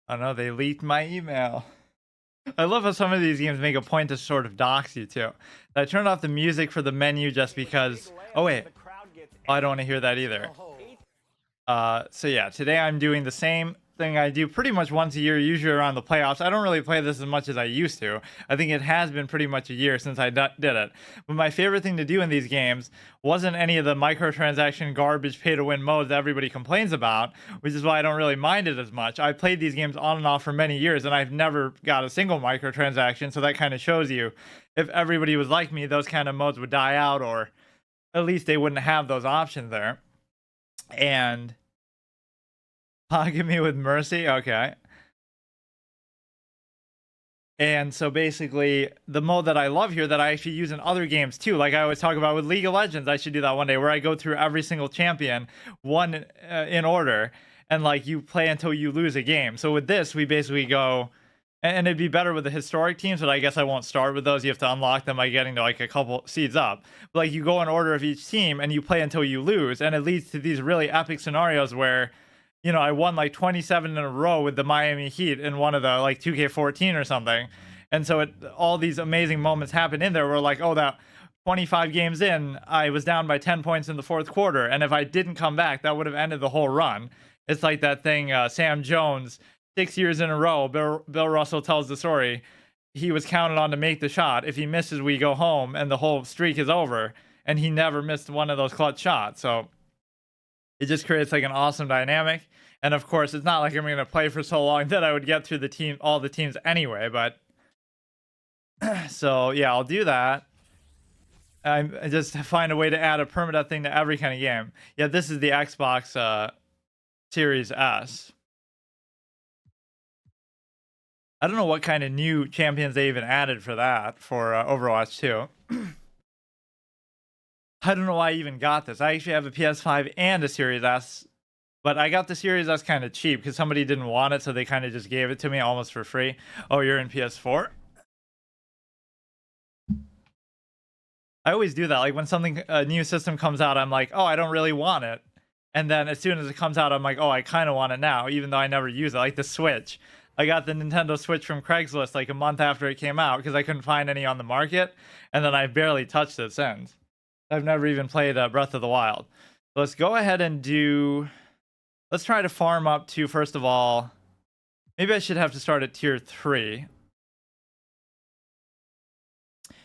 Oh no, they leaked my email. I love how some of these games make a point to sort of dox you too. I turned off the music for the menu just because. Oh wait, I don't want to hear that either. So yeah, today I'm doing the same thing I do pretty much once a year, usually around the playoffs. I don't really play this as much as I used to. I think it has been pretty much a year since I did it. But my favorite thing to do in these games wasn't any of the microtransaction garbage pay to win modes that everybody complains about, which is why I don't really mind it as much. I played these games on and off for many years and I've never got a single microtransaction, so that kind of shows you if everybody was like me, those kind of modes would die out, or at least they wouldn't have those options there. And pocket me with mercy, okay. And so basically, the mode that I love here that I actually use in other games too, like I always talk about with League of Legends, I should do that one day, where I go through every single champion, one in order, and like you play until you lose a game. So with this, we basically go, and it'd be better with the historic teams, but I guess I won't start with those. You have to unlock them by getting to like a couple seeds up. But like you go in order of each team, and you play until you lose, and it leads to these really epic scenarios where, you know, I won like 27 in a row with the Miami Heat in one of the like 2K14 or something. And so all these amazing moments happen in there where like, oh, that 25 games in, I was down by 10 points in the fourth quarter. And if I didn't come back, that would have ended the whole run. It's like that thing, Sam Jones, 6 years in a row, Bill Russell tells the story. He was counted on to make the shot. If he misses, we go home and the whole streak is over. And he never missed one of those clutch shots. So it just creates like an awesome dynamic. And of course, it's not like I'm going to play for so long that I would get through all the teams anyway. But so yeah, I'll do that. I just find a way to add a permadeath thing to every kind of game. Yeah, this is the Xbox Series S. I don't know what kind of new champions they even added for that for Overwatch 2. I don't know why I even got this. I actually have a PS5 and a Series S, but I got the Series S kind of cheap because somebody didn't want it, so they kind of just gave it to me almost for free. Oh, you're in PS4? I always do that. Like when a new system comes out, I'm like, oh, I don't really want it. And then as soon as it comes out, I'm like, oh, I kind of want it now, even though I never use it. Like the Switch. I got the Nintendo Switch from Craigslist like a month after it came out because I couldn't find any on the market. And then I barely touched it since. I've never even played Breath of the Wild. Let's go ahead and let's try to farm up to, first of all, maybe I should have to start at tier 3.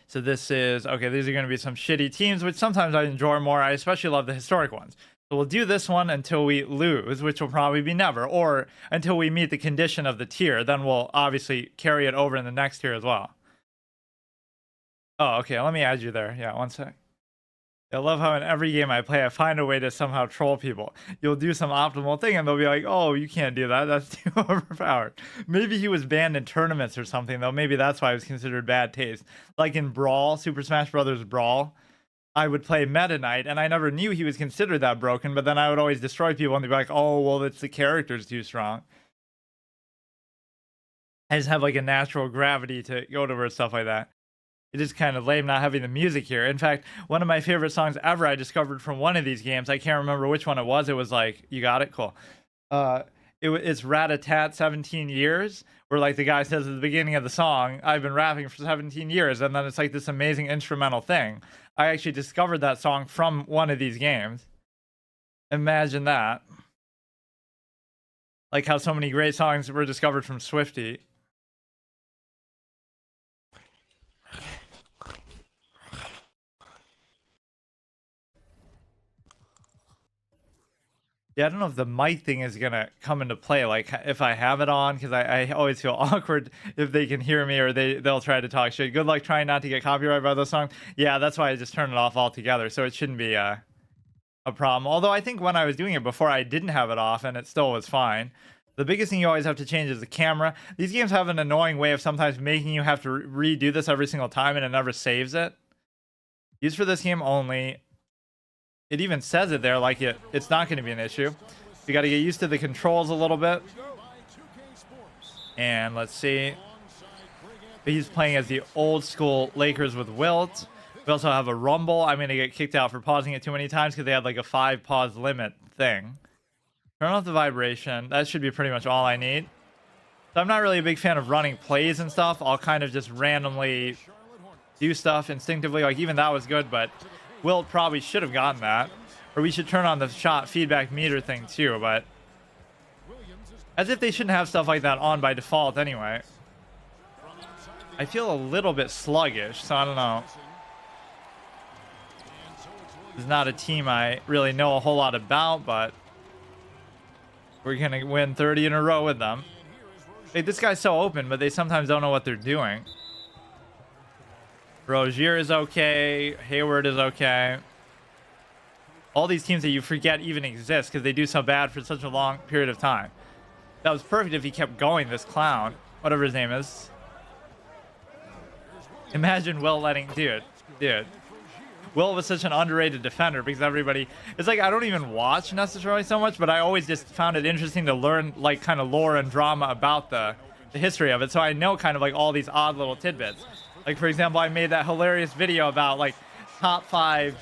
So this is, okay, these are going to be some shitty teams, which sometimes I enjoy more. I especially love the historic ones. So we'll do this one until we lose, which will probably be never, or until we meet the condition of the tier. Then we'll obviously carry it over in the next tier as well. Oh, okay, let me add you there. Yeah, one sec. I love how in every game I play, I find a way to somehow troll people. You'll do some optimal thing and they'll be like, oh, you can't do that. That's too overpowered. Maybe he was banned in tournaments or something, though. Maybe that's why it was considered bad taste. Like in Brawl, Super Smash Brothers Brawl, I would play Meta Knight and I never knew he was considered that broken, but then I would always destroy people and they'd be like, oh, well, it's the character's too strong. I just have like a natural gravity to go towards stuff like that. It is kind of lame not having the music here. In fact, one of my favorite songs ever I discovered from one of these games, I can't remember which one it was. It was like, you got it? Cool. It's Rat-a-Tat 17 Years, where like the guy says at the beginning of the song, I've been rapping for 17 years. And then it's like this amazing instrumental thing. I actually discovered that song from one of these games. Imagine that. Like how so many great songs were discovered from Swiftie. Yeah, I don't know if the mic thing is gonna come into play, like if I have it on, because I always feel awkward if they can hear me or they'll try to talk shit. Good luck trying not to get copyrighted by those songs. Yeah, that's why I just turned it off altogether, so it shouldn't be a problem. Although I think when I was doing it before, I didn't have it off and it still was fine. The biggest thing you always have to change is the camera. These games have an annoying way of sometimes making you have to redo this every single time and it never saves it. Used for this game only. It even says it there like it's not going to be an issue. You got to get used to the controls a little bit. And let's see. He's playing as the old school Lakers with Wilt. We also have a Rumble. I'm going to get kicked out for pausing it too many times because they had like a 5 pause limit thing. Turn off the vibration. That should be pretty much all I need. So I'm not really a big fan of running plays and stuff. I'll kind of just randomly do stuff instinctively. Like even that was good, but Wilt probably should have gotten that. Or we should turn on the shot feedback meter thing too, but as if they shouldn't have stuff like that on by default anyway. I feel a little bit sluggish, so I don't know. This is not a team I really know a whole lot about, but we're going to win 30 in a row with them. Hey, this guy's so open, but they sometimes don't know what they're doing. Rozier is okay. Hayward is okay. All these teams that you forget even exist because they do so bad for such a long period of time. That was perfect if he kept going, this clown. Whatever his name is. Imagine Will letting... Dude. Will was such an underrated defender because everybody... It's like I don't even watch necessarily so much, but I always just found it interesting to learn like kind of lore and drama about the history of it. So I know kind of like all these odd little tidbits. Like, for example, I made that hilarious video about like top 5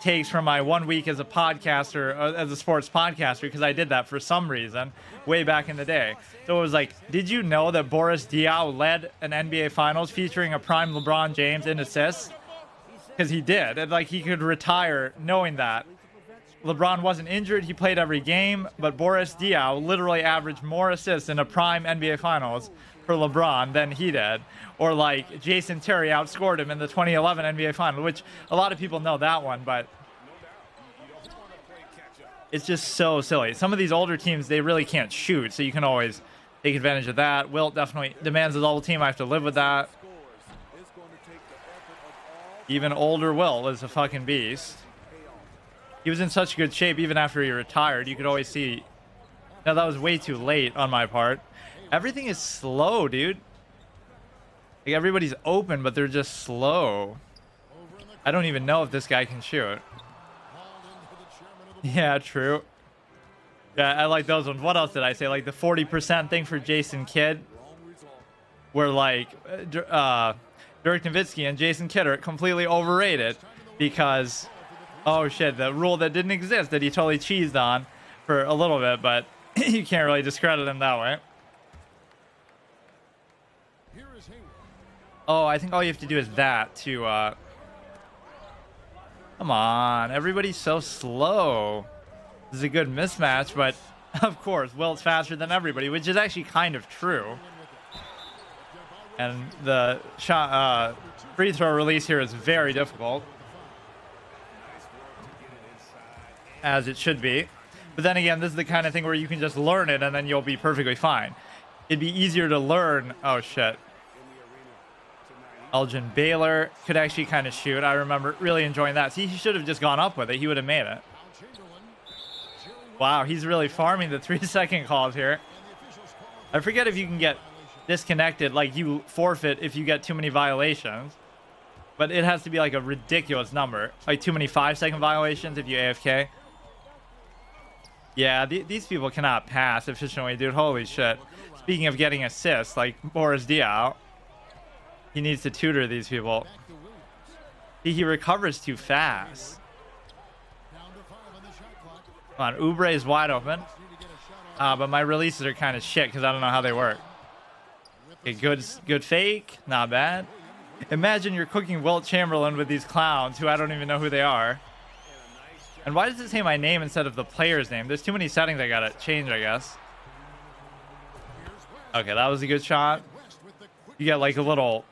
takes from my 1 week as a podcaster, as a sports podcaster, because I did that for some reason way back in the day. So it was like, did you know that Boris Diaw led an NBA Finals featuring a prime LeBron James in assists? Because he did. And like he could retire knowing that. LeBron wasn't injured. He played every game. But Boris Diaw literally averaged more assists in a prime NBA Finals for LeBron than he did. Or like Jason Terry outscored him in the 2011 NBA Final, which a lot of people know that one, but it's just so silly. Some of these older teams, they really can't shoot, so you can always take advantage of that. Wilt definitely demands a double team. I have to live with that. Even older Wilt is a fucking beast. He was in such good shape even after he retired. You could always see. Now that was way too late on my part. Everything is slow, dude. Like everybody's open, but they're just slow. I don't even know if this guy can shoot. Yeah, true. Yeah, I like those ones. What else did I say? Like the 40% thing for Jason Kidd, where like Dirk Nowitzki and Jason Kidd are completely overrated because, oh shit, the rule that didn't exist that he totally cheesed on for a little bit, but you can't really discredit him that way. Oh, I think all you have to do is that to, come on, everybody's so slow. This is a good mismatch, but of course, Wilt's faster than everybody, which is actually kind of true. And the shot, free throw release here is very difficult. As it should be. But then again, this is the kind of thing where you can just learn it and then you'll be perfectly fine. It'd be easier to learn, oh shit. Elgin Baylor could actually kind of shoot. I remember really enjoying that. See, he should have just gone up with it. He would have made it. Wow, he's really farming the 3-second calls here. I forget if you can get disconnected, like you forfeit if you get too many violations. But it has to be like a ridiculous number. Like too many 5-second violations if you AFK. Yeah, these people cannot pass efficiently, dude. Holy shit. Speaking of getting assists, like Boris Diaw. He needs to tutor these people. He recovers too fast. Come on, Oubre is wide open. But my releases are kind of shit because I don't know how they work. Okay, good fake. Not bad. Imagine you're cooking Wilt Chamberlain with these clowns who I don't even know who they are. And why does it say my name instead of the player's name? There's too many settings I gotta change, I guess. Okay, that was a good shot. You get like a little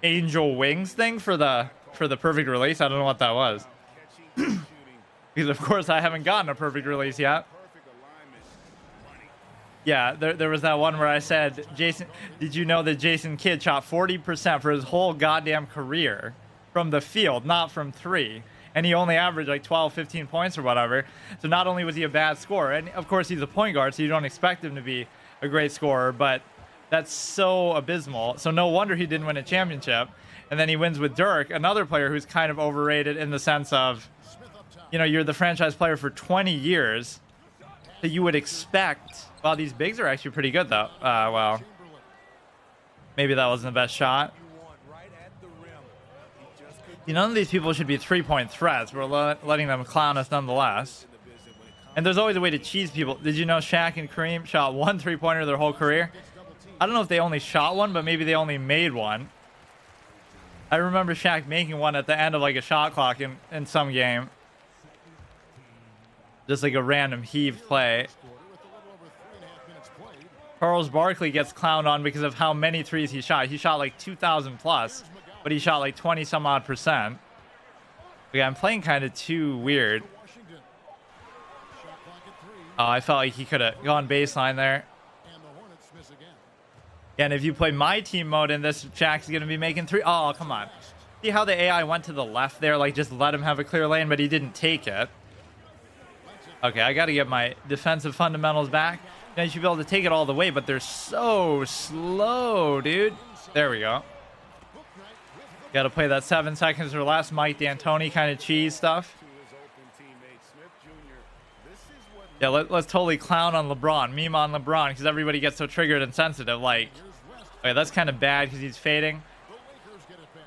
angel wings thing for the perfect release. I don't know what that was. Because of course I haven't gotten a perfect release yet. Yeah, there was that one where I said, Jason, did you know that Jason Kidd shot 40% for his whole goddamn career from the field, not from 3? And he only averaged like 12, 15 points or whatever. So not only was he a bad scorer, and of course he's a point guard, so you don't expect him to be a great scorer, but that's so abysmal. So no wonder he didn't win a championship. And then he wins with Dirk, another player who's kind of overrated in the sense of, you know, you're the franchise player for 20 years. So you would expect, well, these bigs are actually pretty good though. Well, maybe that wasn't the best shot. None of these people should be 3-point threats. We're letting them clown us nonetheless. And there's always a way to cheese people. Did you know Shaq and Kareem shot 1 3-pointer their whole career? I don't know if they only shot one, but maybe they only made one. I remember Shaq making one at the end of like a shot clock in some game. Just like a random heave play. Charles Barkley gets clowned on because of how many threes he shot. He shot like 2,000 plus, but he shot like 20 some odd percent. Okay, I'm playing kind of too weird. Oh, I felt like he could have gone baseline there. And if you play my team mode in this, Shaq's going to be making 3. Oh, come on. See how the AI went to the left there? Like, just let him have a clear lane, but he didn't take it. Okay, I got to get my defensive fundamentals back. Now you should be able to take it all the way, but they're so slow, dude. There we go. Got to play that 7 seconds or less Mike D'Antoni kind of cheese stuff. Yeah, let's totally clown on LeBron, meme on LeBron, because everybody gets so triggered and sensitive. Like, okay, that's kind of bad because he's fading.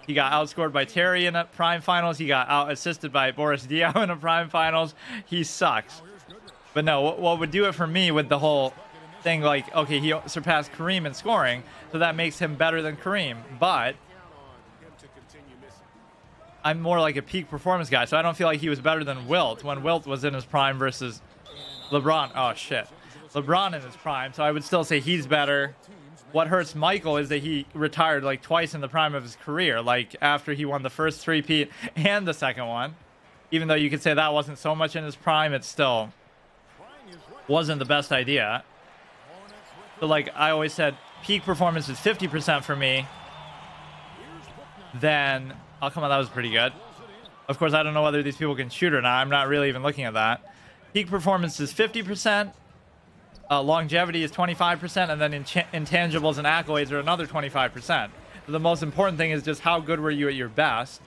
He got outscored by Terry in the prime finals. He got out-assisted by Boris Diaw in the prime finals. He sucks. But no, what would do it for me with the whole thing, like, okay, he surpassed Kareem in scoring, so that makes him better than Kareem. But I'm more like a peak performance guy, so I don't feel like he was better than Wilt when Wilt was in his prime versus LeBron. Oh, shit. LeBron in his prime, so I would still say he's better. What hurts Michael is that he retired like twice in the prime of his career, like after he won the first three-peat and the second one. Even though you could say that wasn't so much in his prime, it still wasn't the best idea. So like I always said, peak performance is 50% for me. Then, oh, come on, that was pretty good. Of course, I don't know whether these people can shoot or not. I'm not really even looking at that. Peak performance is 50%. Longevity is 25%, and then intangibles and accolades are another 25%. So the most important thing is just how good were you at your best.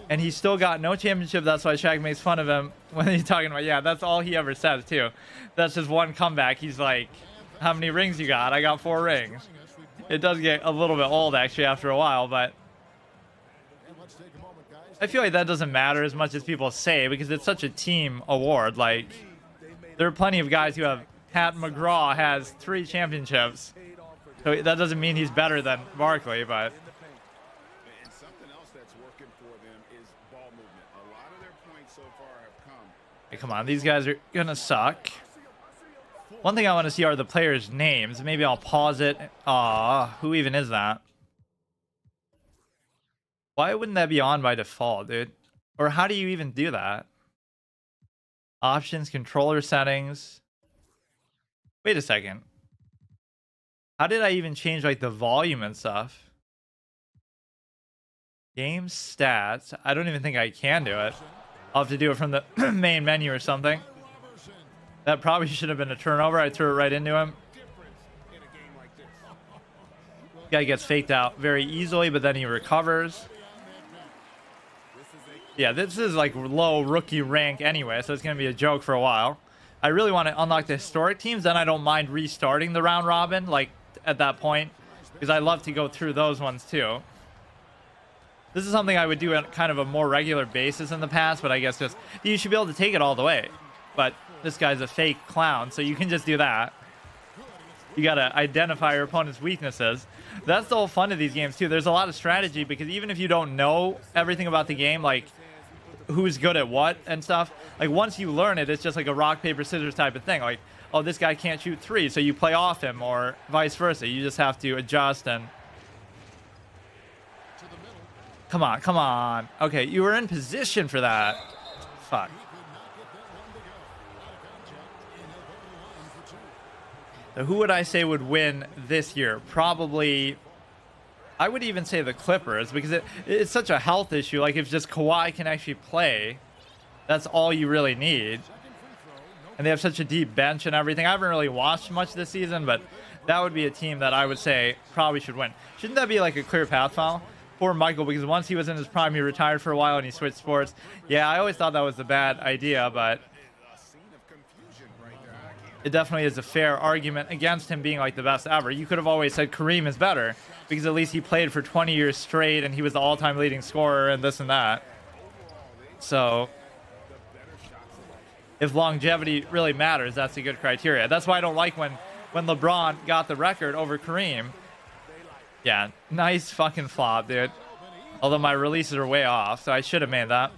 And he still got no championship. That's why Shaq makes fun of him when he's talking about, yeah, that's all he ever says, too. That's just one comeback. He's like, how many rings you got? I got 4 rings. It does get a little bit old, actually, after a while, but I feel like that doesn't matter as much as people say because it's such a team award. Like, there are plenty of guys who have... Pat McGraw has 3 championships. So that doesn't mean he's better than Barkley, but... And something else that's working for them is ball movement. A lot of their points so far have come. Hey, come on, these guys are gonna suck. One thing I want to see are the players' names. Maybe I'll pause it. Who even is that? Why wouldn't that be on by default, dude? Or how do you even do that? Options, controller settings. Wait a second. How did I even change like the volume and stuff? Game stats. I don't even think I can do it. I'll have to do it from the main menu or something. That probably should have been a turnover. I threw it right into him. Guy gets faked out very easily, but then he recovers. Yeah, this is like low rookie rank anyway, so it's going to be a joke for a while. I really want to unlock the historic teams, then I don't mind restarting the round robin, like, at that point, because I love to go through those ones, too. This is something I would do at kind of a more regular basis in the past, but I guess just, you should be able to take it all the way. But this guy's a fake clown, so you can just do that. You gotta identify your opponent's weaknesses. That's the whole fun of these games, too. There's a lot of strategy, because even if you don't know everything about the game, like, who's good at what and stuff, like once you learn it, it's just like a rock paper scissors type of thing. Like, oh, this guy can't shoot 3, so you play off him, or vice versa. You just have to adjust and come on. Okay, you were in position for that. Fuck. So who would I say would win this year? Probably, I would even say the Clippers, because it's such a health issue. Like, if just Kawhi can actually play, that's all you really need. And they have such a deep bench and everything. I haven't really watched much this season, but that would be a team that I would say probably should win. Shouldn't that be like a clear path foul? Poor Michael, because once he was in his prime, he retired for a while and he switched sports. Yeah, I always thought that was a bad idea, but it definitely is a fair argument against him being like the best ever. You could have always said Kareem is better, because at least he played for 20 years straight and he was the all-time leading scorer and this and that. So if longevity really matters, that's a good criteria. That's why I don't like when LeBron got the record over Kareem. Yeah, nice fucking flop, dude. Although my releases are way off, so I should have made that.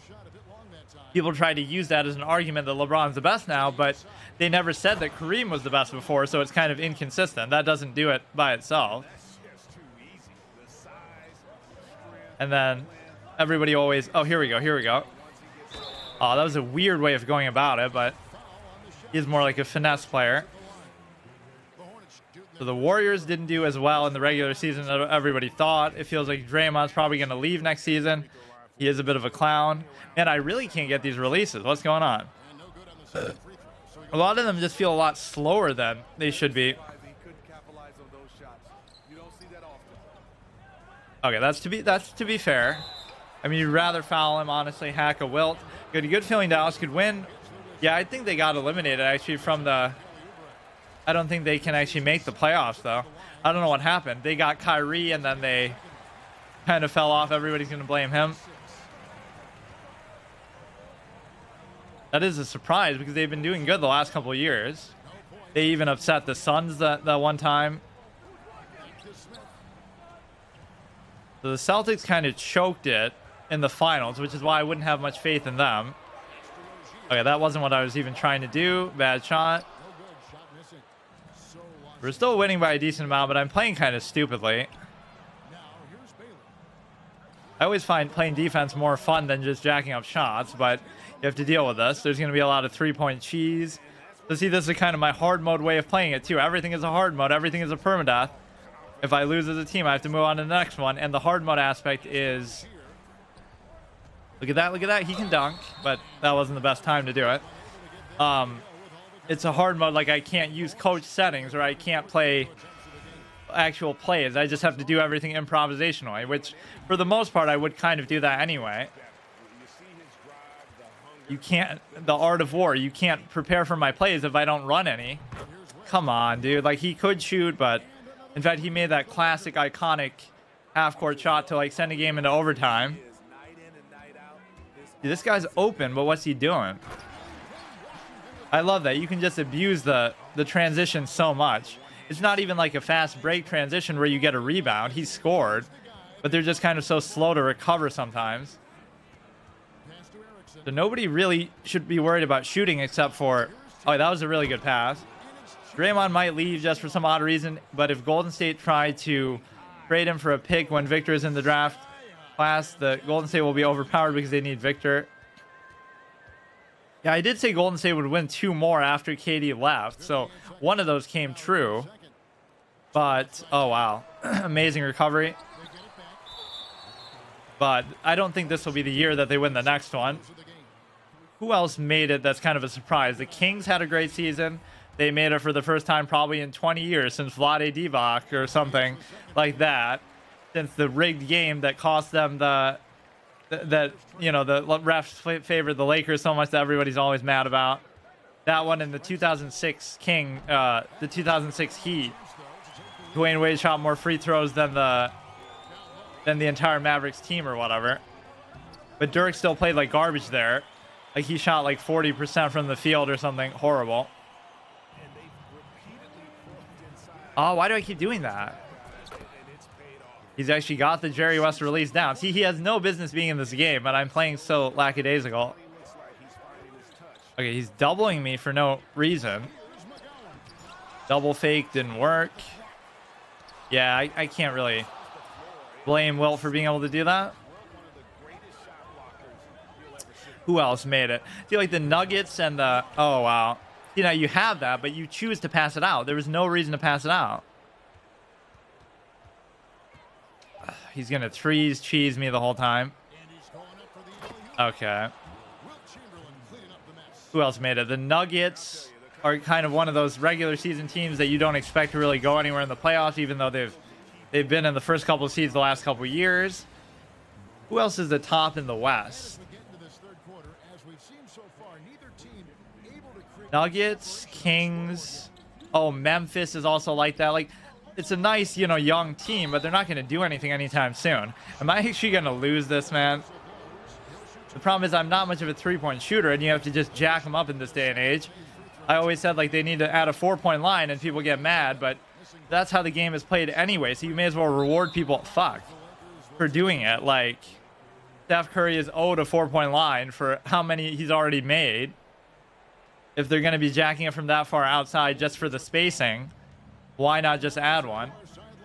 People try to use that as an argument that LeBron's the best now, but they never said that Kareem was the best before, so it's kind of inconsistent. That doesn't do it by itself. And then everybody always... Oh, here we go, here we go. Oh, that was a weird way of going about it, but he's more like a finesse player. So the Warriors didn't do as well in the regular season as everybody thought. It feels like Draymond's probably going to leave next season. He is a bit of a clown. And I really can't get these releases. What's going on? A lot of them just feel a lot slower than they should be. Okay, that's to be fair. I mean, you'd rather foul him, honestly. Hack a Wilt. Good feeling Dallas could win. Yeah, I think they got eliminated actually from the... I don't think they can actually make the playoffs, though. I don't know what happened. They got Kyrie, and then they kind of fell off. Everybody's going to blame him. That is a surprise because they've been doing good the last couple of years. They even upset the Suns that one time. So the Celtics kind of choked it in the finals, which is why I wouldn't have much faith in them. Okay, that wasn't what I was even trying to do. Bad shot. We're still winning by a decent amount, but I'm playing kind of stupidly. I always find playing defense more fun than just jacking up shots, but you have to deal with this. There's going to be a lot of three-point cheese. So see, this is kind of my hard mode way of playing it too. Everything is a hard mode. Everything is a permadeath. If I lose as a team, I have to move on to the next one. And the hard mode aspect is... Look at that, look at that. He can dunk, but that wasn't the best time to do it. It's a hard mode, like I can't use coach settings or I can't play actual plays. I just have to do everything improvisationally, which for the most part I would kind of do that anyway. You can't, the art of war, you can't prepare for my plays if I don't run any. Come on, dude. Like, he could shoot, but in fact he made that classic iconic half-court shot to like send a game into overtime. Dude, this guy's open, but what's he doing? I love that. You can just abuse the transition so much. It's not even like a fast break transition where you get a rebound. He scored, but they're just kind of so slow to recover sometimes. So nobody really should be worried about shooting except for... Oh, that was a really good pass. Draymond might leave just for some odd reason, but if Golden State tried to trade him for a pick when Victor is in the draft class, the Golden State will be overpowered because they need Victor. Yeah, I did say Golden State would win 2 more after KD left, so one of those came true. But, oh wow, amazing recovery. But I don't think this will be the year that they win the next one. Who else made it that's kind of a surprise? The Kings had a great season. They made it for the first time probably in 20 years since Vlade Divac or something like that. Since the rigged game that cost them the refs favored the Lakers so much that everybody's always mad about. That one in the 2006 the 2006 Heat. Dwayne Wade shot more free throws than the entire Mavericks team or whatever. But Dirk still played like garbage there. Like he shot like 40% from the field or something horrible. Oh, why do I keep doing that? He's actually got the Jerry West release down. See, he has no business being in this game, but I'm playing so lackadaisical. Okay, he's doubling me for no reason. Double fake didn't work. Yeah, I can't really blame Wilt for being able to do that. Who else made it? See, like the Nuggets and the... Oh, wow. You know, you have that, but you choose to pass it out. There was no reason to pass it out. He's going to cheese me the whole time. Okay. Who else made it? The Nuggets are kind of one of those regular season teams that you don't expect to really go anywhere in the playoffs, even though they've been in the first couple of seeds the last couple of years. Who else is the top in the West? Nuggets, Kings. Oh, Memphis is also like that. Like, it's a nice, young team, but they're not going to do anything anytime soon. Am I actually going to lose this, man? The problem is I'm not much of a three-point shooter, and you have to just jack them up in this day and age. I always said like they need to add a 4-point line, and people get mad, but that's how the game is played anyway. So you may as well reward people for doing it. Like Steph Curry is owed a 4-point line for how many he's already made. If they're going to be jacking it from that far outside just for the spacing, why not just add one?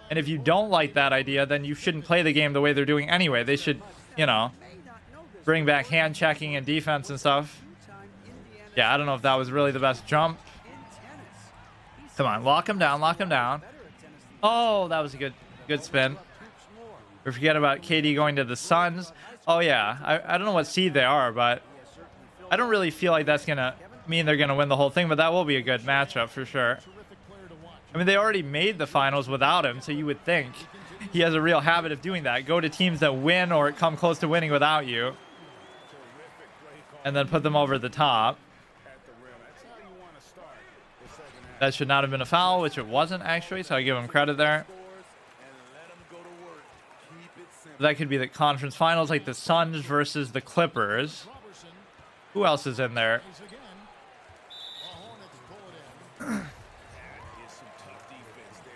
And if you don't like that idea, then you shouldn't play the game the way they're doing anyway. They should, you know, bring back hand checking and defense and stuff. Yeah, I don't know if that was really the best jump. Come on, lock him down, lock him down. Oh, that was a good spin. We forget about KD going to the Suns. Oh yeah, I don't know what seed they are, but I don't really feel like that's gonna mean they're gonna win the whole thing, but that will be a good matchup for sure. I mean, they already made the finals without him, so you would think he has a real habit of doing that. Go to teams that win or come close to winning without you, and then put them over the top. That should not have been a foul, which it wasn't actually, so I give him credit there. That could be the conference finals, like the Suns versus the Clippers. Who else is in there?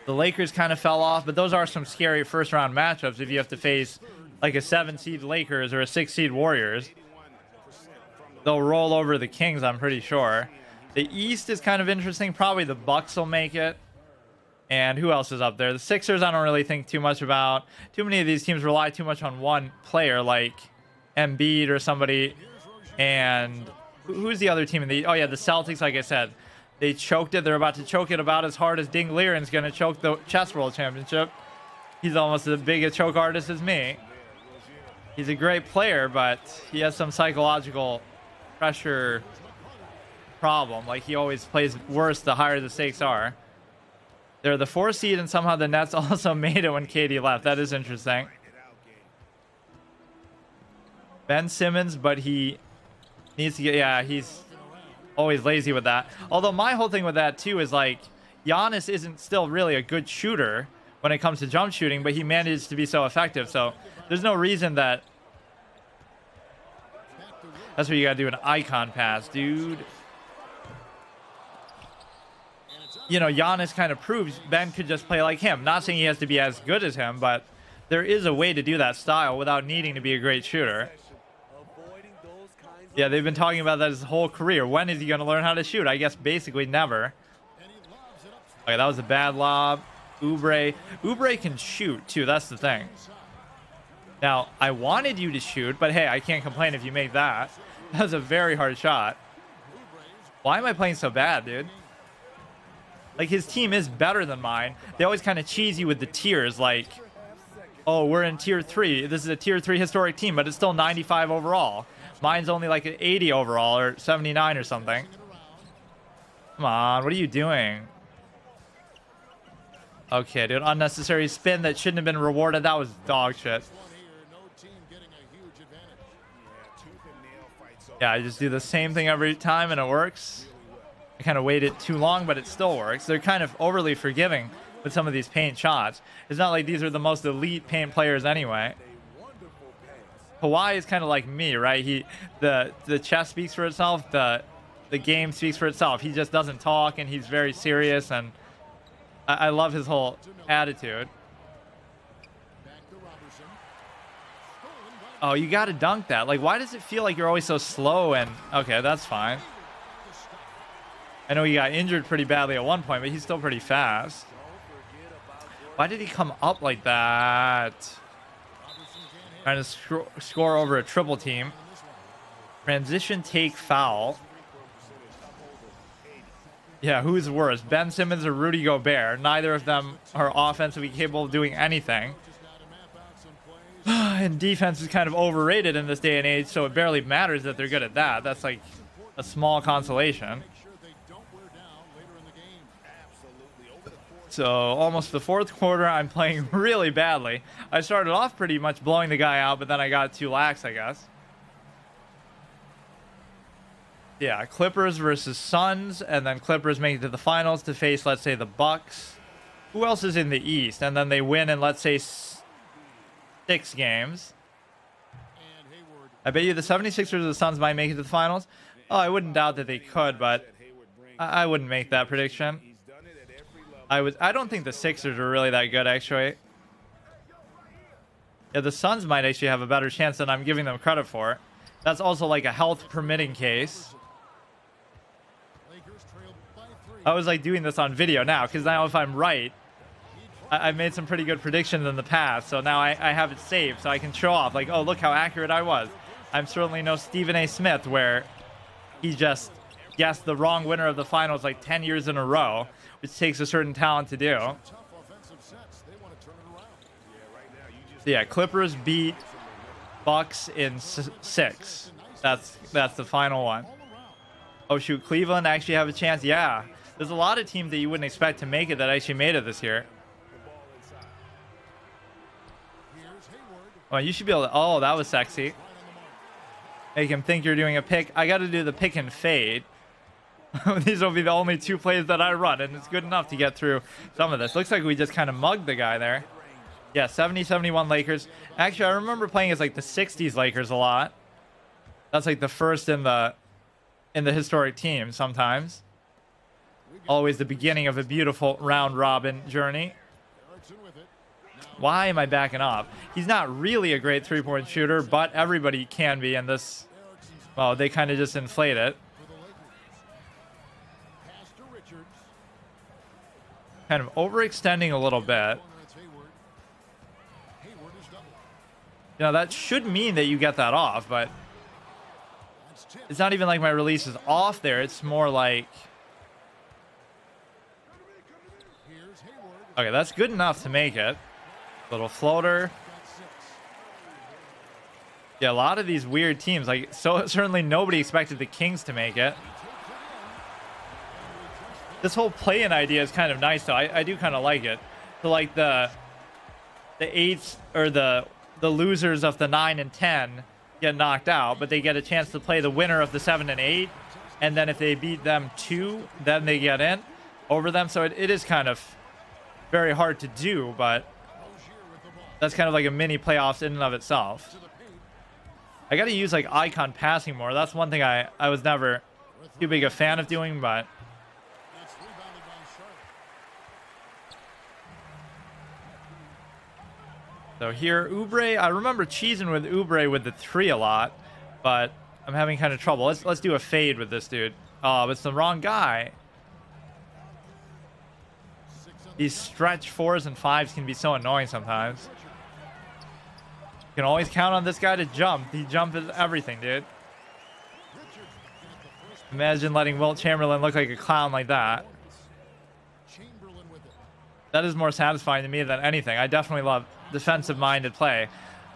The Lakers kind of fell off, but those are some scary first-round matchups if you have to face like a 7-seed Lakers or a 6-seed Warriors. They'll roll over the Kings, I'm pretty sure. The East is kind of interesting. Probably the Bucks will make it. And who else is up there? The Sixers, I don't really think too much about. Too many of these teams rely too much on one player, like Embiid or somebody. And who's the other team in the... Oh, yeah, the Celtics, like I said. They choked it. They're about to choke it about as hard as Ding Liren's going to choke the Chess World Championship. He's almost as big a choke artist as me. He's a great player, but he has some psychological pressure problem. Like, he always plays worse the higher the stakes are. They're the 4 seed, and somehow the Nets also made it when KD left. That is interesting. Ben Simmons, but he needs to get... Yeah, he's always lazy with that. Although my whole thing with that, too, is like, Giannis isn't still really a good shooter when it comes to jump shooting, but he manages to be so effective. So there's no reason that... That's what you got to do, an icon pass, dude. You know, Giannis kind of proves Ben could just play like him. Not saying he has to be as good as him, but there is a way to do that style without needing to be a great shooter. Yeah, they've been talking about that his whole career. When is he going to learn how to shoot? I guess basically never. Okay, that was a bad lob. Oubre can shoot, too. That's the thing. Now, I wanted you to shoot, but hey, I can't complain if you make that. That was a very hard shot. Why am I playing so bad, dude? Like, his team is better than mine. They always kind of cheese you with the tiers, like, oh, we're in tier 3. This is a tier 3 historic team, but it's still 95 overall. Mine's only like an 80 overall or 79 or something. Come on, what are you doing? Okay, dude, unnecessary spin that shouldn't have been rewarded. That was dog shit. Yeah, I just do the same thing every time and it works. I kind of waited too long, but it still works. They're kind of overly forgiving with some of these paint shots. It's not like these are the most elite paint players anyway. Kawhi is kind of like me, right? The chess speaks for itself. The game speaks for itself. He just doesn't talk, and he's very serious, and I love his whole attitude. Oh, you got to dunk that. Like, why does it feel like you're always so slow? And okay, that's fine. I know he got injured pretty badly at one point, but he's still pretty fast. Why did he come up like that? Trying to score over a triple team. Transition take foul. Yeah, who's worse? Ben Simmons or Rudy Gobert? Neither of them are offensively capable of doing anything. And defense is kind of overrated in this day and age, so it barely matters that they're good at that. That's like a small consolation. So almost the fourth quarter, I'm playing really badly. I started off pretty much blowing the guy out, but then I got too lax, I guess. Yeah, Clippers versus Suns, and then Clippers make it to the finals to face, let's say, the Bucks. Who else is in the East? And then they win in, let's say, 6 games. I bet you the 76ers or the Suns might make it to the finals. Oh, I wouldn't doubt that they could, but I wouldn't make that prediction. I don't think the Sixers are really that good, actually. Yeah, the Suns might actually have a better chance than I'm giving them credit for. That's also like a health permitting case. I was like doing this on video now, because now if I'm right, I've made some pretty good predictions in the past, so now I have it saved, so I can show off, like, oh, look how accurate I was. I'm certainly no Stephen A. Smith, where he just guessed the wrong winner of the finals like 10 years in a row, which takes a certain talent to do. So yeah, Clippers beat Bucks in 6. That's the final one. Oh shoot, Cleveland actually have a chance. Yeah, there's a lot of teams that you wouldn't expect to make it that actually made it this year. Oh, you should be able to. Oh, that was sexy. Make him think you're doing a pick. I got to do the pick and fade. These will be the only 2 plays that I run, and it's good enough to get through some of this. Looks like we just kind of mugged the guy there. Yeah, 70-71 Lakers. Actually, I remember playing as like the 60s Lakers a lot. That's like the first in the historic team sometimes. Always the beginning of a beautiful round robin journey. Why am I backing off? He's not really a great 3-point shooter, but everybody can be in this. Well, they kind of just inflate it. Kind of overextending a little bit. You know, that should mean that you get that off, but it's not even like my release is off there. It's more like... Okay, that's good enough to make it. Little floater. Yeah, a lot of these weird teams, like, so certainly nobody expected the Kings to make it. This whole play-in idea is kind of nice, though. I do kind of like it. So, like, the 8s or the losers of the 9 and 10 get knocked out, but they get a chance to play the winner of the 7 and 8, and then if they beat them 2, then they get in over them. So it is kind of very hard to do, but that's kind of like a mini playoffs in and of itself. I got to use like icon passing more. That's one thing I was never too big a fan of doing, but so here, Oubre, I remember cheesing with Oubre with the 3 a lot, but I'm having kind of trouble. Let's do a fade with this dude. Oh, it's the wrong guy. These stretch 4s and 5s can be so annoying sometimes. You can always count on this guy to jump. He jump is everything, dude. Imagine letting Wilt Chamberlain look like a clown like that. That is more satisfying to me than anything. I definitely love defensive-minded play.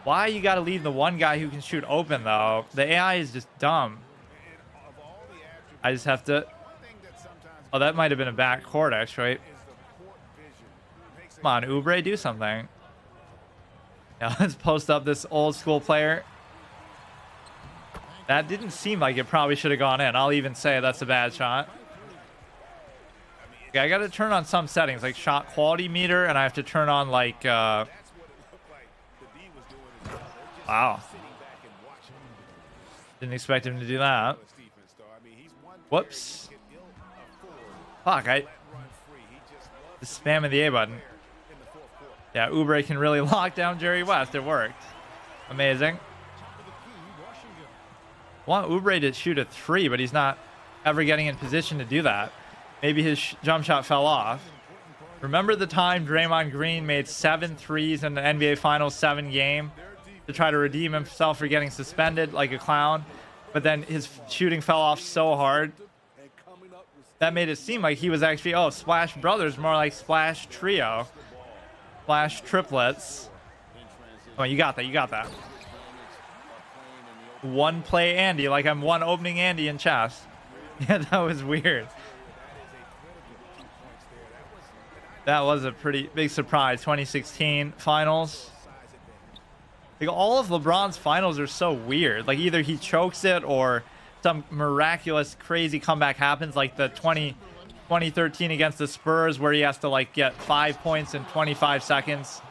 Why you got to leave the one guy who can shoot open, though? The AI is just dumb. I just have to... Oh, that might have been a back court, actually. Come on, Oubre, do something. Yeah, let's post up this old-school player. That didn't seem like it probably should have gone in. I'll even say that's a bad shot. Okay, I got to turn on some settings, like shot quality meter, and I have to turn on, like... Wow. Didn't expect him to do that. Whoops. Fuck, just spamming the A button. Yeah, Oubre can really lock down Jerry West. It worked. Amazing. I want Oubre to shoot a 3, but he's not ever getting in position to do that. Maybe his jump shot fell off. Remember the time Draymond Green made 7 threes in the NBA Finals 7 game to try to redeem himself for getting suspended like a clown, but then his shooting fell off so hard that made it seem like he was actually, oh, Splash Brothers, more like Splash Trio, Splash Triplets. Oh, you got that, you got that. One play Andy, like I'm one opening Andy in chess. Yeah, that was weird. That was a pretty big surprise. 2016 finals. Like all of LeBron's finals are so weird. Like either he chokes it or some miraculous crazy comeback happens, like the 2013 against the Spurs where he has to like get 5 points in 25 seconds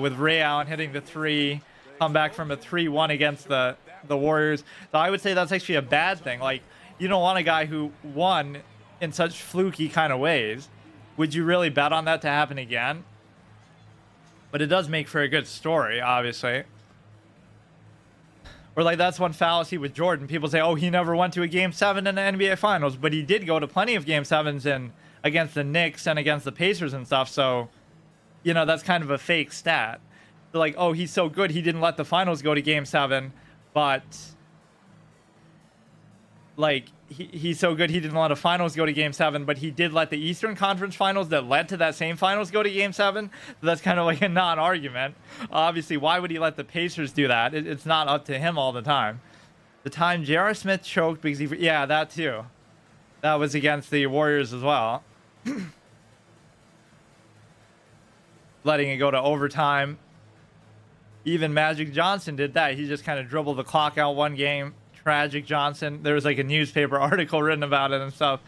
with Ray Allen hitting the 3, come back from a 3-1 against the the Warriors. So I would say that's actually a bad thing. Like, you don't want a guy who won in such fluky kind of ways. Would you really bet on that to happen again? But it does make for a good story, obviously. Or like that's one fallacy with Jordan. People say, oh, he never went to a game 7 in the NBA Finals, but he did go to plenty of game 7s in against the Knicks and against the Pacers and stuff. So, you know, that's kind of a fake stat. They're like, oh, he's so good, he didn't let the finals go to game 7, but like he's so good he didn't let a finals go to game 7, but he did let the Eastern Conference Finals that led to that same finals go to game 7. So that's kind of like a non-argument. Obviously, why would he let the Pacers do that? It's not up to him all the time. The time J.R. Smith choked because he, yeah, that too. That was against the Warriors as well. Letting it go to overtime. Even Magic Johnson did that. He just kind of dribbled the clock out one game. Tragic Johnson. There was like a newspaper article written about it and stuff.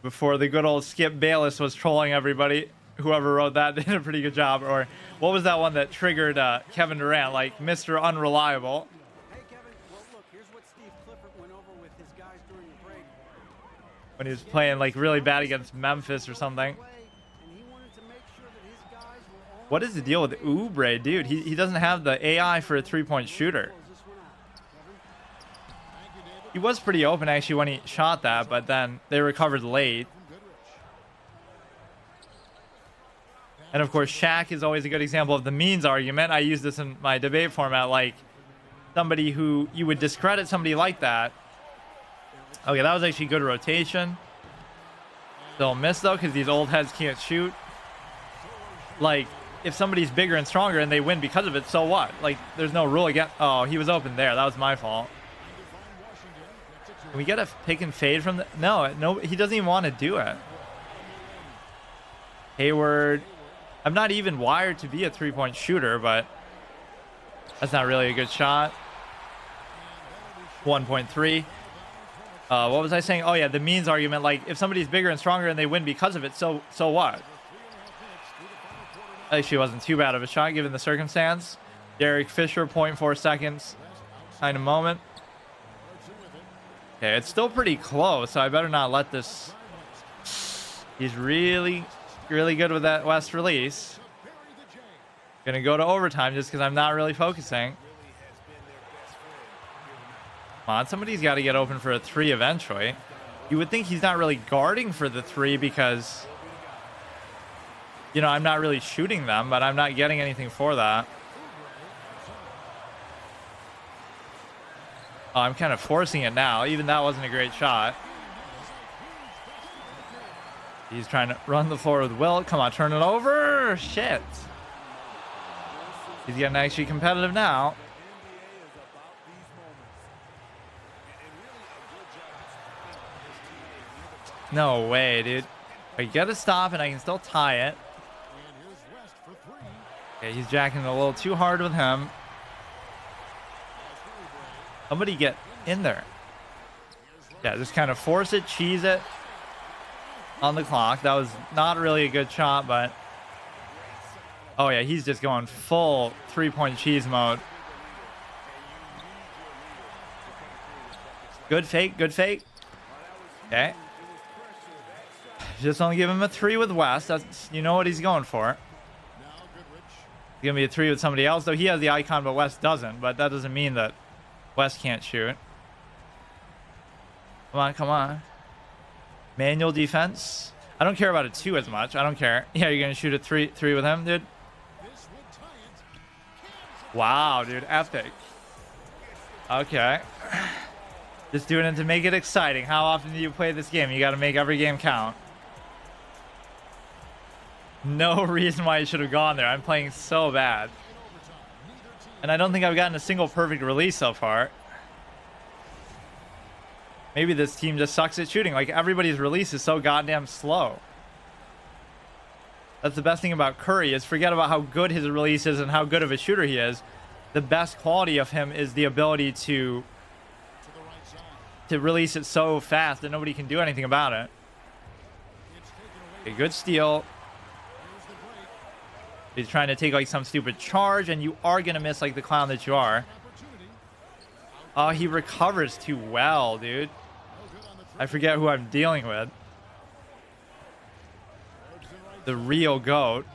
Before the good old Skip Bayless was trolling everybody. Whoever wrote that did a pretty good job. Or what was that one that triggered Kevin Durant? Like Mr. Unreliable. Hey, Kevin. Well, look, here's what Steve Clifford went over with his guys during the break. When he was playing like really bad against Memphis or something. What is the deal with Oubre, dude? He doesn't have the AI for a three-point shooter. He was pretty open actually when he shot that, but then they recovered late. And of course, Shaq is always a good example of the means argument. I use this in my debate format, like somebody who you would discredit somebody like that. Okay, that was actually good rotation. Still miss though, because these old heads can't shoot. Like, if somebody's bigger and stronger and they win because of it, so what? Like, there's no rule against. Oh, he was open there. That was my fault. Can we get a pick and fade from the? No, he doesn't even want to do it. Hayward. I'm not even wired to be a three-point shooter, but that's not really a good shot. 1.3. What was I saying? Oh yeah, the means argument. Like, if somebody's bigger and stronger and they win because of it, so what? Actually, wasn't too bad of a shot given the circumstance. Derek Fisher, 0.4 seconds kind of moment. Okay, it's still pretty close, so I better not let this. He's really good with that West release. Gonna go to overtime just because I'm not really focusing. Come on, somebody's got to get open for a 3 eventually. You would think he's not really guarding for the 3 because, you know, I'm not really shooting them, but I'm not getting anything for that. Oh, I'm kind of forcing it now. Even that wasn't a great shot. He's trying to run the floor with Will. Come on, turn it over. Shit. He's getting actually competitive now. No way, dude. I gotta stop and I can still tie it. Okay, he's jacking it a little too hard with him. Somebody get in there. Yeah, just kind of force it, cheese it on the clock. That was not really a good shot, but oh yeah, he's just going full three-point cheese mode. Good fake, good fake. Okay. Just don't give him a 3 with West. That's, you know what he's going for. He's gonna be a 3 with somebody else, though he has the icon, but West doesn't. But that doesn't mean that West can't shoot. Come on, come on. Manual defense. I don't care about a 2 as much. I don't care. Yeah, you're gonna shoot a 3 with him, dude. Wow, dude, epic. Okay. Just doing it to make it exciting. How often do you play this game? You got to make every game count. No reason why you should have gone there. I'm playing so bad. And I don't think I've gotten a single perfect release so far. Maybe this team just sucks at shooting. Like, everybody's release is so goddamn slow. That's the best thing about Curry, is forget about how good his release is and how good of a shooter he is. The best quality of him is the ability to release it so fast that nobody can do anything about it. A good steal. He's trying to take like some stupid charge, and you are gonna miss like the clown that you are. Oh, he recovers too well, dude. I forget who I'm dealing with. The real GOAT.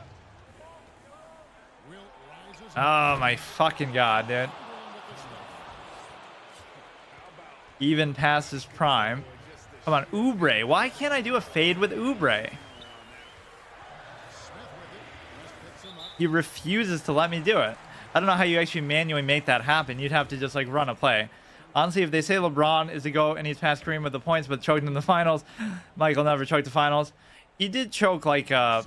Oh my fucking god, dude. Even past his prime. Come on, Oubre. Why can't I do a fade with Oubre? He refuses to let me do it. I don't know how you actually manually make that happen. You'd have to just like run a play. Honestly, if they say LeBron is the GOAT and he's past Kareem with the points but choked in the finals, Michael never choked the finals. He did choke like a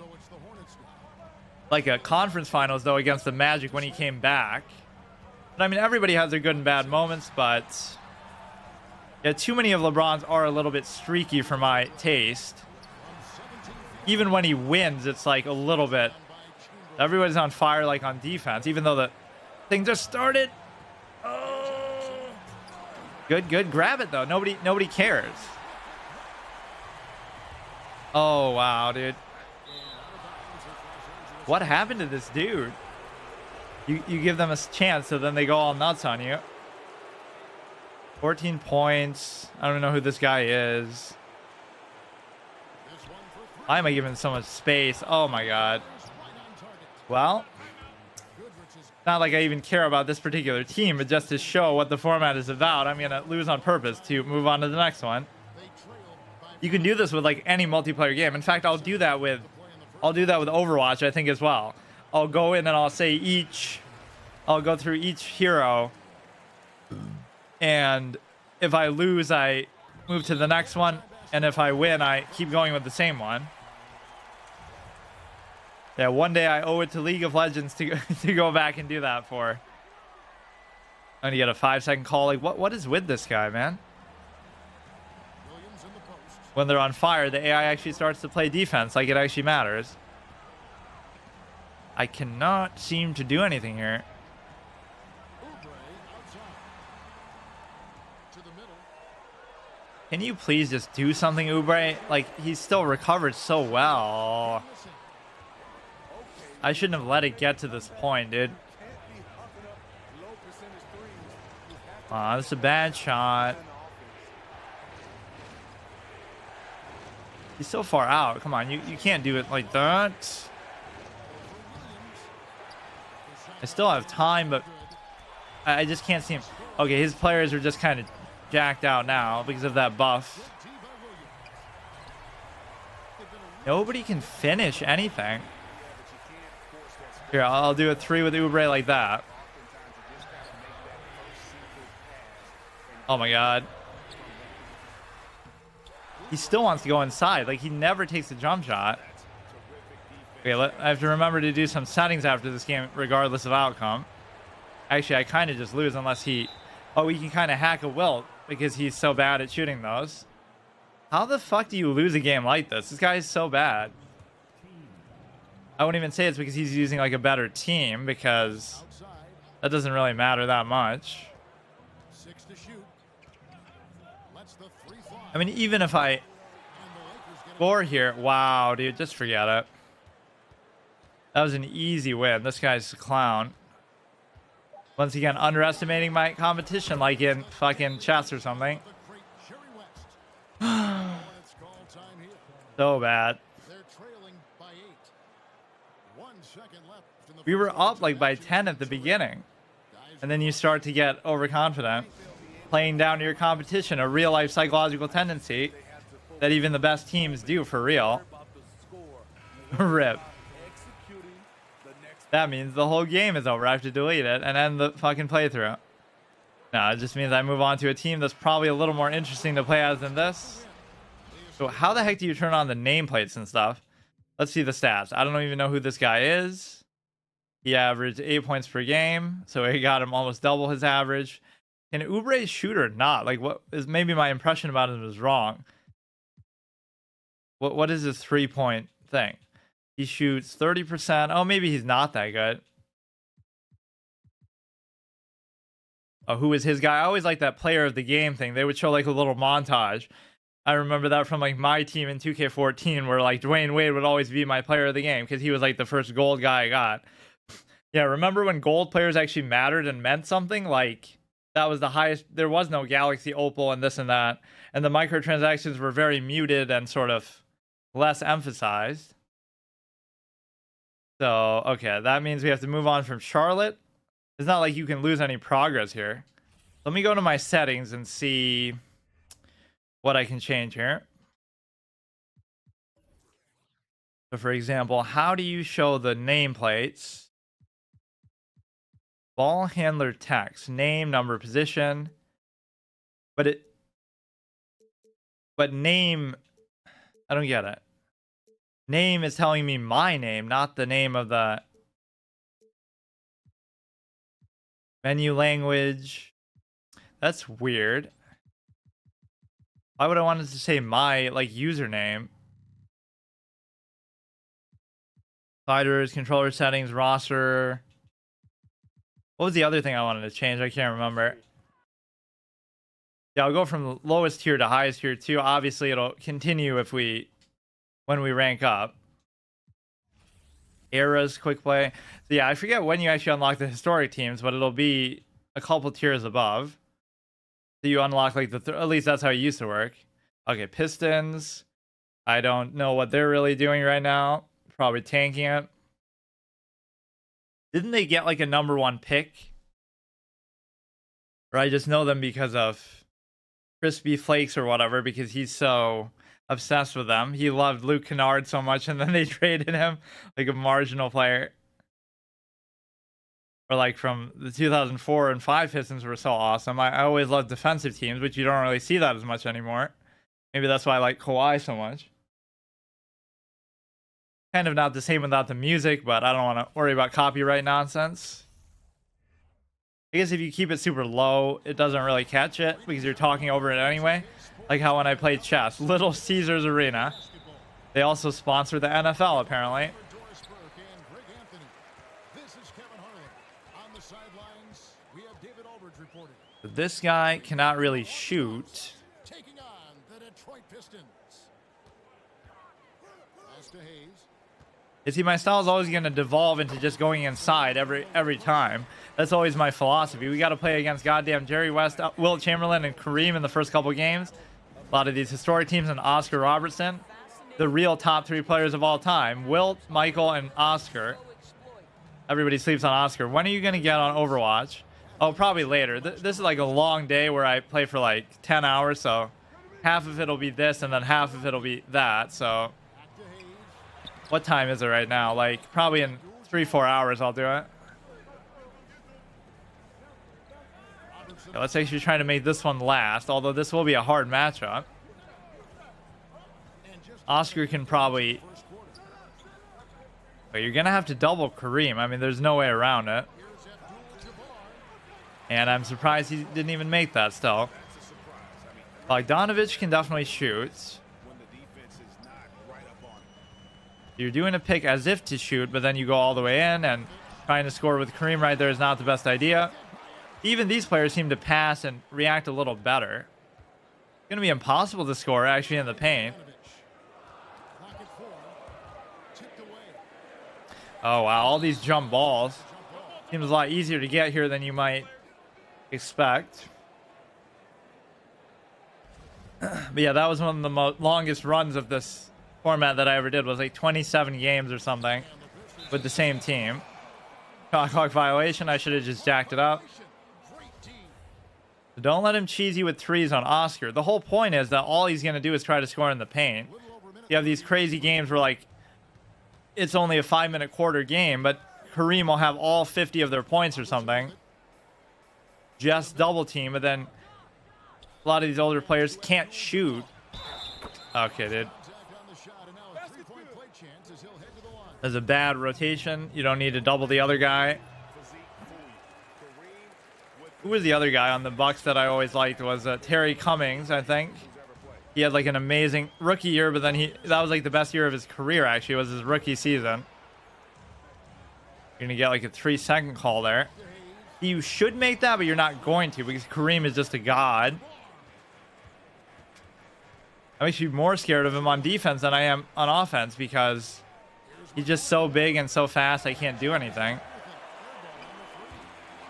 conference finals though against the Magic when he came back. But I mean, everybody has their good and bad moments, but yeah, too many of LeBron's are a little bit streaky for my taste. Even when he wins, it's like a little bit. Everybody's on fire like on defense, even though the thing just started. Oh, good. Grab it though. Nobody cares. Oh wow, dude. What happened to this dude? You give them a chance, so then they go all nuts on you. 14 points. I don't know who this guy is. Why am I giving so much space? Oh my god. Well, not like I even care about this particular team, but just to show what the format is about, I'm going to lose on purpose to move on to the next one. You can do this with like any multiplayer game. In fact, I'll do that with Overwatch, I think, as well. I'll go in and I'll go through each hero, and if I lose, I move to the next one, and if I win, I keep going with the same one. Yeah, one day I owe it to League of Legends to go back and do that for. I'm gonna get a 5-second call. Like, what is with this guy, man? When they're on fire, the AI actually starts to play defense like it actually matters. I cannot seem to do anything here. Can you please just do something, Oubre? Like, he's still recovered so well. I shouldn't have let it get to this point, dude. Aw, this is a bad shot. He's so far out. Come on, you can't do it like that. I still have time, but I just can't see him. Okay, his players are just kind of jacked out now because of that buff. Nobody can finish anything. Here, I'll do a 3 with Oubre like that. Oh my god. He still wants to go inside. Like, he never takes a jump shot. Okay, I have to remember to do some settings after this game, regardless of outcome. Actually, I kind of just lose unless he... Oh, he can kind of hack a wilt because he's so bad at shooting those. How the fuck do you lose a game like this? This guy is so bad. I wouldn't even say it's because he's using like a better team, because that doesn't really matter that much. I mean, even if I score here, wow, dude, just forget it. That was an easy win. This guy's a clown. Once again, underestimating my competition like in fucking chess or something. So bad. We were up like by 10 at the beginning, and then you start to get overconfident, playing down to your competition, a real life psychological tendency that even the best teams do for real. Rip. That means the whole game is over. I have to delete it and end the fucking playthrough. No, it just means I move on to a team that's probably a little more interesting to play as than this. So how the heck do you turn on the nameplates and stuff? Let's see the stats. I don't even know who this guy is. He averaged 8 points per game, so he got him almost double his average. Can Oubre shoot or not? Like, what is, maybe my impression about him is wrong. What is his 3-point thing? He shoots 30%. Oh, maybe he's not that good. Oh, who is his guy? I always like that player of the game thing. They would show like a little montage. I remember that from like my team in 2K14, where like Dwayne Wade would always be my player of the game because he was like the first gold guy I got. Yeah, remember when gold players actually mattered and meant something? Like that was the highest. There was no Galaxy Opal and this and that, and the microtransactions were very muted and sort of less emphasized. So okay, that means we have to move on from Charlotte. It's not like you can lose any progress here. Let me go to my settings and see what I can change here. So for example, how do you show the nameplates? Ball handler text, name, number, position. But name, I don't get it. Name is telling me my name, not the name of the menu language. That's weird. Why would I want it to say my like username? Sliders, controller settings, roster. What was the other thing I wanted to change? I can't remember. Yeah, I'll go from lowest tier to highest tier too. Obviously, it'll continue when we rank up. Eras, quick play. So yeah, I forget when you actually unlock the historic teams, but it'll be a couple tiers above. So you unlock like at least that's how it used to work. Okay, Pistons. I don't know what they're really doing right now. Probably tanking it. Didn't they get like a #1 pick? Or I just know them because of Crispy Flakes or whatever, because he's so obsessed with them. He loved Luke Kennard so much, and then they traded him like a marginal player. Or like from the 2004 and 5 Pistons were so awesome. I always loved defensive teams, but you don't really see that as much anymore. Maybe that's why I like Kawhi so much. Kind of not the same without the music, but I don't want to worry about copyright nonsense. I guess if you keep it super low, it doesn't really catch it because you're talking over it anyway. Like how when I played chess, Little Caesars Arena. They also sponsor the NFL apparently. But this guy cannot really shoot. You see, my style is always going to devolve into just going inside every time. That's always my philosophy. We got to play against goddamn Jerry West, Wilt Chamberlain, and Kareem in the first couple games. A lot of these historic teams and Oscar Robertson, the real top 3 players of all time. Wilt, Michael, and Oscar. Everybody sleeps on Oscar. When are you going to get on Overwatch? Oh, probably later. This is like a long day where I play for like 10 hours, so half of it'll be this and then half of it'll be that, so... What time is it right now? Like, probably in 3-4 hours I'll do it. Okay, let's actually try to make this one last, although this will be a hard matchup. Oscar can probably... But you're going to have to double Kareem. I mean, there's no way around it. And I'm surprised he didn't even make that still. Bogdanovich can definitely shoot. You're doing a pick as if to shoot, but then you go all the way in, and trying to score with Kareem right there is not the best idea. Even these players seem to pass and react a little better. It's going to be impossible to score actually in the paint. Oh wow, all these jump balls. Seems a lot easier to get here than you might expect. But yeah, that was one of the longest runs of this format that I ever did. Was like 27 games or something with the same team. Shot clock violation. I should have just jacked it up. So don't let him cheese you with threes on Oscar. The whole point is that all he's going to do is try to score in the paint. You have these crazy games where like it's only a 5-minute quarter game, but Kareem will have all 50 of their points or something. Just double team, but then a lot of these older players can't shoot. Okay, dude. There's a bad rotation. You don't need to double the other guy. Who was the other guy on the Bucks that I always liked? Was Terry Cummings, I think. He had like an amazing rookie year, but then that was like the best year of his career actually, was his rookie season. You're going to get like a 3-second call there. You should make that, but you're not going to because Kareem is just a god. I'm actually more scared of him on defense than I am on offense because he's just so big and so fast I can't do anything.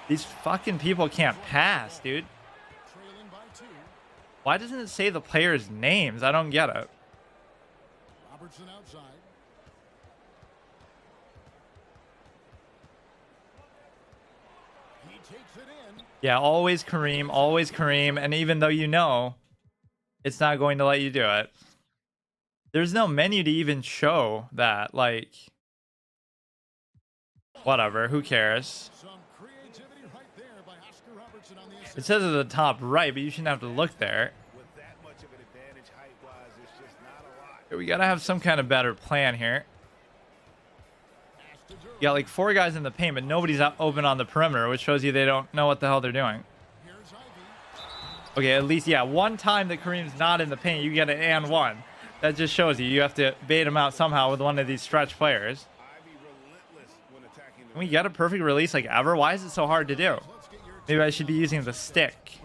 These fucking people can't pass, dude. Why doesn't it say the players' names? I don't get it. Robertson outside. He takes it in. Yeah, always Kareem, and even though you know it's not going to let you do it. There's no menu to even show that, like, whatever, who cares? Some creativity right there by Oscar Robertson on the assist. It says at the top right, but you shouldn't have to look there. With that much of an advantage height-wise, it's just not a lot. We gotta have some kind of better plan here. You got like 4 guys in the paint, but nobody's out open on the perimeter, which shows you they don't know what the hell they're doing. Here's Ivy. Okay, at least, yeah, one time that Kareem's not in the paint, you get an and one. That just shows you have to bait him out somehow with one of these stretch players. Ivy relentless when attacking the Can we get a perfect release like ever? Why is it so hard to do? Maybe I should be using the stick.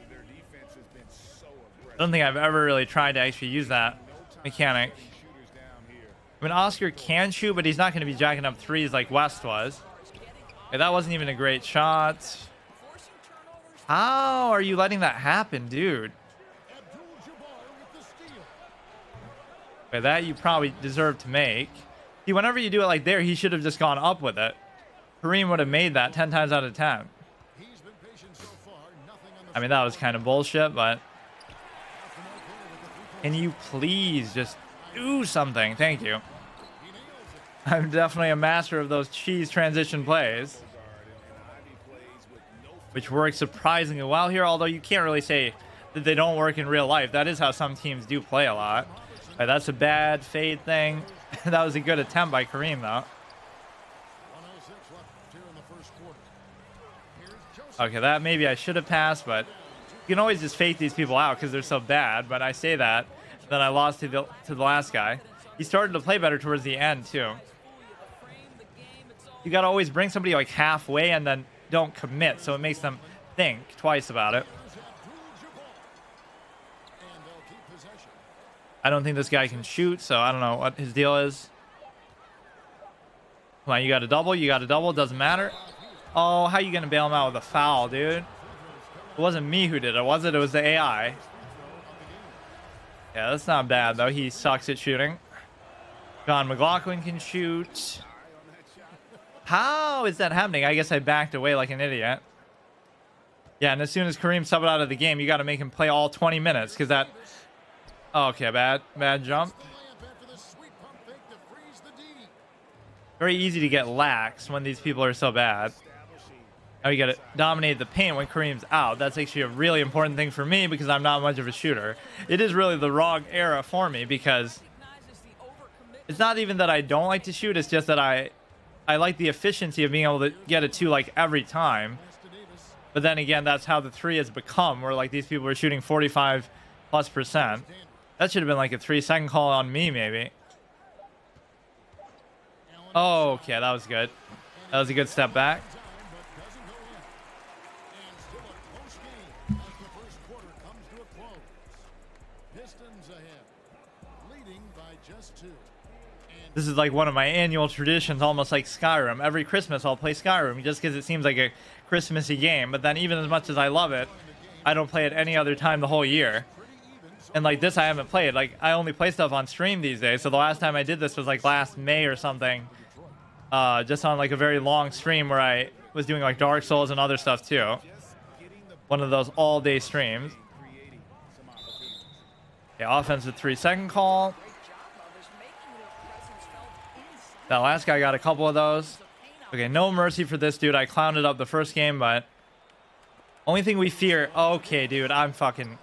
Their defense has been so I aggressive. don't think I've ever really tried to actually use that mechanic. Shooters down here. I mean, Oscar can shoot, but he's not going to be jacking up threes like West was. Okay, that wasn't even a great shot. How are you letting that happen, dude? Okay, that you probably deserve to make. See, whenever you do it like there, he should have just gone up with it. Kareem would have made that 10 times out of 10. He's been patient so far. Nothing on the I mean, that was kind of bullshit, but can you please just do something? Thank you. I'm definitely a master of those cheese transition plays, which work surprisingly well here, although you can't really say that they don't work in real life. That is how some teams do play a lot. Right, that's a bad fade thing. That was a good attempt by Kareem, though. 106 left here in the first quarter. Here's Joseph. Okay, that maybe I should have passed, but you can always just fake these people out because they're so bad. But I say that, then I lost to the last guy. He started to play better towards the end, too. You got to always bring somebody like halfway and then don't commit, so it makes them think twice about it. And they'll keep possession. I don't think this guy can shoot, so I don't know what his deal is. Come on, you got a double, doesn't matter. Oh, how you going to bail him out with a foul, dude? It wasn't me who did it, was it? It was the AI. Yeah, that's not bad, though. He sucks at shooting. John McLaughlin can shoot. How is that happening? I guess I backed away like an idiot. Yeah, and as soon as Kareem subbed out of the game, you got to make him play all 20 minutes, because that... Oh, okay, bad jump. Layup after the sweet pump fake to freeze the D. Very easy to get lax when these people are so bad. Now you got to dominate the paint when Kareem's out. That's actually a really important thing for me because I'm not much of a shooter. It is really the wrong era for me because it's not even that I don't like to shoot. It's just that I like the efficiency of being able to get a 2 like every time. But then again, that's how the 3 has become, where like these people are shooting 45+%. That should have been like a 3-second call on me, maybe. Oh, okay, that was good. That was a good step back. This is like one of my annual traditions, almost like Skyrim. Every Christmas I'll play Skyrim just because it seems like a Christmassy game. But then even as much as I love it, I don't play it any other time the whole year. And like this I haven't played. Like I only play stuff on stream these days. So the last time I did this was like last May or something. Just on like a very long stream where I was doing like Dark Souls and other stuff too. One of those all-day streams. Yeah, offensive 3-second call. That last guy got a couple of those. Okay, no mercy for this dude. I clowned it up the first game, but only thing we fear. Okay, dude, I'm fucking.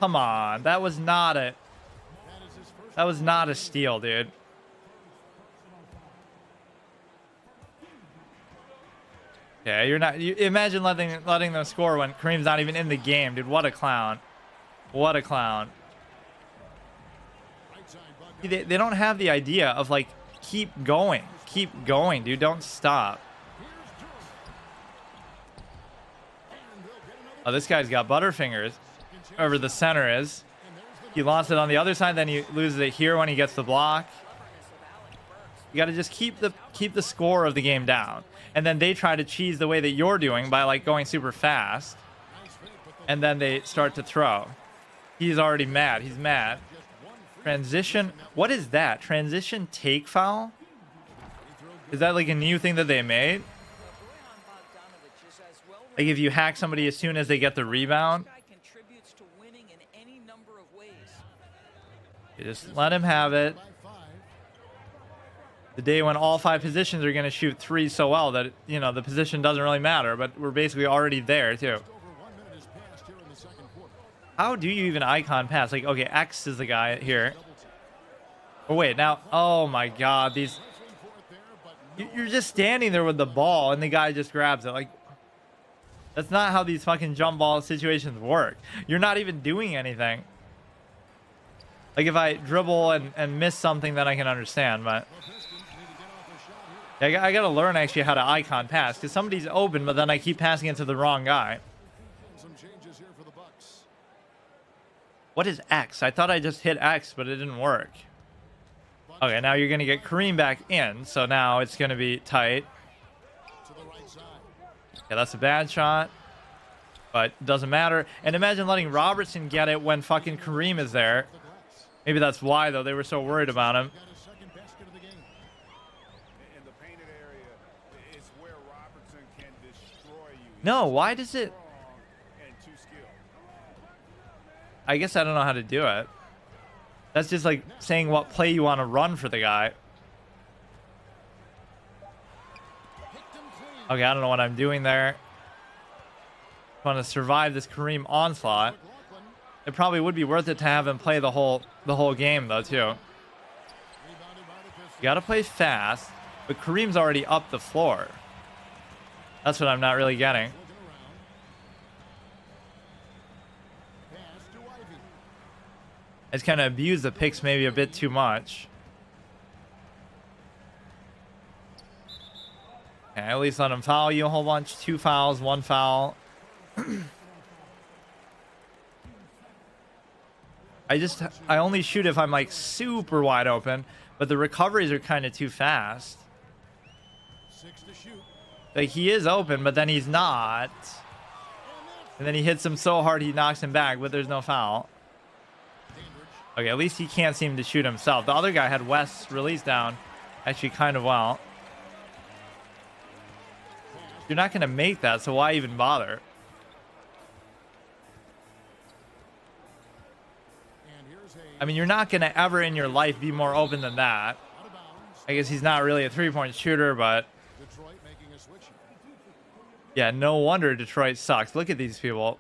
Come on, that was not a steal, dude. Yeah, you're not. You imagine letting them score when Kareem's not even in the game, dude. What a clown. What a clown. They don't have the idea of like keep going, dude. Don't stop. Oh, this guy's got butterfingers. wherever the center is. He lost it on the other side, then he loses it here when he gets the block. You got to just keep the score of the game down. And then they try to cheese the way that you're doing by like going super fast. And then they start to throw. He's already mad. He's mad. Transition. What is that? Transition take foul? Is that like a new thing that they made? Like if you hack somebody as soon as they get the rebound? You just let him have it. The day when all 5 positions are going to shoot 3 so well that, you know, the position doesn't really matter, but we're basically already there too. How do you even icon pass? Like, okay, X is the guy here. Oh, wait, now, oh my God, these, you're just standing there with the ball and the guy just grabs it. Like, that's not how these fucking jump ball situations work. You're not even doing anything. Like, if I dribble and miss something, then I can understand, but I gotta learn actually how to icon pass, because somebody's open, but then I keep passing it to the wrong guy. What is X? I thought I just hit X, but it didn't work. Okay, now you're gonna get Kareem back in, so now it's gonna be tight. Yeah, that's a bad shot, but doesn't matter. And imagine letting Robertson get it when fucking Kareem is there. Maybe that's why, though. They were so worried about him. No, why does it... I guess I don't know how to do it. That's just like saying what play you want to run for the guy. Okay, I don't know what I'm doing there. I want to survive this Kareem onslaught. It probably would be worth it to have him play the whole game, though, too. You got to play fast, but Kareem's already up the floor. That's what I'm not really getting. I just kind of abuse the picks maybe a bit too much. Okay, at least let him foul you a whole bunch. 2 fouls, 1 foul. I only shoot if I'm like super wide open, but the recoveries are kind of too fast. Like he is open, but then he's not. And then he hits him so hard he knocks him back, but there's no foul. Okay, at least he can't seem to shoot himself. The other guy had West's release down actually kind of well. You're not going to make that, so why even bother? I mean, you're not going to ever in your life be more open than that. I guess he's not really a three-point shooter, but... yeah, no wonder Detroit sucks. Look at these people.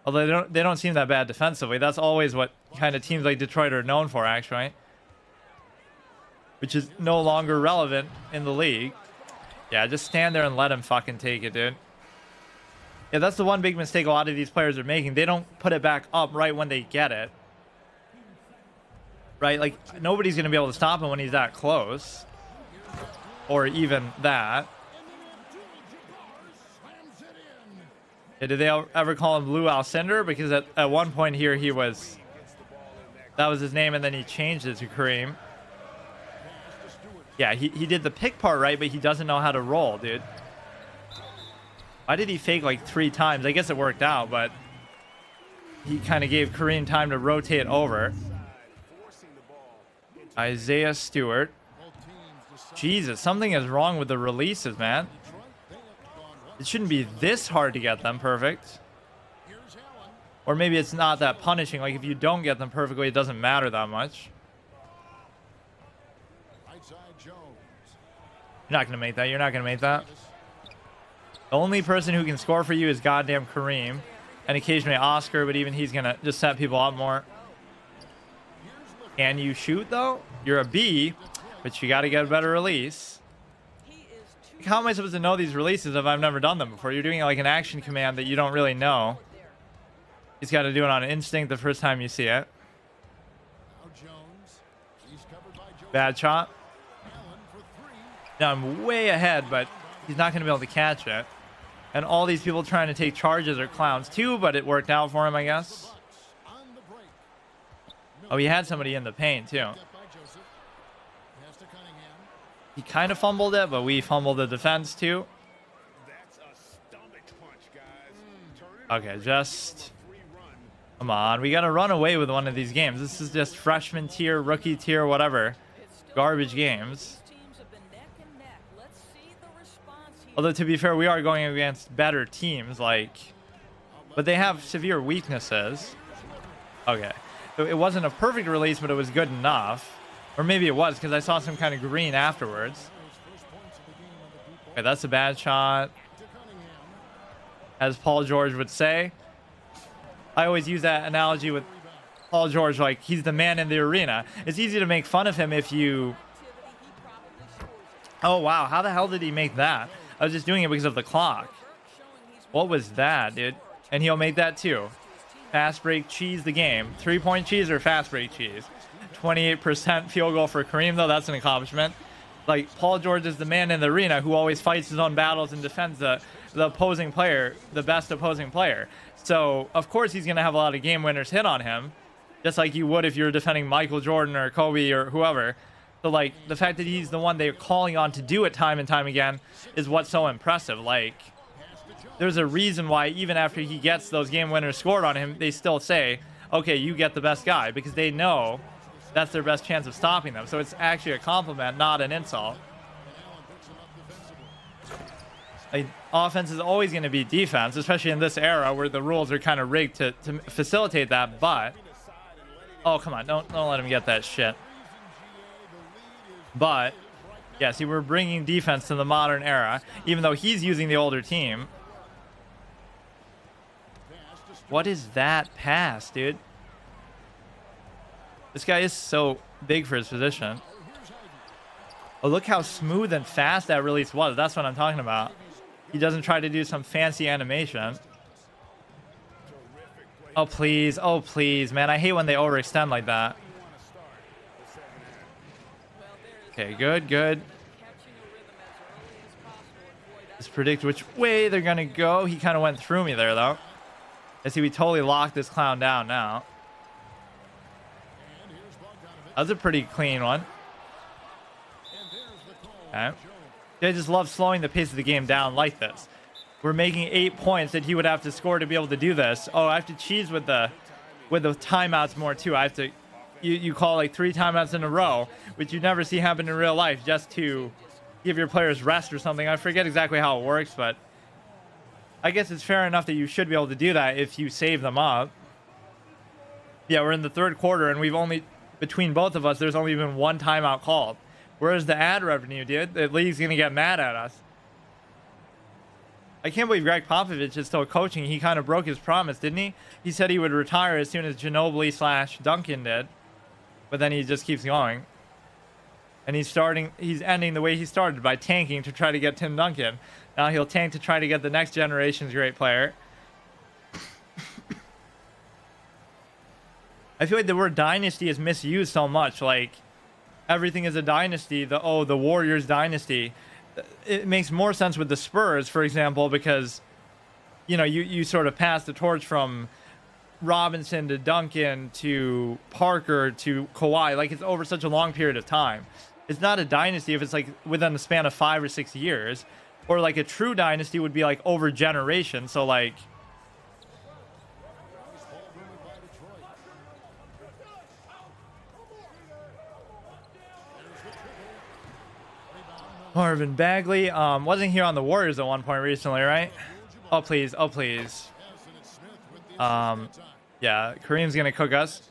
Although they don't seem that bad defensively. That's always what kind of teams like Detroit are known for, actually. Which is no longer relevant in the league. Yeah, just stand there and let him fucking take it, dude. Yeah, that's the one big mistake a lot of these players are making. They don't put it back up right when they get it. Right? Like, nobody's going to be able to stop him when he's that close. Or even that. Yeah, did they ever call him Lou Alcindor? Because at one point here he was... that was his name, and then he changed it to Kareem. Yeah, he did the pick part right, but he doesn't know how to roll, dude. Why did he fake like 3 times? I guess it worked out, but... he kind of gave Kareem time to rotate over. Isaiah Stewart. Jesus, something is wrong with the releases, man. It shouldn't be this hard to get them perfect. Or maybe it's not that punishing. Like, if you don't get them perfectly, it doesn't matter that much. You're not going to make that. You're not going to make that. The only person who can score for you is goddamn Kareem. And occasionally Oscar, but even he's going to just set people up more. Can you shoot, though? You're a B, but you got to get a better release. How am I supposed to know these releases if I've never done them before? You're doing like an action command that you don't really know. He's got to do it on instinct the first time you see it. Bad shot. Now I'm way ahead, but he's not going to be able to catch it. And all these people trying to take charges are clowns too, but it worked out for him, I guess. Oh, he had somebody in the paint too. He kind of fumbled it, but we fumbled the defense too. That's a stomach punch, guys. Okay, just come on. We got to run away with one of these games. This is just freshman tier, rookie tier, whatever. Garbage games. Although, to be fair, we are going against better teams, but they have severe weaknesses. Okay. So it wasn't a perfect release, but it was good enough. Or maybe it was, because I saw some kind of green afterwards. Okay, that's a bad shot. As Paul George would say. I always use that analogy with Paul George, like he's the man in the arena. It's easy to make fun of him if you... Oh, wow. How the hell did he make that? I was just doing it because of the clock. What was that, dude? And he'll make that too. Fast break cheese the game. 3-point cheese or fast break cheese? 28% field goal for Kareem, though. That's an accomplishment. Like, Paul George is the man in the arena who always fights his own battles and defends the opposing player, the best opposing player. So, of course, he's going to have a lot of game winners hit on him, just like you would if you were defending Michael Jordan or Kobe or whoever. So, like, the fact that he's the one they're calling on to do it time and time again is what's so impressive. Like, there's a reason why even after he gets those game winners scored on him, they still say, okay, you get the best guy, because they know that's their best chance of stopping them. So it's actually a compliment, not an insult. Like, offense is always going to beat defense, especially in this era where the rules are kind of rigged to facilitate that. But, oh, come on, don't let him get that shit. But, yeah, see, we're bringing defense to the modern era, even though he's using the older team. What is that pass, dude? This guy is so big for his position. Oh, look how smooth and fast that release was. That's what I'm talking about. He doesn't try to do some fancy animation. Oh, please. Oh, please, man. I hate when they overextend like that. Okay, good. Let's predict which way they're going to go. He kind of went through me there, though. I see we totally locked this clown down now. That was a pretty clean one. Okay. I just love slowing the pace of the game down like this. We're making 8 points that he would have to score to be able to do this. Oh, I have to cheese with the timeouts more too. I have to, you call like 3 timeouts in a row, which you never see happen in real life, just to give your players rest or something. I forget exactly how it works, but I guess it's fair enough that you should be able to do that if you save them up. Yeah, we're in the third quarter, and we've only, between both of us, there's only been 1 timeout called. Where's the ad revenue, dude? The league's going to get mad at us. I can't believe Greg Popovich is still coaching. He kind of broke his promise, didn't he? He said he would retire as soon as Ginobili/Duncan did. But then he just keeps going. And he's ending the way he started, by tanking to try to get Tim Duncan. Now he'll tank to try to get the next generation's great player. I feel like the word dynasty is misused so much. Like, everything is a dynasty. The Warriors dynasty. It makes more sense with the Spurs, for example, because, you know, you sort of pass the torch from Robinson to Duncan to Parker to Kawhi. Like, it's over such a long period of time. It's not a dynasty if it's like within the span of 5 or 6 years. Or like a true dynasty would be like over generations. So like, Marvin Bagley wasn't here on the Warriors at one point recently, right? Oh please, oh please. Yeah, Kareem's gonna cook us.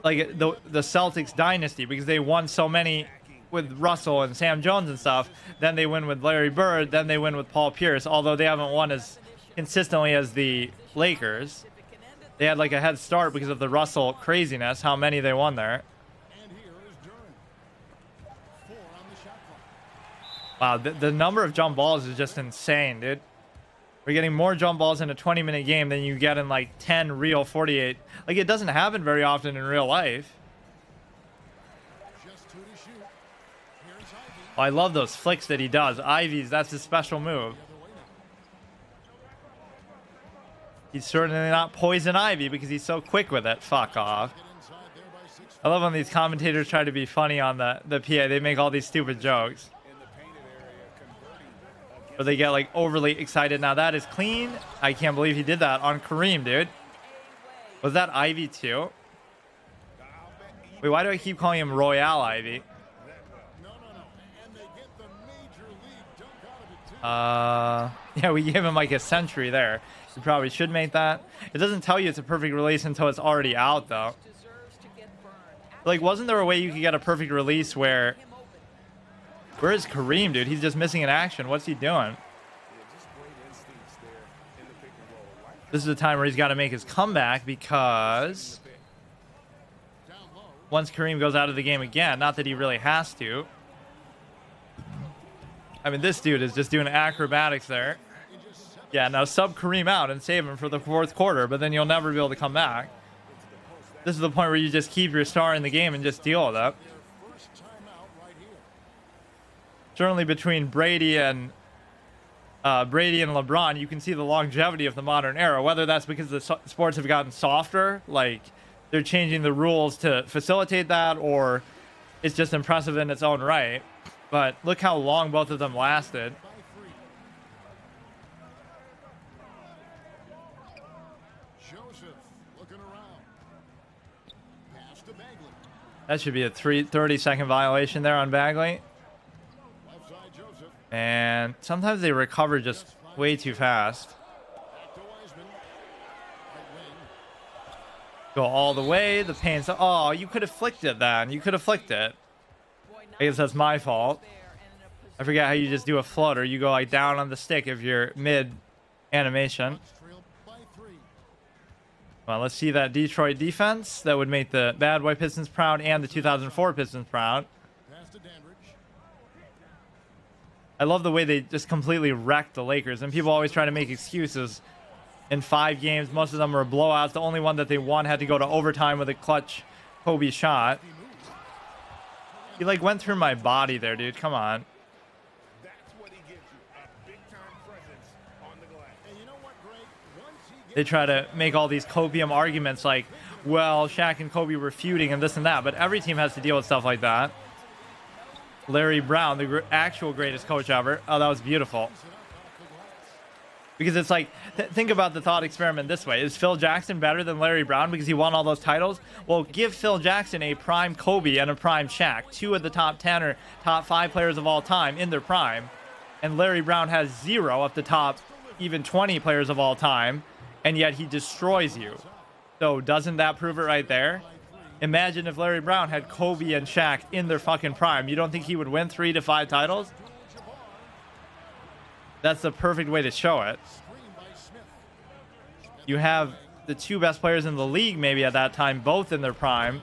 Like the Celtics dynasty, because they won so many with Russell and Sam Jones and stuff. Then they win with Larry Bird. Then they win with Paul Pierce. Although they haven't won as consistently as the Lakers, they had like a head start because of the Russell craziness. How many they won there? Wow, the number of jump balls is just insane, dude. We're getting more jump balls in a 20-minute game than you get in like 10 real 48. Like, it doesn't happen very often in real life. Oh, I love those flicks that he does. Ivy's, that's his special move. He's certainly not Poison Ivy because he's so quick with it. Fuck off. I love when these commentators try to be funny on the PA. They make all these stupid jokes. Or they get like overly excited. Now that is clean. I can't believe he did that on Kareem, dude. Was that Ivy too? Wait, why do I keep calling him Royale Ivy? Yeah, we gave him like a century there. You probably should make that. It doesn't tell you it's a perfect release until it's already out, though. Like, wasn't there a way you could get a perfect release where... Where is Kareem, dude? He's just missing in action. What's he doing? This is the time where he's got to make his comeback because... Once Kareem goes out of the game again, not that he really has to. I mean, this dude is just doing acrobatics there. Yeah, now sub Kareem out and save him for the fourth quarter, but then you'll never be able to come back. This is the point where you just keep your star in the game and just deal with it. Certainly between Brady and LeBron, you can see the longevity of the modern era, whether that's because the sports have gotten softer, like they're changing the rules to facilitate that, or it's just impressive in its own right. But look how long both of them lasted. That should be a 30-second violation there on Bagley. And sometimes they recover just way too fast. Go all the way. The pain's... Oh, you could have flicked it then. You could have flicked it. I guess that's my fault. I forget how you just do a flutter. You go like down on the stick if you're mid animation. Well, let's see that Detroit defense. That would make the Bad Boy Pistons proud and the 2004 Pistons proud. I love the way they just completely wrecked the Lakers. And people always try to make excuses. In 5 games, most of them were blowouts. The only one that they won had to go to overtime with a clutch Kobe shot. He like went through my body there, dude. Come on. They try to make all these copium arguments like, well, Shaq and Kobe were feuding and this and that, but every team has to deal with stuff like that. Larry Brown, the actual greatest coach ever. Oh, that was beautiful. Because it's like, think about the thought experiment this way. Is Phil Jackson better than Larry Brown because he won all those titles? Well, give Phil Jackson a prime Kobe and a prime Shaq, 2 of the top 10 or top 5 players of all time in their prime. And Larry Brown has 0 of the top even 20 players of all time, and yet he destroys you. So doesn't that prove it right there? Imagine if Larry Brown had Kobe and Shaq in their fucking prime. You don't think he would win 3 to 5 titles? That's the perfect way to show it. You have the 2 best players in the league maybe at that time, both in their prime.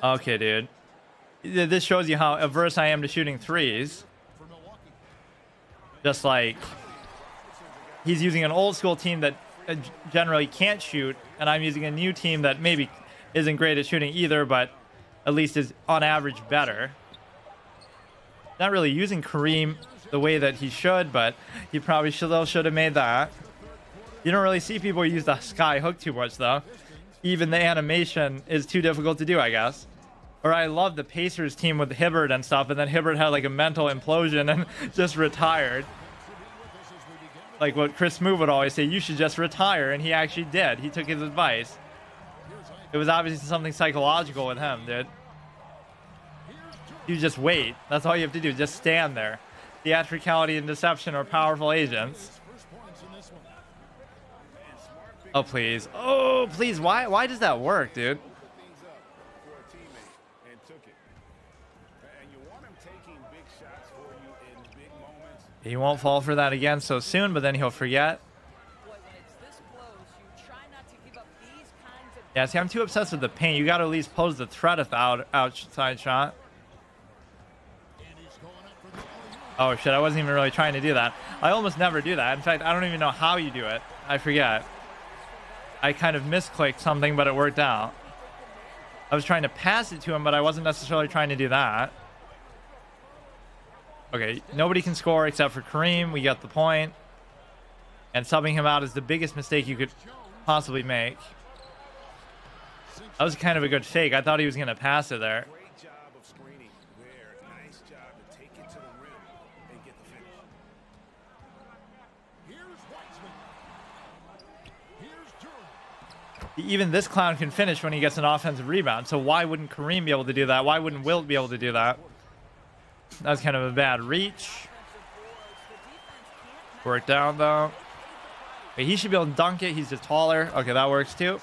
Okay, dude. This shows you how averse I am to shooting threes. Just like he's using an old school team that generally can't shoot, and I'm using a new team that maybe isn't great at shooting either, but at least is on average better. Not really using Kareem the way that he should, but he probably should have made that. You don't really see people use the sky hook too much, though. Even the animation is too difficult to do, I guess. Or I love the Pacers team with Hibbert and stuff, and then Hibbert had like a mental implosion and just retired. Like what Chris Smoove would always say, you should just retire, and he actually did. He took his advice. It was obviously something psychological with him, dude. You just wait. That's all you have to do. Just stand there. Theatricality and deception are powerful agents. Oh, please. Oh, please. Why does that work, dude? He won't fall for that again so soon, but then he'll forget. Yeah, see, I'm too obsessed with the paint. You got to at least pose the threat of the outside shot. Oh, shit, I wasn't even really trying to do that. I almost never do that. In fact, I don't even know how you do it. I forget. I kind of misclicked something, but it worked out. I was trying to pass it to him, but I wasn't necessarily trying to do that. Okay, nobody can score except for Kareem. We got the point. And subbing him out is the biggest mistake you could possibly make. That was kind of a good fake. I thought he was going to pass it there. Great job of screening there. Nice job to take it to the rim and get the finish. Here's Weitzman. Here's Durham. Even this clown can finish when he gets an offensive rebound. So why wouldn't Kareem be able to do that? Why wouldn't Wilt be able to do that? That was kind of a bad reach. Worked down though. Wait, he should be able to dunk it. He's just taller. Okay, that works too.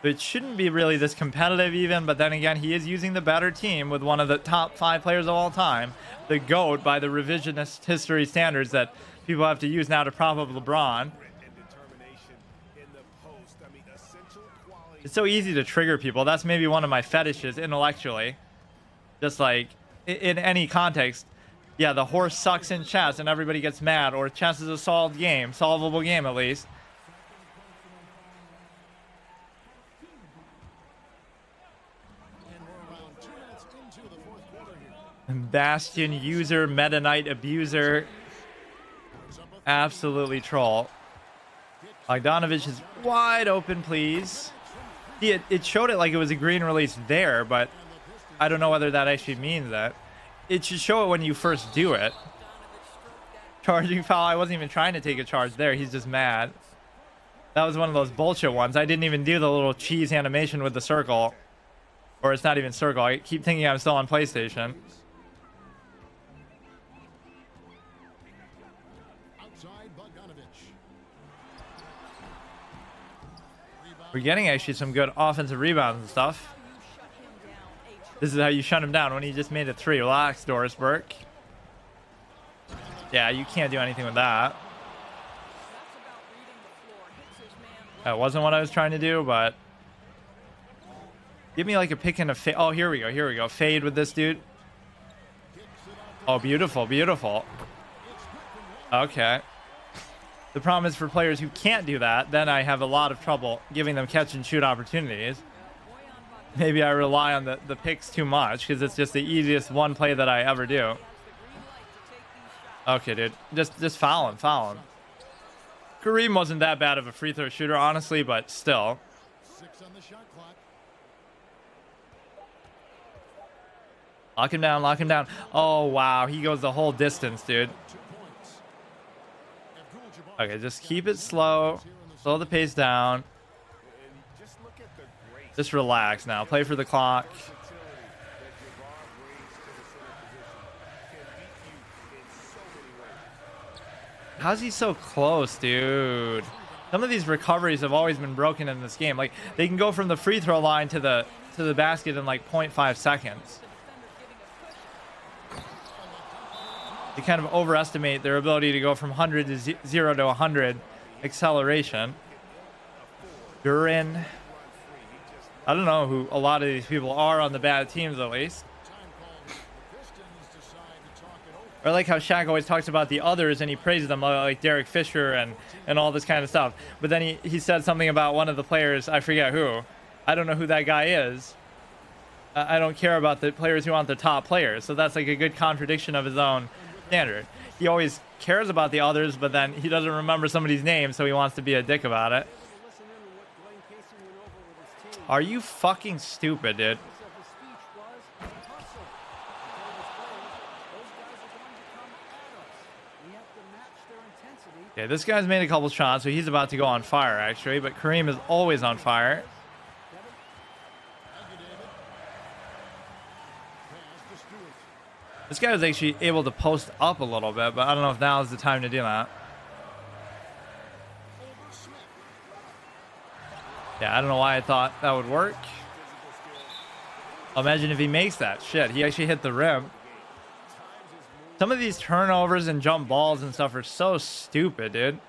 It shouldn't be really this competitive even, but then again, he is using the better team with one of the top 5 players of all time, the GOAT by the revisionist history standards that people have to use now to prop up LeBron. And determination in the post. I mean, essential quality. It's so easy to trigger people. That's maybe one of my fetishes intellectually. Just like in any context. Yeah, the horse sucks in chess and everybody gets mad, or chess is a solved game, solvable game at least. Bastion user, Meta Knight abuser, absolutely troll. Bogdanovich is wide open, please. See, it showed it like it was a green release there, but I don't know whether that actually means that. It should show it when you first do it. Charging foul. I wasn't even trying to take a charge there. He's just mad. That was one of those bullshit ones. I didn't even do the little cheese animation with the circle. Or it's not even circle. I keep thinking I'm still on PlayStation. Outside Bogdanovich. We're getting actually some good offensive rebounds and stuff. This is how you shut him down when he just made a 3. Relax, Doris Burke. Yeah, you can't do anything with that. That wasn't what I was trying to do, but... Give me like a pick and a fade. Oh, here we go. Here we go. Fade with this dude. Oh, beautiful. Beautiful. Okay. The problem is for players who can't do that, then I have a lot of trouble giving them catch and shoot opportunities. Maybe I rely on the picks too much because it's just the easiest one play that I ever do. Okay, dude. Just foul him. Foul him. Kareem wasn't that bad of a free throw shooter, honestly, but still. 6 on the shot clock. Lock him down. Lock him down. Oh, wow. He goes the whole distance, dude. 2 points. Okay, just keep it slow. Slow the pace down. Just look at the grace. Just relax now. Play for the clock. Versatility that Javon brings to the center position can beat you in so many ways. How's he so close, dude? Some of these recoveries have always been broken in this game. Like, they can go from the free throw line to the basket in like 0.5 seconds. They kind of overestimate their ability to go from 100 to 0 to 100 acceleration. Durin. I don't know who a lot of these people are on the bad teams, at least. I like how Shaq always talks about the others and he praises them, like Derek Fisher and all this kind of stuff. But then he said something about one of the players, I forget who. I don't know who that guy is. I don't care about the players who aren't the top players. So that's like a good contradiction of his own standard. He always cares about the others, but then he doesn't remember somebody's name, so he wants to be a dick about it. Are you fucking stupid, dude? Yeah, this guy's made a couple shots, so he's about to go on fire, actually. But Kareem is always on fire. This guy was actually able to post up a little bit, but I don't know if now is the time to do that. Yeah, I don't know why I thought that would work. Imagine if he makes that. Shit, he actually hit the rim. Some of these turnovers and jump balls and stuff are so stupid, dude.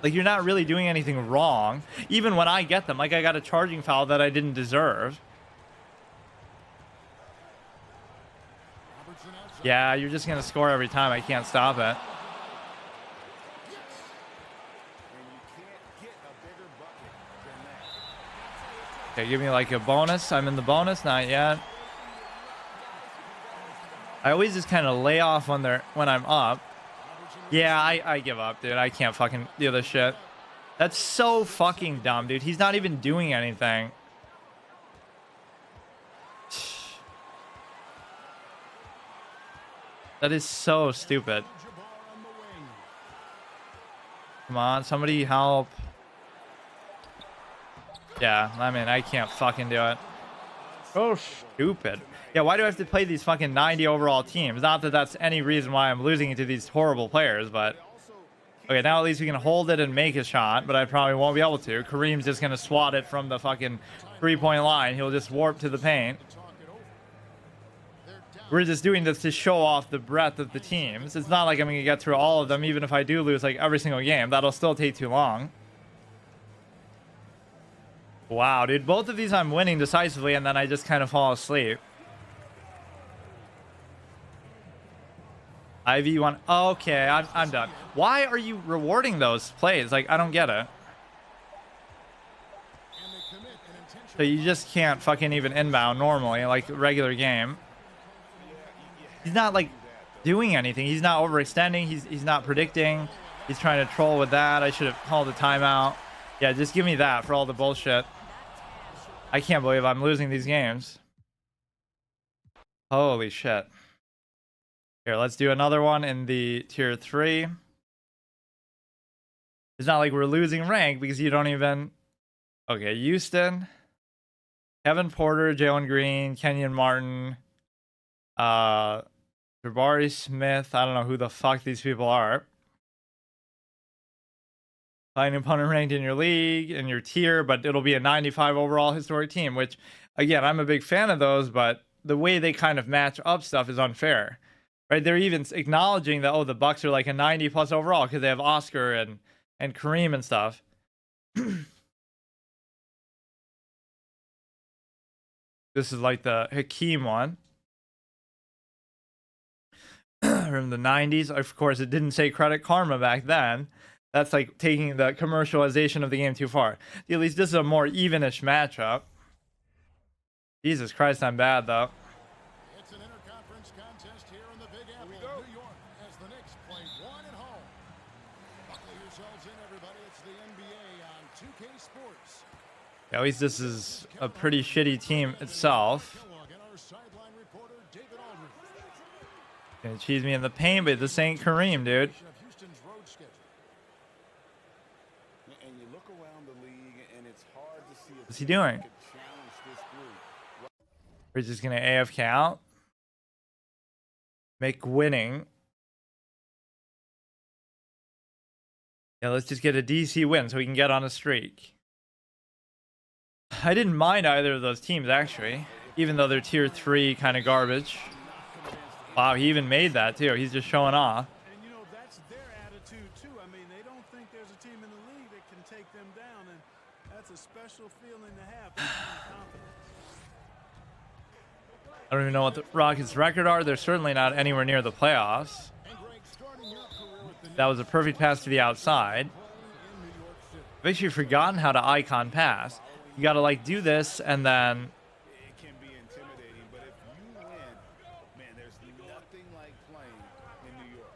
Like, you're not really doing anything wrong. Even when I get them, like I got a charging foul that I didn't deserve. Yeah, you're just going to score every time. I can't stop it. Okay, give me like a bonus. I'm in the bonus. Not yet. I always just kind of lay off when I'm up. Yeah, I give up, dude. I can't fucking do this shit. That's so fucking dumb, dude. He's not even doing anything. That is so stupid. Come on, somebody help. Yeah, I mean, I can't fucking do it. So stupid. Yeah, why do I have to play these fucking 90 overall teams? Not that that's any reason why I'm losing to these horrible players, but... Okay, now at least we can hold it and make a shot, but I probably won't be able to. Kareem's just going to swat it from the fucking 3-point line. He'll just warp to the paint. We're just doing this to show off the breadth of the teams. It's not like I'm going to get through all of them, even if I do lose like every single game. That'll still take too long. Wow, dude. Both of these I'm winning decisively, and then I just kind of fall asleep. IV1. Okay, I'm done. Why are you rewarding those plays? Like, I don't get it. So you just can't fucking even inbound normally, like regular game. He's not like doing anything. He's not overextending. He's not predicting. He's trying to troll with that. I should have called a timeout. Yeah, just give me that for all the bullshit. I can't believe I'm losing these games. Holy shit. Here, let's do another one in the tier 3. It's not like we're losing rank because you don't even... Okay, Houston, Kevin Porter, Jalen Green, Kenyon Martin, Jabari Smith. I don't know who the fuck these people are. Find an opponent ranked in your league, in your tier, but it'll be a 95 overall historic team, which, again, I'm a big fan of those, but the way they kind of match up stuff is unfair. Right? They're even acknowledging that, oh, the Bucks are like a 90 plus overall because they have Oscar and Kareem and stuff. This is like the Hakeem one. From the 90s. Of course, it didn't say Credit Karma back then. That's like taking the commercialization of the game too far. At least this is a more evenish matchup. Jesus Christ, I'm bad though. It's an interconference contest here in the Big Apple, New York, as the Knicks play one at home. Buckle yourselves in, everybody. It's the NBA on 2K Sports. Yeah, at least this is a pretty shitty team itself. Gonna cheese me in the paint, but this ain't Kareem, dude. What's he doing? We're just gonna AFK out. Make winning. Yeah, let's just get a DC win so we can get on a streak. I didn't mind either of those teams, actually. Even though they're tier 3 kind of garbage. Wow, he even made that, too. He's just showing off. And, you know, that's their attitude, too. I mean, they don't think there's a team in the league that can take them down, and that's a special feeling to have. I don't even know what the Rockets' record are. They're certainly not anywhere near the playoffs. That was a perfect pass to the outside. I've actually forgotten how to icon pass. You got to, like, do this, and then... It can be intimidating, but if you win, man, there's nothing like playing in New York.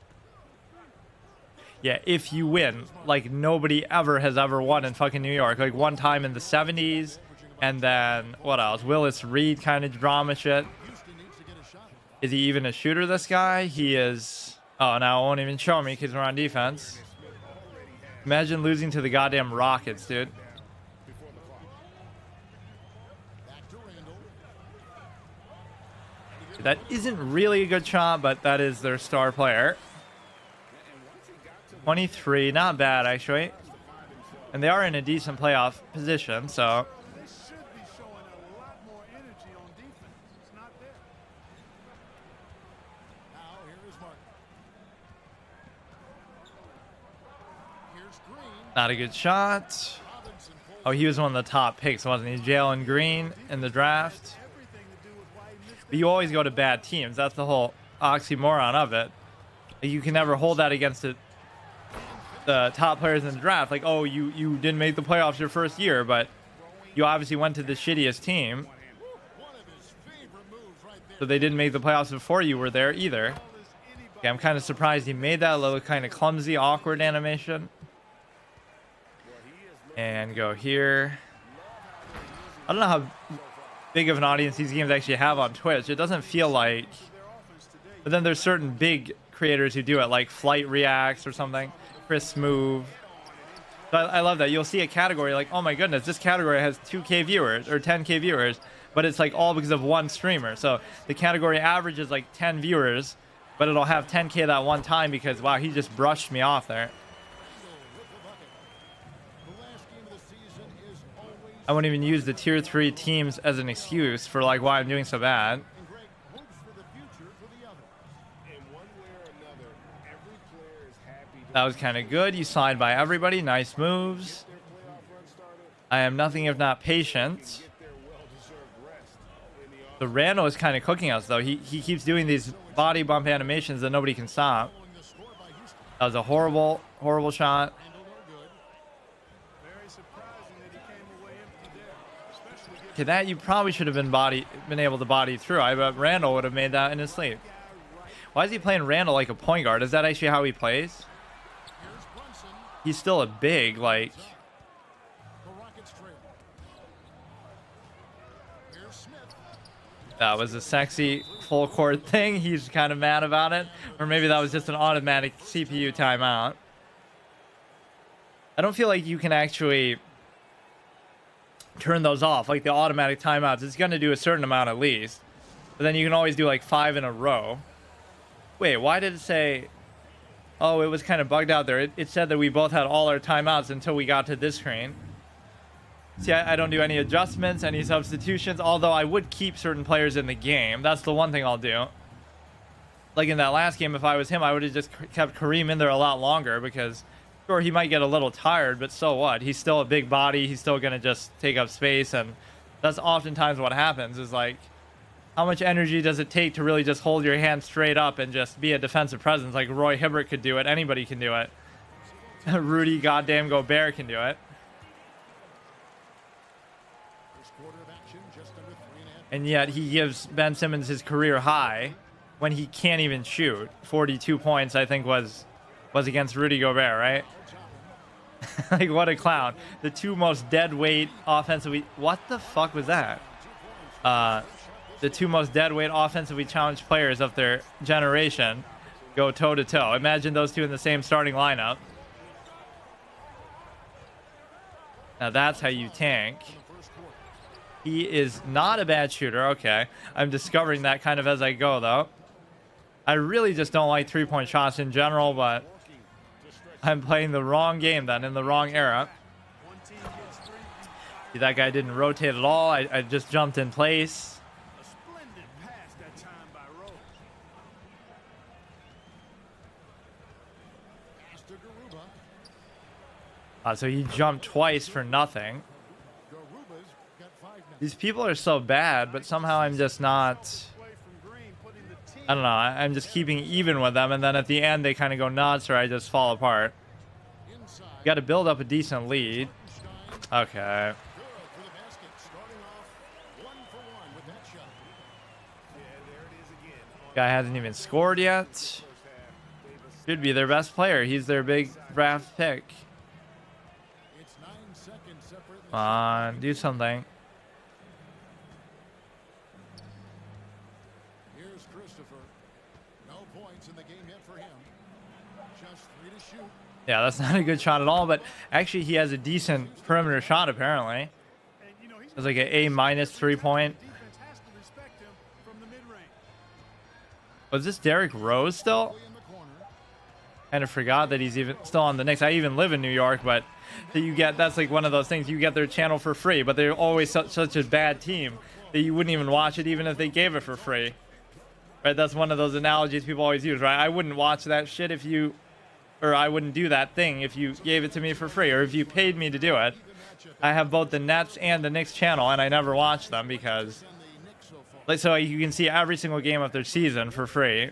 Yeah, if you win, like nobody ever has ever won in fucking New York. Like one time in the 70s, and then what else? Willis Reed kind of drama shit. Is he even a shooter, this guy? He is. Oh, now it won't even show me because we're on defense. Imagine losing to the goddamn Rockets, dude. That isn't really a good shot, but that is their star player. 23, not bad actually. And they are in a decent playoff position, so. They should be showing a lot more energy on defense. It's not there. Now, here is Martin. Here's Green. Not a good shot. Oh, he was one of the top picks, wasn't he? Jalen Green in the draft. But you always go to bad teams. That's the whole oxymoron of it. You can never hold that against the top players in the draft. Like, oh, you didn't make the playoffs your first year, but you obviously went to the shittiest team. So they didn't make the playoffs before you were there either. Okay, I'm kind of surprised he made that little kind of clumsy, awkward animation. And go here. I don't know how big of an audience these games actually have on Twitch. It doesn't feel like... But then there's certain big creators who do it, like Flight Reacts or something. Chris Move. So I love that. You'll see a category like, oh my goodness, this category has 2K viewers or 10K viewers, but it's like all because of one streamer. So the category average is like 10 viewers, but it'll have 10K that one time because, wow, he just brushed me off there. I won't even use the tier 3 teams as an excuse for like why I'm doing so bad. That was kind of good. You slide by everybody. Nice moves. I am nothing if not patient. The Randall is kind of cooking us though. He keeps doing these body bump animations that nobody can stop. That was a horrible, horrible shot. Okay, that you probably should have been able to body through. I bet Randall would have made that in his sleep. Why is he playing Randall like a point guard? Is that actually how he plays? He's still a big, like... That was a sexy full court thing. He's kind of mad about it. Or maybe that was just an automatic CPU timeout. I don't feel like you can actually turn those off, like the automatic timeouts. It's going to do a certain amount at least. But then you can always do like 5 in a row. Wait, why did it say... Oh, it was kind of bugged out there. It said that we both had all our timeouts until we got to this screen. See, I don't do any adjustments, any substitutions, although I would keep certain players in the game. That's the one thing I'll do. Like in that last game, if I was him, I would have just kept Kareem in there a lot longer because, sure, he might get a little tired, but so what? He's still a big body. He's still going to just take up space, and that's oftentimes what happens is like, how much energy does it take to really just hold your hand straight up and just be a defensive presence? Like Roy Hibbert could do it. Anybody can do it. Rudy goddamn Gobert can do it. And yet he gives Ben Simmons his career high when he can't even shoot. 42 points, I think, was against Rudy Gobert, right? Like, what a clown. The two most dead weight offensively... What the fuck was that? The two most dead weight offensively challenged players of their generation go toe-to-toe. Imagine those two in the same starting lineup. Now that's how you tank. He is not a bad shooter. Okay. I'm discovering that kind of as I go, though. I really just don't like three-point shots in general, but I'm playing the wrong game then, in the wrong era. See, that guy didn't rotate at all. I just jumped in place. So he jumped twice for nothing. These people are so bad, but somehow I'm just not... I don't know. I'm just keeping even with them, and then at the end they kind of go nuts, or I just fall apart. You got to build up a decent lead. Okay. Guy hasn't even scored yet. Should be their best player. He's their big draft pick. Come on, do something. Here's Christopher. No points in the game yet for him. Just 3 to shoot. Yeah, that's not a good shot at all, but actually he has a decent perimeter shot apparently. It's like an A- 3-point. Was this Derrick Rose still? Kind of forgot that he's even still on the Knicks. I even live in New York, but that's like one of those things. You get their channel for free, but they're always such a bad team that you wouldn't even watch it even if they gave it for free. Right? That's one of those analogies people always use, right? I wouldn't watch that shit or I wouldn't do that thing if you gave it to me for free or if you paid me to do it. I have both the Nets and the Knicks channel, and I never watch them because... So you can see every single game of their season for free.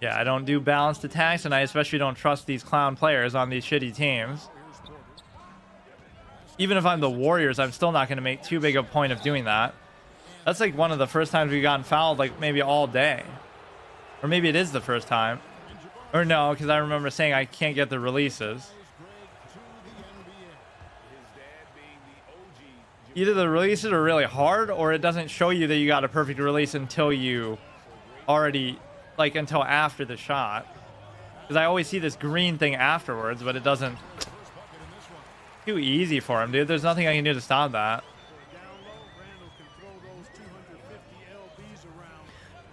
Yeah, I don't do balanced attacks, and I especially don't trust these clown players on these shitty teams. Even if I'm the Warriors, I'm still not going to make too big a point of doing that. That's like one of the first times we've gotten fouled, like maybe all day. Or maybe it is the first time. Or no, because I remember saying I can't get the releases. Either the releases are really hard, or it doesn't show you that you got a perfect release until you already, like until after the shot. Because I always see this green thing afterwards, but it doesn't. Too easy for him, dude. There's nothing I can do to stop that.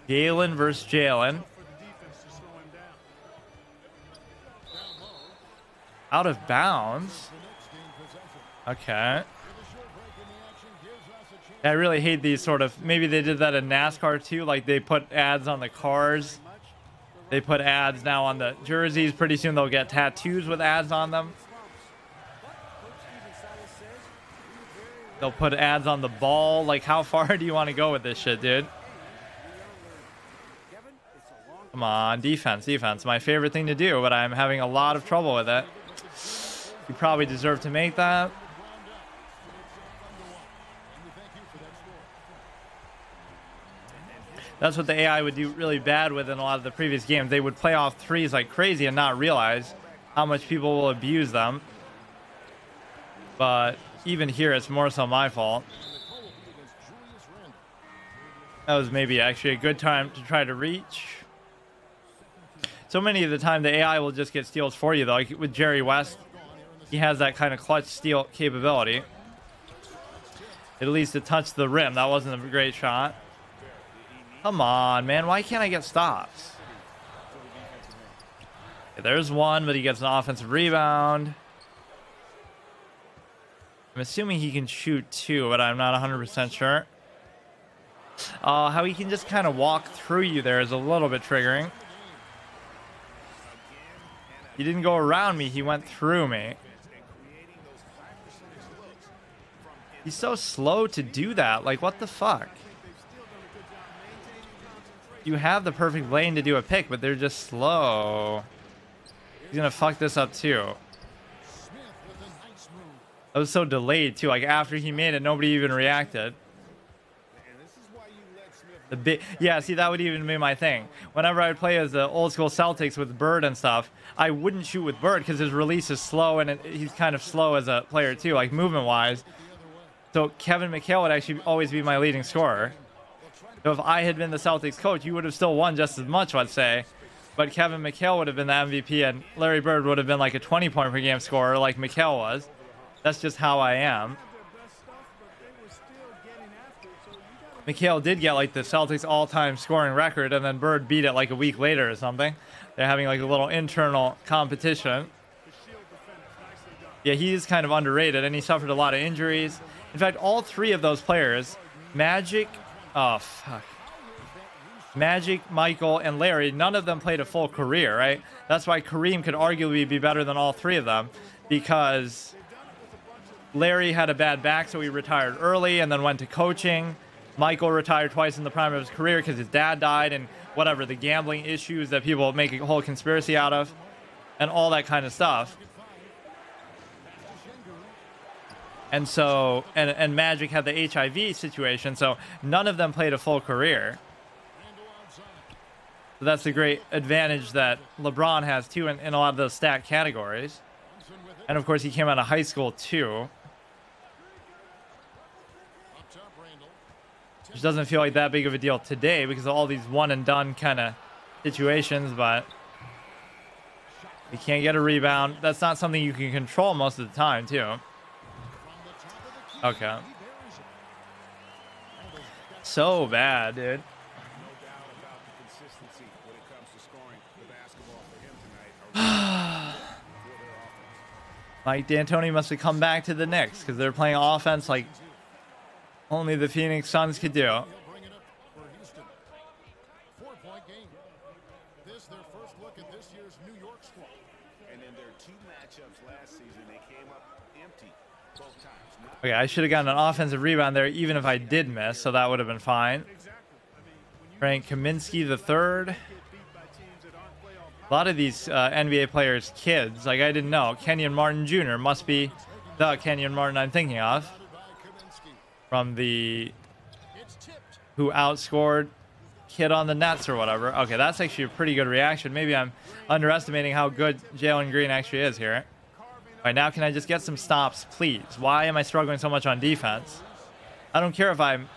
Jalen versus Jalen. Out of bounds. Okay. I really hate these sort of. Maybe they did that in NASCAR too. Like they put ads on the cars. They put ads now on the jerseys. Pretty soon they'll get tattoos with ads on them. They'll put ads on the ball. Like, how far do you want to go with this shit, dude? Come on, defense, defense. My favorite thing to do, but I'm having a lot of trouble with it. You probably deserve to make that. That's what the AI would do really bad with in a lot of the previous games. They would play off threes like crazy and not realize how much people will abuse them. But even here, it's more so my fault. That was maybe actually a good time to try to reach. So many of the time, the AI will just get steals for you, though. Like with Jerry West, he has that kind of clutch steal capability. At least it touched the rim. That wasn't a great shot. Come on, man. Why can't I get stops? Okay, there's one, but he gets an offensive rebound. I'm assuming he can shoot too, but I'm not 100% sure. How he can just kind of walk through you there is a little bit triggering. He didn't go around me, he went through me. He's so slow to do that. Like, what the fuck? You have the perfect lane to do a pick, but they're just slow. He's gonna fuck this up too. I was so delayed too. Like after he made it, nobody even reacted. Yeah, see, that would even be my thing. Whenever I would play as the old school Celtics with Bird and stuff, I wouldn't shoot with Bird because his release is slow and he's kind of slow as a player too, like movement wise. So Kevin McHale would actually always be my leading scorer. So if I had been the Celtics coach, you would have still won just as much, let's say. But Kevin McHale would have been the MVP and Larry Bird would have been like a 20-point per game scorer like McHale was. That's just how I am. McHale did get like the Celtics all-time scoring record, and then Bird beat it like a week later or something. They're having like a little internal competition. Yeah, he's kind of underrated, and he suffered a lot of injuries. In fact, all three of those players, Magic, Michael, and Larry, none of them played a full career, right? That's why Kareem could arguably be better than all three of them, because Larry had a bad back, so he retired early and then went to coaching. Michael retired twice in the prime of his career because his dad died and whatever, the gambling issues that people make a whole conspiracy out of and all that kind of stuff. And so, and Magic had the HIV situation, so none of them played a full career. So that's a great advantage that LeBron has too in a lot of those stat categories. And of course, he came out of high school too. Which doesn't feel like that big of a deal today because of all these one and done kind of situations, but he can't get a rebound. That's not something you can control most of the time too. Okay. So bad, dude. Mike D'Antoni must have come back to the Knicks because they're playing offense like only the Phoenix Suns could do. 4-point game. This their first look at this year's New York squad. And in their two matchups last season, they came up empty both times. Okay, I should have gotten an offensive rebound there even if I did miss, so that would have been fine. Frank Kaminsky the third. A lot of these NBA players, kids, like I didn't know. Kenyon Martin Jr. must be the Kenyon Martin I'm thinking of. From the who outscored Kid on the Nets or whatever. Okay, that's actually a pretty good reaction. Maybe I'm underestimating how good Jalen Green actually is here. All right, now can I just get some stops, please? Why am I struggling so much on defense? I don't care if I'm,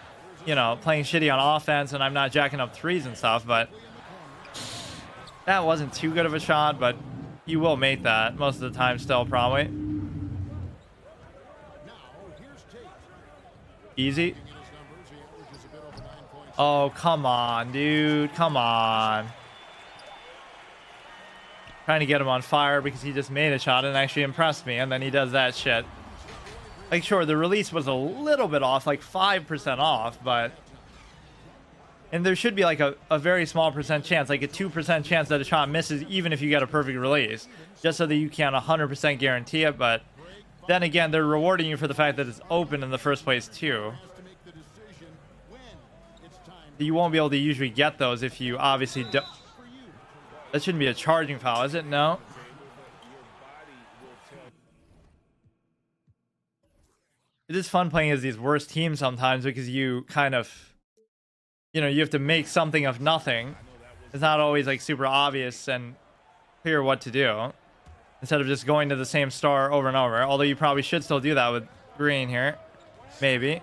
playing shitty on offense and I'm not jacking up threes and stuff, but that wasn't too good of a shot, but you will make that most of the time still, probably. Easy. Oh, come on, dude. Come on. Trying to get him on fire because he just made a shot and actually impressed me, and then he does that shit. Like, sure, the release was a little bit off, like 5% off, but... And there should be like a very small percent chance, like a 2% chance that a shot misses even if you get a perfect release, just so that you can't 100% guarantee it. But then again, they're rewarding you for the fact that it's open in the first place too. You won't be able to usually get those if you obviously don't. That shouldn't be a charging foul, is it? No. It is fun playing as these worst teams sometimes because you kind of, you have to make something of nothing. It's not always like super obvious and clear what to do instead of just going to the same star over and over. Although you probably should still do that with Green here. Maybe.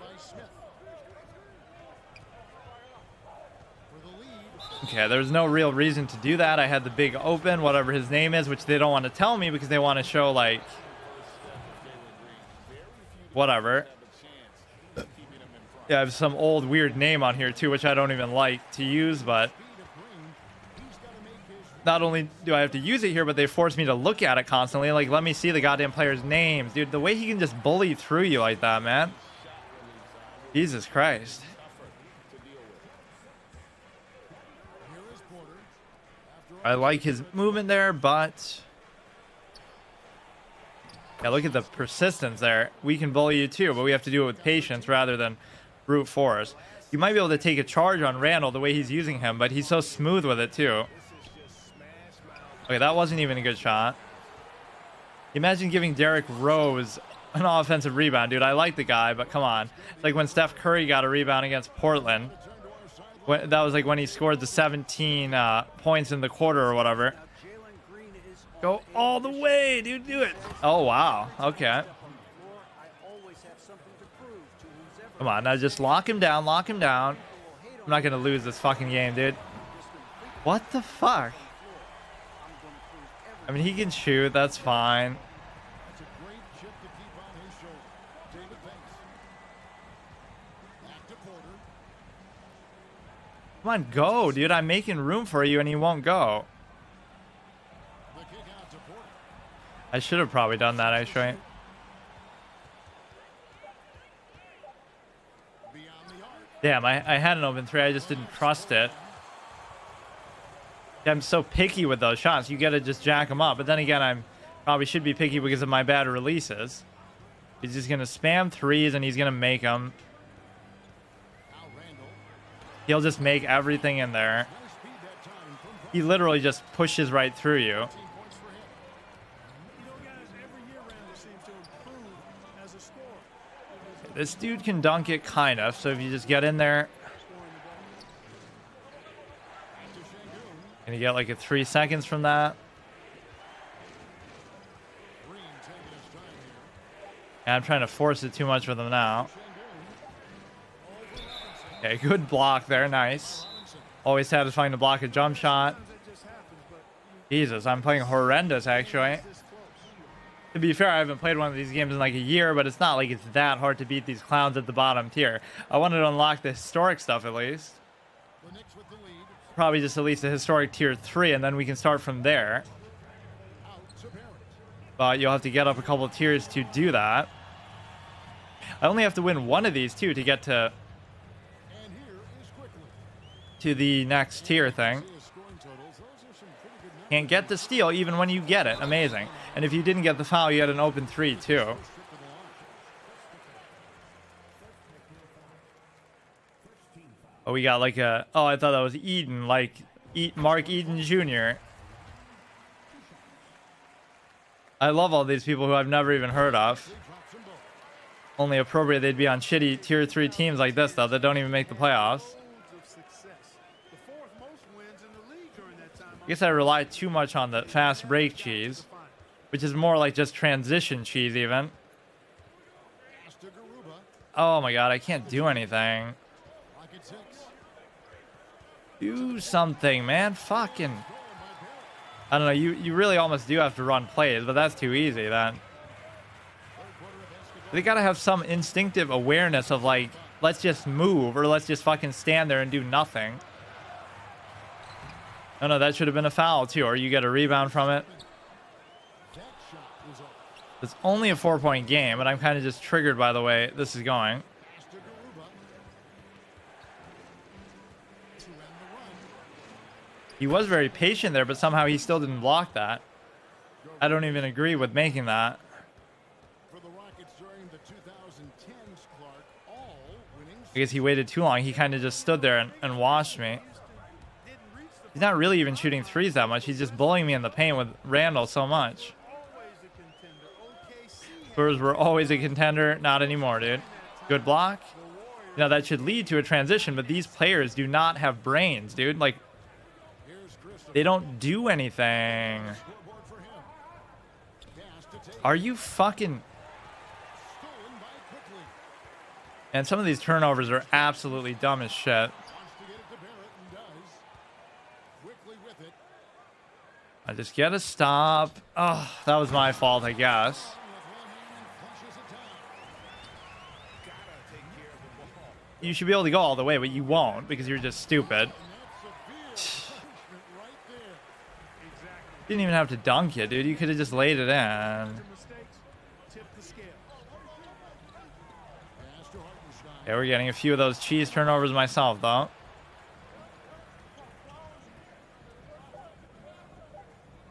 Okay, there's no real reason to do that. I had the big open, whatever his name is, which they don't want to tell me because they want to show, like, whatever. Yeah, I have some old weird name on here too, which I don't even like to use, but not only do I have to use it here, but they force me to look at it constantly. Like, let me see the goddamn players' names. Dude, the way he can just bully through you like that, man. Jesus Christ. I like his movement there, but yeah, look at the persistence there. We can bully you too, but we have to do it with patience rather than brute force. You might be able to take a charge on Randall the way he's using him, but he's so smooth with it too. Okay, that wasn't even a good shot. Imagine giving Derrick Rose an offensive rebound, dude. I like the guy, but come on. It's like when Steph Curry got a rebound against Portland. That was like when he scored the 17 points in the quarter or whatever. Go all the way, dude. Do it. Oh, wow. Okay. Come on. Now just lock him down. Lock him down. I'm not going to lose this fucking game, dude. What the fuck? I mean, he can shoot. That's fine. Come on, go, dude. I'm making room for you, and he won't go. I should have probably done that, actually. Damn, I had an open three. I just didn't trust it. I'm so picky with those shots. You got to just jack them up. But then again, I'm probably should be picky because of my bad releases. He's just going to spam threes, and he's going to make them. He'll just make everything in there. He literally just pushes right through you. This dude can dunk it, kind of. So if you just get in there. And you get like a 3 seconds from that. And I'm trying to force it too much for them now. Okay, good block there. Nice. Always satisfying to block a jump shot. Jesus, I'm playing horrendous, actually. To be fair, I haven't played one of these games in like a year, but it's not like it's that hard to beat these clowns at the bottom tier. I wanted to unlock the historic stuff at least. Probably just at least a historic tier 3, and then we can start from there. But you'll have to get up a couple of tiers to do that. I only have to win one of these, too, to get to the next tier thing. Can't get the steal even when you get it. Amazing. And if you didn't get the foul, you had an open 3, too. Oh, we got like a... Oh, I thought that was Eden, like Mark Eden Jr. I love all these people who I've never even heard of. Only appropriate they'd be on shitty tier 3 teams like this, though, that don't even make the playoffs. I guess I rely too much on the fast break cheese, which is more like just transition cheese even. Oh my god, I can't do anything. Do something, man. Fucking. I don't know, you really almost do have to run plays, but that's too easy then. They gotta have some instinctive awareness of like, let's just move or let's just fucking stand there and do nothing. Oh no, that should have been a foul too, or you get a rebound from it. It's only a 4-point game, but I'm kind of just triggered by the way this is going. He was very patient there, but somehow he still didn't block that. I don't even agree with making that. I guess he waited too long. He kind of just stood there and watched me. He's not really even shooting threes that much. He's just bullying me in the paint with Randall so much. Spurs were always a contender. Not anymore, dude. Good block. You know, that should lead to a transition, but these players do not have brains, dude. Like, they don't do anything. Are you fucking... And some of these turnovers are absolutely dumb as shit. I just gotta stop. Oh, that was my fault, I guess. You should be able to go all the way, but you won't because you're just stupid. Didn't even have to dunk it, dude. You could have just laid it in. Yeah, we're getting a few of those cheese turnovers myself, though.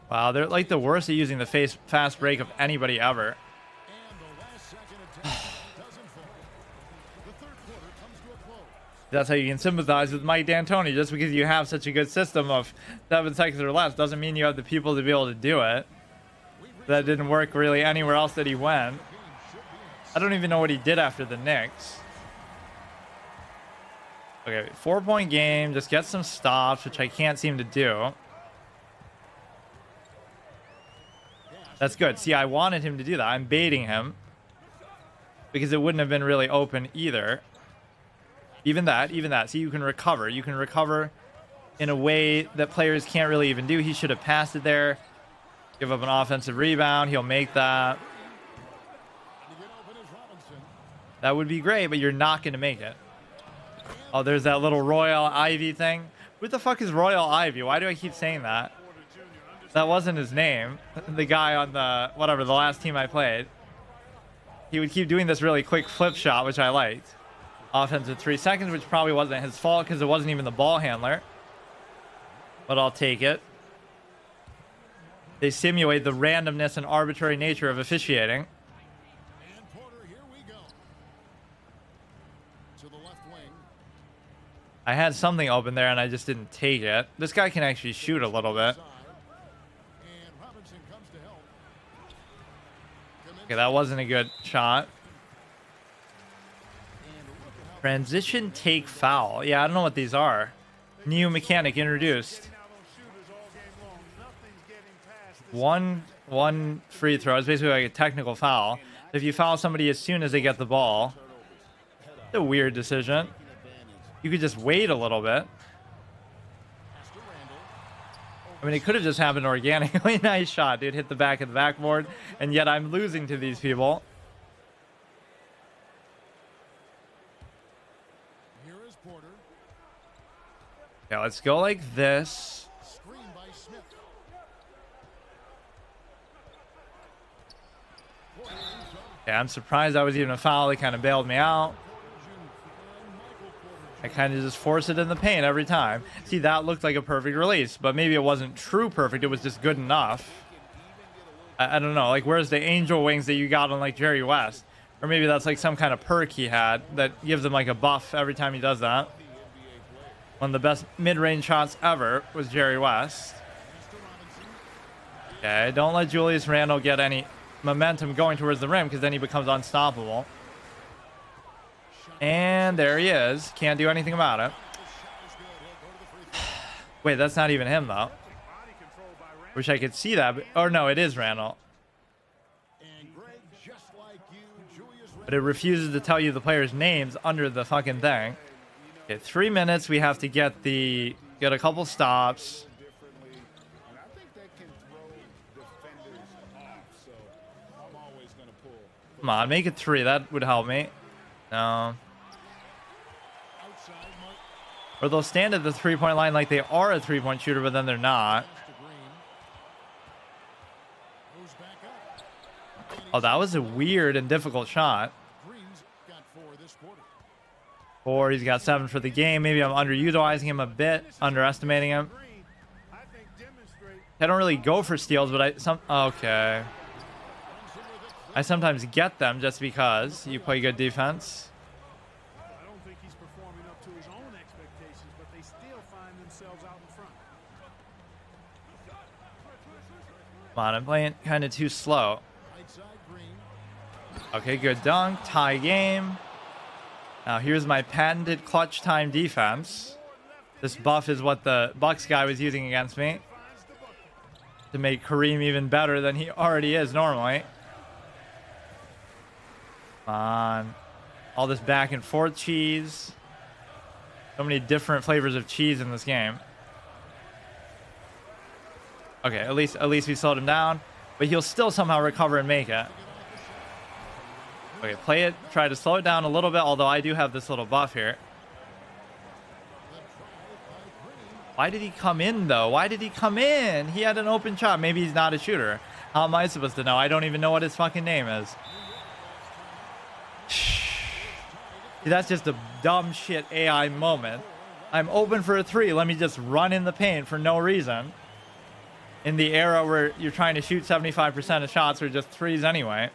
Wow, they're like the worst at using the fast break of anybody ever. That's how you can sympathize with Mike D'Antoni. Just because you have such a good system of 7 seconds or less doesn't mean you have the people to be able to do it. That didn't work really anywhere else that he went. I don't even know what he did after the Knicks. Okay, 4-point game. Just get some stops, which I can't seem to do. That's good. See, I wanted him to do that. I'm baiting him because it wouldn't have been really open either. Even that. See, you can recover. You can recover in a way that players can't really even do. He should have passed it there. Give up an offensive rebound. He'll make that. That would be great, but you're not going to make it. Oh, there's that little Royal Ivy thing. Who the fuck is Royal Ivy? Why do I keep saying that? That wasn't his name. The guy on the, whatever, the last team I played. He would keep doing this really quick flip shot, which I liked. Offensive 3 seconds, which probably wasn't his fault because it wasn't even the ball handler. But I'll take it. They simulate the randomness and arbitrary nature of officiating. I had something open there and I just didn't take it. This guy can actually shoot a little bit. Okay, that wasn't a good shot. Transition, take, foul. Yeah, I don't know what these are. New mechanic introduced. One free throw is basically like a technical foul. If you foul somebody as soon as they get the ball, it's a weird decision. You could just wait a little bit. I mean, it could have just happened organically. Nice shot, dude. Hit the back of the backboard, and yet I'm losing to these people. Okay, let's go like this. Yeah, I'm surprised that was even a foul. They kind of bailed me out. I kind of just force it in the paint every time. See, that looked like a perfect release, but maybe it wasn't true perfect. It was just good enough. I don't know. Like, where's the angel wings that you got on, like, Jerry West? Or maybe that's, like, some kind of perk he had that gives him, like, a buff every time he does that. One of the best mid-range shots ever was Jerry West. Okay, don't let Julius Randle get any momentum going towards the rim because then he becomes unstoppable. And there he is. Can't do anything about it. Wait, that's not even him, though. Wish I could see that. Or no, it is Randall. And Greg, just like you, Julius But it refuses to tell you the players' names under the fucking thing. Okay, 3 minutes. We have to get a couple stops. differently, and I think that can throw defenders off. So I'm always going to pull. Come on, make it 3. That would help me. No. outside Mark Or they'll stand at the 3-point line like they are a 3-point shooter, but then they're not. to Green. Moves back up. Oh, that was a weird and difficult shot. Green's got 4 this quarter. 4, he's got 7 for the game. Maybe I'm underutilizing him a bit, underestimating him. Green, I think demonstrate I don't really go for steals, but okay. I sometimes get them just because you play good defense. I don't think he's performing up to his own expectations, but they still find themselves out in front. Come on, I'm playing kind of too slow. Right side Green. Okay, good dunk. Tie game. Now here's my patented clutch time defense. This buff is what the Bucks guy was using against me to make Kareem even better than he already is normally. Come on. All this back and forth cheese. So many different flavors of cheese in this game. Okay, at least we slowed him down, but he'll still somehow recover and make it. Okay, play it. Try to slow it down a little bit, although I do have this little buff here. Why did he come in, though? Why did he come in? He had an open shot. Maybe he's not a shooter. How am I supposed to know? I don't even know what his fucking name is. See, that's just a dumb shit AI moment. I'm open for a 3. Let me just run in the paint for no reason. In the era where you're trying to shoot 75% of shots or just 3s anyway.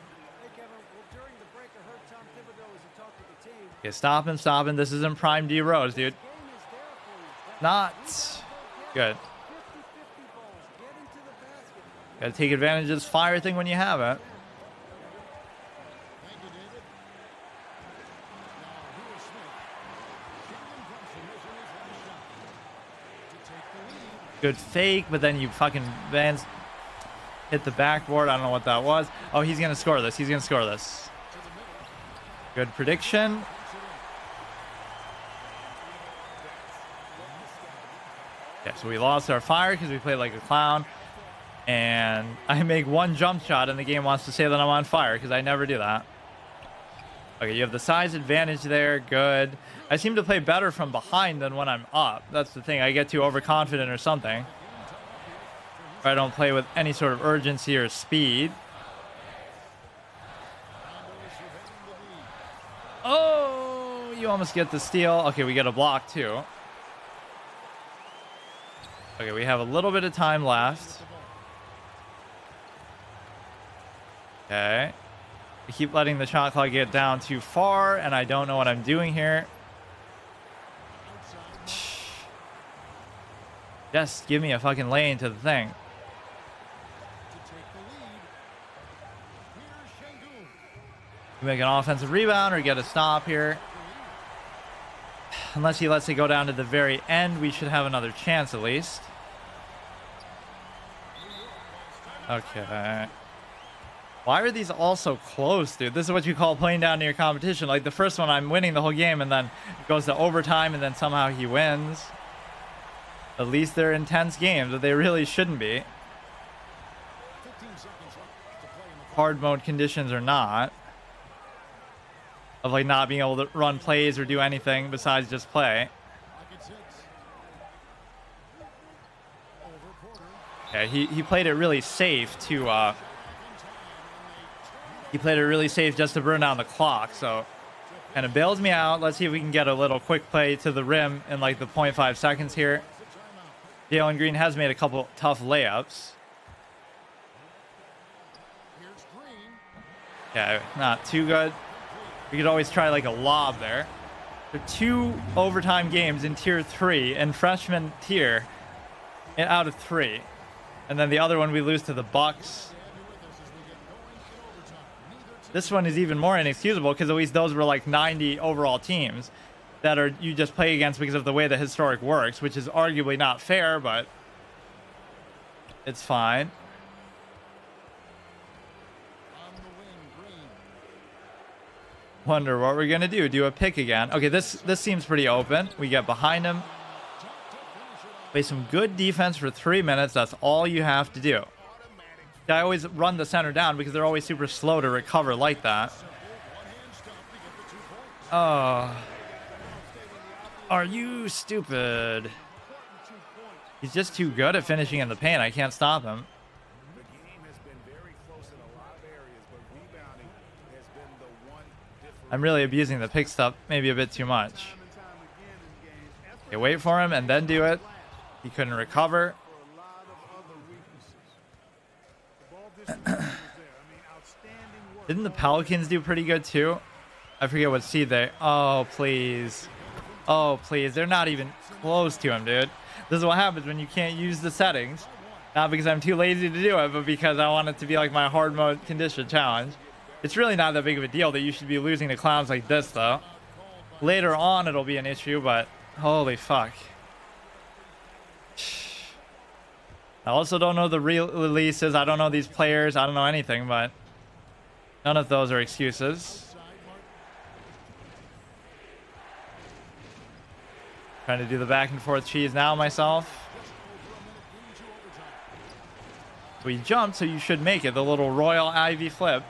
Okay, stop him. This isn't prime D Rose, dude. Not good. Gotta take advantage of this fire thing when you have it. Thank you, David. Now here's Smith. Jalen Brunson is in his last shot to take the lead. Good fake, but then you fucking Vans hit the backboard. I don't know what that was. Oh, he's gonna score this. Good prediction. Okay, so we lost our fire because we played like a clown. And I make one jump shot and the game wants to say that I'm on fire because I never do that. Okay, you have the size advantage there. Good. I seem to play better from behind than when I'm up. That's the thing. I get too overconfident or something. Or I don't play with any sort of urgency or speed. Oh, you almost get the steal. Okay, we get a block too. Okay, we have a little bit of time left. Okay. I keep letting the shot clock get down too far, and I don't know what I'm doing here. Just give me a fucking lane to the thing. To take the lead. Here's Şengün. Make an offensive rebound or get a stop here. Unless he lets it go down to the very end, we should have another chance at least. Okay. Why are these all so close, dude? This is what you call playing down to your competition. Like the first one, I'm winning the whole game, and then it goes to overtime, and then somehow he wins. At least they're intense games, but they really shouldn't be. 15 seconds left to play in the Hard mode conditions or not. Of like not being able to run plays or do anything besides just play. clock. It's 6. Over Porter. Yeah, he played it really safe to he played it really safe just to burn down the clock, so kind of bails me out. Let's see if we can get a little quick play to the rim in like the 0.5 seconds here. Jalen Green has made a couple tough layups. Here's Green. Yeah, not too good. We could always try like a lob there. There are 2 overtime games in tier 3 and freshman tier out of 3. And then the other one we lose to the Bucks. This one is even more inexcusable because at least those were like 90 overall teams that are you just play against because of the way the historic works, which is arguably not fair, but It's fine. On the wing, Green. Wonder what we're gonna do. Do a pick again. Okay, this seems pretty open. We get behind him. Play some good defense for 3 minutes. That's all you have to do. I always run the center down because they're always super slow to recover like that. Oh. Are you stupid? He's just too good at finishing in the paint. I can't stop him. The game has been very close in a lot of areas, but rebounding has been the one difference. I'm really abusing the pick stuff maybe a bit too much. Okay, wait for him and then do it. He couldn't recover. Didn't the Pelicans do pretty good too? I forget what seed they. Oh, please. Oh, please. They're not even close to him, dude. This is what happens when you can't use the settings. Not because I'm too lazy to do it, but because I want it to be like my hard mode condition challenge. It's really not that big of a deal that you should be losing to clowns like this, though. Later on, it'll be an issue, but holy fuck. I also don't know the releases. I don't know these players. I don't know anything, but none of those are excuses. Trying to do the back and forth cheese now myself. We jumped, so you should make it. The little Royal Ivy flip.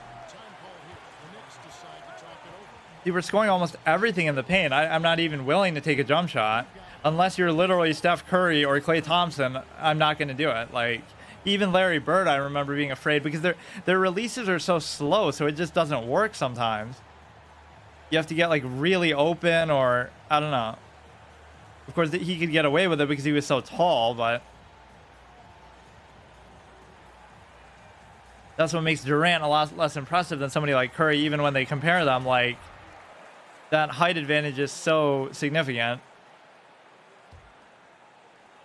You were scoring almost everything in the paint. I'm not even willing to take a jump shot. Unless you're literally Steph Curry or Klay Thompson, I'm not going to do it. Like, even Larry Bird, I remember being afraid because their releases are so slow, so it just doesn't work sometimes. You have to get, like, really open or, I don't know. Of course, he could get away with it because he was so tall, but that's what makes Durant a lot less impressive than somebody like Curry, even when they compare them. Like, that height advantage is so significant.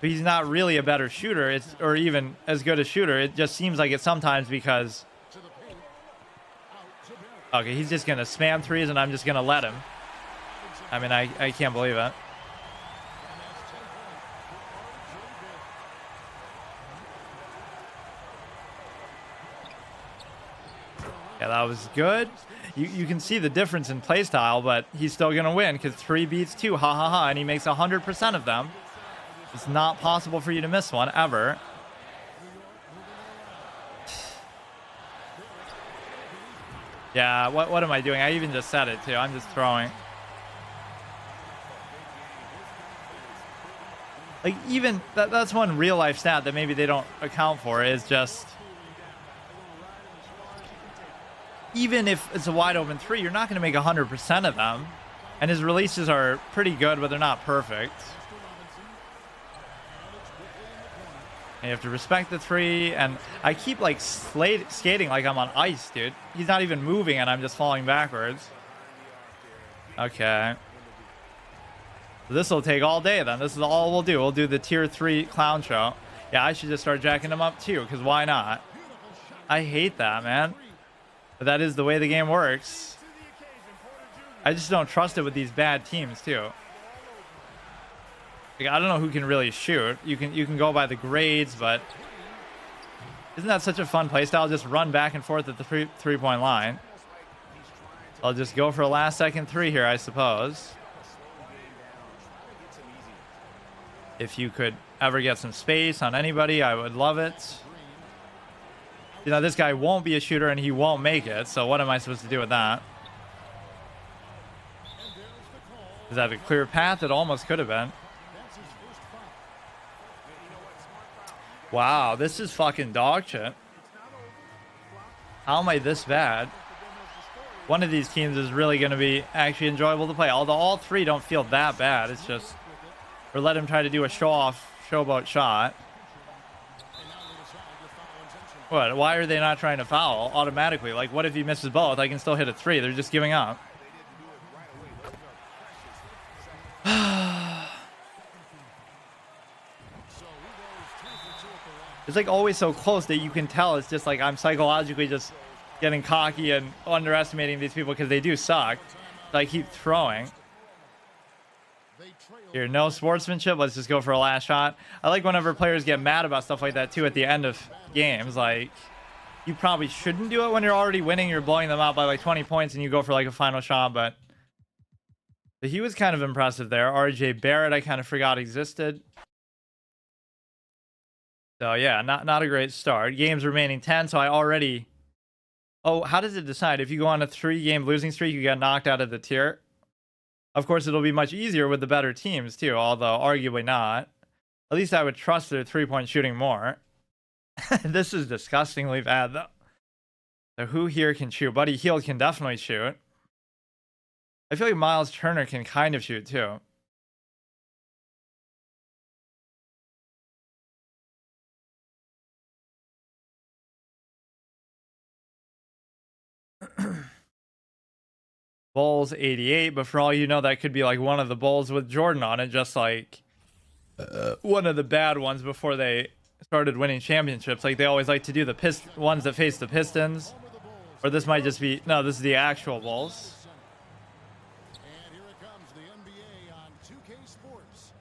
But he's not really a better shooter, or even as good a shooter. It just seems like it sometimes because... Okay, he's just going to spam threes, and I'm just going to let him. I mean, I can't believe it. Yeah, that was good. You can see the difference in play style, but he's still going to win because 3 beats 2. Ha ha ha. And he makes 100% of them. It's not possible for you to miss one, ever. Yeah, what am I doing? I even just said it, too. I'm just throwing. Like, even... That's one real-life stat that maybe they don't account for, is just... Even if it's a wide-open 3, you're not going to make 100% of them. And his releases are pretty good, but they're not perfect. And you have to respect the 3, and I keep, like, skating like I'm on ice, dude. He's not even moving, and I'm just falling backwards. Okay. This will take all day, then. This is all we'll do. We'll do the Tier 3 clown show. Yeah, I should just start jacking him up, too, because why not? I hate that, man. But that is the way the game works. I just don't trust it with these bad teams, too. Like, I don't know who can really shoot. You can go by the grades, but isn't that such a fun playstyle? Just run back and forth at the three-point line. I'll just go for a last-second 3 here, I suppose. If you could ever get some space on anybody, I would love it. You know, this guy won't be a shooter and he won't make it, so what am I supposed to do with that? Is that a clear path? It almost could have been. Wow, this is fucking dog shit. How am I this bad? One of these teams is really going to be actually enjoyable to play. Although all 3 don't feel that bad. It's just... Or let him try to do a showboat shot. What? Why are they not trying to foul automatically? Like, what if he misses both? I can still hit a 3. They're just giving up. It's like always so close that you can tell it's just like I'm psychologically just getting cocky and underestimating these people because they do suck. So I keep throwing. They Here, no sportsmanship. Let's just go for a last shot. I like whenever players get mad about stuff like that too at the end of games. Like, you probably shouldn't do it when you're already winning. You're blowing them out by like 20 points and you go for like a final shot. But he was kind of impressive there. RJ Barrett, I kind of forgot existed. So yeah, not a great start. Games remaining 10, so I already... Oh, how does it decide? If you go on a 3-game losing streak, you get knocked out of the tier. Of course, it'll be much easier with the better teams too, although arguably not. At least I would trust their 3-point shooting more. This is disgustingly bad though. So who here can shoot? Buddy Hield can definitely shoot. I feel like Miles Turner can kind of shoot too. Bulls 88, but for all you know, that could be like one of the Bulls with Jordan on it, just like one of the bad ones before they started winning championships. Like they always like to do the ones that face the Pistons, or this might just be no. This is the actual Bulls. And here it comes, the NBA on 2K Sports.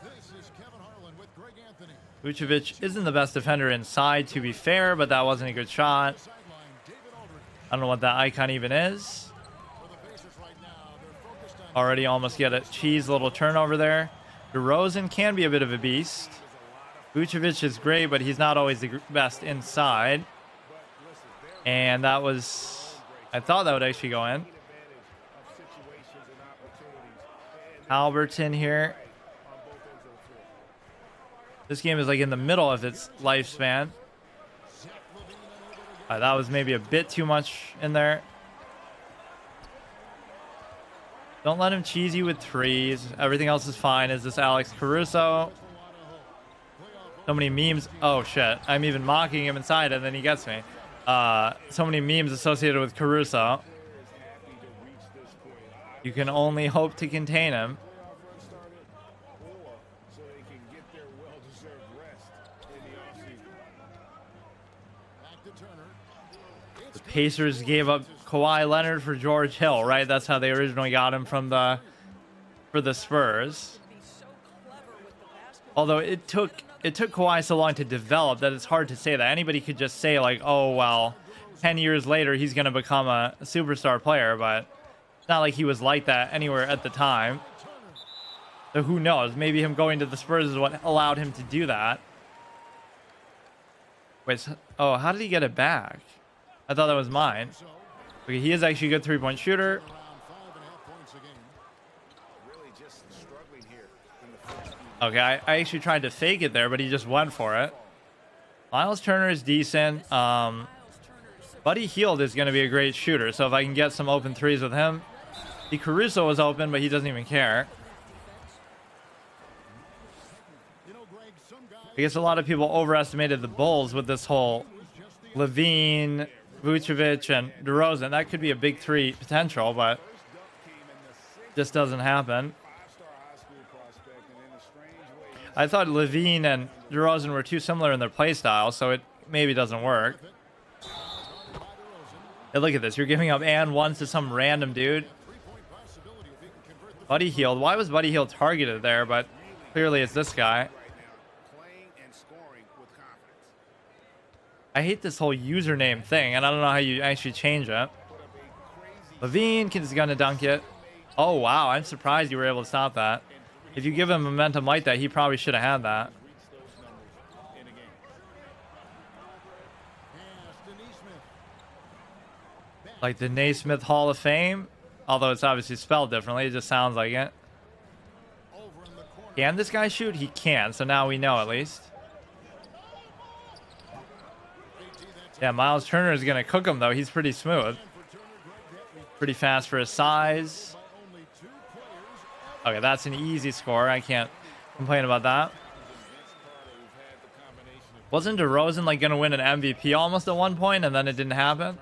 This is Kevin Harlan with Greg Anthony. Vucevic isn't the best defender inside, to be fair, but that wasn't a good shot. I don't know what that icon even is. Already almost get a cheese little turnover there. DeRozan can be a bit of a beast. Vucevic is great, but he's not always the best inside. And that was... I thought that would actually go in. Alberton here. This game is like in the middle of its lifespan. That was maybe a bit too much in there. Don't let him cheese you with threes. Everything else is fine. Is this Alex Caruso? So many memes. Oh, shit. I'm even mocking him inside, and then he gets me. So many memes associated with Caruso. You can only hope to contain him. The Pacers gave up Kawhi Leonard for George Hill, right? That's how they originally got him from for the Spurs. Although it took Kawhi so long to develop that it's hard to say that. Anybody could just say like, oh well, 10 years later he's gonna become a superstar player, but it's not like he was like that anywhere at the time. So who knows? Maybe him going to the Spurs is what allowed him to do that. Wait, oh, how did he get it back? I thought that was mine. Okay, he is actually a good 3-point shooter. Okay, I actually tried to fake it there, but he just went for it. Miles Turner is decent. Buddy Hield is going to be a great shooter, so if I can get some open threes with him. The Caruso was open, but he doesn't even care. I guess a lot of people overestimated the Bulls with this whole Levine, Vucevic, and DeRozan. That could be a big three potential, but just doesn't happen. I thought Levine and DeRozan were too similar in their play style, so it maybe doesn't work. Hey, look at this. You're giving up and ones to some random dude. Buddy Hield. Why was Buddy Hield targeted there? But clearly it's this guy. I hate this whole username thing, and I don't know how you actually change it. Levine is going to dunk it. Oh, wow. I'm surprised you were able to stop that. If you give him momentum like that, he probably should have had that. Like the Naismith Hall of Fame, although it's obviously spelled differently. It just sounds like it. Can this guy shoot? He can, so now we know at least. Yeah, Miles Turner is going to cook him, though. He's pretty smooth. Pretty fast for his size. Okay, that's an easy score. I can't complain about that. Wasn't DeRozan like going to win an MVP almost at one point, and then it didn't happen?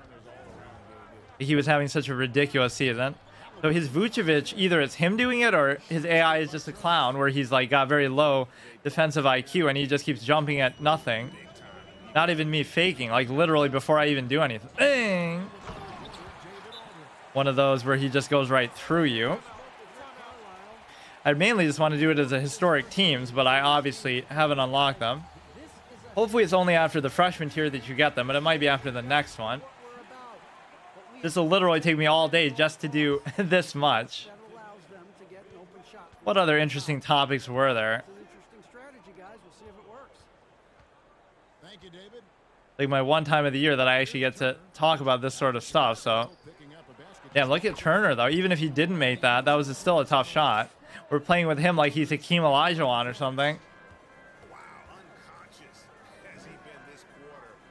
He was having such a ridiculous season. So his Vucevic, either it's him doing it or his AI is just a clown where he's like got very low defensive IQ and he just keeps jumping at nothing. Not even me faking, like literally before I even do anything. One of those where he just goes right through you. I mainly just want to do it as a historic teams, but I obviously haven't unlocked them. Hopefully it's only after the freshman tier that you get them, but it might be after the next one. This will literally take me all day just to do this much. What other interesting topics were there? Thank you, David. Like my one time of the year that I actually get to talk about this sort of stuff. So, damn, look at Turner though. Even if he didn't make that, that was still a tough shot. We're playing with him like he's Hakeem Olajuwon or something.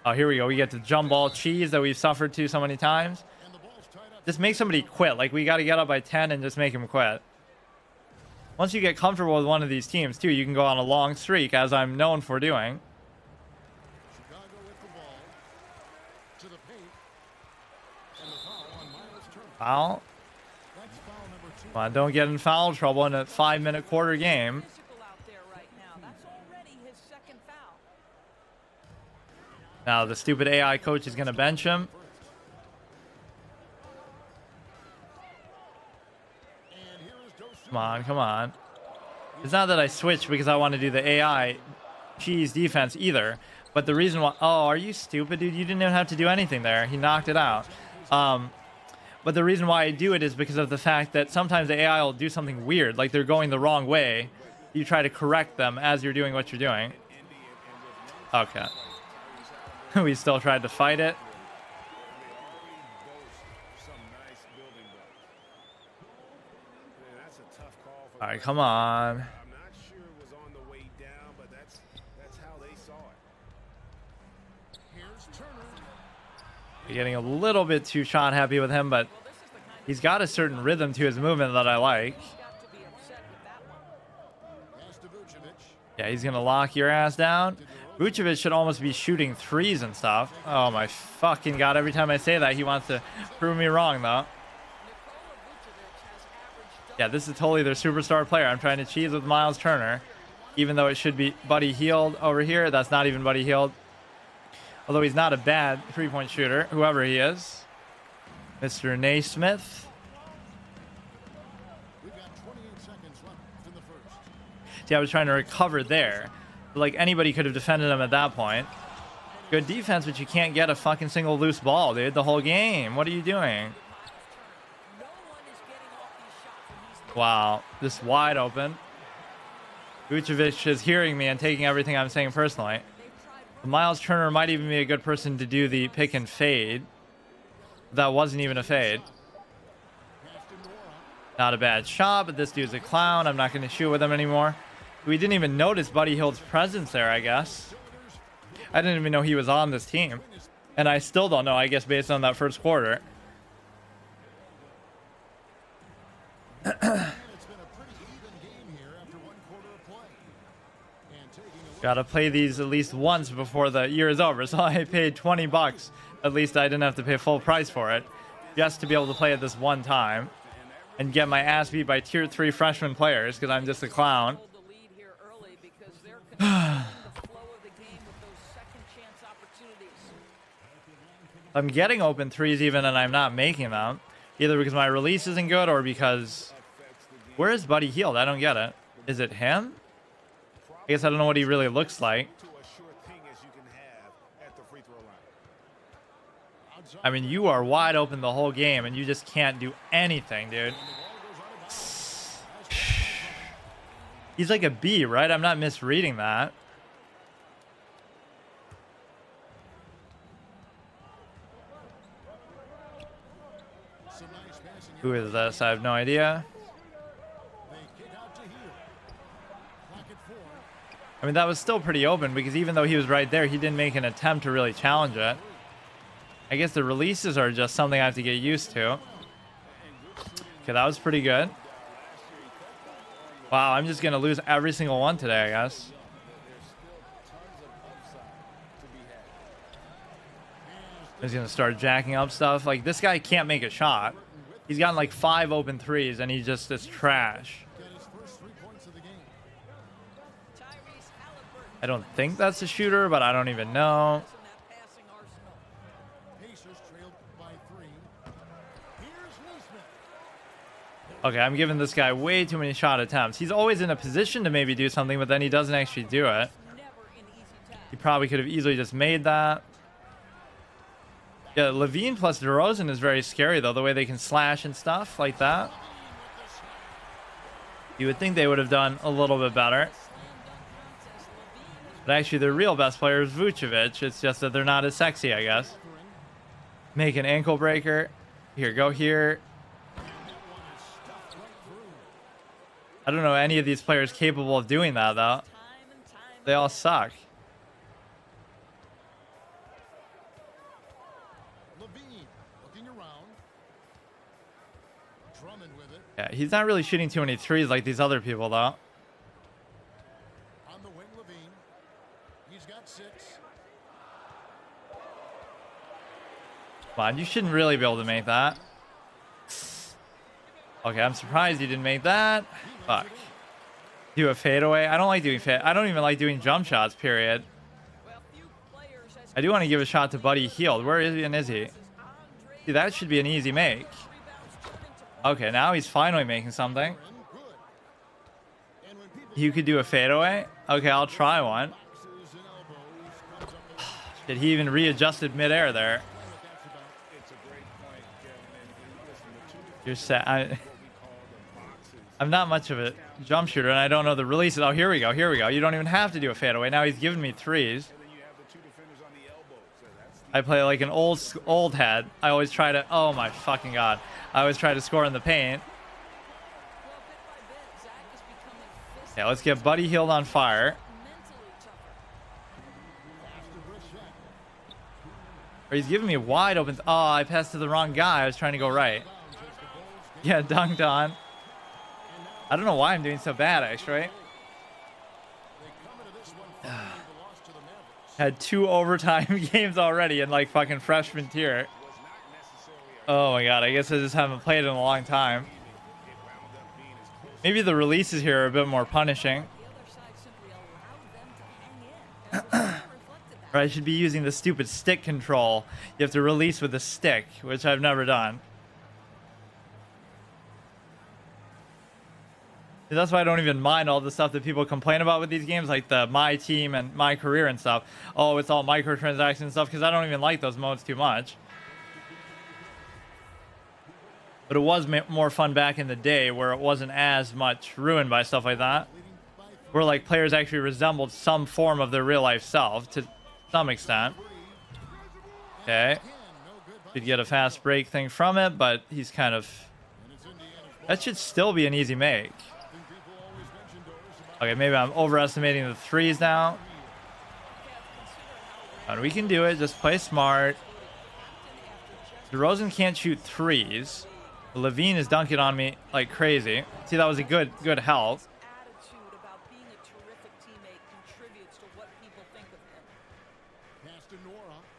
Oh, here we go. We get the jump ball cheese that we've suffered to so many times. Just make somebody quit. Like, we got to get up by 10 and just make him quit. Once you get comfortable with one of these teams, too, you can go on a long streak, as I'm known for doing. Chicago with the ball to the paint. And the foul on Miles Turner. Foul. That's foul number 2. Come on, don't get in foul trouble in a 5-minute quarter game. Now the stupid AI coach is going to bench him. Come on, come on. It's not that I switched because I want to do the AI cheese defense either. But the reason why... Oh, are you stupid, dude? You didn't even have to do anything there. He knocked it out. But the reason why I do it is because of the fact that sometimes the AI will do something weird. Like they're going the wrong way. You try to correct them as you're doing what you're doing. Okay. We still tried to fight it. All right, come on. I'm not sure it was on the way down, but that's how they saw it. Here's Turner. You're getting a little bit too shot happy with him, but he's got a certain rhythm to his movement that I like. Pass to Vucevic. Yeah, he's going to lock your ass down. Vucevic should almost be shooting threes and stuff. Oh, my fucking God. Every time I say that, he wants to prove me wrong, though. Yeah, this is totally their superstar player. I'm trying to cheese with Miles Turner, even though it should be Buddy Hield over here. That's not even Buddy Hield. Although he's not a bad three-point shooter, whoever he is. Mr. Naismith. We've got 28 seconds left in the first. See, I was trying to recover there. But, like, anybody could have defended him at that point. Good defense, but you can't get a fucking single loose ball, dude, the whole game. What are you doing? Wow, this wide open. Vucevic is hearing me and taking everything I'm saying personally. Miles Turner might even be a good person to do the pick and fade. That wasn't even a fade. Not a bad shot, but this dude's a clown. I'm not going to shoot with him anymore. We didn't even notice Buddy Hield's presence there, I guess. I didn't even know he was on this team. And I still don't know, I guess, based on that first quarter. It's been a pretty even game here after one quarter of play. And taking a look Gotta play these at least once before the year is over. So I paid 20 bucks. At least I didn't have to pay full price for it. Just to be able to play it this one time. And get my ass beat by tier 3 freshman players because I'm just a clown. I'm getting open threes even and I'm not making them. Either because my release isn't good or because... Where is Buddy Hield? I don't get it. Is it him? I guess I don't know what he really looks like. I mean, you are wide open the whole game and you just can't do anything, dude. He's like a B, right? I'm not misreading that. Who is this? I have no idea. I mean, that was still pretty open because even though he was right there, he didn't make an attempt to really challenge it. I guess the releases are just something I have to get used to. Okay, that was pretty good. Wow, I'm just going to lose every single one today, I guess. He's going to start jacking up stuff. Like, this guy can't make a shot. He's gotten like 5 open threes, and he just is trash. I don't think that's a shooter, but I don't even know. Okay, I'm giving this guy way too many shot attempts. He's always in a position to maybe do something, but then he doesn't actually do it. He probably could have easily just made that. Yeah, Levine plus DeRozan is very scary, though, the way they can slash and stuff like that. You would think they would have done a little bit better. But actually, their real best player is Vucevic. It's just that they're not as sexy, I guess. Make an ankle breaker. Here, go here. I don't know any of these players capable of doing that, though. They all suck. Yeah, he's not really shooting too many threes like these other people, though. On the wing, Levine. He's got 6. Come on, you shouldn't really be able to make that. Okay, I'm surprised you didn't make that. Fuck. Do a fadeaway. I don't like doing I don't even like doing jump shots, period. I do want to give a shot to Buddy Hield. Where is he? See, that should be an easy make. Okay, now he's finally making something. You could do a fadeaway. Okay, I'll try one. Did he even readjusted midair there? You're set. I'm not much of a jump shooter, and I don't know the releases. Oh, here we go. Here we go. You don't even have to do a fadeaway. Now he's giving me threes. I play like an old head. I always try to. Oh my fucking god! I always try to score in the paint. Yeah, let's get Buddy Hield on fire. Or he's giving me wide open. Oh, I passed to the wrong guy. I was trying to go right. Yeah, dunked on. I don't know why I'm doing so bad, actually. Had 2 overtime games already in like fucking freshman tier. Oh my god, I guess I just haven't played in a long time. Maybe the releases here are a bit more punishing. Or I should be using the stupid stick control. You have to release with a stick, which I've never done. That's why I don't even mind all the stuff that people complain about with these games, like the my team and my career and stuff. Oh, it's all microtransactions and stuff, because I don't even like those modes too much. But it was more fun back in the day where it wasn't as much ruined by stuff like that. Where like players actually resembled some form of their real life self to some extent. Okay. Could get a fast break thing from it, but he's kind of... That should still be an easy make. Okay, maybe I'm overestimating the threes now. And we can do it. Just play smart. DeRozan can't shoot threes. Levine is dunking on me like crazy. See, that was a good help.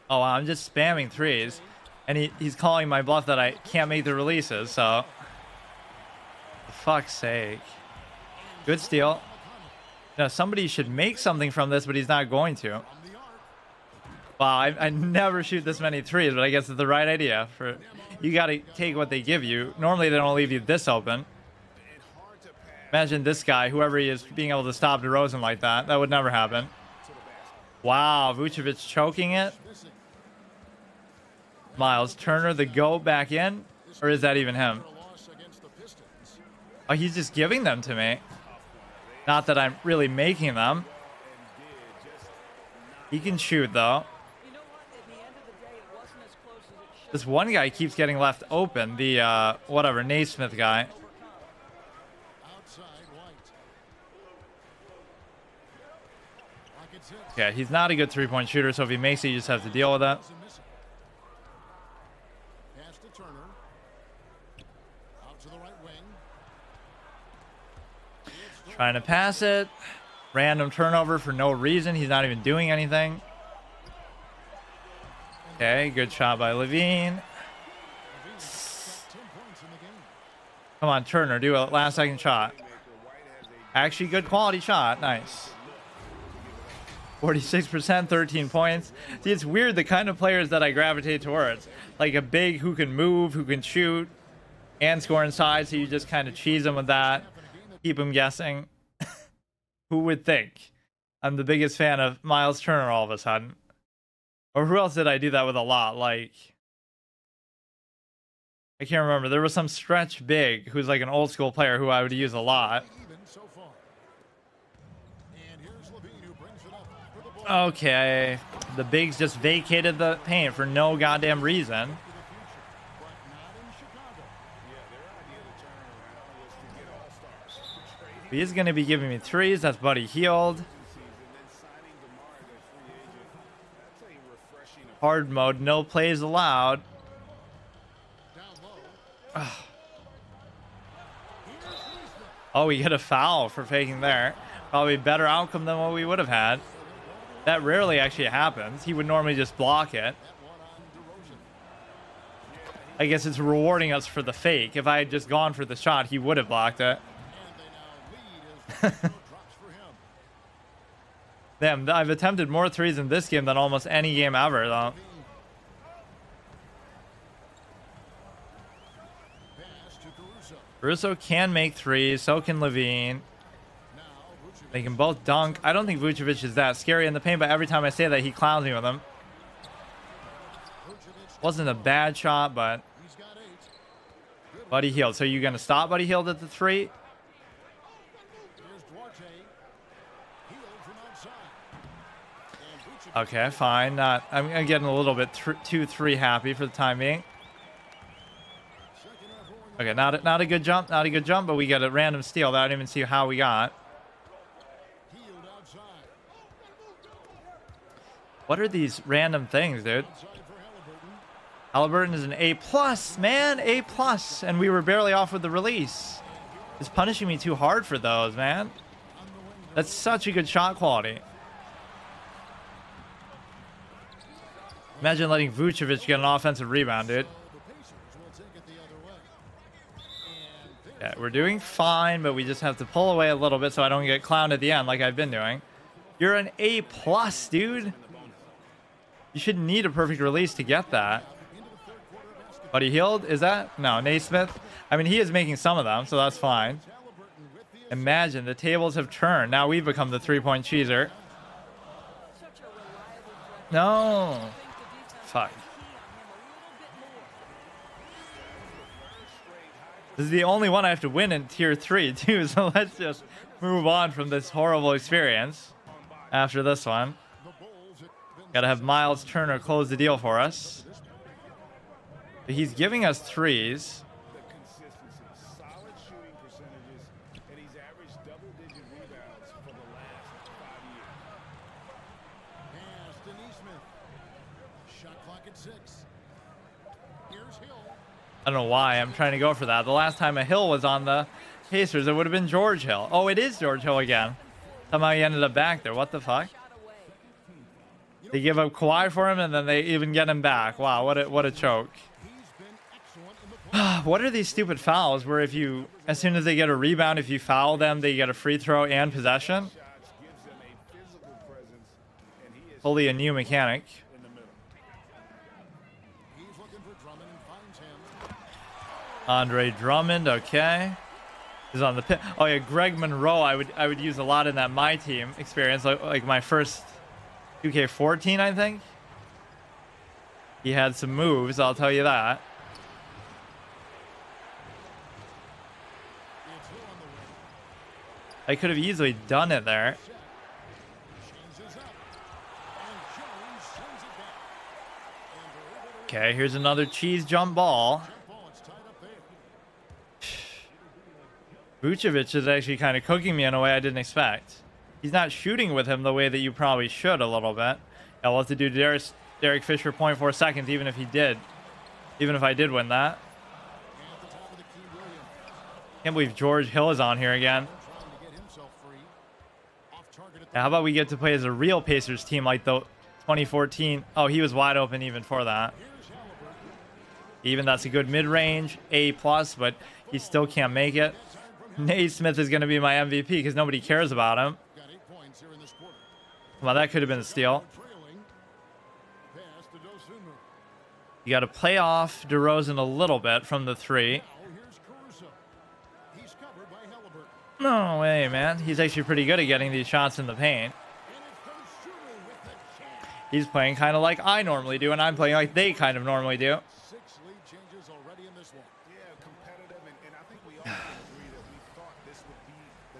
Oh, I'm just spamming threes. And he's calling my bluff that I can't make the releases, so... For fuck's sake. Good steal. Now, somebody should make something from this, but he's not going to. Wow, I never shoot this many threes, but I guess it's the right idea. You got to take what they give you. Normally, they don't leave you this open. Imagine this guy, whoever he is, being able to stop DeRozan like that. That would never happen. Wow, Vucevic choking it. Miles Turner, the GOAT, back in? Or is that even him? Oh, he's just giving them to me. Not that I'm really making them. He can shoot, though. This one guy keeps getting left open. The, whatever, Naismith guy. Yeah, he's not a good three-point shooter, so if he makes it, you just have to deal with that. Trying to pass it. Random turnover for no reason. He's not even doing anything. Okay, good shot by Levine. Come on, Turner, do a last-second shot. Actually, good quality shot. Nice. 46%, 13 points. See, it's weird the kind of players that I gravitate towards. Like a big who can move, who can shoot. and score inside, so you just kind of cheese him with that, keep him guessing. Who would think? I'm the biggest fan of Miles Turner all of a sudden. Or who else did I do that with a lot? Like, I can't remember. There was some stretch big who's like an old school player who I would use a lot. Okay, the bigs just vacated the paint for no goddamn reason. He's going to be giving me threes. That's Buddy Hield. Hard mode, no plays allowed. Oh, we get a foul for faking there. Probably better outcome than what we would have had. That rarely actually happens. He would normally just block it. I guess it's rewarding us for the fake. If I had just gone for the shot, he would have blocked it. Damn, I've attempted more threes in this game than almost any game ever, though. Caruso can make threes, so can Levine. They can both dunk. I don't think Vucevic is that scary in the paint, but every time I say that, he clowns me with him. Wasn't a bad shot, but Buddy Hield. So you going to stop Buddy Hield at the three? Okay, fine. I'm getting a little bit too three happy for the time being. Okay, not a good jump, but we got a random steal that I didn't even see how we got. What are these random things, dude? Halliburton is an A+, man, A+, and we were barely off with the release. It's punishing me too hard for those, man. That's such a good shot quality. Imagine letting Vucevic get an offensive rebound, dude. Yeah, we're doing fine, but we just have to pull away a little bit so I don't get clowned at the end like I've been doing. You're an A+, dude. You shouldn't need a perfect release to get that. Buddy Hield, is that? No, Naismith. I mean, he is making some of them, so that's fine. Imagine, the tables have turned. Now we've become the three-point cheeser. No. Fuck. This is the only one I have to win in tier 3 too, so let's just move on from this horrible experience after this one. Gotta have Miles Turner close the deal for us. But he's giving us threes. I don't know why I'm trying to go for that. The last time a Hill was on the Pacers, it would have been George Hill. Oh, it is George Hill again. Somehow he ended up back there. What the fuck? They give up Kawhi for him, and then they even get him back. Wow, what a choke. What are these stupid fouls where if you, as soon as they get a rebound, if you foul them, they get a free throw and possession? Fully a new mechanic. Andre Drummond, okay. He's on the pit. Oh yeah, Greg Monroe. I would use a lot in that my team experience, like my first 2K14, I think. He had some moves, I'll tell you that. I could have easily done it there. Okay, here's another cheese jump ball. Vucevic is actually kind of cooking me in a way I didn't expect. He's not shooting with him the way that you probably should a little bit. Yeah, we'll have to do Derek Fisher 0.4 seconds, even if I did win that. Can't believe George Hill is on here again. Yeah, how about we get to play as a real Pacers team like the 2014? Oh, he was wide open even for that. Even that's a good mid-range, A+, but he still can't make it. Naismith is going to be my MVP because nobody cares about him. Well, that could have been a steal. You got to play off DeRozan a little bit from the three. No way, man. He's actually pretty good at getting these shots in the paint. He's playing kind of like I normally do, and I'm playing like they kind of normally do. 6 lead changes already in this one. Yeah, competitive, and I think we all agree that we thought this would be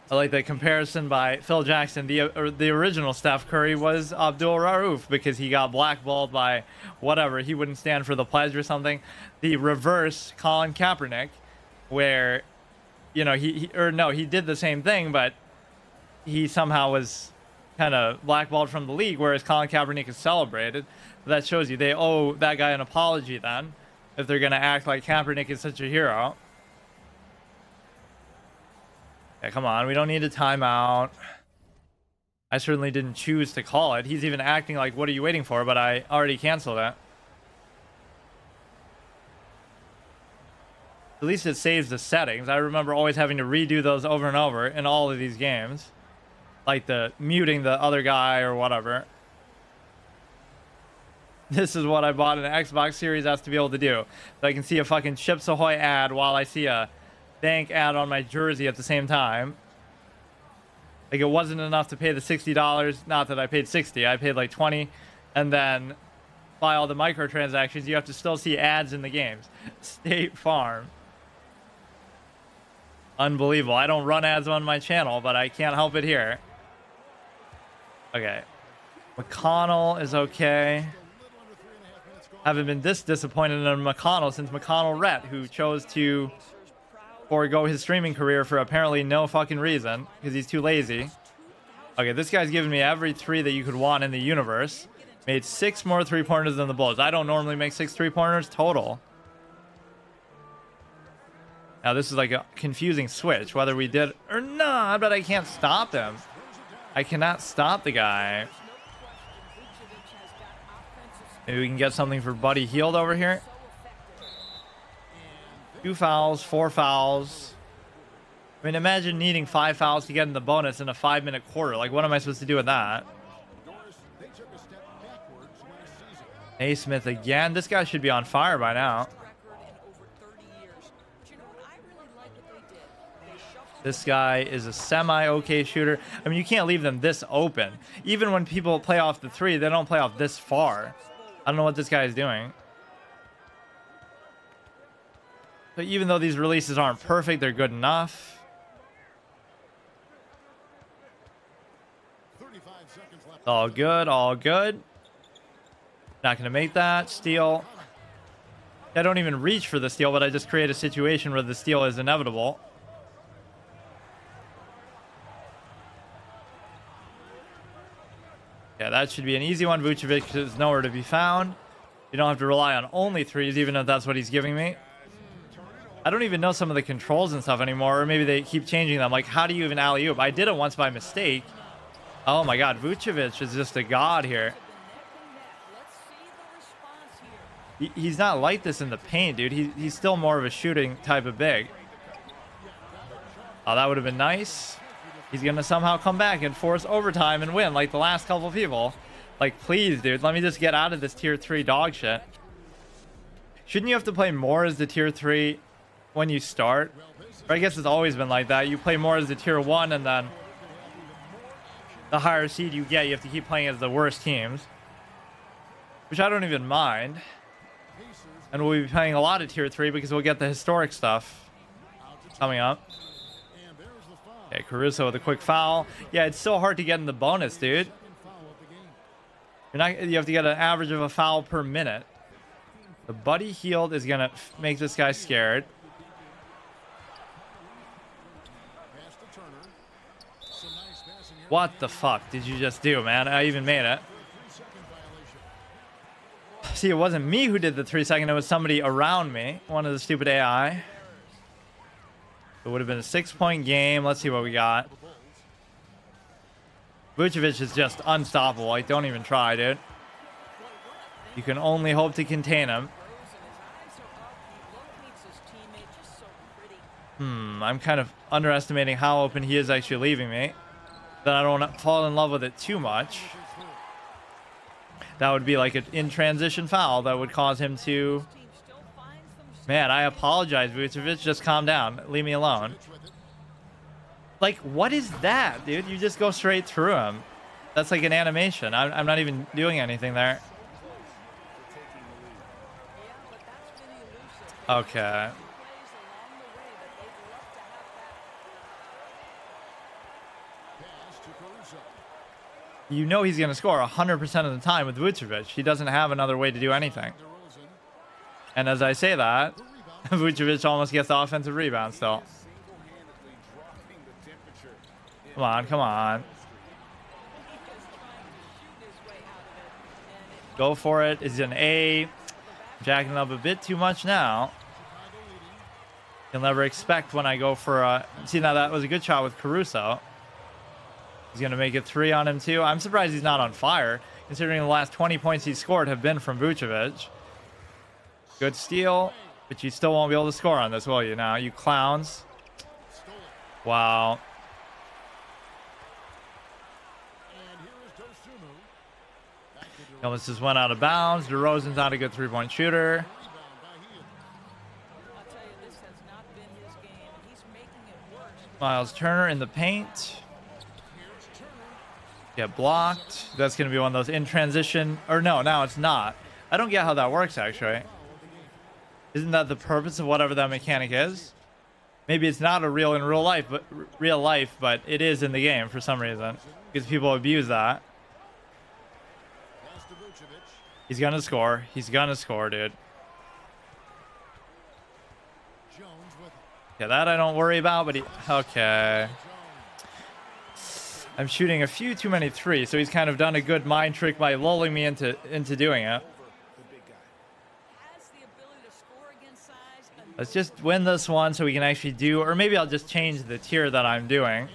the I like the comparison by Phil Jackson. The original Steph Curry was Abdul Rauf because he got blackballed by whatever. He wouldn't stand for the pledge or something. The reverse Colin Kaepernick, where, you know, he did the same thing, but he somehow was kind of blackballed from the league, whereas Colin Kaepernick is celebrated. That shows you they owe that guy an apology then, if they're going to act like Kaepernick is such a hero. Yeah, come on. We don't need a timeout. I certainly didn't choose to call it. He's even acting like, what are you waiting for? But I already canceled it. At least it saves the settings. I remember always having to redo those over and over in all of these games. Like the muting the other guy or whatever. This is what I bought an Xbox Series S to be able to do. So I can see a fucking Chips Ahoy ad while I see a bank ad on my jersey at the same time. Like, it wasn't enough to pay the $60. Not that I paid 60. I paid like 20. And then buy all the microtransactions. You have to still see ads in the games. State Farm. Unbelievable. I don't run ads on my channel, but I can't help it here. Okay. McConnell is okay. Haven't been this disappointed in McConnell since McConnell Rhett, who chose to forego his streaming career for apparently no fucking reason, because he's too lazy. Okay, this guy's giving me every 3 that you could want in the universe. Made 6 more 3-pointers than the Bulls. I don't normally make 6 3-pointers total. Now, this is like a confusing switch, whether we did or not, but I can't stop him. I cannot stop the guy. Maybe we can get something for Buddy Hield over here. 2 fouls, 4 fouls. I mean, imagine needing 5 fouls to get in the bonus in a 5-minute quarter. Like, what am I supposed to do with that? Naismith again. This guy should be on fire by now. This guy is a semi-okay shooter. I mean, you can't leave them this open. Even when people play off the 3, they don't play off this far. I don't know what this guy is doing. But even though these releases aren't perfect, they're good enough. 35 seconds left. All good, all good. Not going to make that. Steal. I don't even reach for the steal, but I just create a situation where the steal is inevitable. Yeah, that should be an easy one. Vucevic is nowhere to be found. You don't have to rely on only 3s, even if that's what he's giving me. I don't even know some of the controls and stuff anymore, or maybe they keep changing them. Like, how do you even alley-oop? I did it once by mistake. Oh my god, Vucevic is just a god here. He's not like this in the paint, dude. He's still more of a shooting type of big. Oh, that would have been nice. He's going to somehow come back and force overtime and win like the last couple people. Like, please, dude, let me just get out of this tier 3 dog shit. Shouldn't you have to play more as the tier 3 when you start? Or I guess it's always been like that. You play more as the tier 1, and then the higher seed you get, you have to keep playing as the worst teams. Which I don't even mind. And we'll be playing a lot of tier 3 because we'll get the historic stuff coming up. Okay, Caruso with a quick foul. Yeah, it's so hard to get in the bonus, dude. You have to get an average of a foul per minute. The Buddy Hield is going to make this guy scared. What the fuck did you just do, man? I even made it. See, it wasn't me who did the 3-second. It was somebody around me. One of the stupid AI. It would have been a 6-point game. Let's see what we got. Vucevic is just unstoppable. Like, don't even try, dude. You can only hope to contain him. I'm kind of underestimating how open he is actually leaving me. Then I don't want to fall in love with it too much. That would be like an in-transition foul that would cause him to... Man, I apologize, Vucevic. Just calm down. Leave me alone. Like, what is that, dude? You just go straight through him. That's like an animation. I'm not even doing anything there. Okay. You know he's going to score 100% of the time with Vucevic. He doesn't have another way to do anything. And as I say that, Vucevic almost gets the offensive rebound still. Come on, come on. Go for it. Is an A. Jacking up a bit too much now. You'll never expect when I go for a... See, now that was a good shot with Caruso. He's going to make it 3 on him, too. I'm surprised he's not on fire, considering the last 20 points he's scored have been from Vucevic. Good steal, but you still won't be able to score on this, will you, now? You clowns. Wow. He almost just went out of bounds. DeRozan's not a good three-point shooter. Miles Turner in the paint. Get blocked. That's going to be one of those in transition. Or no, now it's not. I don't get how that works, actually. Isn't that the purpose of whatever that mechanic is? Maybe it's not a real in real life, but it is in the game for some reason. Because people abuse that. He's going to score. He's going to score, dude. Yeah, that I don't worry about, but he... Okay. I'm shooting a few too many threes, so he's kind of done a good mind trick by lulling me into doing it. Let's just win this one so we can actually do... Or maybe I'll just change the tier that I'm doing.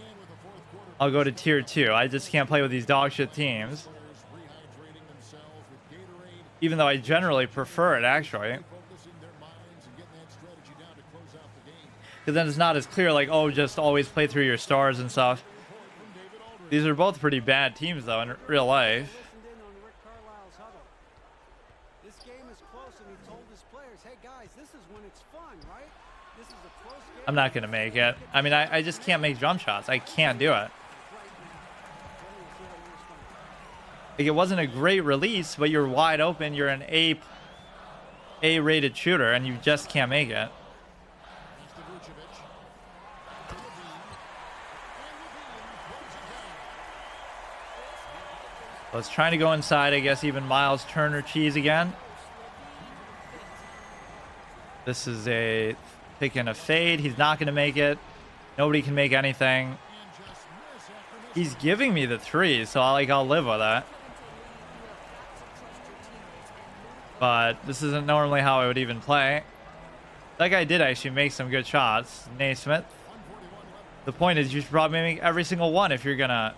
I'll go to tier 2. I just can't play with these dog shit teams. Even though I generally prefer it, actually. Because then it's not as clear, like, oh, just always play through your stars and stuff. These are both pretty bad teams, though, in real life. I'm not going to make it. I mean, I just can't make jump shots. I can't do it. Like, it wasn't a great release, but you're wide open. You're an A-rated shooter, and you just can't make it. Let's try to go inside, I guess, even Miles Turner cheese again. This is a pick and a fade. He's not going to make it. Nobody can make anything. He's giving me the 3, so I'll live with that. But this isn't normally how I would even play. That guy did actually make some good shots, Naismith. The point is, you should probably make every single one if you're going to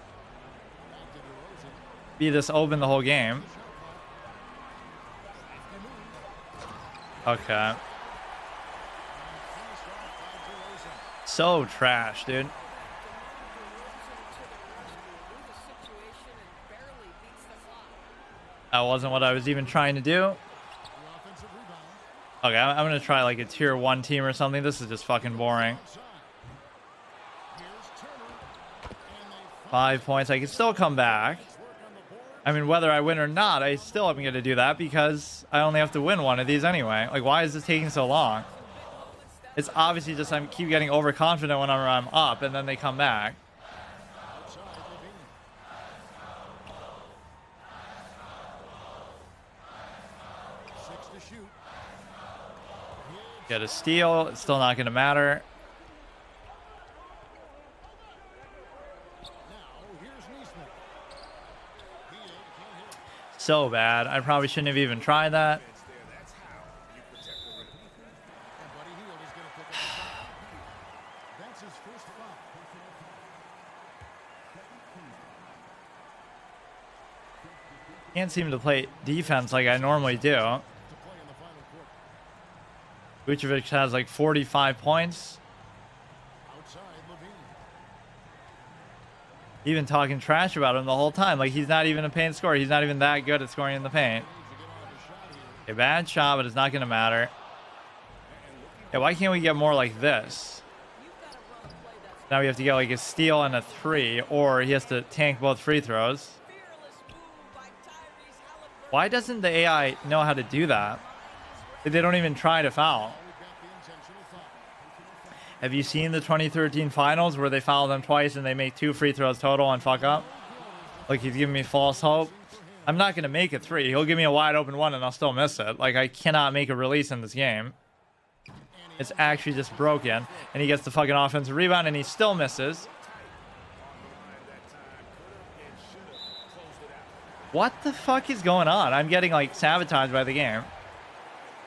be this open the whole game. Okay. So trash, dude. That wasn't what I was even trying to do. Okay, I'm going to try like a tier 1 team or something. This is just fucking boring. 5 points. I can still come back. I mean, whether I win or not, I still am going to do that because I only have to win one of these anyway. Like, why is this taking so long? It's obviously just I keep getting overconfident whenever I'm up, and then they come back. Get a steal. It's still not going to matter. So bad. I probably shouldn't have even tried that. Can't seem to play defense like I normally do. Vucevic has like 45 points. Even talking trash about him the whole time. Like, he's not even a paint scorer. He's not even that good at scoring in the paint. A bad shot, but it's not going to matter. Yeah, why can't we get more like this? Now we have to get like a steal and a 3, or he has to tank both free throws. Why doesn't the AI know how to do that? They don't even try to foul. Have you seen the 2013 finals where they foul them twice and they make 2 free throws total and fuck up? Like, he's giving me false hope. I'm not going to make a 3. He'll give me a wide open 1 and I'll still miss it. Like, I cannot make a release in this game. It's actually just broken. And he gets the fucking offensive rebound and he still misses. What the fuck is going on? I'm getting, like, sabotaged by the game.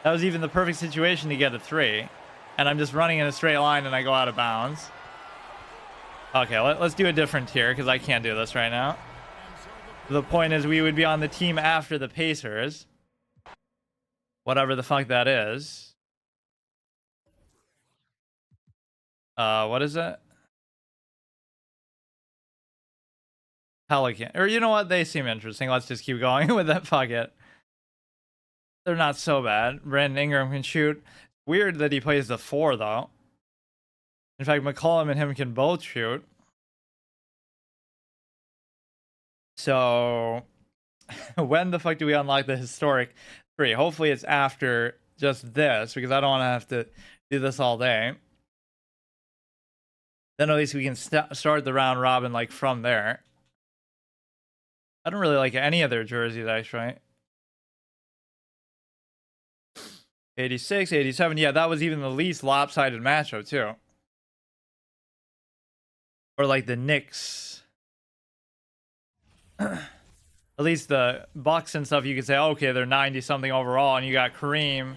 That was even the perfect situation to get a 3. And I'm just running in a straight line and I go out of bounds. Okay, let's do a different tier because I can't do this right now. The point is we would be on the team after the Pacers. Whatever the fuck that is. What is it? Pelican. Or you know what? They seem interesting. Let's just keep going with that. Fuck it. They're not so bad. Brandon Ingram can shoot. Weird that he plays the 4, though. In fact, McCollum and him can both shoot. So, when the fuck do we unlock the historic 3? Hopefully it's after just this, because I don't want to have to do this all day. Then at least we can start the round robin, like, from there. I don't really like any of their jerseys, actually. 86, 87. Yeah, that was even the least lopsided matchup, too. Or like the Knicks. At least the Bucks and stuff, you could say, okay, they're 90-something overall, and you got Kareem.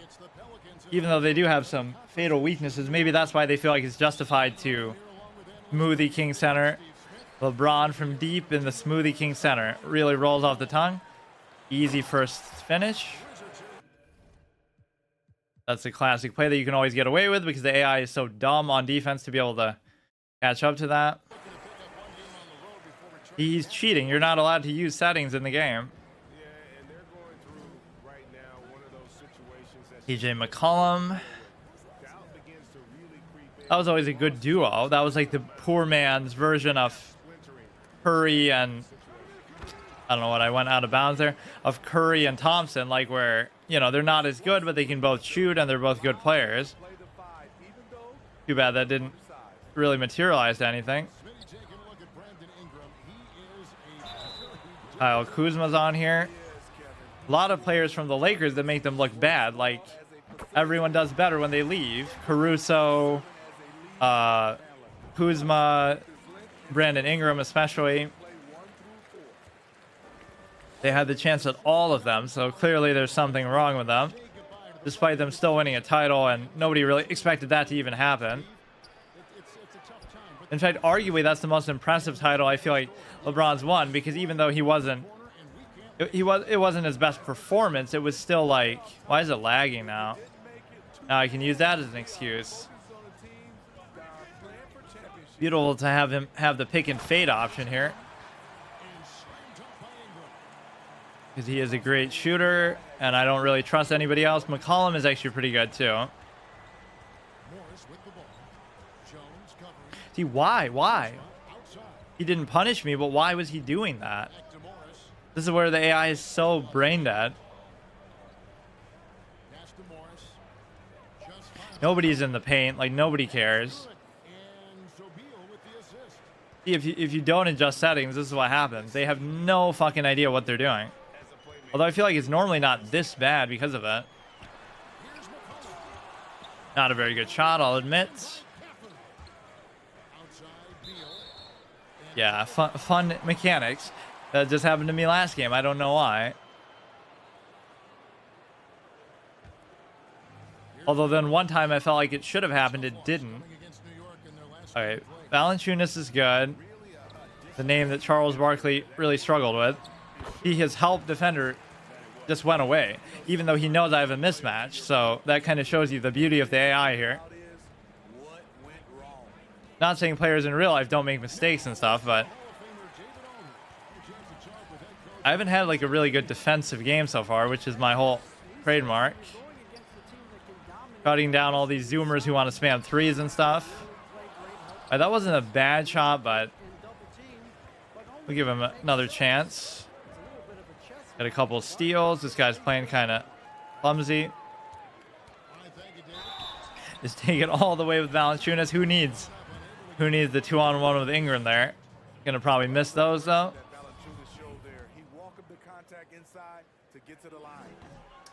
Even though they do have some fatal weaknesses, maybe that's why they feel like it's justified to Smoothie King Center. LeBron from deep in the Smoothie King Center. Really rolls off the tongue. Easy first finish. That's a classic play that you can always get away with because the AI is so dumb on defense to be able to catch up to that. He's cheating. You're not allowed to use settings in the game. TJ McCollum. That was always a good duo. That was like the poor man's version of Curry and... I don't know what I went out of bounds there. Of Curry and Thompson, like where, you know, they're not as good, but they can both shoot and they're both good players. Too bad that didn't really materialize to anything. Kyle Kuzma's on here. A lot of players from the Lakers that make them look bad. Like, everyone does better when they leave. Caruso, Kuzma, Brandon Ingram especially. They had the chance at all of them, so clearly there's something wrong with them. Despite them still winning a title, and nobody really expected that to even happen. In fact, arguably, that's the most impressive title I feel like LeBron's won, because even though it wasn't his best performance, it was still like, why is it lagging now? Now I can use that as an excuse. Beautiful to have him have the pick and fade option here. Because he is a great shooter, and I don't really trust anybody else. McCollum is actually pretty good, too. See, why? He didn't punish me, but why was he doing that? This is where the AI is so brain dead. Nobody's in the paint. Like, nobody cares. See, if you don't adjust settings, this is what happens. They have no fucking idea what they're doing. Although I feel like it's normally not this bad because of it. Not a very good shot, I'll admit. Yeah, fun mechanics. That just happened to me last game. I don't know why. Although then one time I felt like it should have happened, it didn't. Alright, Valanciunas is good. The name that Charles Barkley really struggled with. His help defender just went away, even though he knows I have a mismatch. So that kind of shows you the beauty of the AI here. Not saying players in real life don't make mistakes and stuff, but I haven't had like a really good defensive game so far, which is my whole trademark. Cutting down all these zoomers who want to spam threes and stuff. That wasn't a bad shot, but we'll give him another chance. Got a couple steals. This guy's playing kind of clumsy. Just take it all the way with Valanciunas. Who needs the 2-on-1 with Ingram there? Gonna probably miss those though.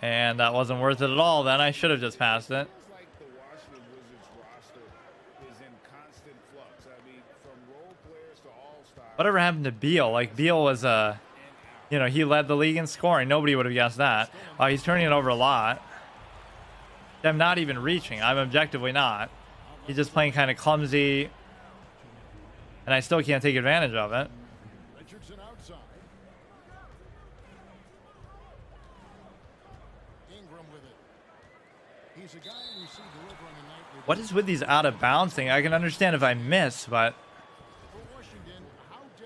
And that wasn't worth it at all. Then I should have just passed it. Whatever happened to Beal? Like Beal was you know, he led the league in scoring. Nobody would have guessed that. He's turning it over a lot. I'm not even reaching. I'm objectively not. He's just playing kind of clumsy, and I still can't take advantage of it. Richardson outside. Ingram with it. He's a guy we see deliver on the night. What is with these out of bounds thing? I can understand if I miss, but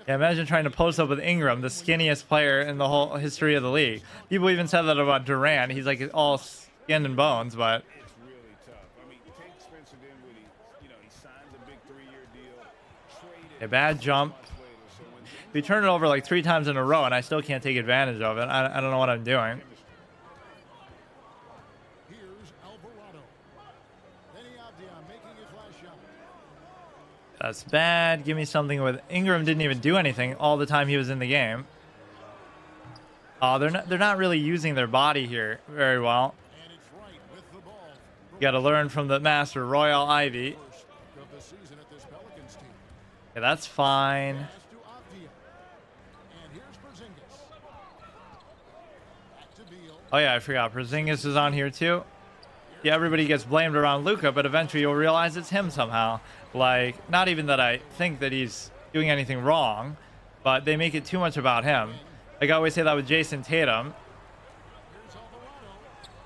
yeah, imagine trying to post up with Ingram, the skinniest player in the whole history of the league. People even said that about Durant. He's like all skin and bones, but It's really tough. I mean, take Spencer Dinwiddie. You know, he signs a big 3-year deal. Traded a bad jump. later. So when We turned it over like 3 times in a row, and I still can't take advantage of it. I don't know what I'm doing. Here's Alvarado. Benny Avdia making his last shot. That's bad. Give me something with Ingram. Didn't even do anything all the time he was in the game. Oh, they're not really using their body here very well. And it's right with the ball. You got to learn from the master, Royal Ivy. First of the season at this Pelicans team. Okay, that's fine. Pass to Avdia. And here's Porzingis. Back to Beal. Oh yeah, I forgot. Porzingis is on here too. Yeah, everybody gets blamed around Luka, but eventually you'll realize it's him somehow. Like, not even that I think that he's doing anything wrong, but they make it too much about him. Like I always say that with Jason Tatum.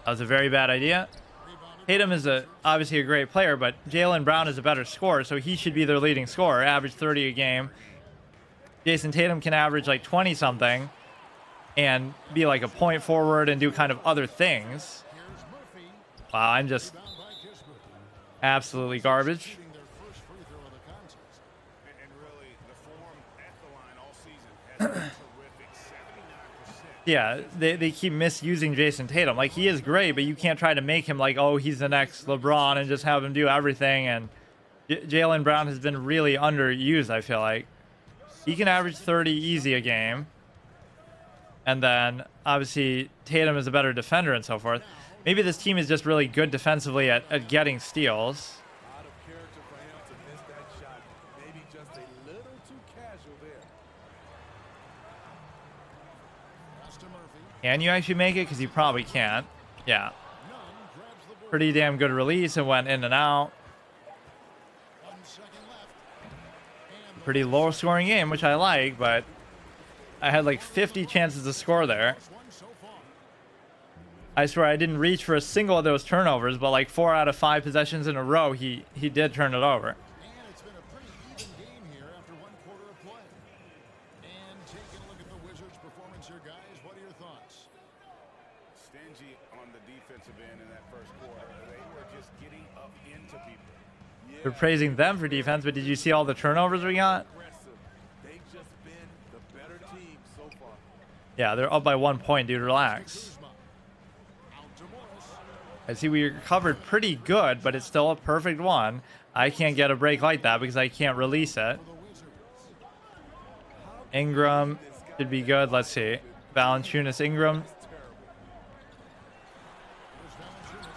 That was a very bad idea. Tatum is obviously a great player, but Jaylen Brown is a better scorer, so he should be their leading scorer, average 30 a game. Jason Tatum can average like 20-something and be like a point forward and do kind of other things. Here's Murphy. Wow, I'm just Down by Kispert. absolutely garbage. Shooting their first free throw of the contest. and really, the form at the line all season has been terrific. 79%. Yeah, they keep misusing Jason Tatum. Like, he is great, but you can't try to make him like, oh, he's the next LeBron and just have him do everything. And Jaylen Brown has been really underused, I feel like. He can average 30 easy a game. And then, obviously, Tatum is a better defender and so forth. Maybe this team is just really good defensively at getting steals. Out of character for him to miss that shot. Maybe just a little too casual there. Pass to Murphy. Can you actually make it? Because you probably can't. Yeah. Nunn grabs the board. Pretty damn good release and went in and out. 1 second left. And the Pretty low scoring game, which I like, but I had like 50 chances to score there. last one so far. I swear I didn't reach for a single of those turnovers, but like 4 out of 5 possessions in a row, he did turn it over. And it's been a pretty even game here after 1 quarter of play. And taking a look at the Wizards' performance here, guys, what are your thoughts? Stingy on the defensive end in that first quarter. They were just getting up into people. We're praising them for defense, but did you see all the turnovers we got? Aggressive. They've just been the better team so far. Yeah, they're up by 1 point, dude. Relax. Kuzma. Out to Morris. I see we recovered pretty good, but it's still a perfect one. I can't get a break like that because I can't release it. For the Wizards. Ingram should be good. Let's see. Valanciunas, Ingram. Here's Valanciunas.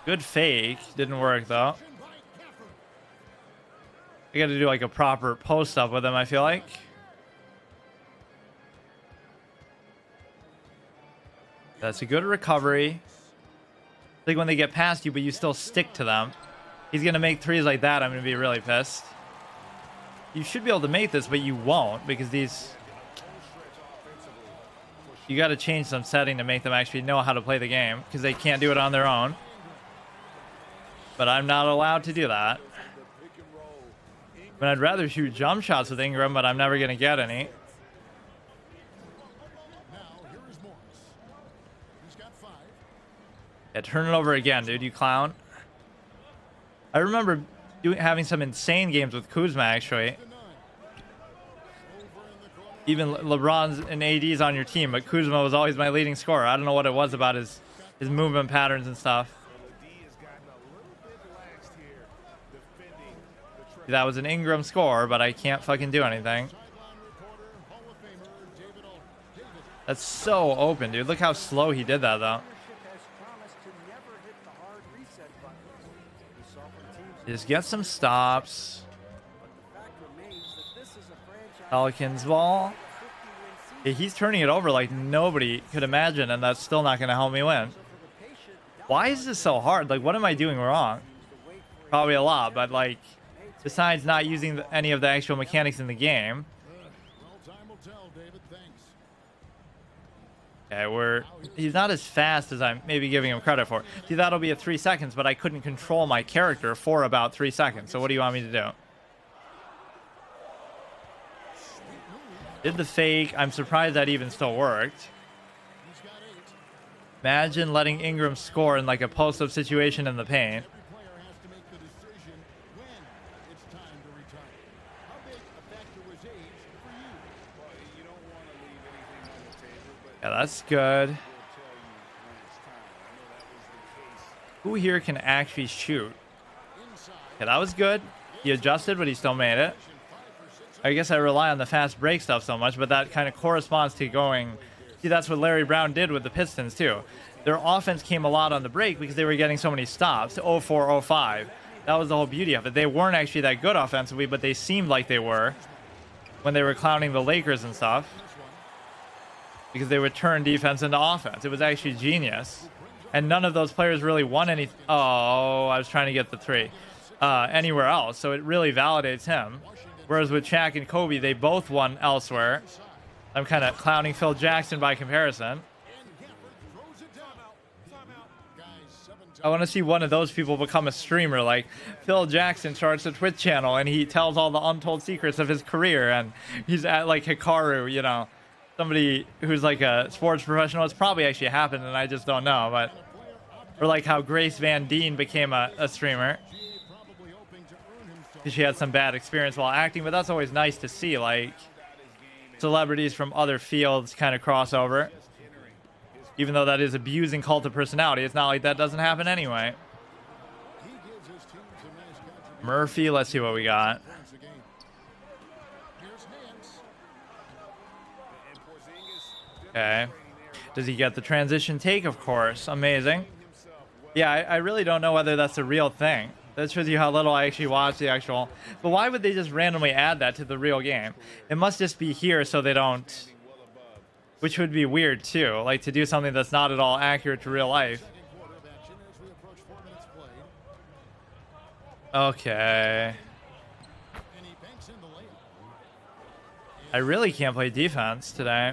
Good fake. Didn't work, though. In by Gafford. I got to do like a proper post up with him, I feel like. That's a good recovery. Like when they get past you, but you still stick to them. He's going to make threes like that. I'm going to be really pissed. You should be able to make this, but you won't because these... You got to change some setting to make them actually know how to play the game because they can't do it on their own. But I'm not allowed to do that. I mean, I'd rather shoot jump shots with Ingram, but I'm never going to get any. Now, here is Morris. He's got 5. Yeah, turn it over again, dude, you clown. I remember having some insane games with Kuzma, actually. Even LeBron's and AD's on your team, but Kuzma was always my leading scorer. I don't know what it was about his movement patterns and stuff. That was an Ingram score, but I can't fucking do anything. That's so open, dude. Look how slow he did that, though. Just get some stops. Pelicans ball. Yeah, he's turning it over like nobody could imagine, and that's still not going to help me win. Why is this so hard? Like, what am I doing wrong? Probably a lot, but like, besides not using any of the actual mechanics in the game. Okay, he's not as fast as I'm maybe giving him credit for. See, that'll be at 3 seconds, but I couldn't control my character for about 3 seconds. So what do you want me to do? Did the fake. I'm surprised that even still worked. Imagine letting Ingram score in like a post-up situation in the paint. Yeah, that's good. Who here can actually shoot? Yeah, that was good. He adjusted, but he still made it. I guess I rely on the fast break stuff so much, but that kind of corresponds to going... See, that's what Larry Brown did with the Pistons, too. Their offense came a lot on the break because they were getting so many stops. 0-4, 0-5. That was the whole beauty of it. They weren't actually that good offensively, but they seemed like they were when they were clowning the Lakers and stuff. Because they would turn defense into offense. It was actually genius. And none of those players really won any... Oh, I was trying to get the three. Anywhere else. So it really validates him. Whereas with Shaq and Kobe, they both won elsewhere. I'm kind of clowning Phil Jackson by comparison. I want to see one of those people become a streamer. Like Phil Jackson starts a Twitch channel and he tells all the untold secrets of his career. And he's at like Hikaru, you know. Somebody who's like a sports professional. It's probably actually happened and I just don't know. But or like how Grace Van Dien became a streamer. She had some bad experience while acting, but that's always nice to see, like celebrities from other fields kind of cross over. Even though that is abusing cult of personality, it's not like that doesn't happen anyway. Murphy, let's see what we got. Okay. Does he get the transition take? Of course. Amazing. Yeah, I really don't know whether that's a real thing. That shows you how little I actually watch the actual... But why would they just randomly add that to the real game? It must just be here so they don't... Which would be weird, too. Like, to do something that's not at all accurate to real life. Okay. I really can't play defense today.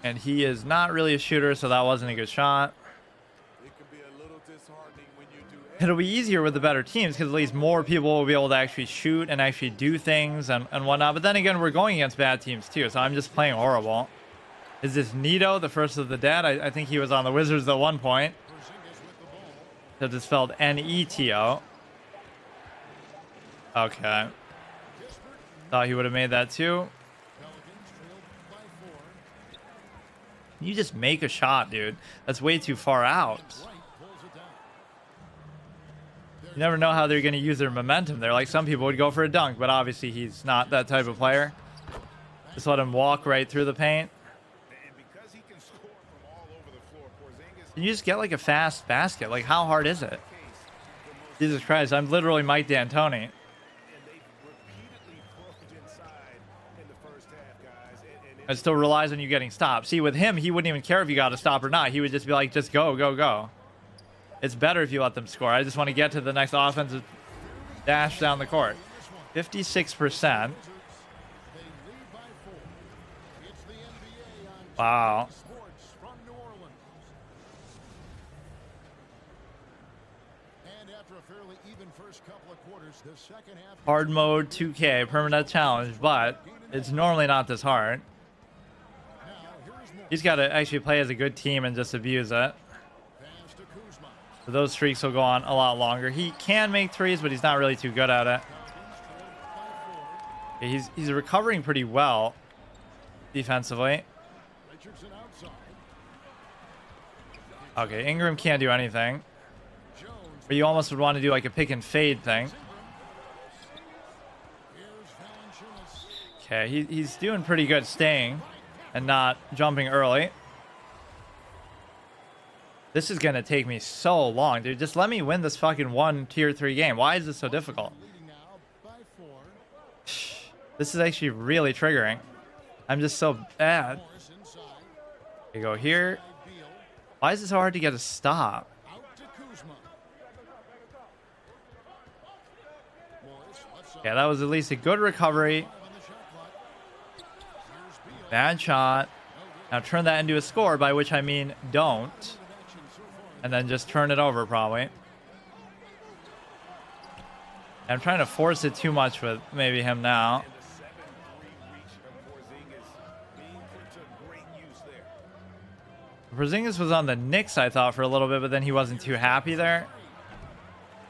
And he is not really a shooter, so that wasn't a good shot. It'll be easier with the better teams because at least more people will be able to actually shoot and actually do things and whatnot. But then again, we're going against bad teams too, so I'm just playing horrible. Is this Nito, the first of the dead? I think he was on the Wizards at one point. So it's spelled N-E-T-O. Okay. Thought he would have made that too. You just make a shot, dude. That's way too far out. You never know how they're going to use their momentum there. Like some people would go for a dunk, but obviously he's not that type of player. Just let him walk right through the paint. Can you just get like a fast basket? Like how hard is it? Jesus Christ, I'm literally Mike D'Antoni. It still relies on you getting stopped. See, with him, he wouldn't even care if you got a stop or not. He would just be like, just go, go, go. It's better if you let them score. I just want to get to the next offensive dash down the court. 56%. Wow. after a fairly even first couple of quarters, the second half Hard mode 2K permanent challenge, but it's normally not this hard. now here's more. He's got to actually play as a good team and just abuse it. Pass to Kuzma. So those streaks will go on a lot longer. He can make threes, but he's not really too good at it. Yeah, he's recovering pretty well defensively. Richardson outside. Okay, Ingram can't do anything. Jones. But you almost would want to do like a pick and fade thing. Here's Valanciunas. Okay, he's doing pretty good staying and not jumping early. This is going to take me so long, dude. Just let me win this fucking one tier 3 game. Why is this so difficult? Leading now by 4. This is actually really triggering. I'm just so bad. Morris inside. You go here. Beal. Why is it so hard to get a stop? Out to Kuzma. Morris left side. Yeah, that was at least a good recovery. 5 on the shot clock. Here's Beal. Bad shot. Now turn that into a score, by which I mean don't. Action so far. And then just turn it over, probably. I'm trying to force it too much with maybe him now. And the 7-3 reach of Porzingis being put to great use there. Porzingis was on the Knicks, I thought, for a little bit, but then he wasn't too happy there.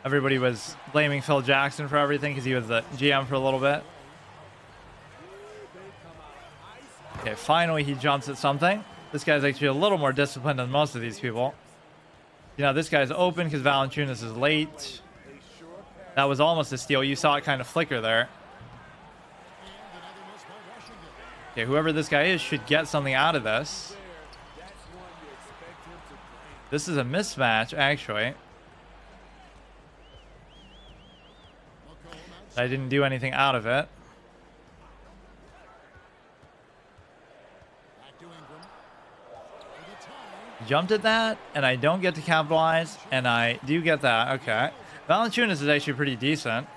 Everybody was blaming Phil Jackson for everything because he was the GM for a little bit. Okay, finally he jumps at something. This guy's actually a little more disciplined than most of these people. You know, this guy's open because Valanciunas is late. That was almost a steal. You saw it kind of flicker there. And another miss by Washington. Okay, whoever this guy is should get something out of this. That's one you expect him to bring. This is a mismatch, actually. McCollum outside. I didn't do anything out of it. Back to Ingram. For the tie. Jumped at that, and I don't get to capitalize, and I do get that. Okay. Valanciunas is actually pretty decent.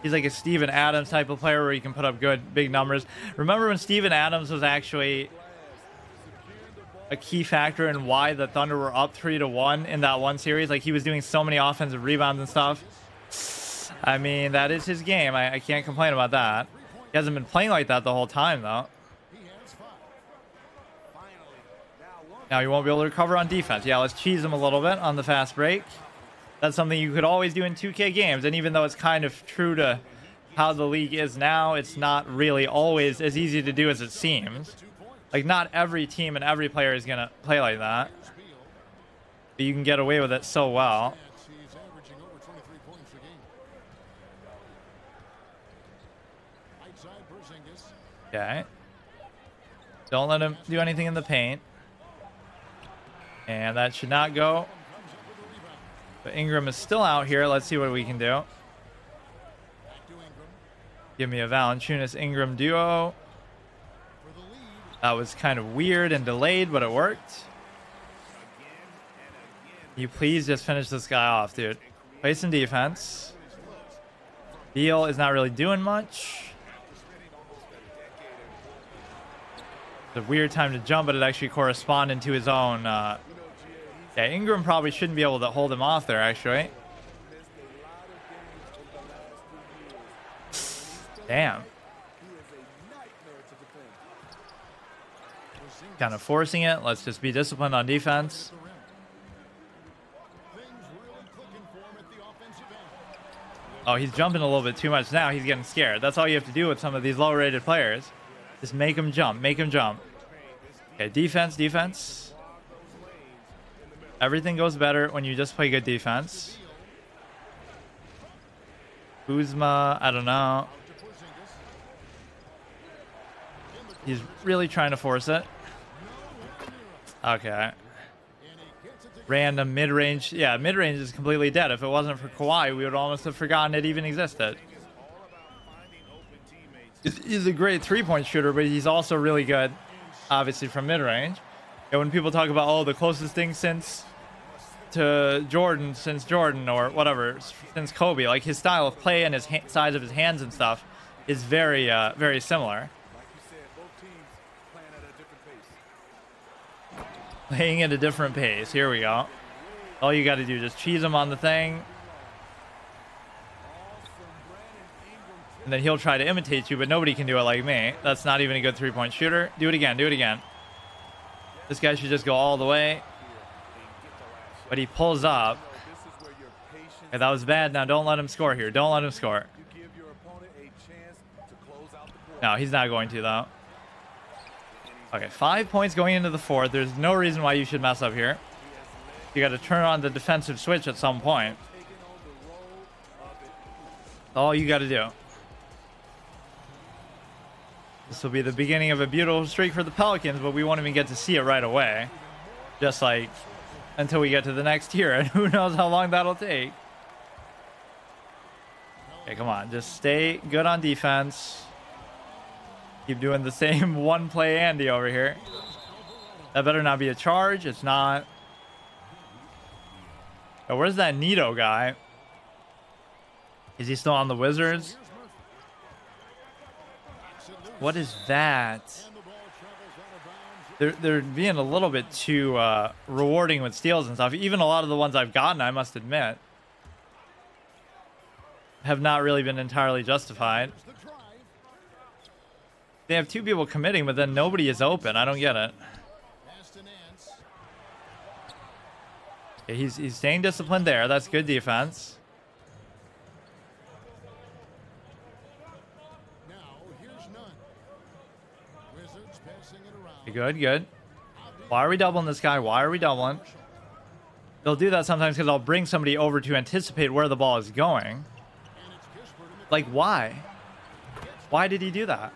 He's like a Steven Adams type of player where he can put up good, big numbers. Remember when Steven Adams was actually a key factor in why the Thunder were up 3-1 in that one series? Like, he was doing so many offensive rebounds and stuff. I mean, that is his game. I can't complain about that. He hasn't been playing like that the whole time, though. He has 5. Finally. Now one Now he won't be able to recover on defense. Yeah, let's cheese him a little bit on the fast break. That's something you could always do in 2K games. And even though it's kind of true to how the league is now, it's not really always as easy to do as it seems. 2 points. Like, not every team and every player is going to play like that. Beal. But you can get away with it so well. He's averaging over 23 points a game. Right side, Porzingis. Okay. Don't let him do anything in the paint. And that should not go. Comes up with a rebound. But Ingram is still out here. Let's see what we can do. Back to Ingram. Give me a Valanciunas Ingram duo. For the lead. That was kind of weird and delayed, but it worked. Can you please just finish this guy off, dude? Play some defense. Beal is not really doing much. It's a weird time to jump, but it actually corresponded to his own. Yeah, Ingram probably shouldn't be able to hold him off there, actually. Damn. Kind of forcing it. Let's just be disciplined on defense. The rim. Things really clicking for him at the offensive end. Oh, he's jumping a little bit too much now. He's getting scared. That's all you have to do with some of these low-rated players. Just make him jump. Make him jump. Okay, defense, defense. Everything goes better when you just play good defense. Kuzma, I don't know. To Porzingis. He's really trying to force it. Okay. And he gets it to Random mid-range. Yeah, mid-range is completely dead. If it wasn't for Kawhi, we would almost have forgotten it even existed. He's a great three-point shooter, but he's also really good, obviously, from mid-range. And when people talk about, oh, the closest thing to Jordan since Jordan or whatever, since Kobe, like his style of play and his size of his hands and stuff is very, very similar. Like you said, both teams playing at a different pace. Playing at a different pace. Here we go. All you got to do is just cheese him on the thing. And then he'll try to imitate you, but nobody can do it like me. That's not even a good three-point shooter. Do it again. Do it again. This guy should just go all the way. But he pulls up. Okay, that was bad. Now don't let him score here. Don't let him score. No, he's not going to, though. Okay, 5 points going into the fourth. There's no reason why you should mess up here. You got to turn on the defensive switch at some point. All you got to do. This will be the beginning of a beautiful streak for the Pelicans, but we won't even get to see it right away. Just like until we get to the next tier, and who knows how long that'll take. Okay, come on. Just stay good on defense. Keep doing the same one-play Andy over here. That better not be a charge. It's not. Oh, where's that Nito guy? Is he still on the Wizards? What is that? They're being a little bit too rewarding with steals and stuff. Even a lot of the ones I've gotten, I must admit, have not really been entirely justified. They have two people committing, but then nobody is open. I don't get it. Okay, he's staying disciplined there. That's good defense. Good, good. Why are we doubling this guy? Why are we doubling? They'll do that sometimes because I'll bring somebody over to anticipate where the ball is going. Like, why? Why did he do that?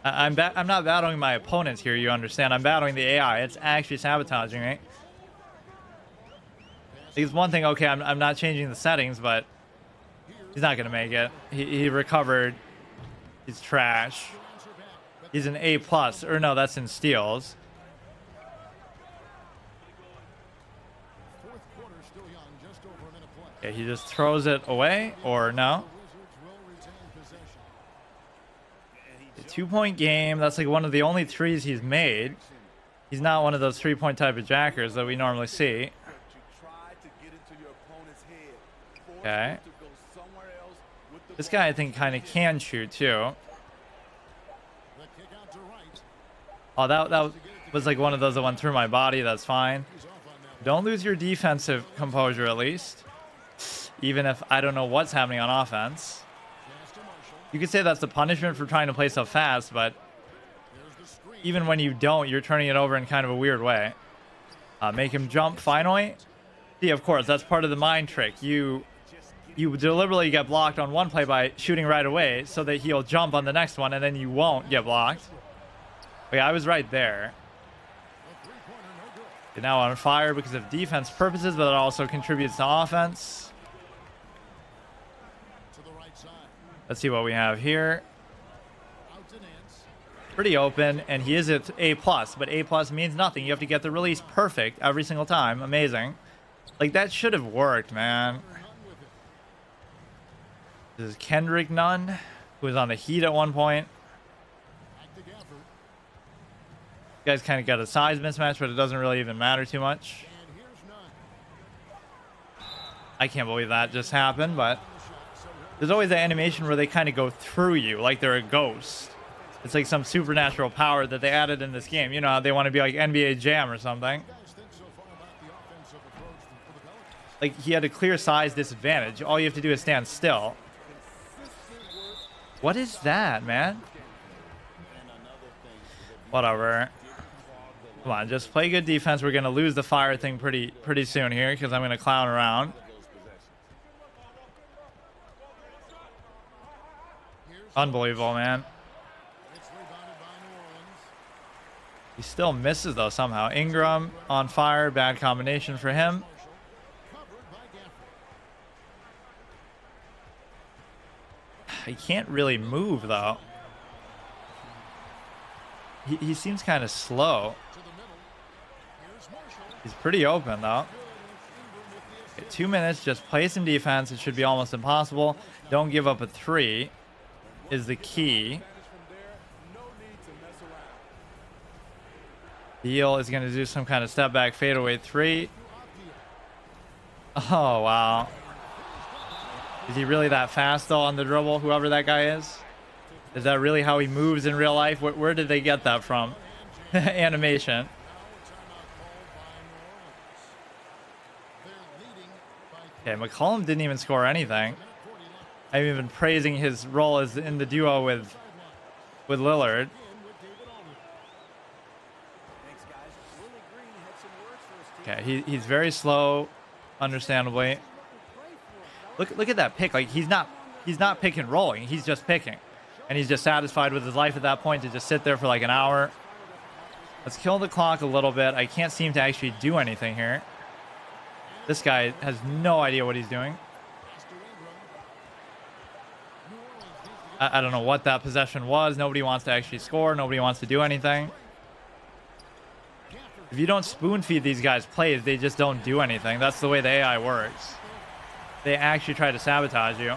I'm not battling my opponents here, you understand. I'm battling the AI. It's actually sabotaging me. It's one thing, okay, I'm not changing the settings, but he's not going to make it. He recovered. He's trash. He's an A+, or no, that's in steals. Okay, he just throws it away, or no? A 2-point game. That's like one of the only threes he's made. He's not one of those 3-point type of jackers that we normally see. Okay. This guy, I think, kind of can shoot, too. Oh, that was like one of those that went through my body. That's fine. Don't lose your defensive composure, at least. Even if I don't know what's happening on offense. You could say that's the punishment for trying to play so fast, but even when you don't, you're turning it over in kind of a weird way. Make him jump finally. See, of course, that's part of the mind trick. You deliberately get blocked on one play by shooting right away so that he'll jump on the next one, and then you won't get blocked. Okay, I was right there. Okay, now on fire because of defense purposes, but it also contributes to offense. Let's see what we have here. Pretty open, and he is at A+, but A+ means nothing. You have to get the release perfect every single time. Amazing. Like, that should have worked, man. This is Kendrick Nunn, who was on the Heat at one point. You guys kind of got a size mismatch, but it doesn't really even matter too much. I can't believe that just happened, but there's always that animation where they kind of go through you like they're a ghost. It's like some supernatural power that they added in this game. You know, they want to be like NBA Jam or something. Like, he had a clear size disadvantage. All you have to do is stand still. What is that, man? Whatever. Come on, just play good defense. We're going to lose the fire thing pretty soon here because I'm going to clown around. Unbelievable, man. He still misses, though, somehow. Ingram on fire. Bad combination for him. He can't really move, though. He seems kind of slow. He's pretty open, though. Okay, 2 minutes. Just play some defense. It should be almost impossible. Don't give up a three is the key. Deal is going to do some kind of step back fadeaway three. Oh, wow. Is he really that fast though on the dribble, whoever that guy is? Is that really how he moves in real life? Where did they get that from? Animation. Okay, McCollum didn't even score anything. I've even been praising his role as in the duo with Lillard. Okay, he's very slow, understandably. Look at that pick. Like he's not pick and rolling. He's just picking, and he's just satisfied with his life at that point to just sit there for like an hour. Let's kill the clock a little bit. I can't seem to actually do anything here. This guy has no idea what he's doing. I don't know what that possession was. Nobody wants to actually score. Nobody wants to do anything. If you don't spoon feed these guys plays, they just don't do anything. That's the way the AI works. They actually try to sabotage you.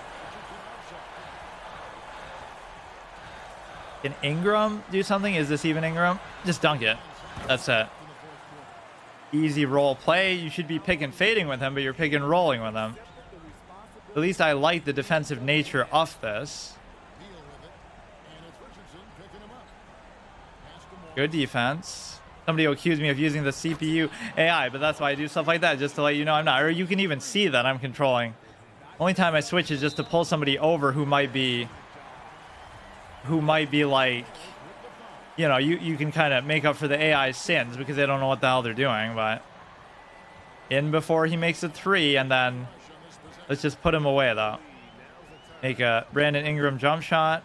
Can Ingram do something? Is this even Ingram? Just dunk it. That's it. Easy roll play. You should be pick and fading with him, but you're pick and rolling with him. At least I like the defensive nature of this. Good defense. Somebody will accuse me of using the CPU AI, but that's why I do stuff like that, just to let you know I'm not. Or you can even see that I'm controlling. Only time I switch is just to pull somebody over who might be like, you know, you can kind of make up for the AI's sins because they don't know what the hell they're doing. But in before he makes a three, and then let's just put him away though. Make a Brandon Ingram jump shot.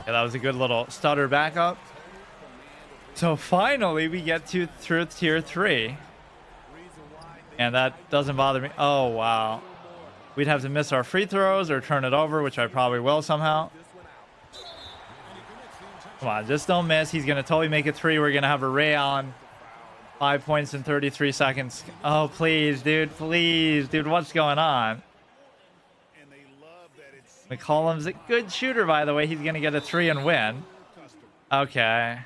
Yeah, that was a good little stutter backup. So finally we get to through tier 3. And that doesn't bother me. Oh, wow. We'd have to miss our free throws or turn it over, which I probably will somehow. Come on, just don't miss. He's going to totally make a 3. We're going to have a Ray on. 5 points in 33 seconds. Oh, please, dude. Please, dude. What's going on? McCollum's a good shooter, by the way. He's going to get a 3 and win. Okay.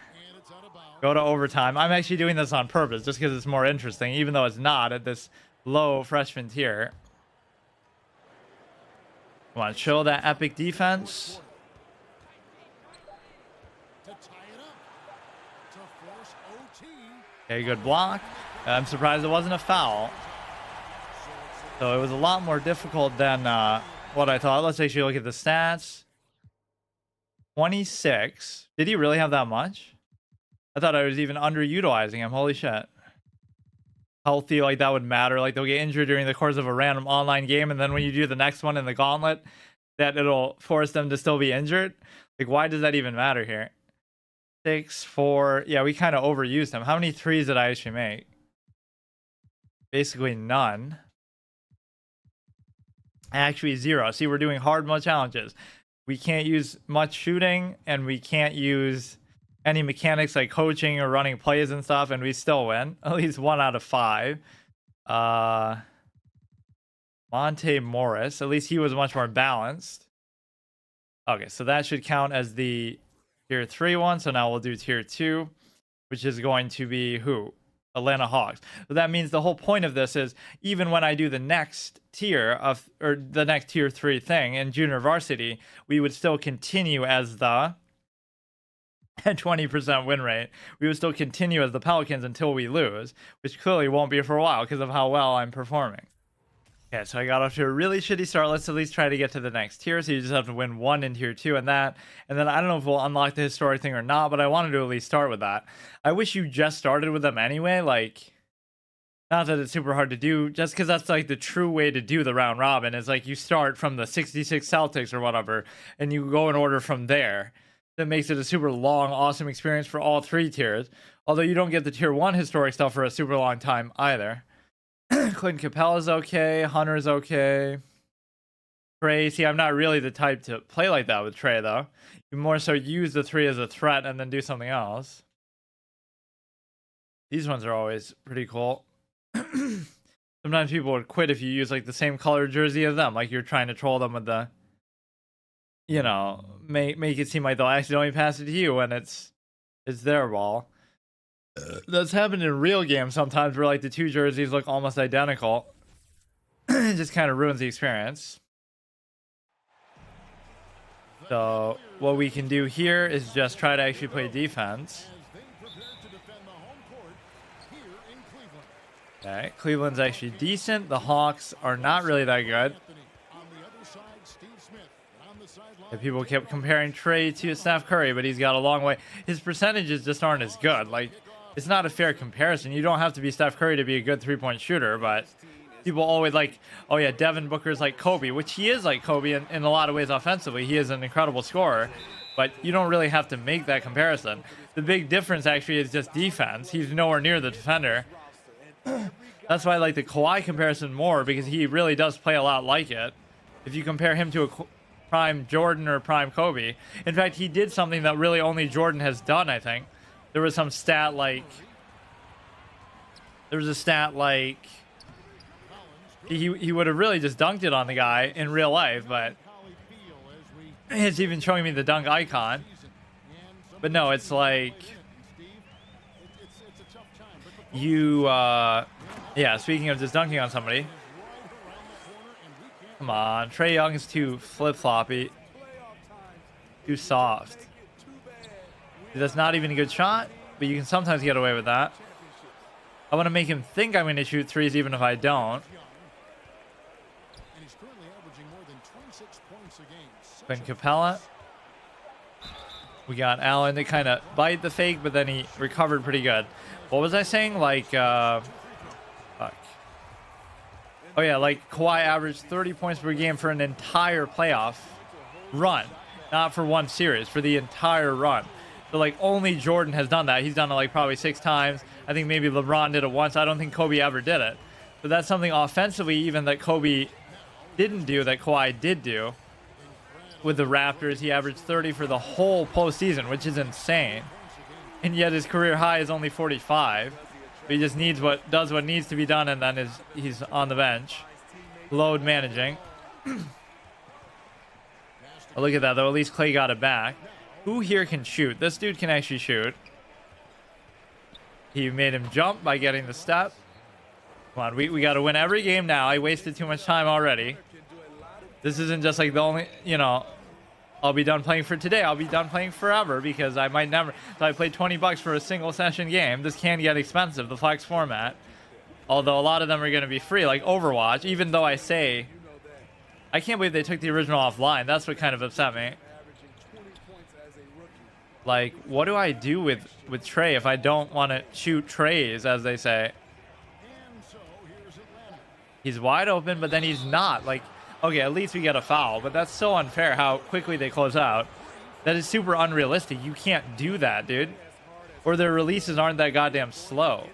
Go to overtime. I'm actually doing this on purpose just because it's more interesting, even though it's not at this low freshman tier. Come on, show that epic defense. Okay, good block. I'm surprised it wasn't a foul. So it was a lot more difficult than what I thought. Let's actually look at the stats. 26. Did he really have that much? I thought I was even underutilizing him. Holy shit. Healthy, like that would matter. Like they'll get injured during the course of a random online game, and then when you do the next one in the gauntlet, that it'll force them to still be injured. Like, why does that even matter here? 6, 4. Yeah, we kind of overused him. How many threes did I actually make? Basically none. Actually 0. See, we're doing hard mode challenges. We can't use much shooting, and we can't use any mechanics like coaching or running plays and stuff, and we still win. At least 1 out of 5. Monte Morris. At least he was much more balanced. Okay, so that should count as the tier 3 one. So now we'll do tier 2, which is going to be who? Atlanta Hawks. So that means the whole point of this is even when I do the next tier of, or the next tier 3 thing in junior varsity, we would still continue as the 20% win rate. We would still continue as the Pelicans until we lose, which clearly won't be for a while because of how well I'm performing. Okay, so I got off to a really shitty start. Let's at least try to get to the next tier. So you just have to win 1 in tier 2 and that. And then I don't know if we'll unlock the historic thing or not, but I wanted to at least start with that. I wish you just started with them anyway. Like, not that it's super hard to do, just because that's like the true way to do the round robin is like you start from the 66 Celtics or whatever, and you go in order from there. That makes it a super long, awesome experience for all 3 tiers. Although you don't get the tier 1 historic stuff for a super long time either. Clint Capella's okay. Hunter's okay. Trey, see, I'm not really the type to play like that with Trey, though. You more so use the 3 as a threat and then do something else. These ones are always pretty cool. Sometimes people would quit if you use like the same color jersey as them. Like you're trying to troll them with the, you know, make it seem like they'll accidentally pass it to you when it's their ball. That's happened in real games sometimes where like the two jerseys look almost identical. It just kind of ruins the experience. So what we can do here is just try to actually play defense. Okay, Cleveland's actually decent. The Hawks are not really that good. And people kept comparing Trey to Steph Curry, but he's got a long way. His percentages just aren't as good. Like, it's not a fair comparison. You don't have to be Steph Curry to be a good three-point shooter, but people always like, oh yeah, Devin Booker's like Kobe, which he is like Kobe in a lot of ways offensively. He is an incredible scorer, but you don't really have to make that comparison. The big difference actually is just defense. He's nowhere near the defender. That's why I like the Kawhi comparison more, because he really does play a lot like it. If you compare him to a prime Jordan or prime Kobe. In fact, he did something that really only Jordan has done, I think. There was some stat like... There was a stat like... He would have really just dunked it on the guy in real life, but... It's even showing me the dunk icon. But no, it's like... You, yeah, speaking of just dunking on somebody. Come on, Trae Young is too flip-floppy. Too soft. That's not even a good shot, but you can sometimes get away with that. I want to make him think I'm going to shoot threes even if I don't. Ben Capella. We got Allen to kind of bite the fake, but then he recovered pretty good. What was I saying? Like, fuck. Oh yeah, like Kawhi averaged 30 points per game for an entire playoff run. Not for one series, for the entire run. So like only Jordan has done that. He's done it like probably 6 times. I think maybe LeBron did it once. I don't think Kobe ever did it. But that's something offensively even that Kobe didn't do that Kawhi did do. With the Raptors, he averaged 30 for the whole postseason, which is insane. And yet his career high is only 45. But he just does what needs to be done, and then he's on the bench. Load managing. Oh, look at that, though. At least Clay got it back. Who here can shoot? This dude can actually shoot. He made him jump by getting the step. Come on, we got to win every game now. I wasted too much time already. This isn't just like the only, you know, I'll be done playing for today. I'll be done playing forever because I might never. So I played $20 for a single session game. This can get expensive, the flex format. Although a lot of them are going to be free, like Overwatch, even though I say, I can't believe they took the original offline. That's what kind of upset me. Like, what do I do with Trey if I don't want to shoot trays, as they say? He's wide open, but then he's not. Like, okay, at least we get a foul, but that's so unfair how quickly they close out. That is super unrealistic. You can't do that, dude. Or their releases aren't that goddamn slow.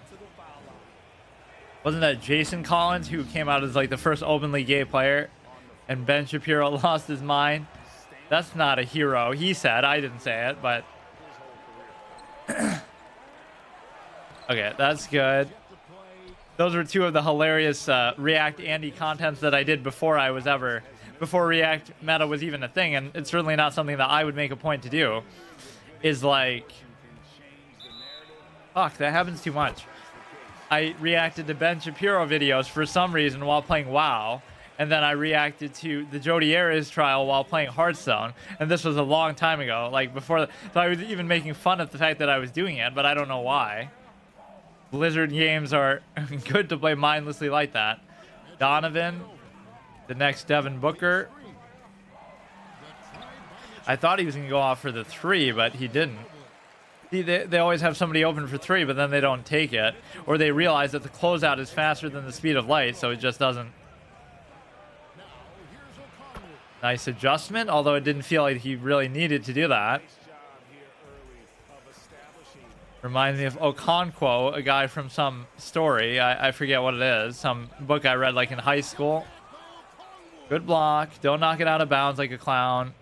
Wasn't that Jason Collins who came out as like the first openly gay player and Ben Shapiro lost his mind? That's not a hero. He said, I didn't say it, but... Okay, that's good. Those were two of the hilarious React Andy contents that I did before React Meta was even a thing, and it's certainly not something that I would make a point to do. Is like, fuck, that happens too much. I reacted to Ben Shapiro videos for some reason while playing WoW, and then I reacted to the Jodi Arias trial while playing Hearthstone, and this was a long time ago, like before. So I was even making fun of the fact that I was doing it, but I don't know why. Blizzard games are good to play mindlessly like that. Donovan, the next Devin Booker. I thought he was going to go off for the 3, but he didn't. See, they always have somebody open for 3, but then they don't take it. Or they realize that the closeout is faster than the speed of light, so it just doesn't. Nice adjustment, although it didn't feel like he really needed to do that. Reminds me of Okonkwo, a guy from some story. I forget what it is. Some book I read like in high school. Good block. Don't knock it out of bounds like a clown.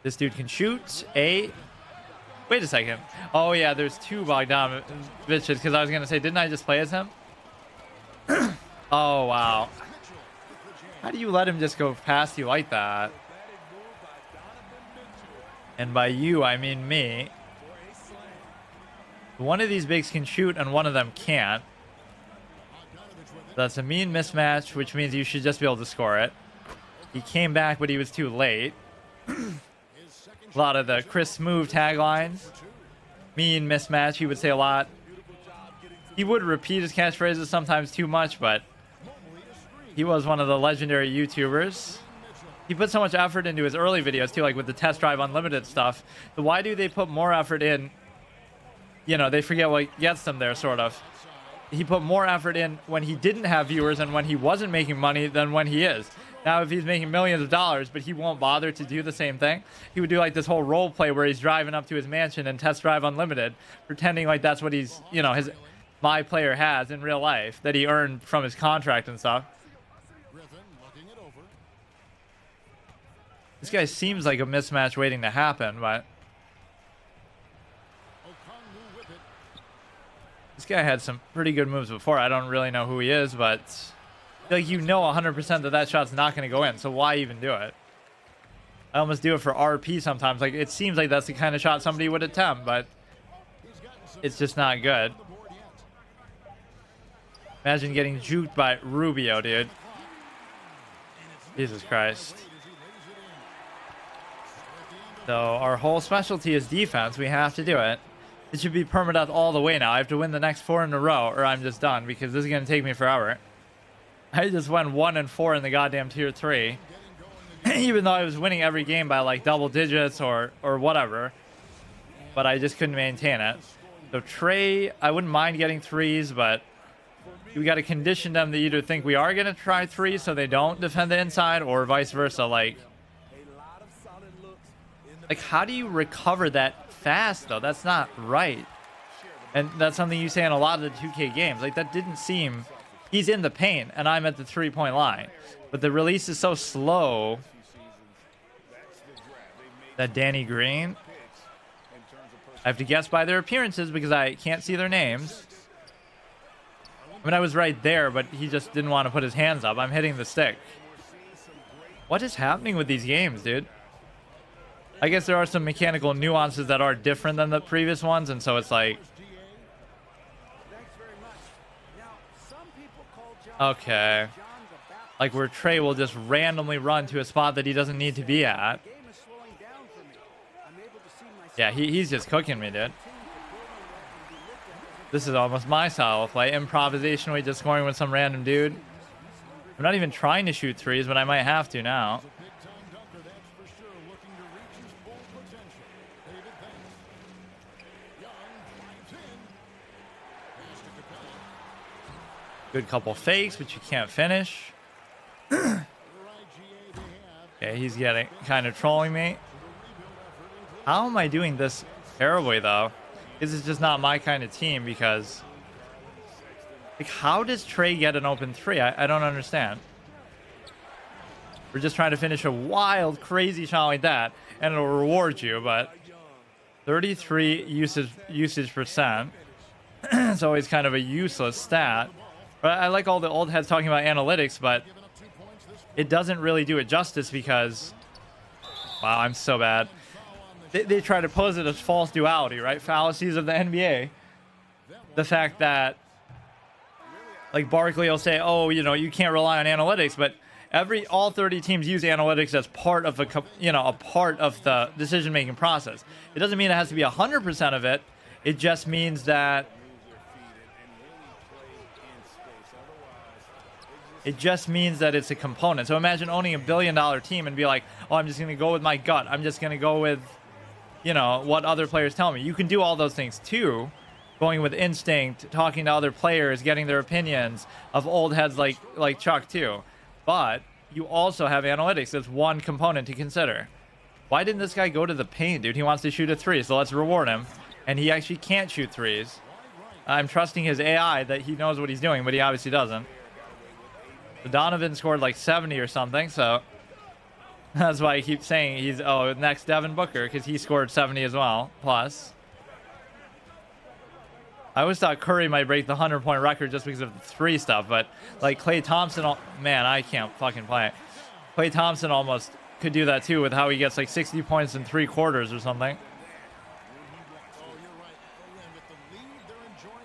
This dude can shoot. Wait a second. Oh, yeah, there's 2 Bogdanoviches because I was going to say, didn't I just play as him? Oh, wow. How do you let him just go past you like that? And by you, I mean me. One of these bigs can shoot and one of them can't. That's a mean mismatch, which means you should just be able to score it. He came back, but he was too late. A lot of the Chris Smooth taglines. Mean mismatch, he would say a lot. He would repeat his catchphrases sometimes too much, but he was one of the legendary YouTubers. He put so much effort into his early videos too, like with the Test Drive Unlimited stuff. So why do they put more effort in? You know, they forget what gets them there, sort of. He put more effort in when he didn't have viewers and when he wasn't making money than when he is. Now, if he's making millions of dollars, but he won't bother to do the same thing, he would do like this whole role play where he's driving up to his mansion and Test Drive Unlimited, pretending like that's what he's, you know, his my player has in real life that he earned from his contract and stuff. This guy seems like a mismatch waiting to happen, but this guy had some pretty good moves before. I don't really know who he is, but like, you know 100% that that shot's not going to go in, so why even do it? I almost do it for RP sometimes. Like, it seems like that's the kind of shot somebody would attempt, but it's just not good. Imagine getting juked by Rubio, dude. Jesus Christ. So our whole specialty is defense. We have to do it. It should be permadeath all the way now. I have to win the next 4 in a row or I'm just done because this is going to take me forever. I just went 1-4 in the goddamn tier 3. Even though I was winning every game by like double digits or whatever. But I just couldn't maintain it. So Trey, I wouldn't mind getting 3s, but we got to condition them to either think we are going to try 3 so they don't defend the inside or vice versa. Like how do you recover that fast though? That's not right. And that's something you say in a lot of the 2K games. Like, that didn't seem... He's in the paint and I'm at the 3-point line. But the release is so slow that Danny Green... I have to guess by their appearances because I can't see their names. I mean, I was right there, but he just didn't want to put his hands up. I'm hitting the stick. What is happening with these games, dude? I guess there are some mechanical nuances that are different than the previous ones, and so it's like... Okay. Like where Trey will just randomly run to a spot that he doesn't need to be at. Yeah, he's just cooking me, dude. This is almost my style of play. Improvisationally just scoring with some random dude. I'm not even trying to shoot 3s, but I might have to now. Good couple fakes, but you can't finish. Okay, he's getting kind of trolling me. How am I doing this terribly, though? This is just not my kind of team because... Like, how does Trey get an open 3? I don't understand. We're just trying to finish a wild, crazy shot like that, and it'll reward you, but... 33 usage percent. It's always kind of a useless stat. But I like all the old heads talking about analytics, but it doesn't really do it justice because... Wow, I'm so bad. They try to pose it as false duality, right? Fallacies of the NBA. The fact that, like, Barkley will say, oh, you know, you can't rely on analytics, but all 30 teams use analytics as part of a part of the decision-making process. It doesn't mean it has to be 100% of it. It just means that it's a component. So imagine owning $1 billion team and be like, oh, I'm just going to go with my gut. I'm just going to go with, you know, what other players tell me. You can do all those things too. Going with instinct, talking to other players, getting their opinions of old heads like Chuck too. But you also have analytics. That's one component to consider. Why didn't this guy go to the paint, dude? He wants to shoot a 3, so let's reward him. And he actually can't shoot 3s. I'm trusting his AI that he knows what he's doing, but he obviously doesn't. So Donovan scored like 70 or something, so that's why I keep saying he's next Devin Booker, because he scored 70 as well, plus. I always thought Curry might break the 100-point record just because of the 3 stuff, but like Klay Thompson, man, I can't fucking play it. Klay Thompson almost could do that too with how he gets like 60 points in 3 quarters or something.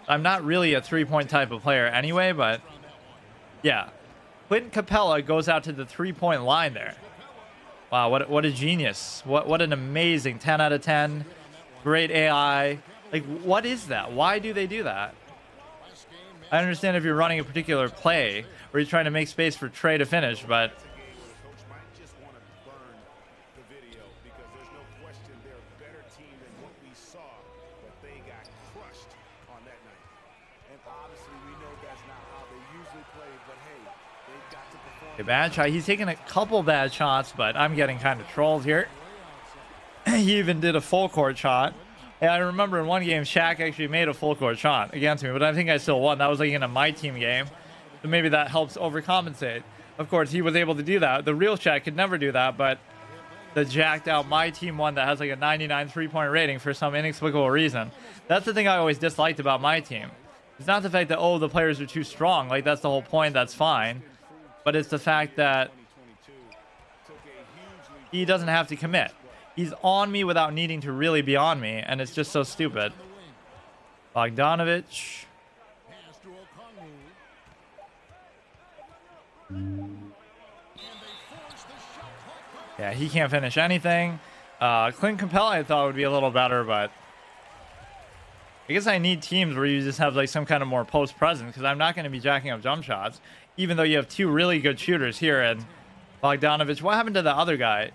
I'm not really a 3-point type of player anyway, but yeah. Clint Capella goes out to the 3-point line there. Wow, what a genius. What an amazing 10 out of 10. Great AI. Like, what is that? Why do they do that? I understand if you're running a particular play or you're trying to make space for Trey to finish, but It's a game where the coach might just want to burn the video because there's no question they're a better team than what we saw, but they got crushed on that night. And obviously, we know that's not how they usually play, but hey, they've got to perform. a bad shot. He's taking a couple bad shots, but I'm getting kind of trolled here. He even did a full court shot. And I remember in one game, Shaq actually made a full court shot against me, but I think I still won. That was like in a my team game. So maybe that helps overcompensate. Of course, he was able to do that. The real Shaq could never do that, but the jacked out my team one that has like a 99 3-point rating for some inexplicable reason. That's the thing I always disliked about my team. It's not the fact that, oh, the players are too strong. Like, that's the whole point. That's fine. But it's the fact that he doesn't have to commit. He's on me without needing to really be on me, and it's just so stupid. Bogdanovich. Yeah, he can't finish anything. Clint Capella I thought would be a little better, but I guess I need teams where you just have like some kind of more post presence, because I'm not going to be jacking up jump shots, even though you have two really good shooters here. And Bogdanovich, what happened to the other guy?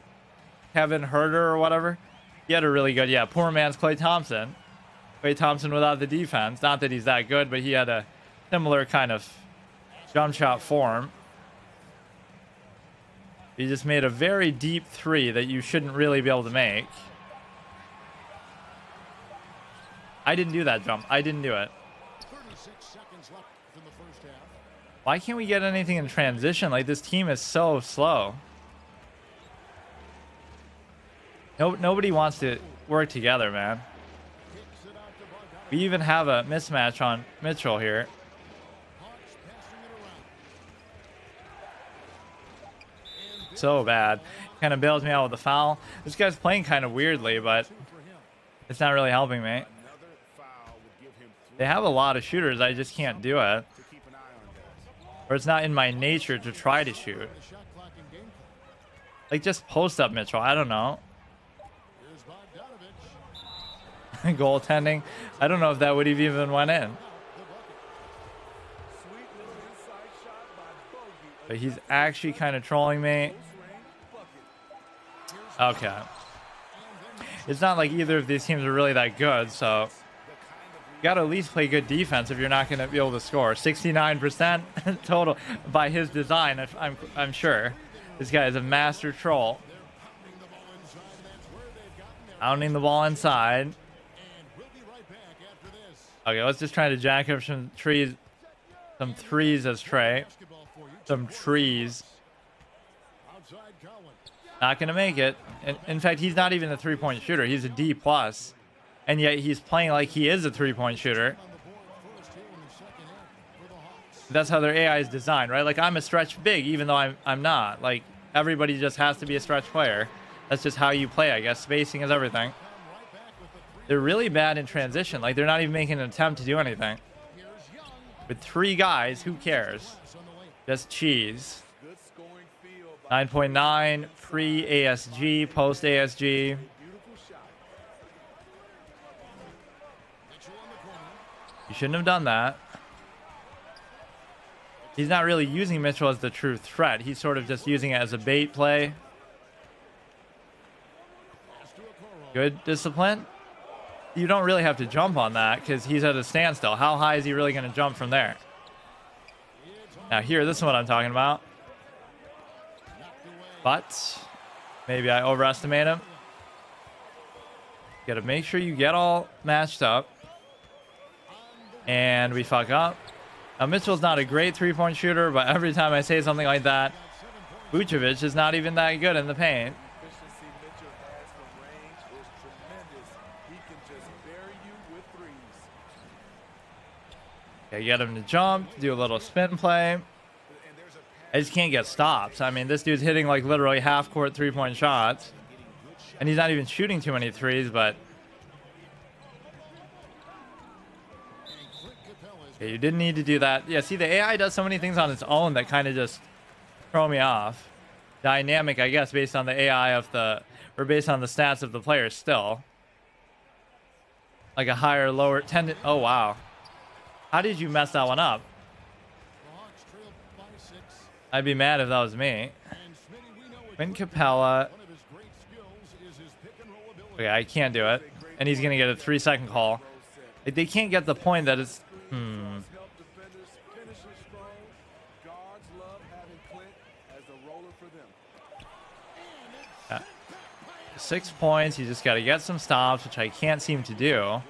Kevin Herter or whatever? He had a really good, yeah, poor man's Klay Thompson. Klay Thompson without the defense. Not that he's that good, but he had a similar kind of jump shot form. He just made a very deep three that you shouldn't really be able to make. I didn't do that jump. I didn't do it. 36 seconds left in the first half. Why can't we get anything in transition? Like, this team is so slow. Nobody wants to work together, man. We even have a mismatch on Mitchell here. So bad. Kind of bails me out with the foul. This guy's playing kind of weirdly, but it's not really helping me. They have a lot of shooters. I just can't do it. Or it's not in my nature to try to shoot. Like, just post up Mitchell. I don't know. Goaltending. I don't know if that would have even went in. But he's actually kind of trolling me. Okay. It's not like either of these teams are really that good, so you gotta at least play good defense if you're not going to be able to score. 69% total by his design, I'm sure. This guy is a master troll. Pounding the ball inside. Okay, let's just try to jack up some trees. Some threes as Trey. Some trees. Not going to make it. In fact, he's not even a three-point shooter. He's a D+. And yet he's playing like he is a three-point shooter. That's how their AI is designed, right? Like, I'm a stretch big, even though I'm not. Like, everybody just has to be a stretch player. That's just how you play, I guess. Spacing is everything. They're really bad in transition. Like, they're not even making an attempt to do anything. With three guys, who cares? Just cheese. 9.9 pre-ASG, post-ASG. You shouldn't have done that. He's not really using Mitchell as the true threat. He's sort of just using it as a bait play. Good discipline. You don't really have to jump on that because he's at a standstill. How high is he really going to jump from there? Now here, this is what I'm talking about. But maybe I overestimate him. Got to make sure you get all matched up. And we fuck up. Now, Mitchell's not a great three-point shooter, but every time I say something like that, Vucevic is not even that good in the paint. Okay, get him to jump, do a little spin play. I just can't get stops. I mean, this dude's hitting like literally half-court three-point shots. And he's not even shooting too many threes, but Okay, you didn't need to do that. Yeah, see, the AI does so many things on its own that kind of just throw me off. Dynamic, I guess, based on the AI of the, or based on the stats of the players still. Like a higher, lower, tendon. Oh, wow. How did you mess that one up? I'd be mad if that was me. Quinn Capella. Okay, I can't do it. And he's going to get a 3-second call. Like, they can't get the point that it's... Yeah. 6 points. You just got to get some stops, which I can't seem to do.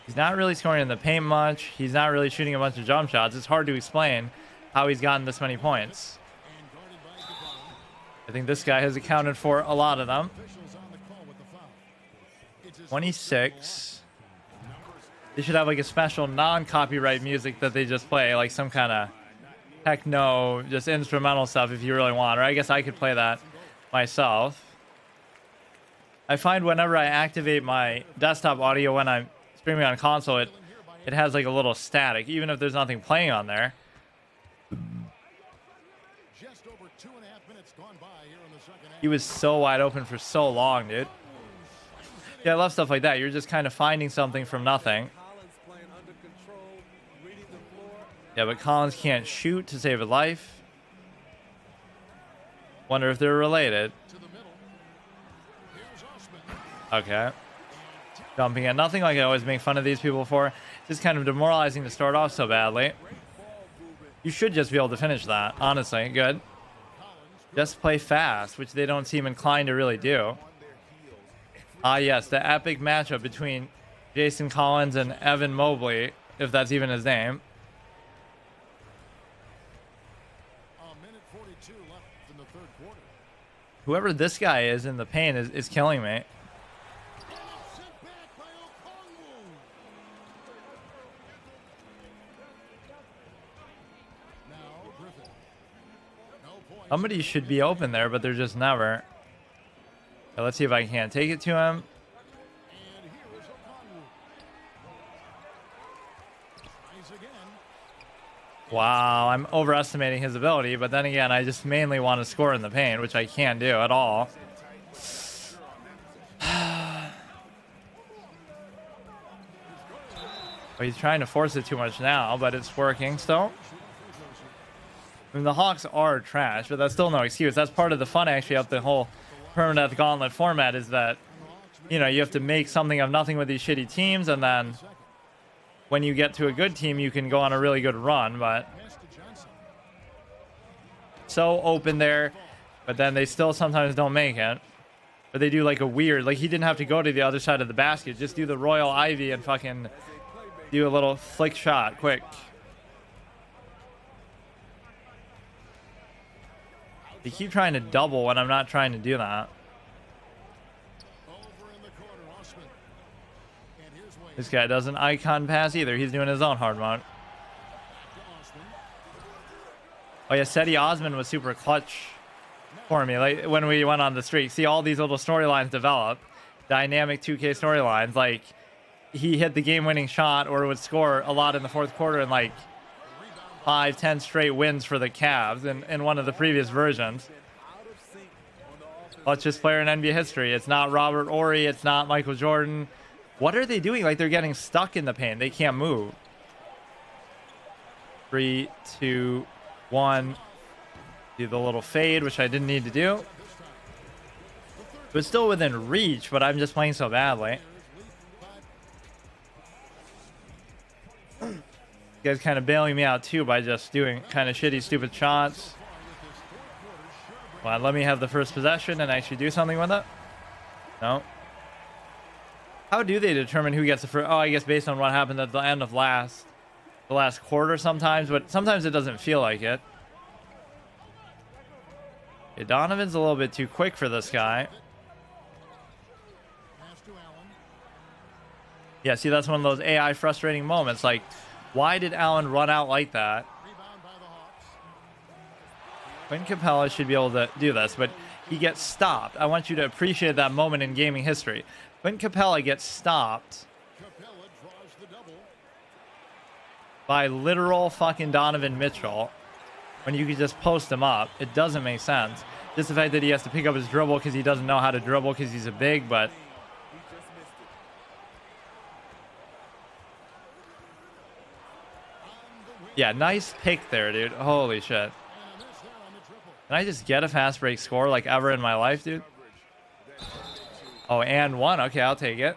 He's not really scoring in the paint much. He's not really shooting a bunch of jump shots. It's hard to explain how he's gotten this many points. I think this guy has accounted for a lot of them. 26. They should have like a special non-copyright music that they just play, like some kind of techno, just instrumental stuff if you really want. Or I guess I could play that myself. I find whenever I activate my desktop audio when I'm streaming on console, it has like a little static, even if there's nothing playing on there. He was so wide open for so long, dude. Yeah, I love stuff like that. You're just kind of finding something from nothing. Yeah, but Collins can't shoot to save his life. Wonder if they're related. Okay. Jumping at nothing, like I always make fun of these people for. Just kind of demoralizing to start off so badly. You should just be able to finish that, honestly. Good. Just play fast, which they don't seem inclined to really do. Ah, yes, the epic matchup between Jason Collins and Evan Mobley, if that's even his name. Whoever this guy is in the paint is killing me. Somebody should be open there, but they're just never. So let's see if I can take it to him. Wow, I'm overestimating his ability, but then again, I just mainly want to score in the paint, which I can't do at all. Well, he's trying to force it too much now, but it's working still. I mean, the Hawks are trash, but that's still no excuse. That's part of the fun, actually, of the whole permadeath gauntlet format, is that, you know, you have to make something of nothing with these shitty teams, and then when you get to a good team, you can go on a really good run. But so open there, but then they still sometimes don't make it. But they do like a weird, like he didn't have to go to the other side of the basket. Just do the Royal Ivy and fucking do a little flick shot quick. They keep trying to double when I'm not trying to do that. This guy doesn't icon pass either. He's doing his own hard mode. Oh yeah, Cedi Osman was super clutch for me. Like when we went on the streak. See all these little storylines develop. Dynamic 2K storylines. Like he hit the game-winning shot or would score a lot in the fourth quarter and like 5-10 straight wins for the Cavs in one of the previous versions. Clutchest player in NBA history. It's not Robert Horry. It's not Michael Jordan. What are they doing? Like they're getting stuck in the paint. They can't move. 3, 2, 1. Do the little fade, which I didn't need to do. It was still within reach, but I'm just playing so badly. You guys kind of bailing me out too by just doing kind of shitty, stupid shots. Well, let me have the first possession and actually do something with it. No. How do they determine who gets the first? Oh, I guess based on what happened at the end of the last quarter sometimes, but sometimes it doesn't feel like it. Okay, Donovan's a little bit too quick for this guy. Yeah, see, that's one of those AI frustrating moments. Like, why did Allen run out like that? Quinn Capella should be able to do this, but he gets stopped. I want you to appreciate that moment in gaming history. Quinn Capella gets stopped by literal fucking Donovan Mitchell when you could just post him up. It doesn't make sense. Just the fact that he has to pick up his dribble because he doesn't know how to dribble because he's a big, but yeah, nice pick there, dude. Holy shit. Can I just get a fast break score like ever in my life, dude? Oh, and one. Okay, I'll take it.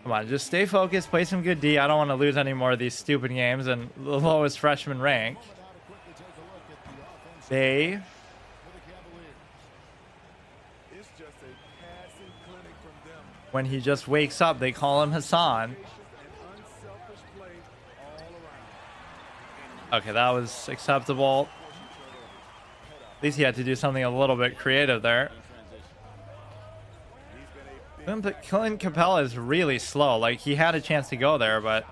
Come on, just stay focused, play some good D. I don't want to lose any more of these stupid games and the lowest freshman rank. They. When he just wakes up, they call him Hassan. Okay, that was acceptable. At least he had to do something a little bit creative there. Clint Capella is really slow. Like, he had a chance to go there, but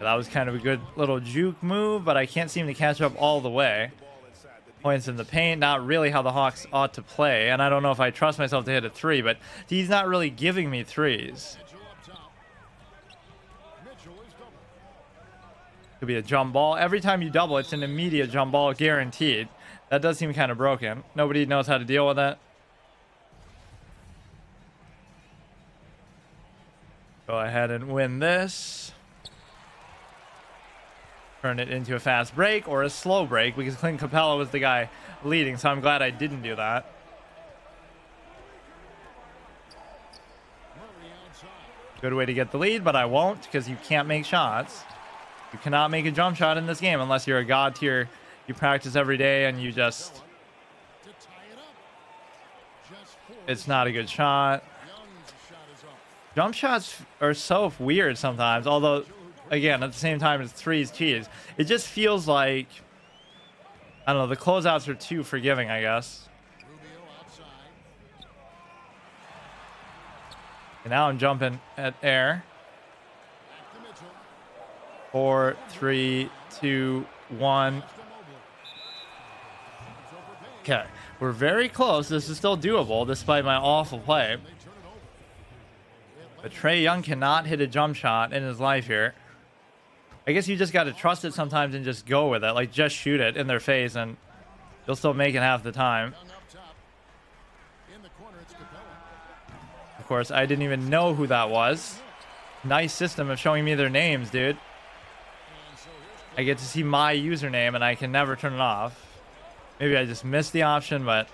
that was kind of a good little juke move, but I can't seem to catch up all the way. Points in the paint, not really how the Hawks ought to play, and I don't know if I trust myself to hit a three, but he's not really giving me threes. Could be a jump ball. Every time you double, it's an immediate jump ball, guaranteed. That does seem kind of broken. Nobody knows how to deal with it. Go ahead and win this. Turn it into a fast break or a slow break because Clint Capella was the guy leading, so I'm glad I didn't do that. Good way to get the lead, but I won't because you can't make shots. You cannot make a jump shot in this game unless you're a god tier. You practice every day and you just... It's not a good shot. Jump shots are so weird sometimes, although, again, at the same time as threes cheese. It just feels like, I don't know, the closeouts are too forgiving, I guess. And now I'm jumping at air. 4, 3, 2, 1. Okay, we're very close. This is still doable despite my awful play. But Trae Young cannot hit a jump shot in his life here. I guess you just got to trust it sometimes and just go with it. Like, just shoot it in their face and you'll still make it half the time. Of course, I didn't even know who that was. Nice system of showing me their names, dude. I get to see my username and I can never turn it off. Maybe I just missed the option, but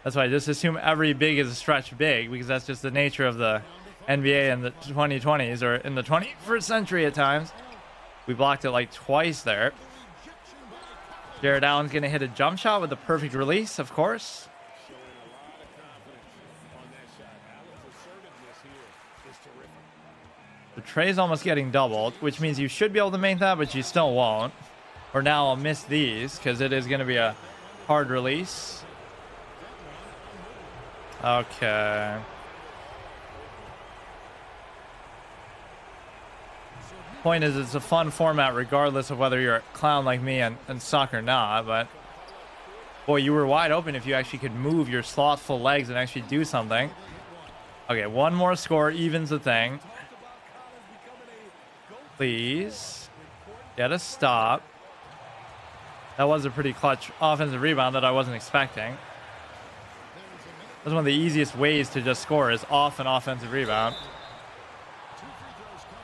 that's why I just assume every big is a stretch big because that's just the nature of the NBA in the 2020s or in the 21st century at times. We blocked it like twice there. Jared Allen's going to hit a jump shot with a perfect release, of course. The Trae's almost getting doubled, which means you should be able to make that, but you still won't. Or now I'll miss these because it is going to be a hard release. Okay. Point is, it's a fun format regardless of whether you're a clown like me and suck or not, but boy, you were wide open if you actually could move your slothful legs and actually do something. Okay, one more score evens the thing. Please get a stop. That was a pretty clutch offensive rebound that I wasn't expecting. That's one of the easiest ways to just score is off an offensive rebound.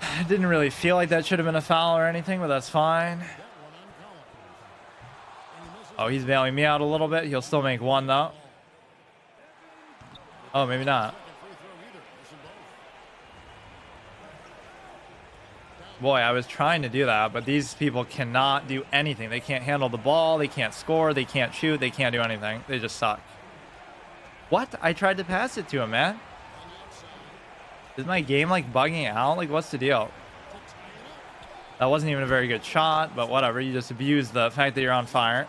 I didn't really feel like that should have been a foul or anything, but that's fine. Oh, he's bailing me out a little bit. He'll still make one, though. Oh, maybe not. Boy, I was trying to do that, but these people cannot do anything. They can't handle the ball. They can't score. They can't shoot. They can't do anything. They just suck. What? I tried to pass it to him, man. Is my game, like, bugging out? Like, what's the deal? That wasn't even a very good shot, but whatever. You just abuse the fact that you're on fire.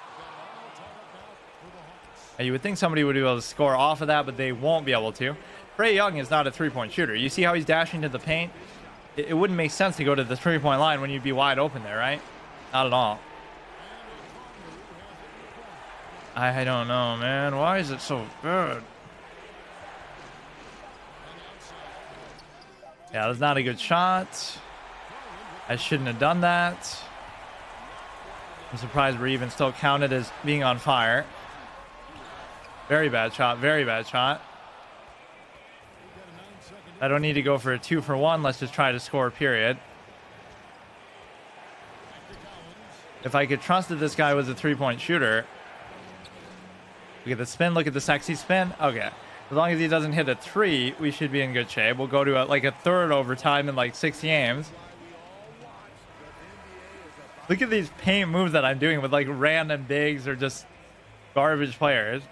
And you would think somebody would be able to score off of that, but they won't be able to. Trae Young is not a three-point shooter. You see how he's dashing to the paint? It wouldn't make sense to go to the three-point line when you'd be wide open there, right? Not at all. I don't know, man. Why is it so good? Yeah, that's not a good shot. I shouldn't have done that. I'm surprised we're even still counted as being on fire. Very bad shot. Very bad shot. I don't need to go for a 2-for-1. Let's just try to score, period. If I could trust that this guy was a 3-point shooter. Look at the spin. Look at the sexy spin. Okay. As long as he doesn't hit a 3, we should be in good shape. We'll go to like a third overtime in like 6 games. Look at these paint moves that I'm doing with like random bigs or just garbage players.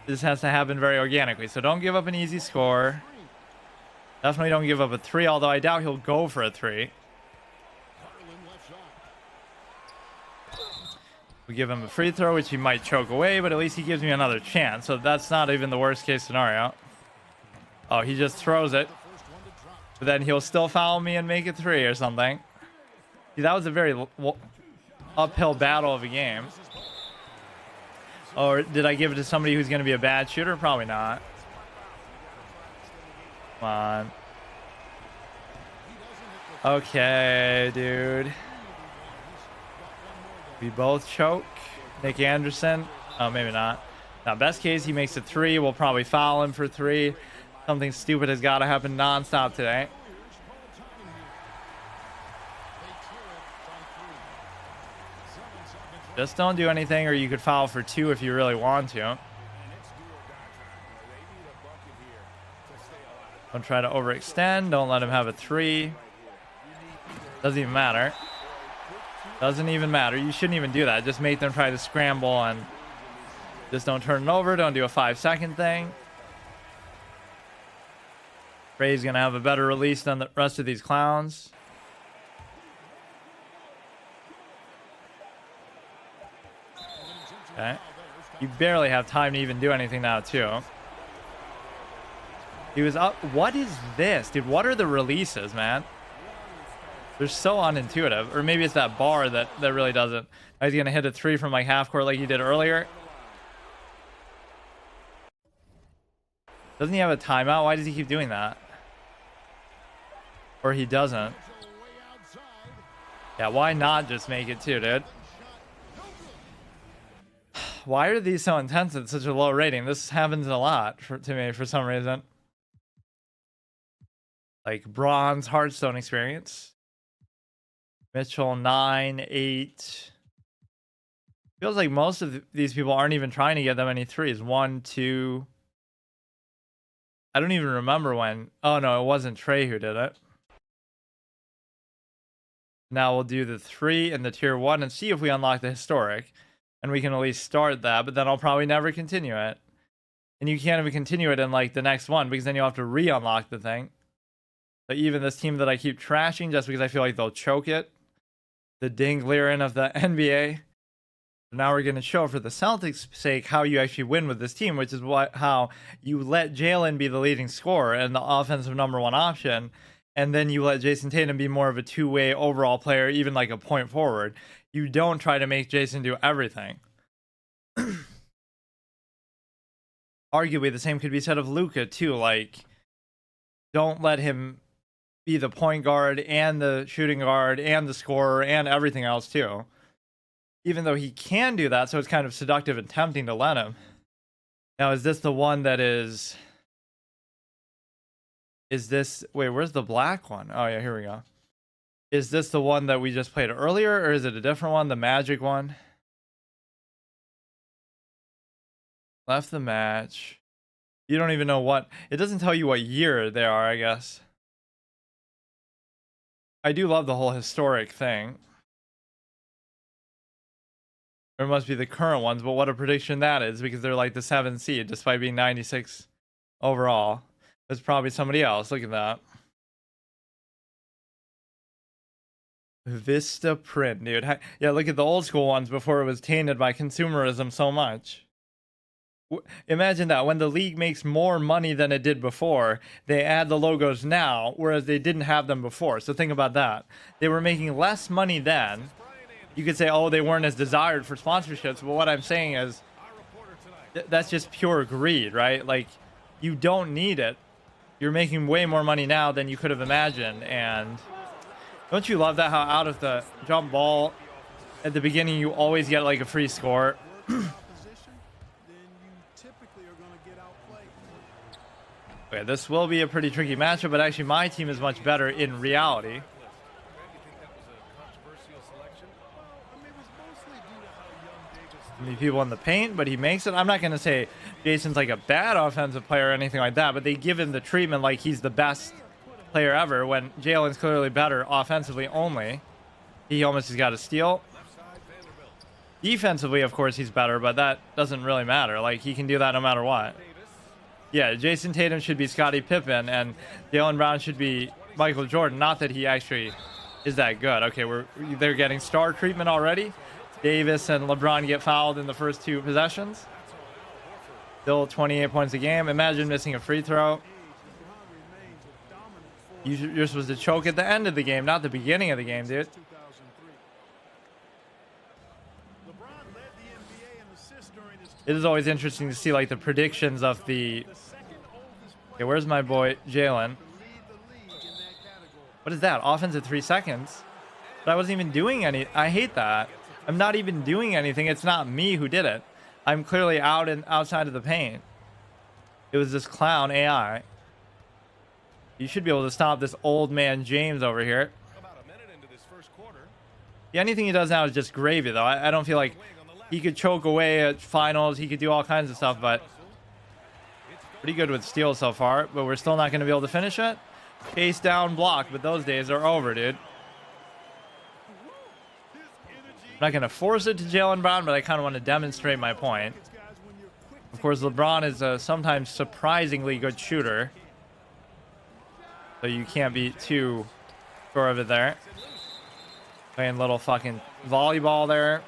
This has to happen very organically. So don't give up an easy score. Definitely don't give up a 3, although I doubt he'll go for a 3. We give him a free throw, which he might choke away, but at least he gives me another chance. So that's not even the worst case scenario. Oh, he just throws it. But then he'll still foul me and make it 3 or something. See, that was a very uphill battle of a game. Or did I give it to somebody who's going to be a bad shooter? Probably not. Come on. Okay, dude. We both choke. Nick Anderson. Oh, maybe not. Now, best case, he makes a 3. We'll probably foul him for 3. Something stupid has got to happen nonstop today. Just don't do anything, or you could foul for 2 if you really want to. Don't try to overextend. Don't let him have a 3. Doesn't even matter. Doesn't even matter. You shouldn't even do that. Just make them try to scramble and just don't turn it over. Don't do a 5-second thing. Ray's going to have a better release than the rest of these clowns. Okay. You barely have time to even do anything now, too. He was up. What is this? Dude, what are the releases, man? They're so unintuitive. Or maybe it's that bar that really doesn't. He's going to hit a 3 from like half court like he did earlier. Doesn't he have a timeout? Why does he keep doing that? Or he doesn't. Yeah, why not just make it 2, dude? Why are these so intense at such a low rating? This happens a lot to me for some reason. Like bronze Hearthstone experience. Mitchell 9, 8. Feels like most of these people aren't even trying to get them any 3s. 1, 2. I don't even remember when. Oh no, it wasn't Trey who did it. Now we'll do the 3 in the tier 1 and see if we unlock the historic. And we can at least start that, but then I'll probably never continue it. And you can't even continue it in like the next one because then you'll have to re-unlock the thing. So even this team that I keep trashing just because I feel like they'll choke it. The Ding Lirin of the NBA. Now we're going to show for the Celtics' sake how you actually win with this team, which is how you let Jalen be the leading scorer and the offensive #1 option. And then you let Jason Tatum be more of a two-way overall player, even like a point forward. You don't try to make Jason do everything. Arguably, the same could be said of Luka, too. Like, don't let him be the point guard and the shooting guard and the scorer and everything else, too. Even though he can do that, so it's kind of seductive and tempting to let him. Now, is this the one that is... Is this... Wait, where's the black one? Oh, yeah, here we go. Is this the one that we just played earlier, or is it a different one, the Magic one? Left the match. You don't even know what... It doesn't tell you what year they are, I guess. I do love the whole historic thing. There must be the current ones, but what a prediction that is, because they're like the 7th seed, despite being 96 overall. It's probably somebody else. Look at that. Vista print, dude. Yeah, look at the old school ones before it was tainted by consumerism so much. Imagine that. When the league makes more money than it did before, they add the logos now, whereas they didn't have them before. So think about that. They were making less money then. You could say, oh, they weren't as desired for sponsorships. But what I'm saying is, that's just pure greed, right? Like, you don't need it. you're making way more money now than you could have imagined. And don't you love that, how out of the jump ball at the beginning you always get like a free score? Opposition, then you typically are going to get outplayed. Okay, this will be a pretty tricky matchup, but actually my team is much better in reality. Many people in the paint, but he makes it. I'm not going to say Jason's like a bad offensive player or anything like that, but they give him the treatment like he's the best player ever when Jalen's clearly better offensively only. He almost has got a steal. Defensively, of course, he's better, but that doesn't really matter. Like, he can do that no matter what. Yeah, Jason Tatum should be Scottie Pippen, and Jaylen Brown should be Michael Jordan. Not that he actually is that good. Okay, they're getting star treatment already. Davis and LeBron get fouled in the first 2 possessions. Still 28 points a game. Imagine missing a free throw. You're supposed to choke at the end of the game, not the beginning of the game, dude. It is always interesting to see like the predictions of the... Okay, where's my boy Jalen? What is that? Offense at 3 seconds? But I wasn't even doing any... I hate that. I'm not even doing anything. It's not me who did it. I'm clearly out and outside of the paint. It was this clown AI. You should be able to stop this old man James over here. Yeah, anything he does now is just gravy, though. I don't feel like he could choke away at finals. He could do all kinds of stuff, but pretty good with steals so far. But we're still not going to be able to finish it. Chase down block, but those days are over, dude. I'm not going to force it to Jaylen Brown, but I kind of want to demonstrate my point. Of course, LeBron is a sometimes surprisingly good shooter. So you can't be too sure of it there. Playing little fucking volleyball there.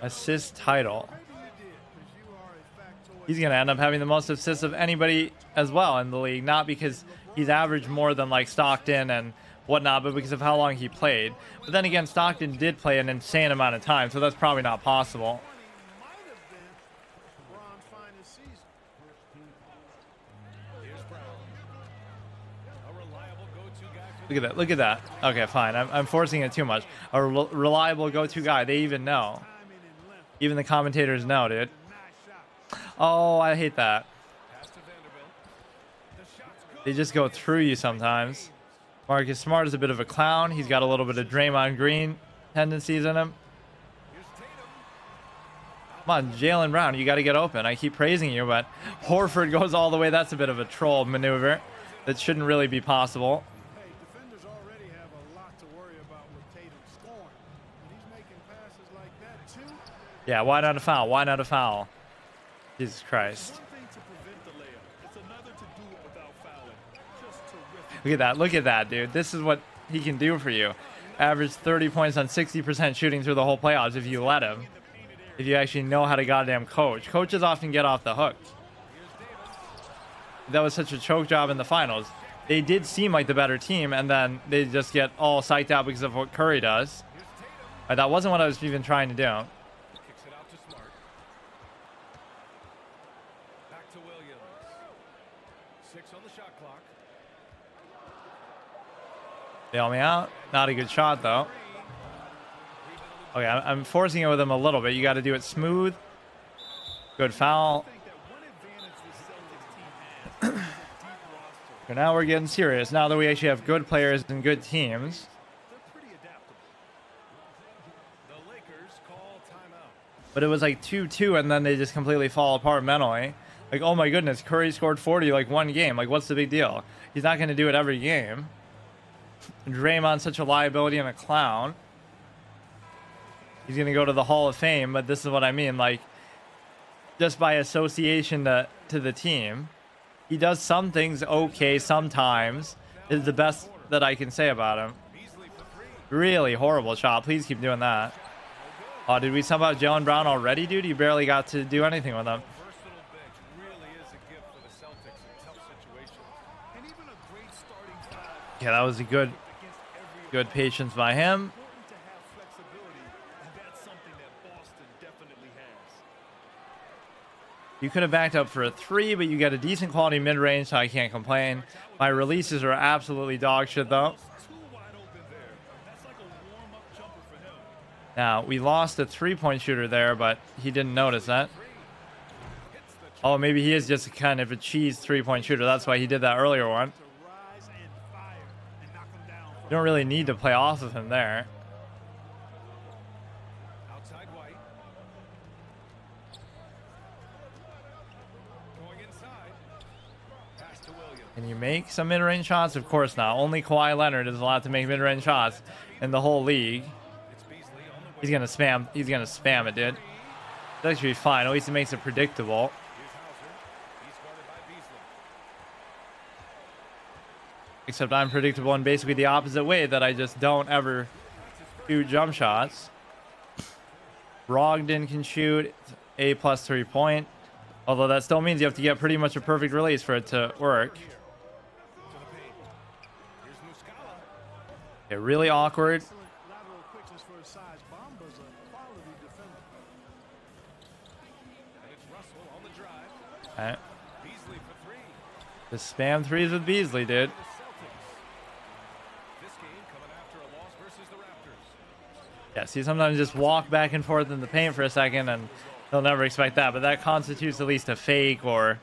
Assist title. He's going to end up having the most assists of anybody as well in the league. Not because he's averaged more than like Stockton and whatnot, but because of how long he played. But then again, Stockton did play an insane amount of time, so that's probably not possible. Look at that. Look at that. Okay, fine. I'm forcing it too much. A reliable go-to guy. They even know. Even the commentators know, dude. Oh, I hate that. They just go through you sometimes. Marcus Smart is a bit of a clown. He's got a little bit of Draymond Green tendencies in him. Come on, Jaylen Brown, you got to get open. I keep praising you, but Horford goes all the way. That's a bit of a troll maneuver that shouldn't really be possible. Hey, defenders already have a lot to worry about with Tatum scoring. He's making passes like that too. Yeah, why not a foul? Why not a foul? Jesus Christ. Look at that. Look at that, dude. This is what he can do for you. Average 30 points on 60% shooting through the whole playoffs if you let him. If you actually know how to goddamn coach. Coaches often get off the hook. That was such a choke job in the finals. They did seem like the better team, and then they just get all psyched out because of what Curry does. That wasn't what I was even trying to do. Bail me out. Not a good shot, though. Okay, I'm forcing it with him a little bit. You got to do it smooth. Good foul. So now we're getting serious. Now that we actually have good players and good teams. But it was like 2-2, and then they just completely fall apart mentally. Like, oh my goodness, Curry scored 40 like one game. Like, what's the big deal? He's not going to do it every game. Draymond's such a liability and a clown. He's going to go to the Hall of Fame, but this is what I mean. Like, just by association to the team, he does some things okay sometimes. Is the best that I can say about him. Really horrible shot. Please keep doing that. Oh, did we somehow Jaylen Brown already, dude? You barely got to do anything with him. Yeah, that was a good patience by him. You could have backed up for a 3, but you get a decent quality mid-range, so I can't complain. My releases are absolutely dog shit, though. Now, we lost a 3-point shooter there, but he didn't notice that. Oh, maybe he is just kind of a cheese 3-point shooter. That's why he did that earlier one. You don't really need to play off of him there. Can you make some mid-range shots? Of course not. Only Kawhi Leonard is allowed to make mid-range shots in the whole league. He's gonna spam. He's gonna spam it, dude. It's actually fine. At least it makes it predictable. Except I'm predictable in basically the opposite way, that I just don't ever shoot jump shots. Brogdon can shoot A+ 3-point. Although that still means you have to get pretty much a perfect release for it to work. Okay, really awkward. Alright. The spam threes with Beasley, dude. Yeah, see, sometimes just walk back and forth in the paint for a second and they'll never expect that. But that constitutes at least a fake, or,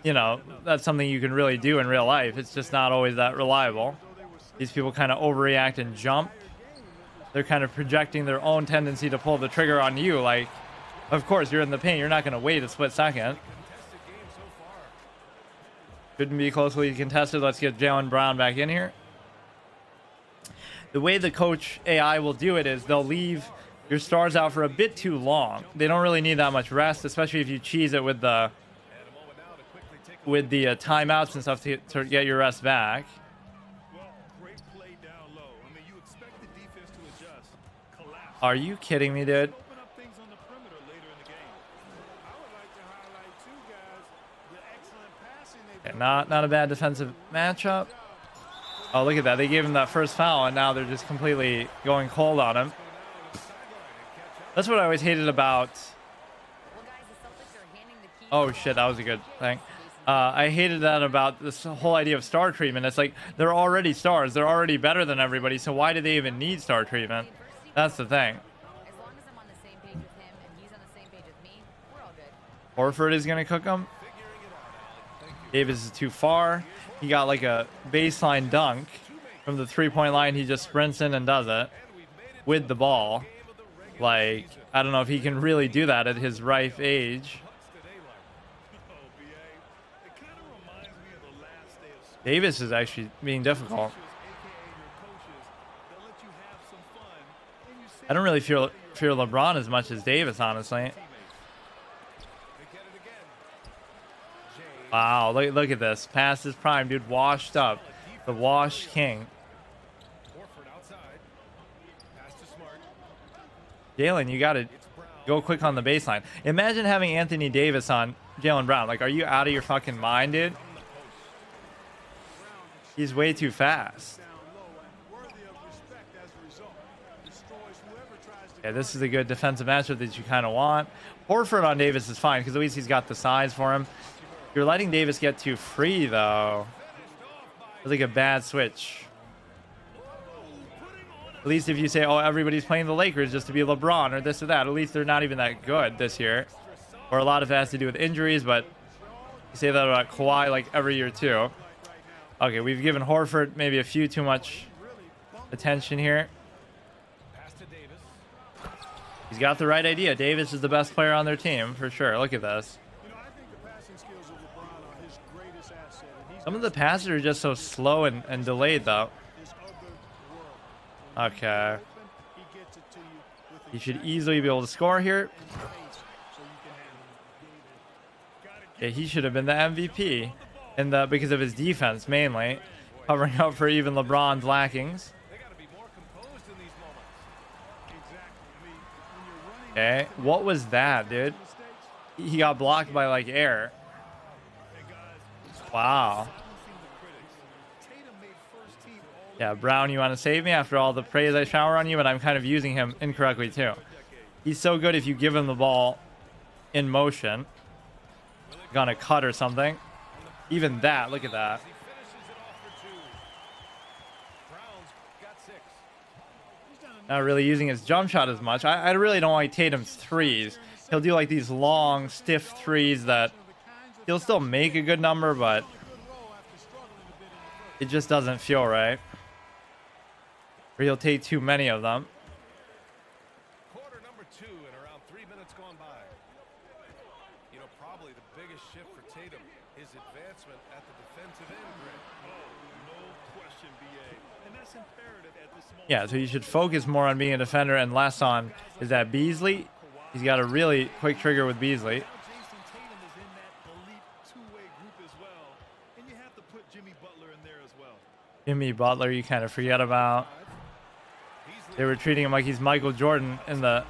you know, that's something you can really do in real life. It's just not always that reliable. These people kind of overreact and jump. They're kind of projecting their own tendency to pull the trigger on you. Like, of course, you're in the paint. You're not going to wait a split second. Couldn't be closely contested. Let's get Jaylen Brown back in here. The way the coach AI will do it is they'll leave your stars out for a bit too long. They don't really need that much rest, especially if you cheese it with the timeouts and stuff to get your rest back. Are you kidding me, dude? Okay, not a bad defensive matchup. Oh, look at that. They gave him that first foul, and now they're just completely going cold on him. That's what I always hated about... Oh, shit, that was a good thing. I hated that about this whole idea of star treatment. It's like, they're already stars. They're already better than everybody, so why do they even need star treatment? That's the thing. Horford is going to cook him. Davis is too far. He got like a baseline dunk from the 3-point line. He just sprints in and does it with the ball. Like, I don't know if he can really do that at his ripe age. Davis is actually being difficult. I don't really fear LeBron as much as Davis, honestly. Wow, look at this. Past his prime, dude. Washed up. The washed king. Jalen, you got to go quick on the baseline. Imagine having Anthony Davis on Jaylen Brown. Like, are you out of your fucking mind, dude? He's way too fast. Yeah, this is a good defensive matchup that you kind of want. Horford on Davis is fine because at least he's got the size for him. You're letting Davis get too free, though. It's like a bad switch. At least if you say, oh, everybody's playing the Lakers just to be LeBron or this or that, at least they're not even that good this year. Or a lot of it has to do with injuries, but you say that about Kawhi like every year, too. Okay, we've given Horford maybe a few too much attention here. He's got the right idea. Davis is the best player on their team, for sure. Look at this. Some of the passes are just so slow and delayed, though. Okay. He should easily be able to score here. Yeah, he should have been the MVP because of his defense, mainly. Covering up for even LeBron's lackings. Okay, what was that, dude? He got blocked by, like, air. Wow. Yeah, Brown, you want to save me after all the praise I shower on you, but I'm kind of using him incorrectly, too. He's so good if you give him the ball in motion. gonna cut or something. Even that, look at that. He finishes it off for two. Browns got 6. Not really using his jump shot as much. I really don't like Tatum's threes. He'll do like these long, stiff threes that he'll still make a good number, but it just doesn't feel right. Or he'll take too many of them. Quarter number 2 and around 3 minutes gone by. You know, probably the biggest shift for Tatum is advancement at the defensive end, Greg. No question, BA. And that's imperative at this moment. Yeah, so you should focus more on being a defender and less on, is that Beasley? He's got a really quick trigger with Beasley. Now Jason Tatum is in that elite two-way group as well. And you have to put Jimmy Butler in there as well. Jimmy Butler, you kind of forget about. They were treating him like he's Michael Jordan in the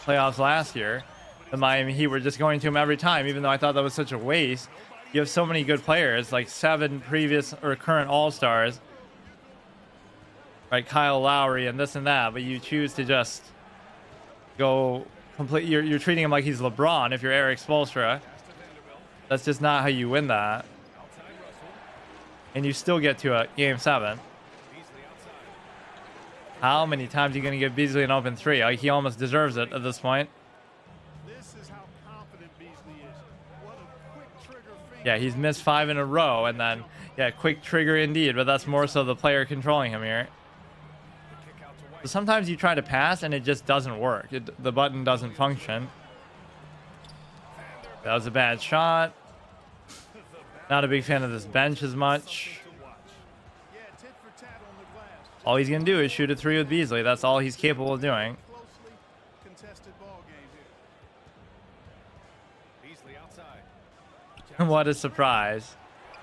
playoffs last year. The Miami Heat were just going to him every time, even though I thought that was such a waste. You have so many good players, like 7 previous or current All-Stars, right? Kyle Lowry and this and that, but you choose to just go complete. You're treating him like he's LeBron if you're Eric Spoelstra. That's just not how you win that. And you still get to a Game 7. How many times are you going to give Beasley an open 3? Like, he almost deserves it at this point. This is how confident Beasley is. What a quick trigger finger. Yeah, he's missed 5 in a row, and then, yeah, quick trigger indeed, but that's more so the player controlling him here. So sometimes you try to pass, and it just doesn't work. The button doesn't function. That was a bad shot. Not a big fan of this bench as much. Yeah, tit for tat on the glass. All he's going to do is shoot a 3 with Beasley. That's all he's capable of doing. Closely contested ball game here. Beasley outside. What a surprise.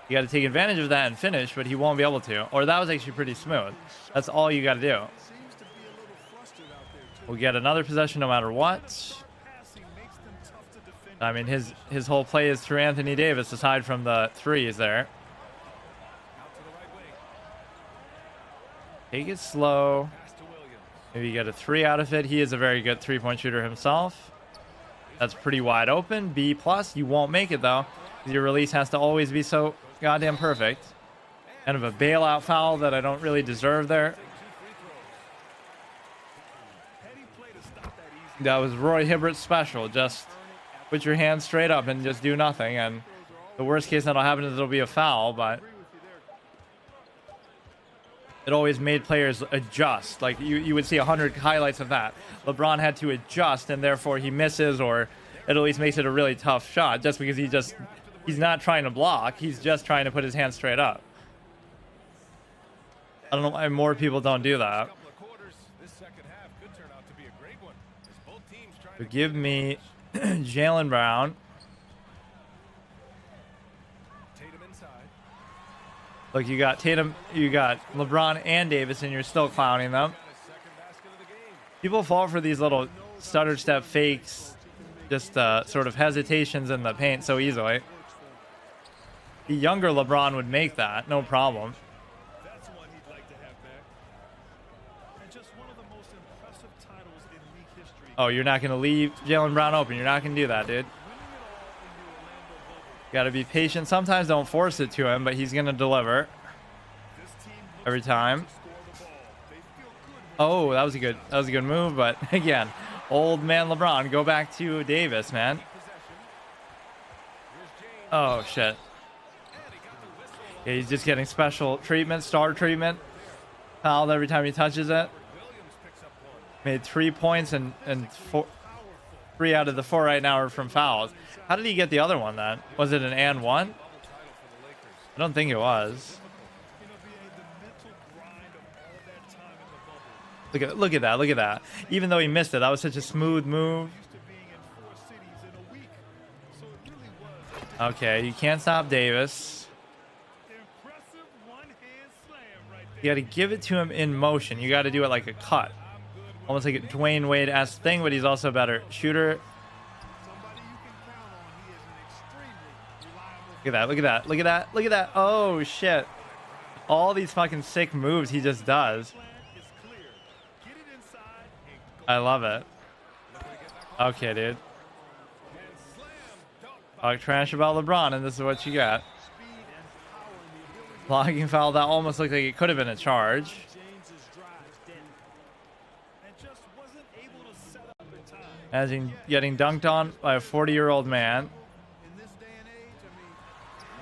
You got to take advantage of that and finish, but he won't be able to. Or that was actually pretty smooth. That's all you got to do. Seems to be a little flustered out there, too. We'll get another possession no matter what. Passing makes them tough to defend. I mean, his whole play is through Anthony Davis, aside from the threes there. Out to the right wing. Take it slow. Pass to Williams. Maybe you get a 3 out of it. He is a very good three-point shooter himself. That's pretty wide open. B+. You won't make it, though. Your release has to always be so goddamn perfect. Kind of a bailout foul that I don't really deserve there. Heady play to stop that easy. That was Roy Hibbert's special. Just put your hands straight up and just do nothing. And the worst case that'll happen is it'll be a foul, but Agree with you there. it always made players adjust. Like, you would see 100 highlights of that. LeBron had to adjust, and therefore he misses, or it at least makes it a really tough shot, just because he's not trying to block. He's just trying to put his hands straight up. I don't know why more people don't do that. Couple of quarters. This second half could turn out to be a great one. As both teams trying So to give me Jaylen Brown. Tatum inside. Look, you got Tatum, you got LeBron and Davis, and you're still clowning them. Got his second basket of the game. People fall for these little stutter step fakes, just sort of hesitations in the paint so easily. The younger LeBron would make that, no problem. That's one he'd like to have back. And just one of the most impressive titles in league history. Oh, you're not going to leave Jaylen Brown open. You're not going to do that, dude. Winning it all in the Orlando bubble. Got to be patient. Sometimes don't force it to him, but he's going to deliver This team looks every to time. score the ball. They feel good. Oh, that was a good move, but again, old man LeBron, go back to Davis, man. Oh shit. Yeah, he's just getting special treatment, star treatment. Fouled every time he touches it. Made 3 points and 3 out of the 4 right now are from fouls. How did he get the other one then? Was it an and one? I don't think it was. You know, BA, the mental grind of all that time in the bubble. Look at that. Even though he missed it, that was such a smooth move. Used to being in 4 cities in a week. So it really was a Okay, you can't stop Davis. impressive one-hand slam right there. You got to give it to him in motion. You got to do it like a cut. Almost like a Dwayne Wade-esque thing, but he's also a better shooter. Somebody you can count on. He is an extremely reliable. Look at that. Oh, shit. All these fucking sick moves he just does. Plan is clear. Get it inside and go. I love it. Okay, dude. Talk trash about LeBron, and this is what you got. Blocking foul that almost looked like it could have been a charge. As in getting dunked on by a 40-year-old man.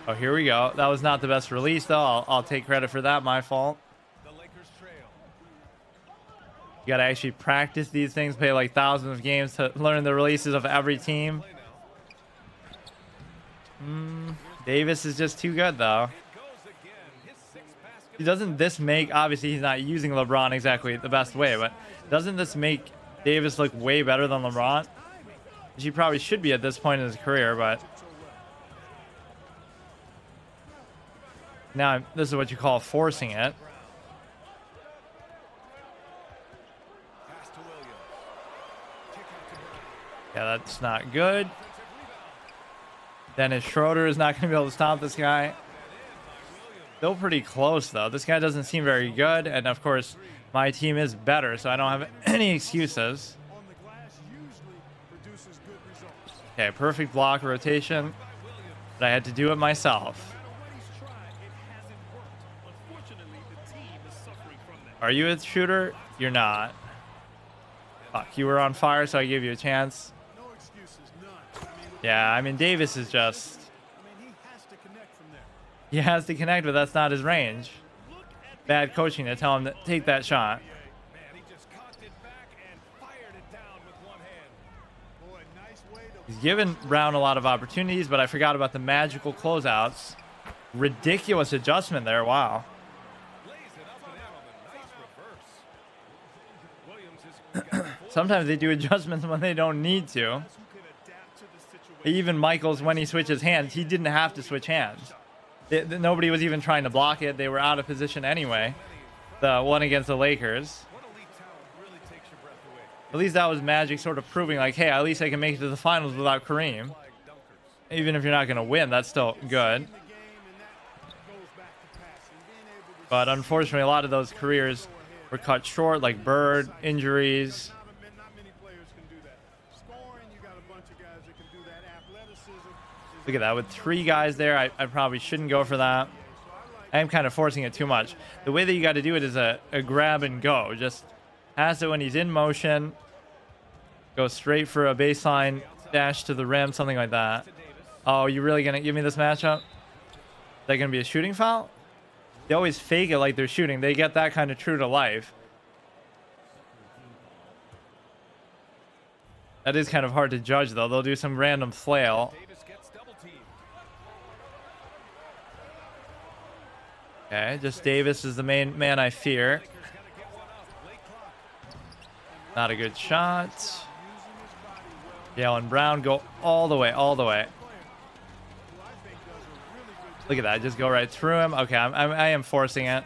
Oh, here we go. That was not the best release, though. I'll take credit for that. My fault. You got to actually practice these things, play like thousands of games to learn the releases of every team. Davis is just too good, though. Doesn't this make, obviously he's not using LeBron exactly the best way, but doesn't this make Davis look way better than LeBron? Which he probably should be at this point in his career, but now this is what you call forcing it. Yeah, that's not good. Dennis Schroeder is not going to be able to stop this guy. Still pretty close, though. This guy doesn't seem very good. And, of course, my team is better, so I don't have any excuses. Okay, perfect block rotation. But I had to do it myself. Are you a shooter? You're not. Fuck, you were on fire, so I gave you a chance. Yeah, I mean, Davis is just... He has to connect, but that's not his range. Bad coaching to tell him to take that shot. He's given Brown a lot of opportunities, but I forgot about the magical closeouts. Ridiculous adjustment there. Wow. Sometimes they do adjustments when they don't need to. Even Michaels, when he switches hands, he didn't have to switch hands. Nobody was even trying to block it. They were out of position anyway. The one against the Lakers. At least that was Magic sort of proving like, hey, at least I can make it to the finals without Kareem. Even if you're not going to win, that's still good. But unfortunately, a lot of those careers were cut short, like Bird, injuries. Look at that. With 3 guys there, I probably shouldn't go for that. I am kind of forcing it too much. The way that you got to do it is a grab and go. Just pass it when he's in motion. Go straight for a baseline dash to the rim, something like that. Oh, you really going to give me this matchup? Is that going to be a shooting foul? They always fake it like they're shooting. They get that kind of true to life. That is kind of hard to judge, though. They'll do some random flail. Okay, just Davis is the main man I fear. Not a good shot. Jaylen Brown, go all the way, all the way. Look at that, just go right through him. Okay, I am forcing it.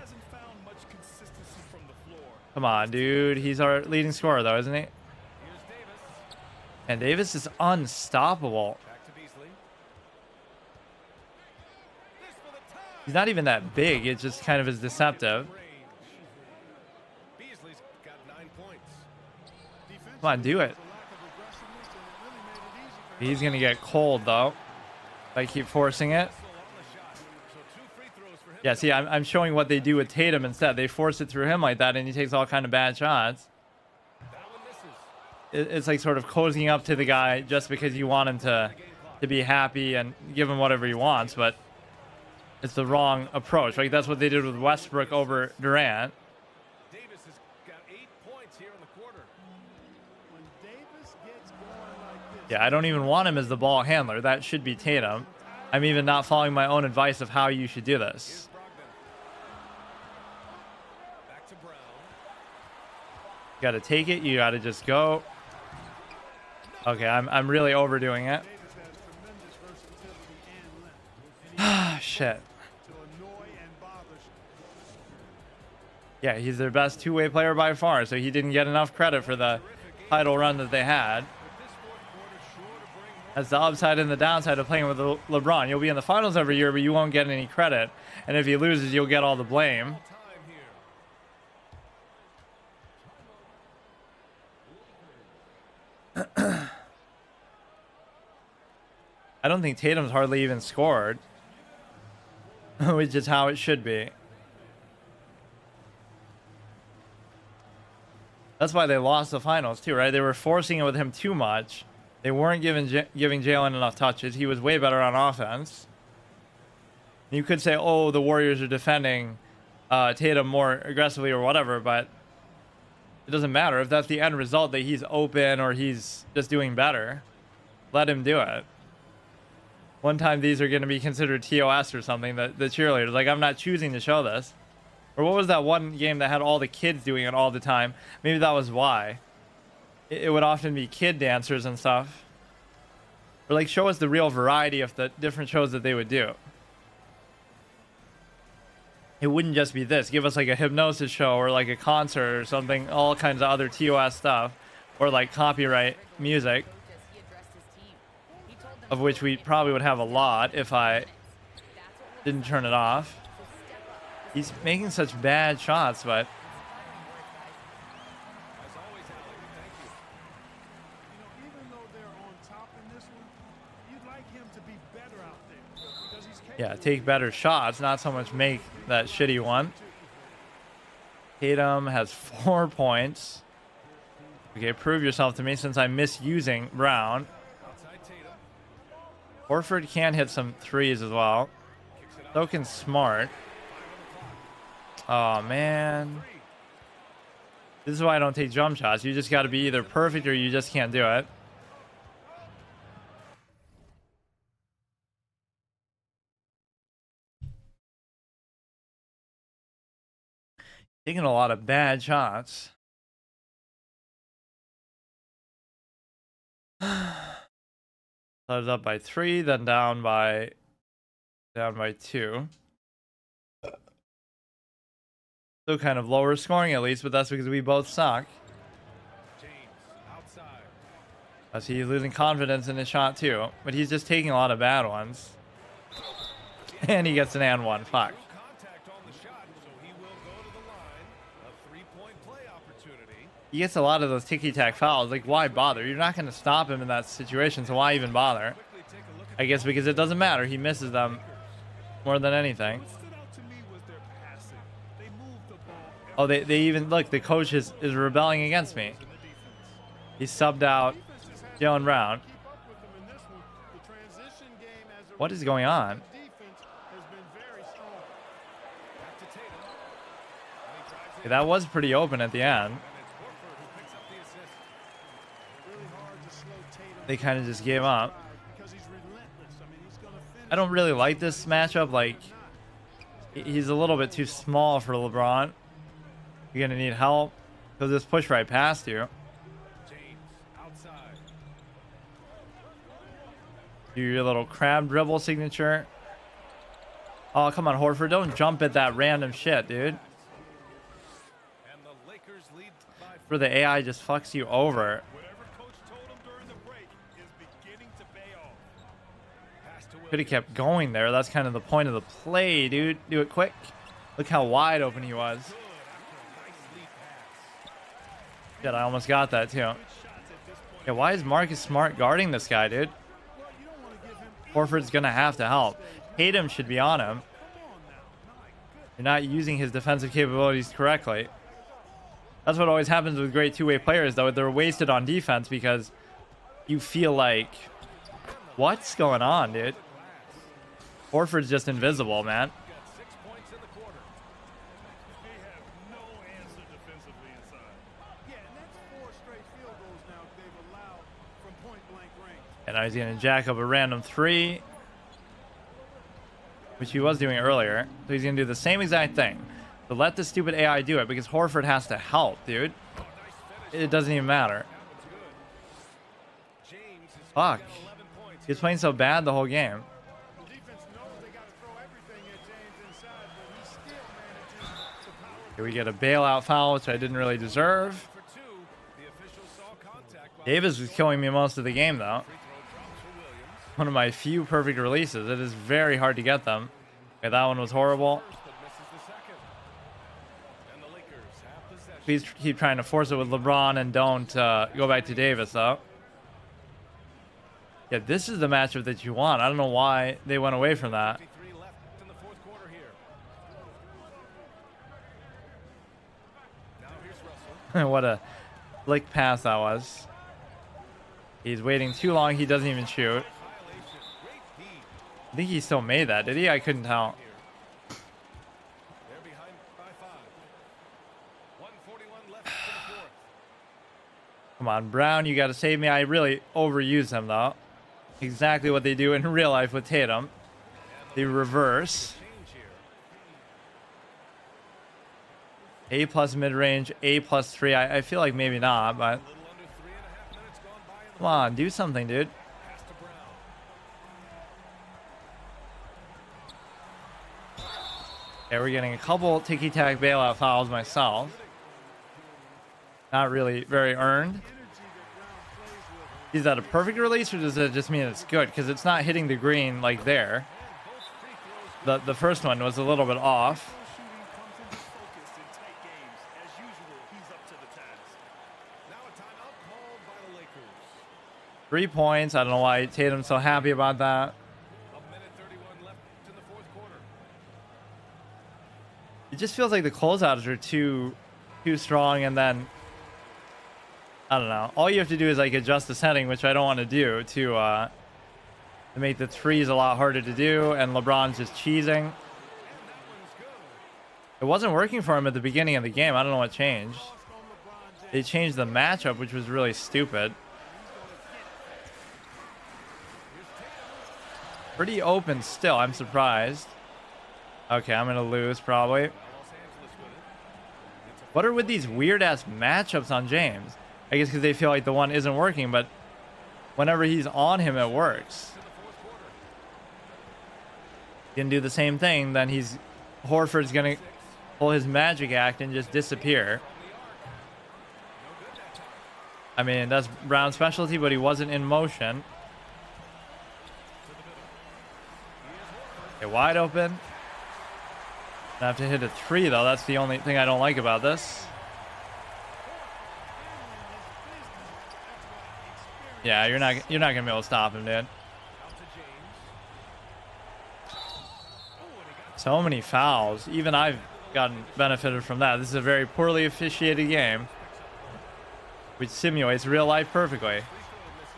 Come on, dude. He's our leading scorer, though, isn't he? And Davis is unstoppable. He's not even that big. It just kind of is deceptive. Come on, do it. He's going to get cold, though, if I keep forcing it. Yeah, see, I'm showing what they do with Tatum instead. They force it through him like that, and he takes all kind of bad shots. It's like sort of cozying up to the guy just because you want him to be happy and give him whatever he wants, but it's the wrong approach. Like, that's what they did with Westbrook over Durant. Davis has got 8 points here in the quarter. When Davis gets going like this, Yeah, I don't even want him as the ball handler. That should be Tatum. I'm even not following my own advice of how you should do this. Back to Brown. You got to take it. You got to just go. Okay, I'm really overdoing it. Davis has tremendous versatility and length. Ah, shit. To annoy and bother. Yeah, he's their best two-way player by far, so he didn't get enough credit for the title run that they had. That's the upside and the downside of playing with LeBron. You'll be in the finals every year, but you won't get any credit. And if he loses, you'll get all the blame. I don't think Tatum's hardly even scored, which is how it should be. That's why they lost the finals too, right? They were forcing it with him too much. They weren't giving Jalen enough touches. He was way better on offense. You could say, oh, the Warriors are defending Tatum more aggressively or whatever, but it doesn't matter. If that's the end result, that he's open or he's just doing better, let him do it. One time these are going to be considered TOS or something, the cheerleaders. Like, I'm not choosing to show this. Or what was that one game that had all the kids doing it all the time? Maybe that was why. It would often be kid dancers and stuff. Or like, show us the real variety of the different shows that they would do. It wouldn't just be this. Give us like a hypnosis show or like a concert or something. All kinds of other TOS stuff. Or like copyright music. Of which we probably would have a lot if I didn't turn it off. He's making such bad shots, but Even though they're on top in this one, you'd like him to be better out there because he's capable. yeah, take better shots, not so much make that shitty one. Tatum has 4 points. Okay, prove yourself to me since I'm misusing Brown. Horford can hit some threes as well. So can Smart. Oh, man. This is why I don't take jump shots. You just got to be either perfect or you just can't do it. Taking a lot of bad shots. Started up by 3, then down by 2. Still kind of lower scoring at least, but that's because we both suck. I see he's losing confidence in his shot too, but he's just taking a lot of bad ones. And he gets an and one. Fuck. He gets a lot of those ticky-tack fouls. Like, why bother? You're not going to stop him in that situation, so why even bother? I guess because it doesn't matter. He misses them more than anything. Oh, they even... Look, the coach is rebelling against me. He subbed out Jalen Brown. What is going on? Okay, that was pretty open at the end. They kind of just gave up. I don't really like this matchup. Like, he's a little bit too small for LeBron. You're going to need help. He'll just push right past you. Do your little crab dribble signature. Oh, come on, Horford. Don't jump at that random shit, dude. For the AI just fucks you over. Could have kept going there. That's kind of the point of the play, dude. Do it quick. Look how wide open he was. Shit, I almost got that too. Yeah, why is Marcus Smart guarding this guy, dude? Horford's gonna have to help. Tatum should be on him. You're not using his defensive capabilities correctly. That's what always happens with great two-way players, though. They're wasted on defense because you feel like, what's going on, dude? Horford's just invisible, man. And now he's going to jack up a random 3, which he was doing earlier. So he's going to do the same exact thing. So let the stupid AI do it because Horford has to help, dude. It doesn't even matter. Fuck. He's playing so bad the whole game. Here we get a bailout foul, which I didn't really deserve. Davis was killing me most of the game, though. One of my few perfect releases. It is very hard to get them. Okay, that one was horrible. Please keep trying to force it with LeBron and don't go back to Davis, though. Yeah, this is the matchup that you want. I don't know why they went away from that. 53 left in the fourth quarter here. Now here's Russell. What a flick pass that was. He's waiting too long. He doesn't even shoot. Violation. Great feed. I think he still made that, did he? I couldn't tell. They're behind by 5. 141 left in the fourth. Come on, Brown, you got to save me. I really overuse him, though. Exactly what they do in real life with Tatum. The reverse. Change here. A plus mid-range, A plus 3. I feel like maybe not, but A little under 3.5 minutes gone by in the come on, do something, dude. pass to Brown. Yeah, we're getting a couple ticky-tack bailout fouls myself. Not really very earned. Is that a perfect release, or does that just mean it's good? Because it's not hitting the green like there. The first one was a little bit off. Shooting comes into focus in tight games. As usual, he's up to the task. Now a timeout called by the Lakers. 3 points. I don't know why Tatum's so happy about that. A minute 31 left in the fourth quarter. It just feels like the closeouts are too strong, and then I don't know. All you have to do is like adjust the setting, which I don't want to do, to make the threes a lot harder to do, and LeBron's just cheesing. It wasn't working for him at the beginning of the game. I don't know what changed. They changed the matchup, which was really stupid. Pretty open still. I'm surprised. Okay, I'm gonna lose probably. What are with these weird ass matchups on James? I guess because they feel like the one isn't working, but whenever he's on him, it works. He can do the same thing, then Horford's gonna pull his magic act and just disappear. I mean, that's Brown's specialty, but he wasn't in motion. Okay, wide open. I have to hit a 3 though. That's the only thing I don't like about this. Yeah, you're not gonna be able to stop him, dude. So many fouls. Even I've gotten benefited from that. This is a very poorly officiated game, which simulates real life perfectly.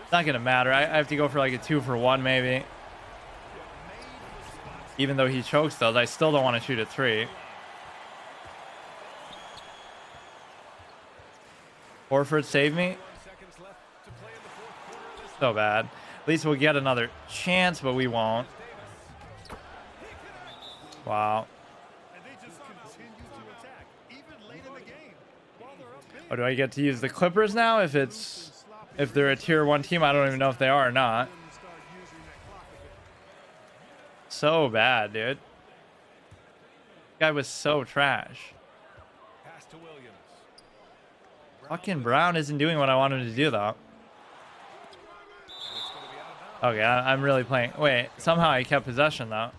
It's not gonna matter. I have to go for like a 2-for-1 maybe. Even though he chokes those, I still don't want to shoot a 3. Horford saved me. So bad. At least we'll get another chance, but we won't. Wow. And they just continue to attack, even late in the game. While they're up big, Oh, do I get to use the Clippers now? If they're a tier 1 team, I don't even know if they are or not. and start using that clock again. So bad, dude. Guy was so trash. Pass to Williams. Fucking Brown isn't doing what I want him to do, though. Okay, I'm really playing. Wait, somehow I kept possession, though.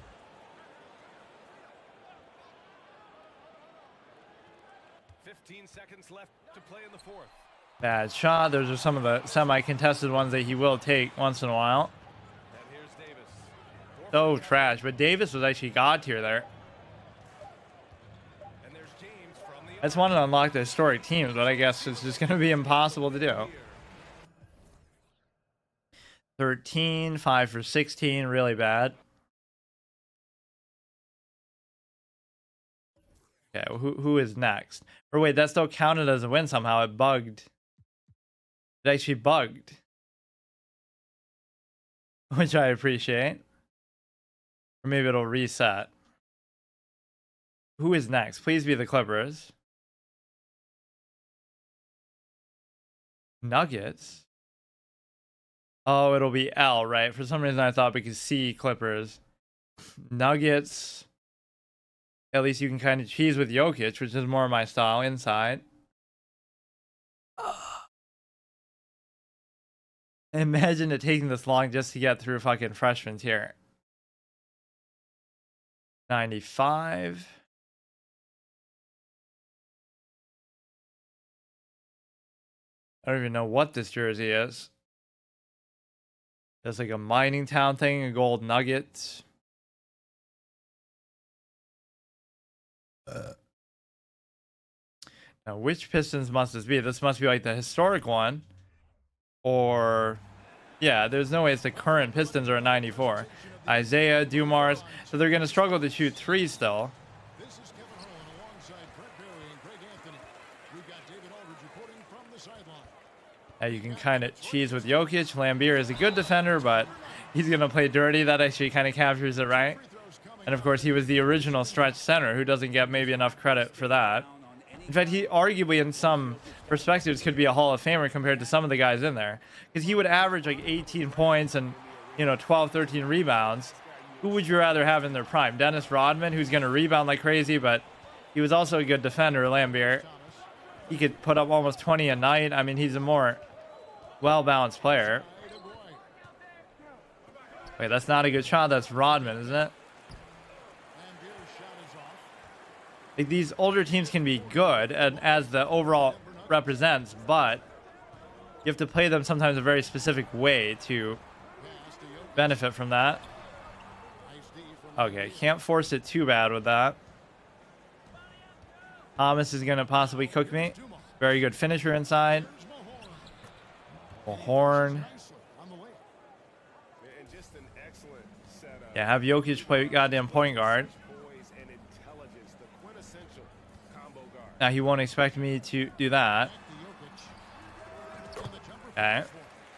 Seconds left to play in the fourth. Bad shot. Those are some of the semi-contested ones that he will take once in a while. And here's Davis. So trash. But Davis was actually god tier there. And there's James from the I just wanted to unlock the historic teams, but I guess it's just going to be impossible to do. 13, 5 for 16, really bad. Okay, who is next? Or wait, that still counted as a win somehow. It bugged. It actually bugged. Which I appreciate. Or maybe it'll reset. Who is next? Please be the Clippers. Nuggets? Oh, it'll be L, right? For some reason I thought because C Clippers. Nuggets. At least you can kind of cheese with Jokic, which is more my style inside. Imagine it taking this long just to get through fucking freshman tier. 95. I don't even know what this jersey is. There's like a mining town thing, a gold nugget. Now, which Pistons must this be? This must be like the historic one. Or, yeah, there's no way it's the current Pistons are at 94. Isaiah, Dumars. So they're going to struggle to shoot threes still. This is Kevin Holland alongside Brett Berry and Greg Anthony. We've got David Aldridge reporting from the sideline. You can kind of cheese with Jokic. Lambeer is a good defender, but he's going to play dirty. That actually kind of captures it, right? And of course, he was the original stretch center, who doesn't get maybe enough credit for that. In fact, he arguably, in some perspectives, could be a Hall of Famer compared to some of the guys in there, because he would average like 18 points and 12, 13 rebounds. Who would you rather have in their prime? Dennis Rodman, who's going to rebound like crazy, but he was also a good defender. Lambeer, he could put up almost 20 a night. I mean, he's a more well-balanced player. Wait, that's not a good shot. That's Rodman, isn't it? Like, these older teams can be good, and as the overall represents, but you have to play them sometimes a very specific way to benefit from that. Okay, can't force it too bad with that. Thomas is going to possibly cook me. Very good finisher inside. A horn. Yeah, have Jokic play goddamn point guard. Now he won't expect me to do that. Okay.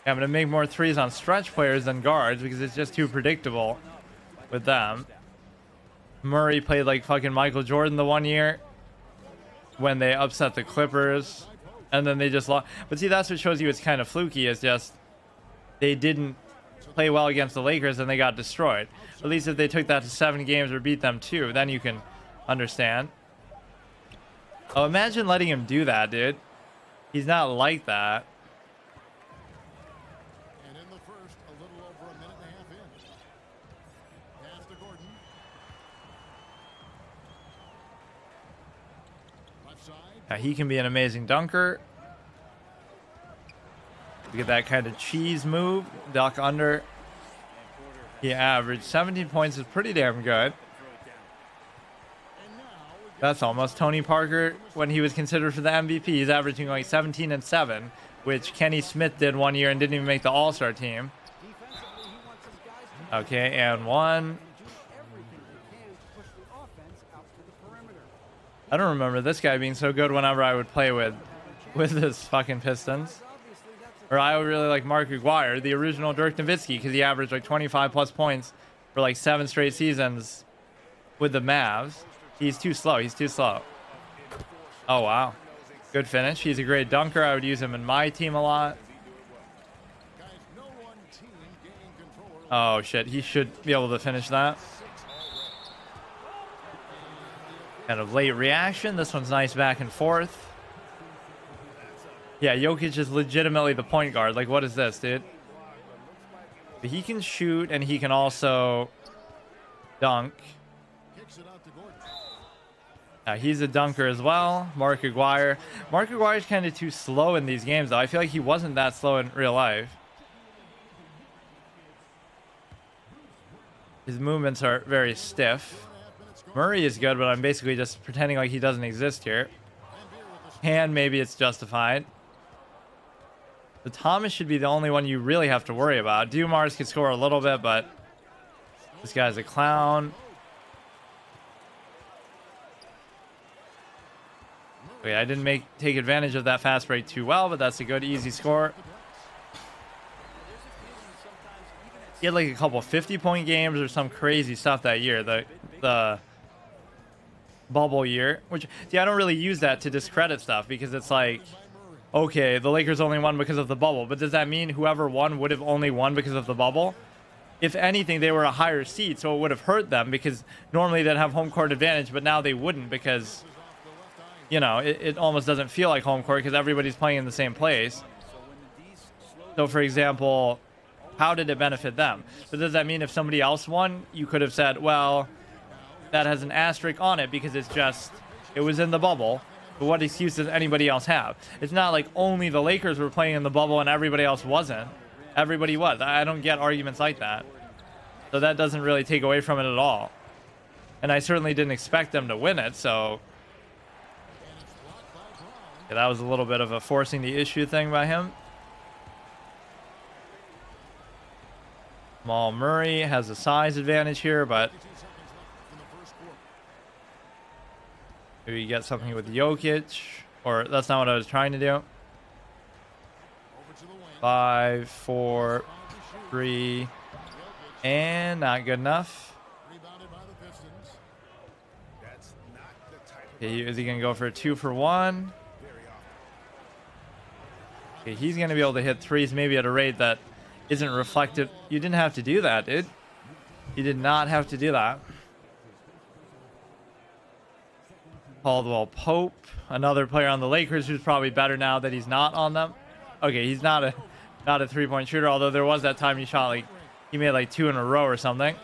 I'm going to make more threes on stretch players than guards because it's just too predictable with them. Murray played like fucking Michael Jordan the one year when they upset the Clippers. And then they just lost. But see, that's what shows you it's kind of fluky. It's just they didn't play well against the Lakers and they got destroyed. At least if they took that to 7 games or beat them 2, then you can understand. Oh, imagine letting him do that, dude. He's not like that. And in the first, a little over a minute and a half in. Pass to Gordon. Left side. Now, he can be an amazing dunker. Look at that kind of cheese move. Duck under. He averaged 17 points. Is pretty damn good. That's almost Tony Parker when he was considered for the MVP. He's averaging like 17 and 7, which Kenny Smith did one year and didn't even make the All-Star team. Okay, and one. I don't remember this guy being so good whenever I would play with this fucking Pistons. Or I would really like Mark Aguirre, the original Dirk Nowitzki, because he averaged like 25 plus points for like 7 straight seasons with the Mavs. He's too slow. He's too slow. Oh, wow. Good finish. He's a great dunker. I would use him in my team a lot. Oh, shit. He should be able to finish that. Kind of late reaction. This one's nice back and forth. Yeah, Jokic is legitimately the point guard. Like, what is this, dude? But he can shoot, and he can also dunk. He's a dunker as well. Mark Aguirre. Mark Aguire's kind of too slow in these games, though. I feel like he wasn't that slow in real life. His movements are very stiff. Murray is good, but I'm basically just pretending like he doesn't exist here. And maybe it's justified. The Thomas should be the only one you really have to worry about. Dumars could score a little bit, but this guy's a clown. Okay, I didn't take advantage of that fast break too well, but that's a good, easy score. He had like a couple 50-point games or some crazy stuff that year, the bubble year. Which, see, I don't really use that to discredit stuff because it's like, okay, the Lakers only won because of the bubble, but does that mean whoever won would have only won because of the bubble? If anything, they were a higher seed, so it would have hurt them because normally they'd have home court advantage, but now they wouldn't because, you know, it almost doesn't feel like home court because everybody's playing in the same place. So, for example, how did it benefit them? So does that mean if somebody else won, you could have said, well, that has an asterisk on it because it was in the bubble. But what excuse does anybody else have? It's not like only the Lakers were playing in the bubble and everybody else wasn't. everybody was. I don't get arguments like that. So that doesn't really take away from it at all. And I certainly didn't expect them to win it, so yeah, that was a little bit of a forcing the issue thing by him. Jamal Murray has a size advantage here, but maybe you get something with Jokic, or that's not what I was trying to do. 5, 4, 3, and not good enough. Okay, is he gonna go for a 2 for 1? Okay, he's gonna be able to hit threes maybe at a rate that isn't reflective. You didn't have to do that, dude. You did not have to do that. Caldwell Pope, another player on the Lakers who's probably better now that he's not on them. Okay, he's not a 3-point shooter, although there was that time he shot like he made like 2 in a row or something.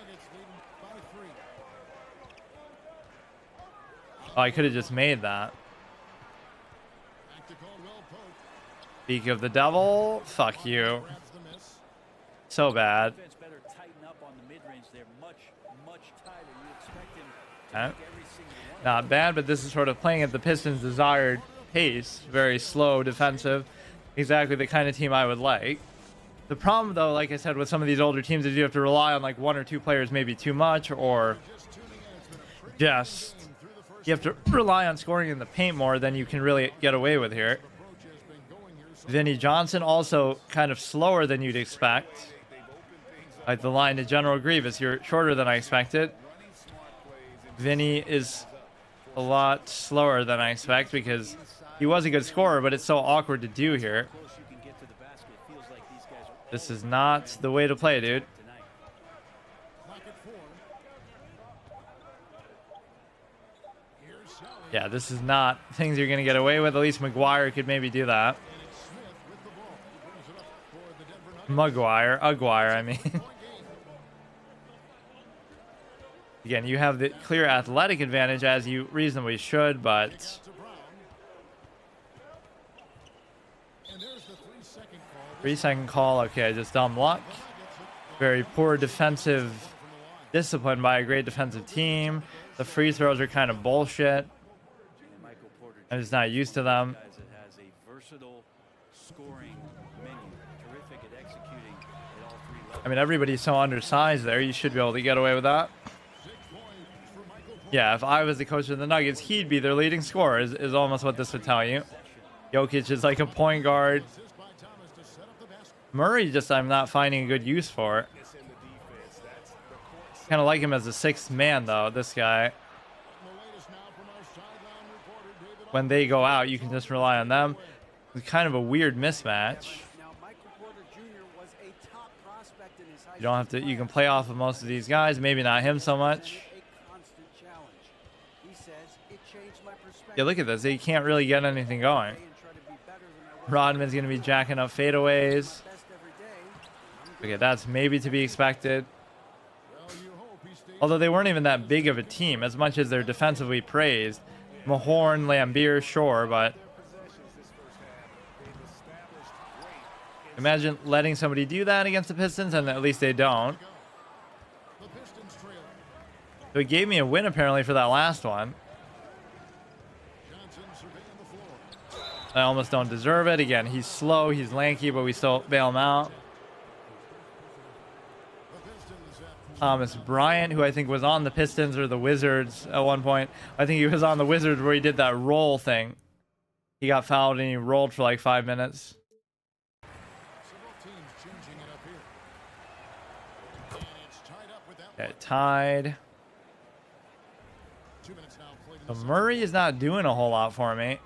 Oh, I could have just made that. Speak of the devil. Fuck you. So bad. Okay. Not bad, but this is sort of playing at the Pistons' desired pace. Very slow, defensive. Exactly the kind of team I would like. The problem, though, like I said, with some of these older teams is you have to rely on like 1 or 2 players maybe too much, or just you have to rely on scoring in the paint more than you can really get away with here. Vinnie Johnson also kind of slower than you'd expect. Like the line to General Grievous, you're shorter than I expected. Vinny is a lot slower than I expect because he was a good scorer, but it's so awkward to do here. This is not the way to play, dude. Yeah, this is not things you're going to get away with. At least McGuire could maybe do that. Aguirre, I mean. Again, you have the clear athletic advantage, as you reasonably should, but 3-second call. Okay, just dumb luck. Very poor defensive discipline by a great defensive team. The free throws are kind of bullshit. I'm just not used to them. I mean, everybody's so undersized there. You should be able to get away with that. Yeah, if I was the coach of the Nuggets, he'd be their leading scorer, is almost what this would tell you. Jokic is like a point guard. Murray, just I'm not finding a good use for. Kind of like him as a 6th man, though, this guy. When they go out, you can just rely on them. It's kind of a weird mismatch. You don't have to, you can play off of most of these guys, maybe not him so much. Yeah, look at this. He can't really get anything going. Rodman's going to be jacking up fadeaways. Okay, that's maybe to be expected. Although they weren't even that big of a team, as much as they're defensively praised. Mahorn, Lambeer, sure, but imagine letting somebody do that against the Pistons, and at least they don't. So it gave me a win, apparently, for that last one. I almost don't deserve it. Again, he's slow, he's lanky, but we still bail him out. Thomas Bryant, who I think was on the Pistons or the Wizards at one point. I think he was on the Wizards where he did that roll thing. He got fouled and he rolled for like 5 minutes. Okay, tied. So Murray is not doing a whole lot for me.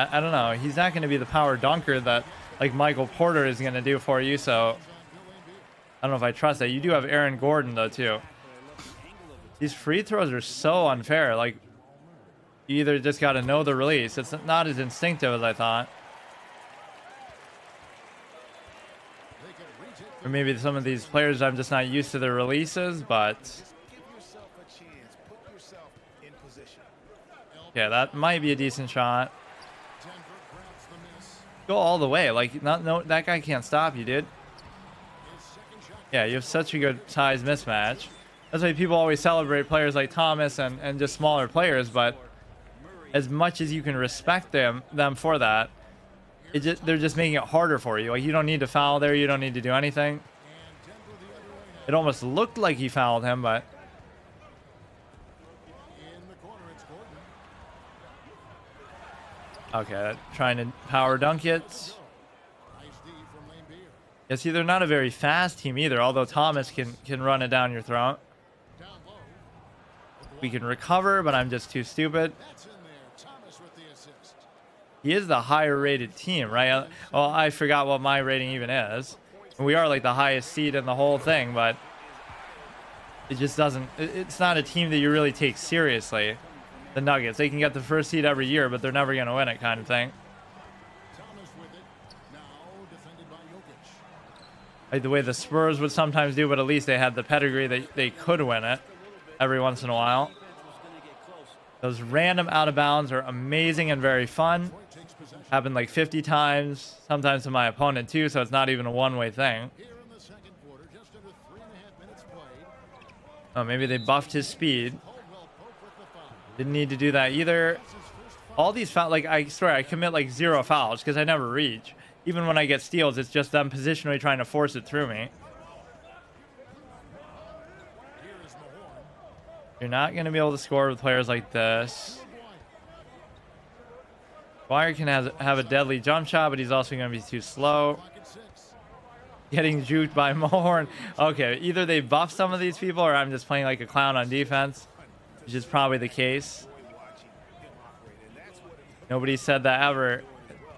I don't know. He's not going to be the power dunker that like Michael Porter is going to do for you, so I don't know if I trust that. You do have Aaron Gordon, though, too. These free throws are so unfair. Like, you either just got to know the release. It's not as instinctive as I thought. Or maybe some of these players, I'm just not used to their releases, but yeah, that might be a decent shot. Go all the way. Like, no, that guy can't stop you, dude. Yeah, you have such a good size mismatch. That's why people always celebrate players like Thomas and just smaller players, but as much as you can respect them for that, they're just making it harder for you. Like, you don't need to foul there, you don't need to do anything. It almost looked like he fouled him, but okay, trying to power dunk it. Yeah, see, they're not a very fast team either, although Thomas can run it down your throat. We can recover, but I'm just too stupid. He is the higher rated team, right? Well, I forgot what my rating even is. We are like the highest seed in the whole thing, but it just doesn't, it's not a team that you really take seriously. The Nuggets, they can get the first seed every year, but they're never going to win it, kind of thing. Like the way the Spurs would sometimes do, but at least they had the pedigree that they could win it every once in a while. Those random out of bounds are amazing and very fun. Happened like 50 times, sometimes to my opponent too, so it's not even a one-way thing. Oh, maybe they buffed his speed. Didn't need to do that either. All these fouls, like, I swear I commit like 0 fouls because I never reach. Even when I get steals, it's just them positionally trying to force it through me. You're not going to be able to score with players like this. Dwyer can have a deadly jump shot, but he's also going to be too slow. Getting juked by Mohorn. Okay, either they buff some of these people or I'm just playing like a clown on defense, which is probably the case. Nobody said that ever.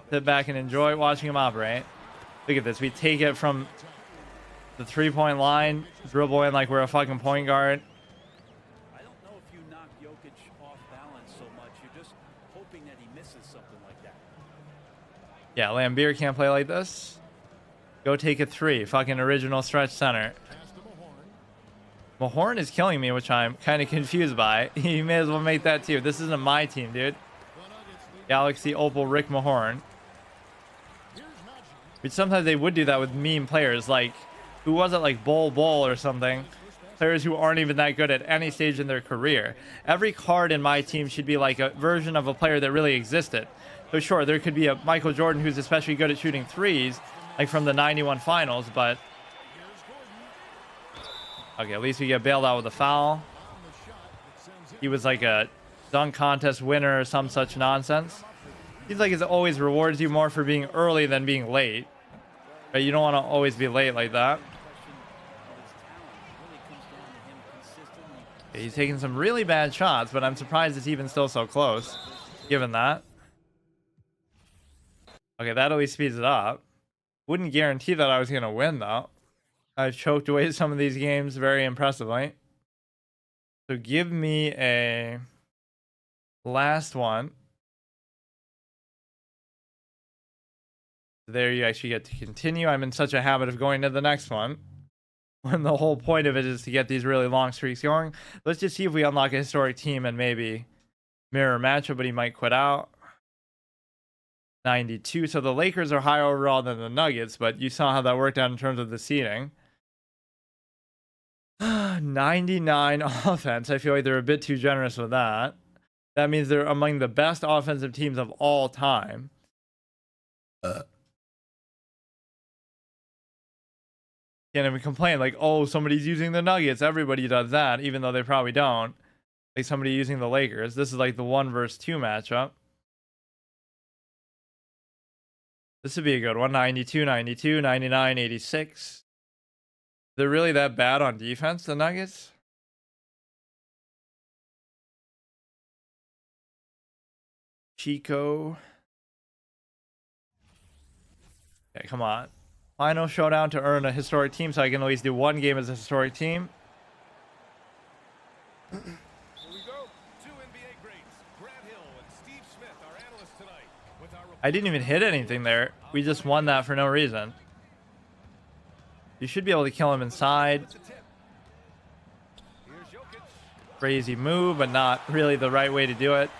Sit back and enjoy watching him operate. Look at this. We take it from the three-point line, dribble in like we're a fucking point guard. I don't know if you knock Jokic off balance so much. You're just hoping that he misses something like that. Yeah, Lambeer can't play like this. Go take a 3. Fucking original stretch center. Mahorn is killing me, which I'm kind of confused by. You may as well make that too. This isn't my team, dude. Galaxy Opal Rick Mahorn. But sometimes they would do that with meme players, like, who was it, like Bol or something? Players who aren't even that good at any stage in their career. Every card in my team should be like a version of a player that really existed. So sure, there could be a Michael Jordan who's especially good at shooting threes, like from the 91 finals, but okay, at least we get bailed out with a foul. He was like a dunk contest winner or some such nonsense. Seems like it always rewards you more for being early than being late. But you don't want to always be late like that. Okay, he's taking some really bad shots, but I'm surprised it's even still so close, given that. Okay, that always speeds it up. Wouldn't guarantee that I was going to win, though. I've choked away some of these games very impressively. So give me a last one. There you actually get to continue. I'm in such a habit of going to the next one when the whole point of it is to get these really long streaks going. Let's just see if we unlock a historic team and maybe mirror matchup, but he might quit out. 92. So the Lakers are higher overall than the Nuggets, but you saw how that worked out in terms of the seeding. 99 offense. I feel like they're a bit too generous with that. That means they're among the best offensive teams of all time. Can't even complain like, oh, somebody's using the Nuggets. Everybody does that, even though they probably don't. Like somebody using the Lakers. This is like the 1 versus 2 matchup. This would be a good one. 92, 92, 99, 86. They're really that bad on defense, the Nuggets? Chico. Okay, come on. Final showdown to earn a historic team, so I can at least do one game as a historic team. Here we go. 2 NBA greats, Grant Hill and Steve Smith, our analysts tonight. With our I didn't even hit anything there. We just won that for no reason. You should be able to kill him inside. Crazy move, but not really the right way to do it.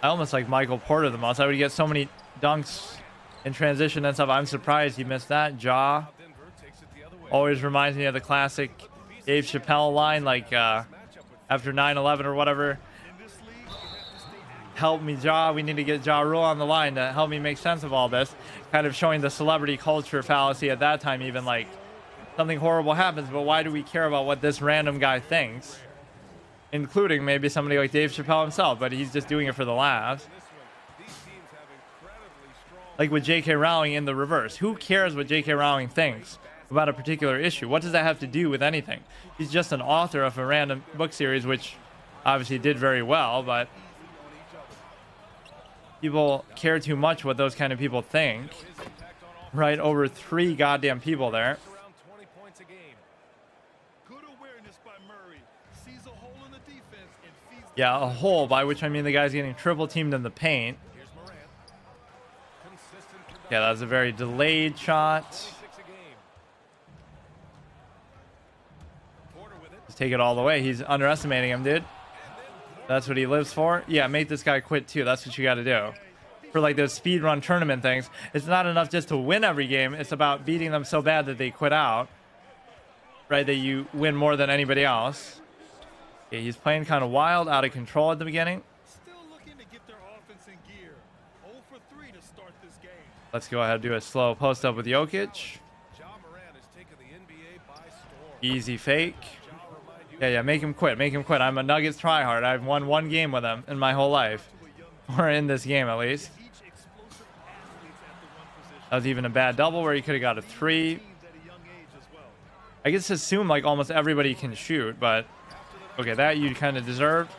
I almost like Michael Porter the most. I would get so many dunks in transition and stuff. I'm surprised he missed that. Jaw always reminds me of the classic Dave Chappelle line, like after 9/11 or whatever. Help me, Ja. We need to get Ja Rule on the line to help me make sense of all this. Kind of showing the celebrity culture fallacy at that time, even like something horrible happens, but why do we care about what this random guy thinks? Including maybe somebody like Dave Chappelle himself, but he's just doing it for the laughs. Like with J.K. Rowling in the reverse. Who cares what J.K. Rowling thinks about a particular issue? What does that have to do with anything? He's just an author of a random book series, which obviously did very well, but people care too much what those kind of people think. Right? Over 3 goddamn people there. Yeah, a hole, by which I mean the guy's getting triple teamed in the paint. Yeah, that was a very delayed shot. Just take it all the way. He's underestimating him, dude. That's what he lives for. Yeah, make this guy quit too. That's what you got to do. For like those speedrun tournament things, it's not enough just to win every game. It's about beating them so bad that they quit out. Right, that you win more than anybody else. Okay, he's playing kind of wild, out of control at the beginning. Still looking to get their offense in gear. 0 for 3 to start this game. Let's go ahead and do a slow post up with Jokic. Easy fake. Yeah, make him quit. Make him quit. I'm a Nuggets tryhard. I've won 1 game with him in my whole life. Or in this game, at least. That was even a bad double where he could have got a 3. I guess assume like almost everybody can shoot, but okay, that you kind of deserved.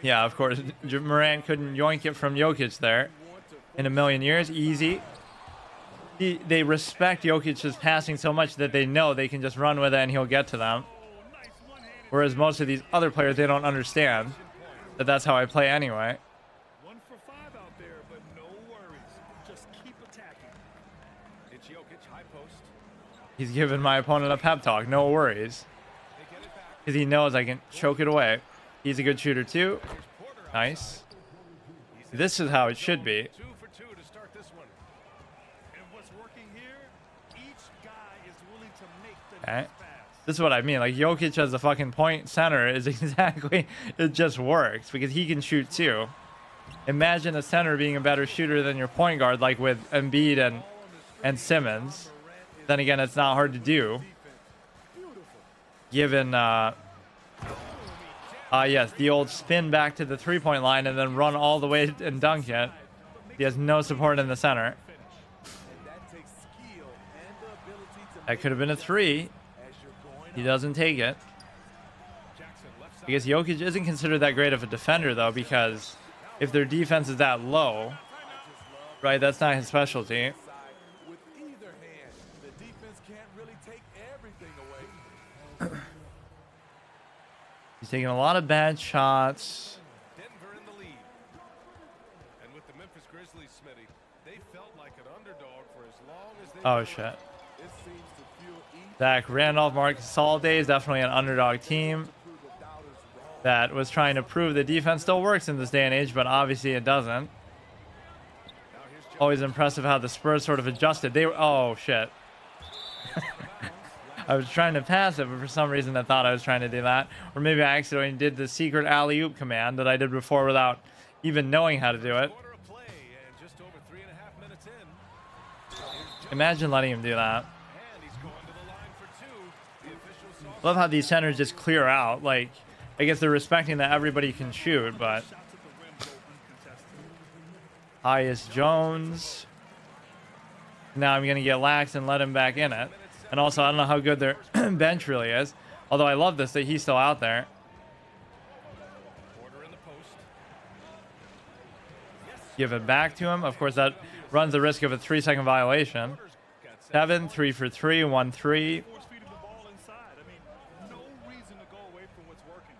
Yeah, of course, Morant couldn't yoink it from Jokic there in a million years. Easy. They respect Jokic's passing so much that they know they can just run with it and he'll get to them. Whereas most of these other players, they don't understand that that's how I play anyway. 1 for 5 out there, but no worries. Just keep attacking. It's Jokic, high post. He's giving my opponent a pep talk. No worries. Because he knows I can choke it away. He's a good shooter too. Nice. This is how it should be. 2 for 2 to start this one. And what's working here, each guy is willing to make the Okay. next pass. This is what I mean. Like Jokic as the fucking point center is exactly, it just works because he can shoot too. Imagine a center being a better shooter than your point guard, like with Embiid and Simmons. Then again, it's not hard to do. Given, yes, the old spin back to the 3-point line and then run all the way and dunk it. He has no support in the center. That could have been a 3. He doesn't take it. I guess Jokic isn't considered that great of a defender, though, because if their defense is that low, right, that's not his specialty. With either hand, the defense can't really take everything away. He's taking a lot of bad shots. Denver in the lead. And with the Memphis Grizzlies, Smitty, they felt like an underdog for as long as they Oh, could. shit. It seems to fuel each Zach Randolph, Marcus Gasol days, definitely an underdog team that was trying to prove the defense still works in this day and age, but obviously it doesn't. Always impressive how the Spurs sort of adjusted. They were, oh shit. I was trying to pass it, but for some reason I thought I was trying to do that. Or maybe I accidentally did the secret alley-oop command that I did before without even knowing how to do it. quarter of play and just over 3.5 minutes in. Imagine letting him do that. And he's going to the line for 2. The official saw Love how these centers just clear out. Like, I guess they're respecting that everybody can shoot, but Shots at the rim go uncontested. Tyus Jones. Now I'm going to get lax and let him back in it. And also, I don't know how good their bench really is. Although I love this that he's still out there. Porter in the post. Give it back to him. Of course, that runs the risk of a 3-second violation. 7, 3 for 3, 1 3. Force feeding the ball inside. I mean, no reason to go away from what's working.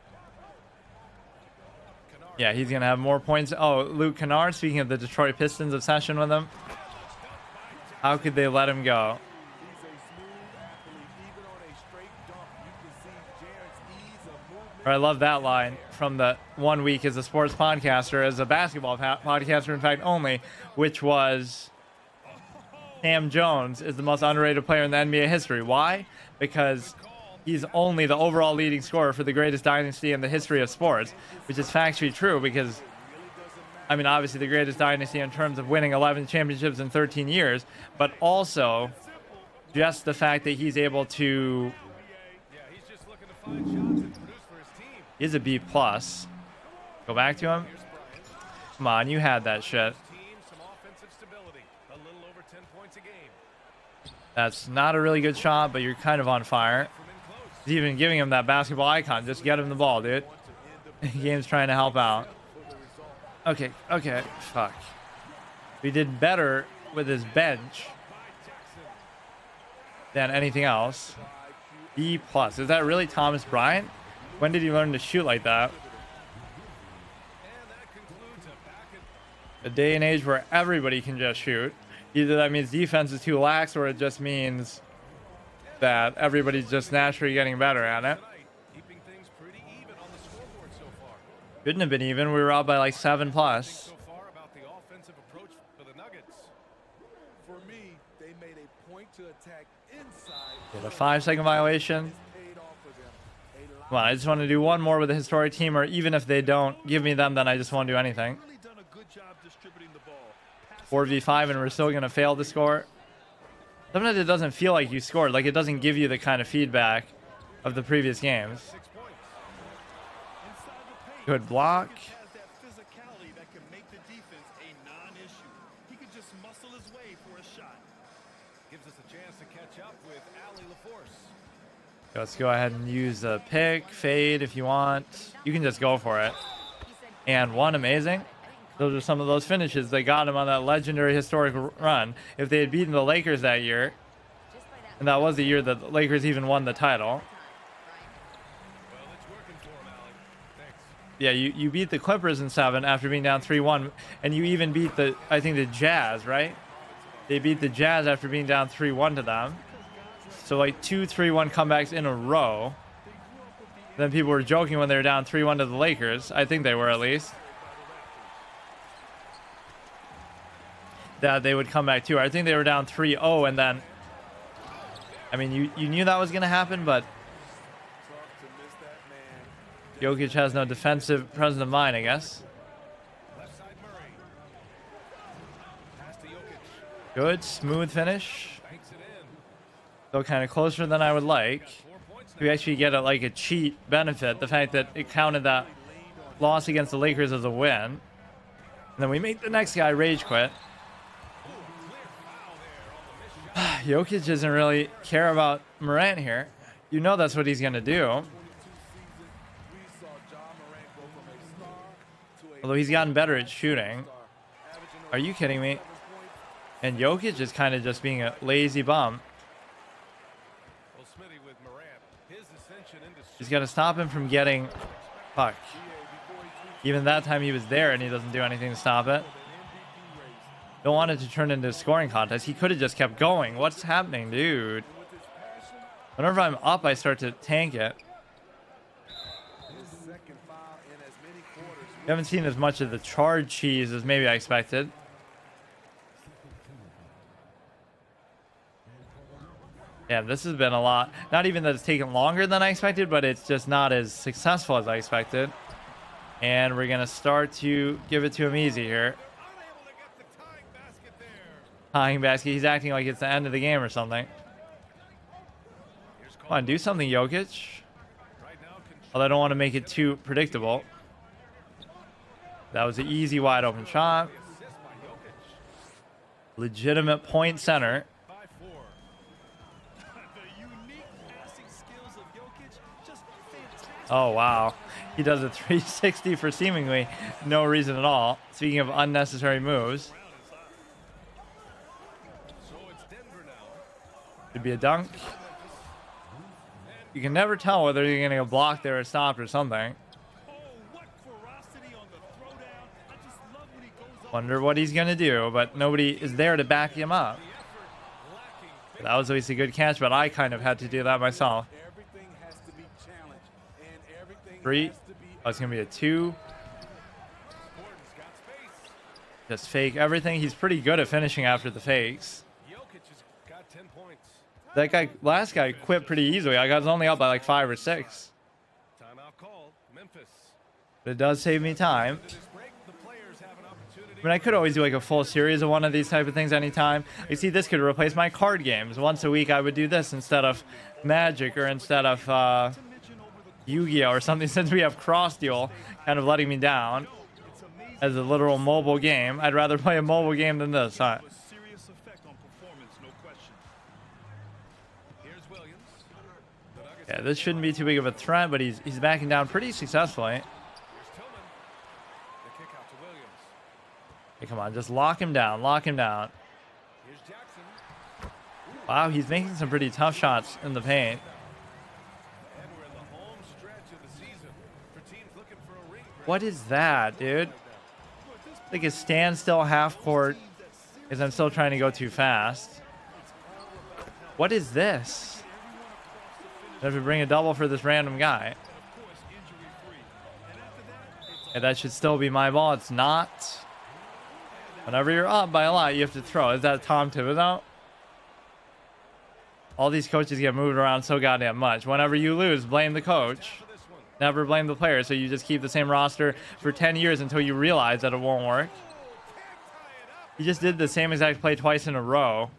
Yeah, he's going to have more points. Oh, Luke Kennard, speaking of the Detroit Pistons obsession with him. How could they let him go? He's a smooth athlete. Even on a straight dunk, you can see Jarrett's ease of movement. Or I love that line from the 1 week as a sports podcaster, as a basketball podcaster, in fact, only, which was Sam Jones is the most underrated player in the NBA history. Why? Because he's only the overall leading scorer for the greatest dynasty in the history of sports, which is factually true because, I mean, obviously the greatest dynasty in terms of winning 11 championships in 13 years, but also just the fact that he's able to... He's a B+. Go back to him. Come on, you had that shit. That's not a really good shot, but you're kind of on fire. He's even giving him that basketball icon. Just get him the ball, dude. Game's trying to help out. Okay, okay. Fuck. We did better with his bench than anything else. B+. Is that really Thomas Bryant? When did he learn to shoot like that? A day and age where everybody can just shoot. Either that means defense is too lax, or it just means that everybody's just naturally getting better at it. Couldn't have been even. We were up by like 7+. Get a 5-second violation. Come on, I just want to do one more with the historic team, or even if they don't give me them, then I just won't do anything. 4v5 and we're still going to fail to score. Sometimes it doesn't feel like you scored. Like, it doesn't give you the kind of feedback of the previous games. Good block. Let's go ahead and use a pick, fade if you want. You can just go for it. And one, amazing. Those are some of those finishes that got him on that legendary historic run. If they had beaten the Lakers that year, and that was the year that the Lakers even won the title. Yeah, you beat the Clippers in 7 after being down 3-1, and you even beat I think the Jazz, right? They beat the Jazz after being down 3-1 to them. So like 2 3-1 comebacks in a row. Then people were joking when they were down 3-1 to the Lakers. I think they were, at least. That they would come back too. I think they were down 3-0, and then, I mean, you knew that was going to happen, but Jokic has no defensive presence of mind, I guess. Good, smooth finish. Still kind of closer than I would like. We actually get like a cheat benefit, the fact that it counted that loss against the Lakers as a win. And then we make the next guy rage quit. Jokic doesn't really care about Morant here. You know that's what he's going to do. Although he's gotten better at shooting. Are you kidding me? And Jokic is kind of just being a lazy bum. He's got to stop him from getting... Fuck. Even that time he was there and he doesn't do anything to stop it. Don't want it to turn into a scoring contest. He could have just kept going. What's happening, dude? Whenever I'm up, I start to tank it. You haven't seen as much of the charred cheese as maybe I expected. Yeah, this has been a lot. Not even that it's taken longer than I expected, but it's just not as successful as I expected. And we're going to start to give it to him easy here. Tying basket. He's acting like it's the end of the game or something. Come on, do something, Jokic. Although I don't want to make it too predictable. That was an easy, wide open shot. Legitimate point center. Oh, wow. He does a 360 for seemingly no reason at all. Speaking of unnecessary moves. Could be a dunk. You can never tell whether you're going to get blocked there or stopped or something. Wonder what he's going to do, but nobody is there to back him up. That was always a good catch, but I kind of had to do that myself. Everything has to be challenged, and everything 3. Oh, it's going to be a 2. Gordon's got space. Just fake everything. He's pretty good at finishing after the fakes. Jokic has got 10 points. That guy, last guy, quit pretty easily. I was only up by like 5 or 6. Timeout called. Memphis. But it does save me time. This break, the players have an opportunity. I mean, I could always do like a full series of one of these type of things anytime. You see, this could replace my card games. Once a week, I would do this instead of Magic or instead of Yu-Gi-Oh or something. Since we have Cross Deal kind of letting me down as a literal mobile game, I'd rather play a mobile game than this. Huh? Serious effect on performance, no question. Here's Williams. The Nuggets Yeah, this shouldn't be too big of a threat, but he's backing down pretty successfully. Here's Tillman. The kick out to Williams. Hey, come on, just lock him down. Lock him down. Here's Jackson. Wow, he's making some pretty tough shots in the paint. And we're in the home stretch of the season for teams looking for a ring. What is that, dude? Like a standstill half court because I'm still trying to go too fast. What is this? I have to bring a double for this random guy. Yeah, that should still be my ball. It's not. Whenever you're up by a lot, you have to throw. Is that Tom Thibodeau? All these coaches get moved around so goddamn much. Whenever you lose, blame the coach. Never blame the player. So you just keep the same roster for 10 years until you realize that it won't work. He just did the same exact play twice in a row.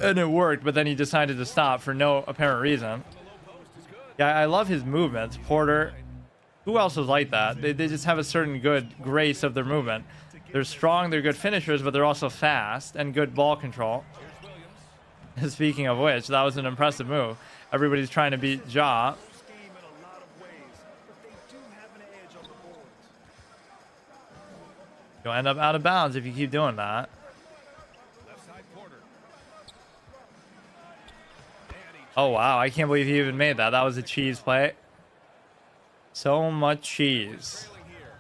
And it worked, but then he decided to stop for no apparent reason. Yeah, I love his movements. Porter. Who else was like that? They just have a certain good grace of their movement. They're strong, they're good finishers, but they're also fast and good ball control. Speaking of which, that was an impressive move. Everybody's trying to beat Ja. Scheme in a lot of ways, but they do have an edge on the boards. You'll end up out of bounds if you keep doing that. Left side Porter. Oh, wow. I can't believe he even made that. That was a cheese play. So much cheese. Trailing here.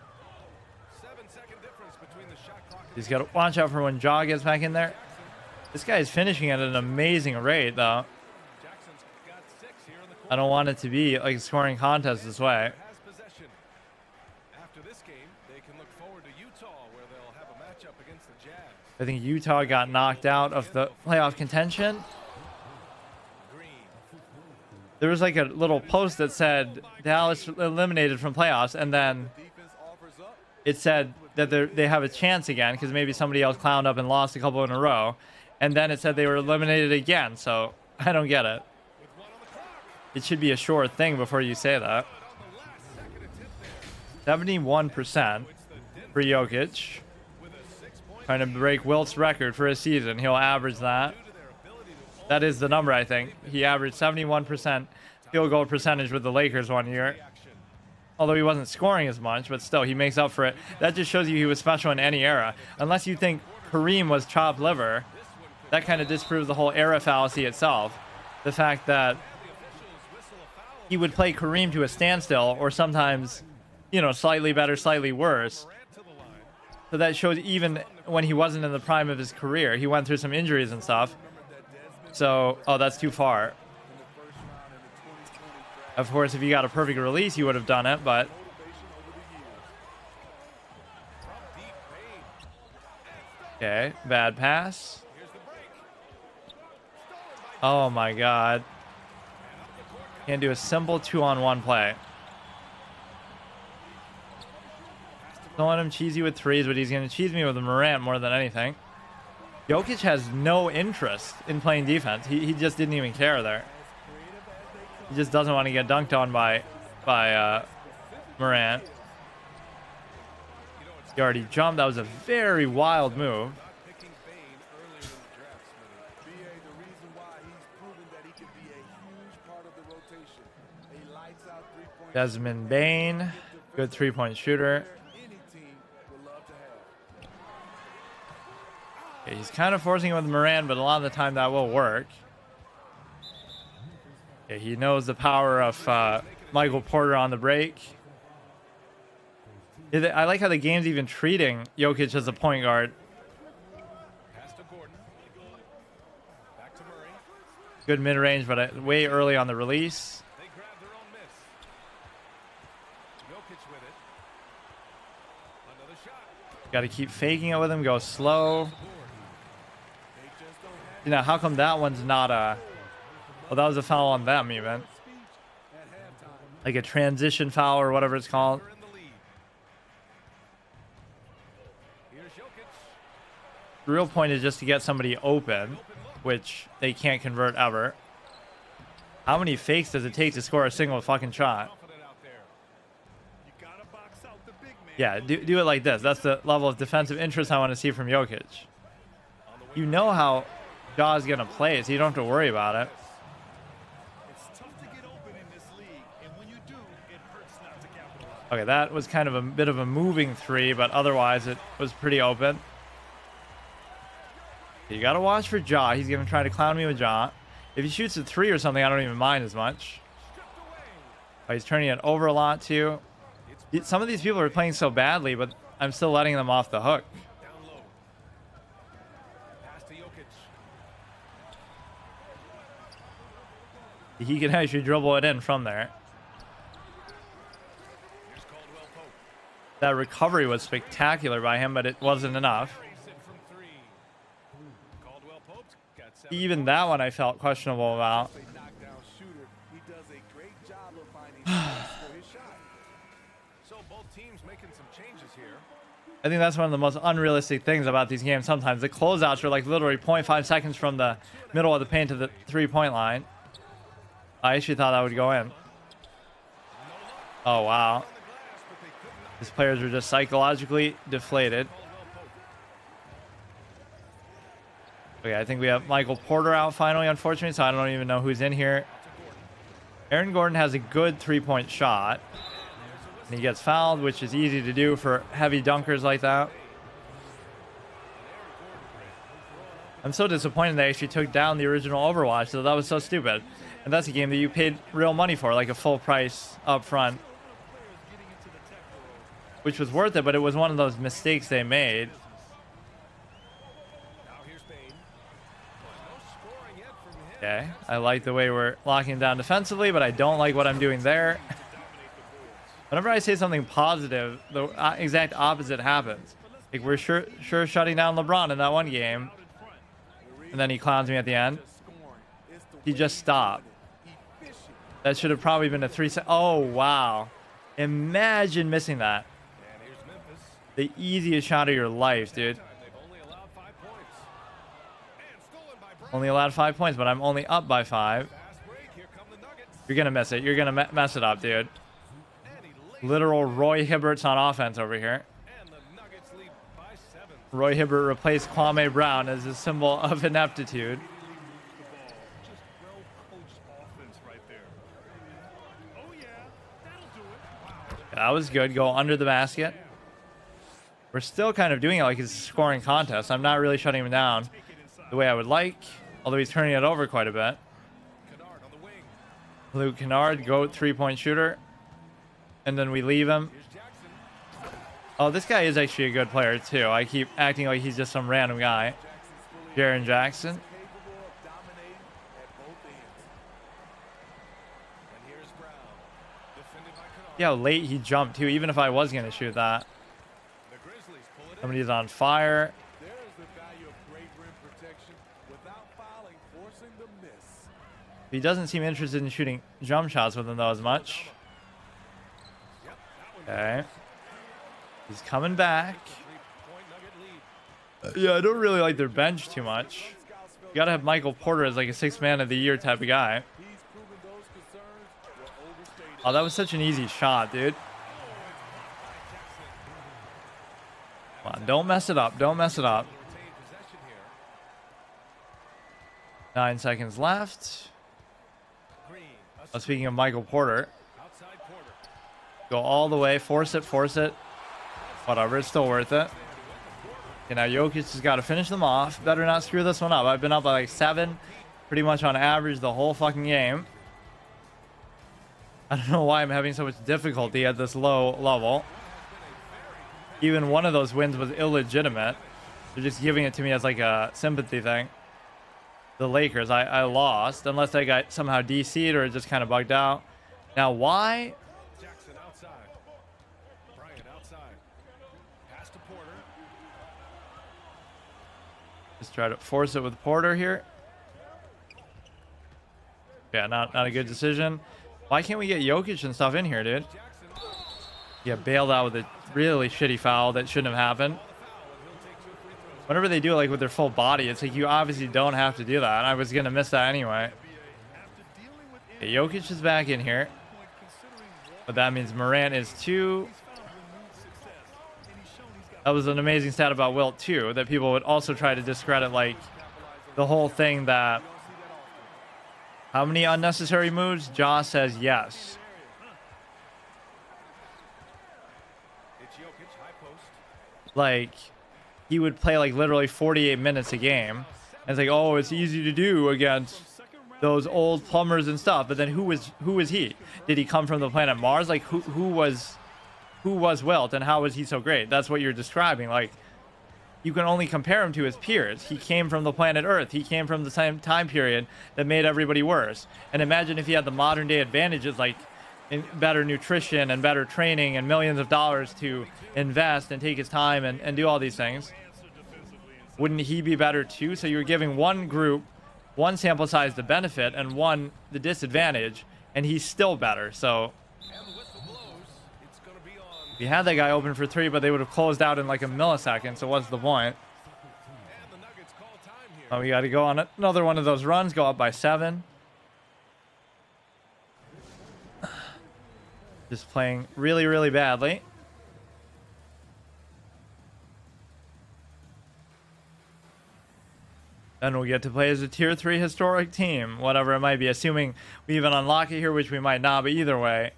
7-second difference between the shot clock and He's got to watch out for when Ja gets back in there. This guy is finishing at an amazing rate, though. Jackson's got 6 here in the I quarter. don't want it to be like a scoring contest this way. Has possession. After this game, they can look forward to Utah, where they'll have a matchup against the Jazz. I think Utah got knocked out of the playoff contention. Green. There was like a little post that said Dallas eliminated from playoffs, and then Defense offers up. it said that they have a chance again because maybe somebody else clowned up and lost a couple in a row. And then it said they were eliminated again, so I don't get it. With 1 on the clock. It should be a sure thing before you say that. On the last second attempt there. 71% for Jokic. With a 6-point Trying to break Wilt's record for a season. He'll average that. due to their ability to That is the number, I think. He averaged 71% field goal percentage with the Lakers one year. action. Although he wasn't scoring as much, but still, he makes up for it. That just shows you he was special in any era. Unless you think Kareem was chopped liver, that kind of disproves the whole era fallacy itself. The fact that he would play Kareem to a standstill, or sometimes, you know, slightly better, slightly worse. Durant to the line. So that shows even when he wasn't in the prime of his career, he went through some injuries and stuff. So, oh, that's too far. Of course, if you got a perfect release, you would have done it, but okay, bad pass. Oh my God. Can't do a simple 2-on-1 play. Don't let him cheese you with threes, but he's going to cheese me with a Morant more than anything. Jokic has no interest in playing defense. He just didn't even care there. He just doesn't want to get dunked on by Morant. He already jumped. That was a very wild move. Picking Bane earlier in the draft, Smitty. BA, the reason why he's proven that he can be a huge part of the rotation. A lights out three-point Desmond Bane, good three-point shooter. any team would love to have. Okay, he's kind of forcing it with Morant, but a lot of the time that will work. Okay, he knows the power of Michael Porter on the break. I like how the game's even treating Jokic as a point guard. Pass to Gordon. Back to Murray. Good mid-range, but way early on the release. They grab their own miss. Jokic with it. Another shot. Got to keep faking it with him. Go slow. They just don't have You know, how come that one's not a... Well, that was a foul on them even. speech at halftime. Like a transition foul or whatever it's called. They're in the lead. Here's Jokic. The real point is just to get somebody open, which they can't convert ever. How many fakes does it take to score a single fucking shot? Confident out there. You gotta box out the big man. Yeah, do it like this. That's the level of defensive interest I want to see from Jokic. You know how Jaw's going to play, so you don't have to worry about it. It's tough to get open in this league, and when you do, it hurts not to capitalize. Okay, that was kind of a bit of a moving three, but otherwise it was pretty open. You got to watch for Jaw. He's going to try to clown me with Jaw. If he shoots a three or something, I don't even mind as much. But he's turning it over a lot, too. Some of these people are playing so badly, but I'm still letting them off the hook. Down low. Pass to Jokic. He can actually dribble it in from there. Here's Caldwell Pope. That recovery was spectacular by him, but it wasn't enough. Breaks it from three. Caldwell Pope's got 7 Even that one I felt questionable about. A knockdown shooter. He does a great job of finding space for his shot. So both teams making some changes here. I think that's one of the most unrealistic things about these games sometimes. The closeouts are like literally 0.5 seconds from the middle of the paint to the three-point line. I actually thought that would go in. Oh, wow. These players are just psychologically deflated. Okay, I think we have Michael Porter out finally, unfortunately, so I don't even know who's in here. Aaron Gordon has a good three-point shot. And he gets fouled, which is easy to do for heavy dunkers like that. I'm so disappointed they actually took down the original Overwatch, so that was so stupid. And that's a game that you paid real money for, like a full price up front. Which was worth it, but it was one of those mistakes they made. Now here's Payne. No scoring yet from him. Okay, I like the way we're locking down defensively, but I don't like what I'm doing there. Whenever I say something positive, the exact opposite happens. Like, we're sure shutting down LeBron in that one game, and then he clowns me at the end. He just stopped. That should have probably been a 3 set. Oh, wow. Imagine missing that. And here's Memphis. The easiest shot of your life, dude. They've only allowed 5 points. And stolen by Brown. Only allowed 5 points, but I'm only up by 5. Fast break. Here come the Nuggets. You're going to miss it. You're going to mess it up, dude. And he lays Literal Roy Hibbert's on offense over here. and the Nuggets lead by 7. Roy Hibbert replaced Kwame Brown as a symbol of ineptitude. Just well-coached offense right there. Oh, yeah, that'll do it. Wow. That was good. Go under the basket. We're still kind of doing it like it's a scoring contest. I'm not really shutting him down the way I would like, although he's turning it over quite a bit. Kennard on the wing. Luke Kennard, GOAT three-point shooter. And then we leave him. Here's Jackson. Oh, this guy is actually a good player, too. I keep acting like he's just some random guy. Jaren Jackson. Capable of dominating at both ends. And here's Brown. Defended by Kennard. See how late he jumped, too, even if I was going to shoot that. The Grizzlies pull it in. Somebody's on fire. There is the value of great rim protection without fouling, forcing the miss. He doesn't seem interested in shooting jump shots with him, though, as much. Yep, that one. Okay. He's coming back. 3-point Nugget lead. Yeah, I don't really like their bench too much. You gotta have Michael Porter as like a 6th man of the year type of guy. He's proven those concerns were overstated. Oh, that was such an easy shot, dude. Come on, don't mess it up. Don't mess it up. Retain possession here. 9 seconds left. Green. Oh, speaking of Michael Porter, Outside Porter. go all the way. Force it, force it. Whatever, it's still worth it. Okay, now Jokic has got to finish them off. Better not screw this one up. I've been up by like 7, pretty much on average the whole fucking game. I don't know why I'm having so much difficulty at this low level. Even one of those wins was illegitimate. They're just giving it to me as like a sympathy thing. The Lakers, I lost, unless I got somehow DC'd or it just kind of bugged out. Now, why? Jackson outside. Bryant outside. Pass to Porter. Just try to force it with Porter here. Yeah, not a good decision. Why can't we get Jokic and stuff in here, dude? Yeah, bailed out with a really shitty foul that shouldn't have happened. Whenever they do it like with their full body, it's like you obviously don't have to do that. I was gonna miss that anyway. Okay, Jokic is back in here, but that means Morant is 2. That was an amazing stat about Wilt too, that people would also try to discredit, like the whole thing that how many unnecessary moves? Josh says yes. Like he would play like literally 48 minutes a game. And it's like, oh, it's easy to do against those old plumbers and stuff. But then who was he? Did he come from the planet Mars? Like who was Wilt and how was he so great? That's what you're describing. Like you can only compare him to his peers. He came from the planet Earth. He came from the same time period that made everybody worse. And imagine if he had the modern day advantages like in better nutrition and better training and millions of dollars to invest and take his time and do all these things. Wouldn't he be better too? So you're giving one group, one sample size the benefit and one the disadvantage, and he's still better. So we had that guy open for 3, but they would have closed out in like a millisecond. So what's the point? Oh, we got to go on another one of those runs, go up by 7. Just playing really, really badly. Then we'll get to play as a tier 3 historic team, whatever it might be, assuming we even unlock it here, which we might not, but either way,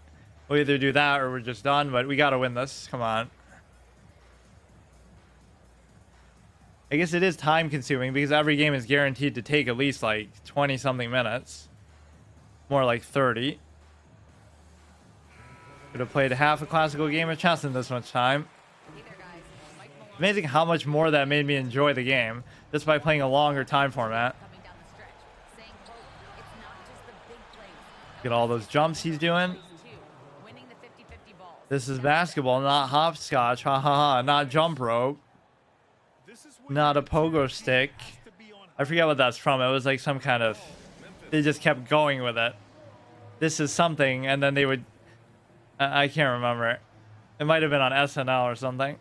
we'll either do that or we're just done, but we got to win this. Come on. I guess it is time consuming because every game is guaranteed to take at least like 20 something minutes. More like 30. Could have played half a classical game of chess in this much time. Amazing how much more that made me enjoy the game just by playing a longer time format. Look at all those jumps he's doing. This is basketball, not hopscotch. Ha ha ha. Not jump rope. Not a pogo stick. I forget what that's from. It was like some kind of... They just kept going with it. This is something, and then they would... I can't remember. It might have been on SNL or something.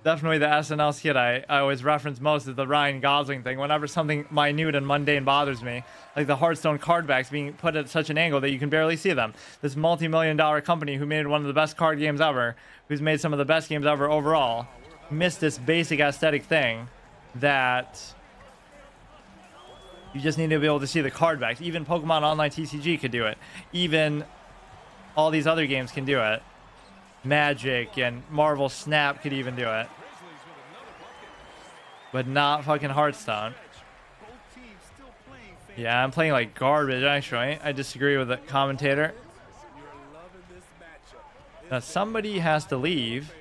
Definitely the SNL skit I always reference most is the Ryan Gosling thing. Whenever something minute and mundane bothers me, like the Hearthstone card backs being put at such an angle that you can barely see them. This multi-million-dollar company who made one of the best card games ever, who's made some of the best games ever overall, missed this basic aesthetic thing that you just need to be able to see the card backs. Even Pokemon Online TCG could do it. Even all these other games can do it. Magic and Marvel Snap could even do it. But not fucking Hearthstone. Yeah, I'm playing like garbage, actually. I disagree with the commentator. Now, somebody has to leave.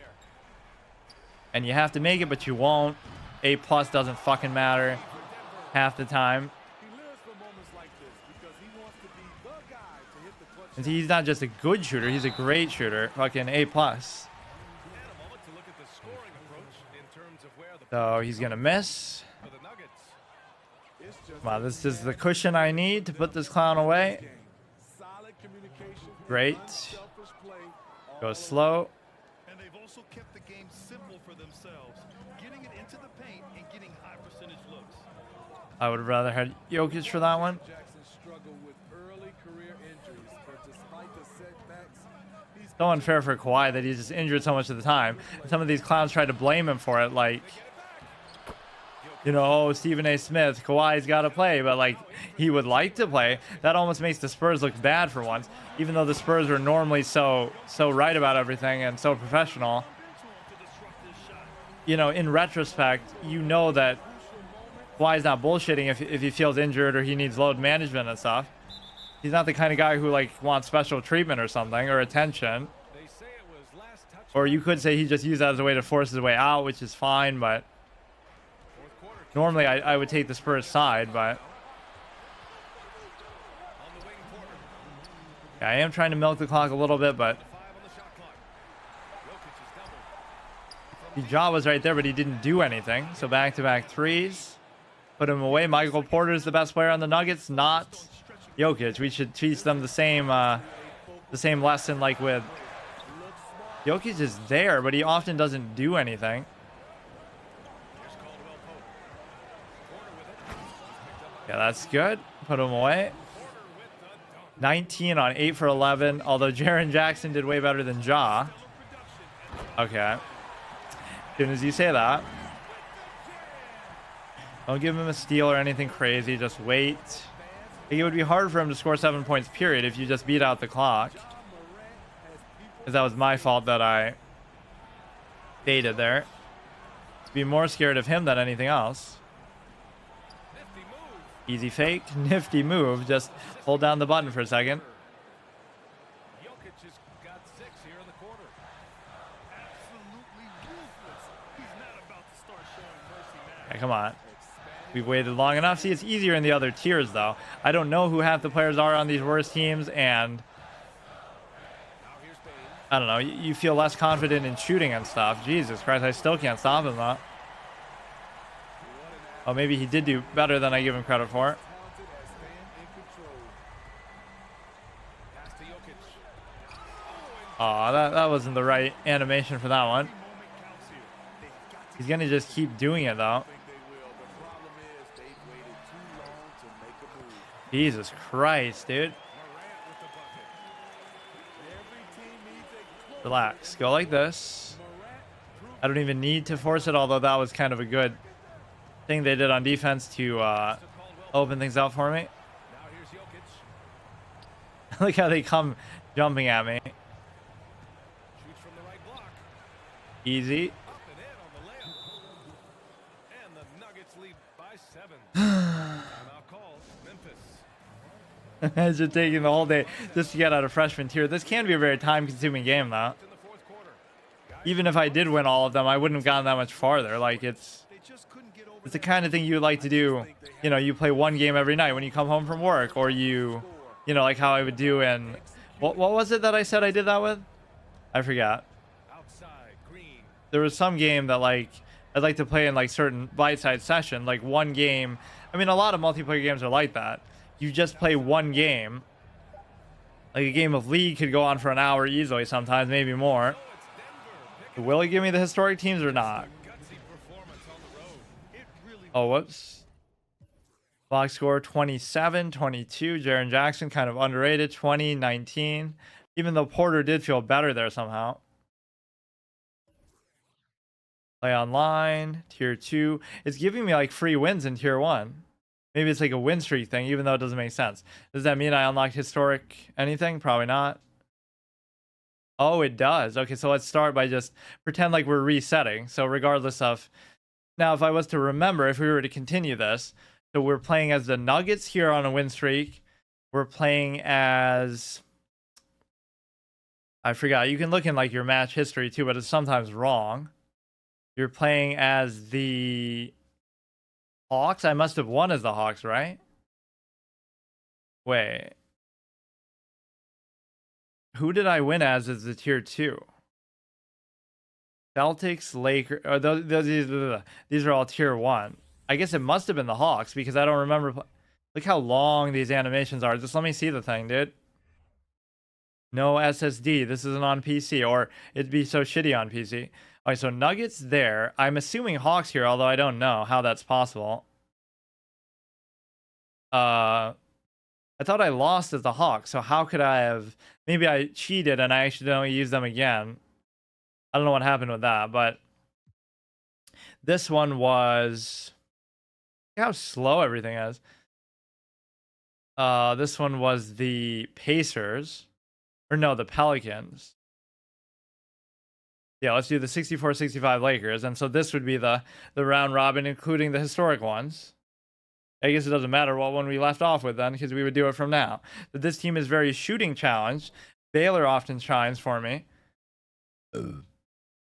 And you have to make it, but you won't. A+ doesn't fucking matter half the time. And he's not just a good shooter, he's a great shooter. Fucking A+. So he's gonna miss. Wow, this is the cushion I need to put this clown away. Great. Go slow. And they've also kept the game simple for themselves, getting it into the paint and getting high percentage looks. I would have rather had Jokic for that one. So unfair for Kawhi that he's just injured so much of the time. And some of these clowns try to blame him for it, like, you know, oh, Stephen A. Smith, Kawhi's got to play, but like he would like to play. That almost makes the Spurs look bad for once, even though the Spurs are normally so right about everything and so professional. You know, in retrospect, you know that Kawhi's not bullshitting if he feels injured or he needs load management and stuff. He's not the kind of guy who like wants special treatment or something or attention. Or you could say he just used that as a way to force his way out, which is fine, but normally I would take the Spurs side, but yeah, I am trying to milk the clock a little bit, but Ja was right there, but he didn't do anything. So back-to-back threes. Put him away. Michael Porter's the best player on the Nuggets, not Jokic. We should teach them the same lesson like with Jokic is there, but he often doesn't do anything. Yeah, that's good. Put him away. 19 on 8 for 11, although Jaren Jackson did way better than Ja. Okay. As soon as you say that. Don't give him a steal or anything crazy. Just wait. I think it would be hard for him to score 7 points, period, if you just beat out the clock. Because that was my fault that I baited there. To be more scared of him than anything else. Easy fake, nifty move. Just hold down the button for a second. Jokic has got 6 here in the quarter. Absolutely ruthless. He's not about to start showing mercy now. Yeah, come on. We've waited long enough. See, it's easier in the other tiers, though. I don't know who half the players are on these worst teams, and I don't know. You feel less confident in shooting and stuff. Jesus Christ, I still can't stop him, though. Oh, maybe he did do better than I give him credit for. Oh, that wasn't the right animation for that one. He's going to just keep doing it, though. Jesus Christ, dude. Relax. Go like this. I don't even need to force it, although that was kind of a good thing they did on defense to open things up for me. Look how they come jumping at me. Easy. Imagine taking the whole day just to get out of freshman tier. This can be a very time-consuming game, though. Even if I did win all of them, I wouldn't have gotten that much farther. Like, it's the kind of thing you like to do. You know, you play one game every night when you come home from work, or you know, like how I would do in what was it that I said I did that with? I forgot. There was some game that like I'd like to play in like certain bite-sized session, like one game. I mean, a lot of multiplayer games are like that. You just play one game. Like a game of League could go on for an hour easily sometimes, maybe more. Will he give me the historic teams or not? Oh, whoops. Box score 27, 22. Jaren Jackson kind of underrated. 20, 19. Even though Porter did feel better there somehow. Play online. Tier 2. It's giving me like free wins in tier 1. Maybe it's like a win streak thing, even though it doesn't make sense. Does that mean I unlocked historic anything? Probably not. Oh, it does. Okay, so let's start by just pretend like we're resetting. So regardless of... Now, if I was to remember, if we were to continue this, so we're playing as the Nuggets here on a win streak. We're playing as... I forgot. You can look in like your match history too, but it's sometimes wrong. You're playing as the Hawks? I must have won as the Hawks, right? Wait. Who did I win as the tier 2? Celtics, Lakers. Oh, these are all tier 1. I guess it must have been the Hawks because I don't remember. Look how long these animations are. Just let me see the thing, dude. No SSD. This isn't on PC, or it'd be so shitty on PC. All right, so Nuggets there. I'm assuming Hawks here, although I don't know how that's possible. I thought I lost as the Hawks, so how could I have... Maybe I cheated and I accidentally used them again. I don't know what happened with that, but... This one was... Look how slow everything is. This one was the Pacers. Or no, the Pelicans. Yeah, let's do the 64-65 Lakers. And so this would be the round robin, including the historic ones. I guess it doesn't matter what one we left off with then, because we would do it from now. But this team is very shooting challenged. Baylor often shines for me.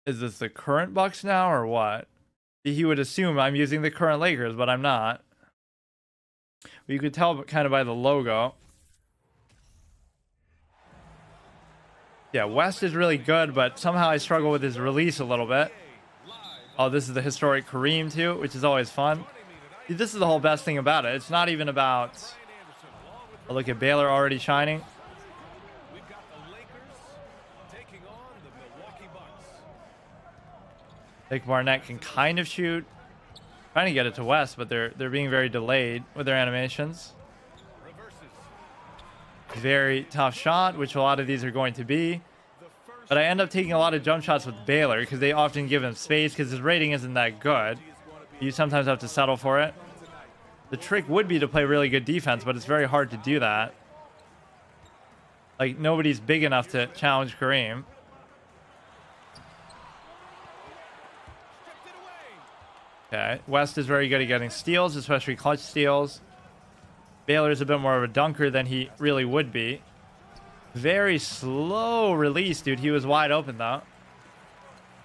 Is this the current Bucks now, or what? He would assume I'm using the current Lakers, but I'm not. You could tell kind of by the logo. Yeah, West is really good, but somehow I struggle with his release a little bit. Oh, this is the historic Kareem too, which is always fun. See, this is the whole best thing about it. It's not even about... Oh, look at Baylor already shining. We've got the Lakers taking on the Milwaukee Bucks. Nick Barnett can kind of shoot. Trying to get it to West, but they're being very delayed with their animations. Reverses. Very tough shot, which a lot of these are going to be. But I end up taking a lot of jump shots with Baylor because they often give him space because his rating isn't that good. You sometimes have to settle for it. The trick would be to play really good defense, but it's very hard to do that. Like, nobody's big enough to challenge Kareem. Okay, West is very good at getting steals, especially clutch steals. Baylor's a bit more of a dunker than he really would be. Very slow release, dude. He was wide open, though.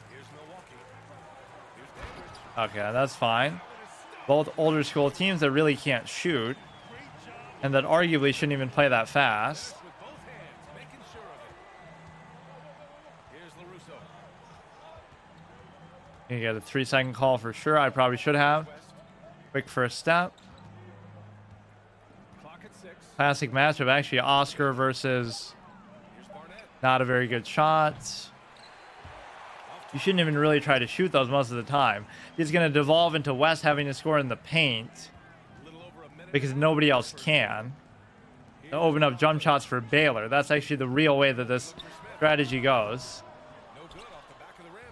Here's Milwaukee. Here's Dandridge. Okay, that's fine. Both older school teams that really can't shoot, and that arguably shouldn't even play that fast. With both hands, making sure of it. Here's LaRusso. You get a 3-second call for sure. I probably should have. West. Quick first step. Clock at 6. Classic matchup, actually. Oscar versus Here's Barnett. not a very good shot. You shouldn't even really try to shoot those most of the time. He's going to devolve into West having to score in the paint A little over a minute. because nobody else can. To open up jump shots for Baylor. That's actually the real way that this strategy goes. No good off the back of the rim.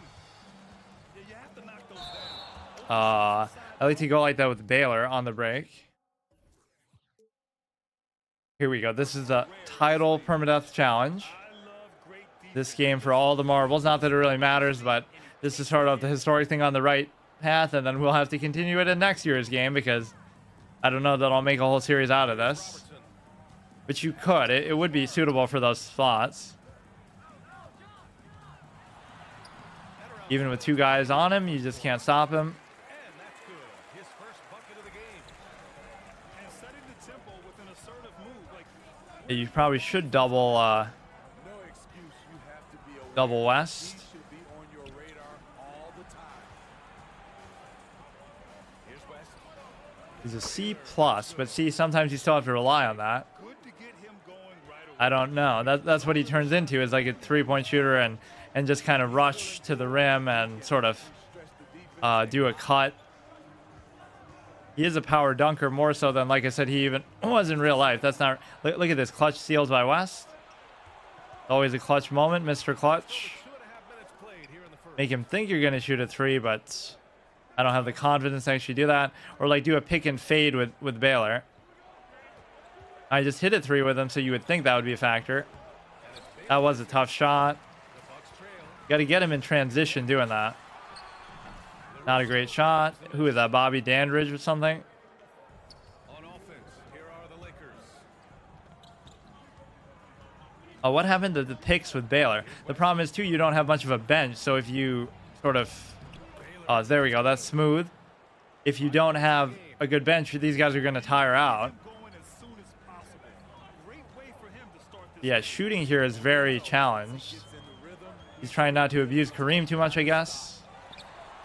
Yeah, you have to knock those down. I like to go like that with Baylor on the break. Here we go. This is the title permadeath challenge. This game for all the marbles. Not that it really matters, but this is sort of the historic thing on the right path, and then we'll have to continue it in next year's game because I don't know that I'll make a whole series out of this. But you could. It would be suitable for those spots. Even with 2 guys on him, you just can't stop him. And that's good. His first bucket of the game. And setting the tempo with an assertive move. Like, You probably should double No excuse. You have to be aware. double West. He should be on your radar all the time. Here's West. He's a C plus, but see, sometimes you still have to rely on that. good to get him going right away. I don't know. That's what he turns into, is like a 3-point shooter and just kind of rush to the rim and sort of do a cut. He is a power dunker more so than, like I said, he even was in real life. That's not. Look at this, clutch steals by West. Always a clutch moment, Mr. Clutch. 2.5 minutes played here in the first. Make him think you're gonna shoot a 3, but I don't have the confidence to actually do that. Or like do a pick and fade with Baylor. I just hit a 3 with him, so you would think that would be a factor. That was a tough shot. The Bucks trail. Got to get him in transition doing that. Not a great shot. Who is that? Bobby Dandridge or something? On offense, here are the Lakers. Oh, what happened to the picks with Baylor? The problem is, too, you don't have much of a bench. So if you sort of... Oh, there we go. That's smooth. If you don't have a good bench, these guys are going to tire out. Going as soon as possible. Great way for him to start this. Yeah, shooting here is very challenged. Gets in the rhythm. He's trying not to abuse Kareem too much, I guess.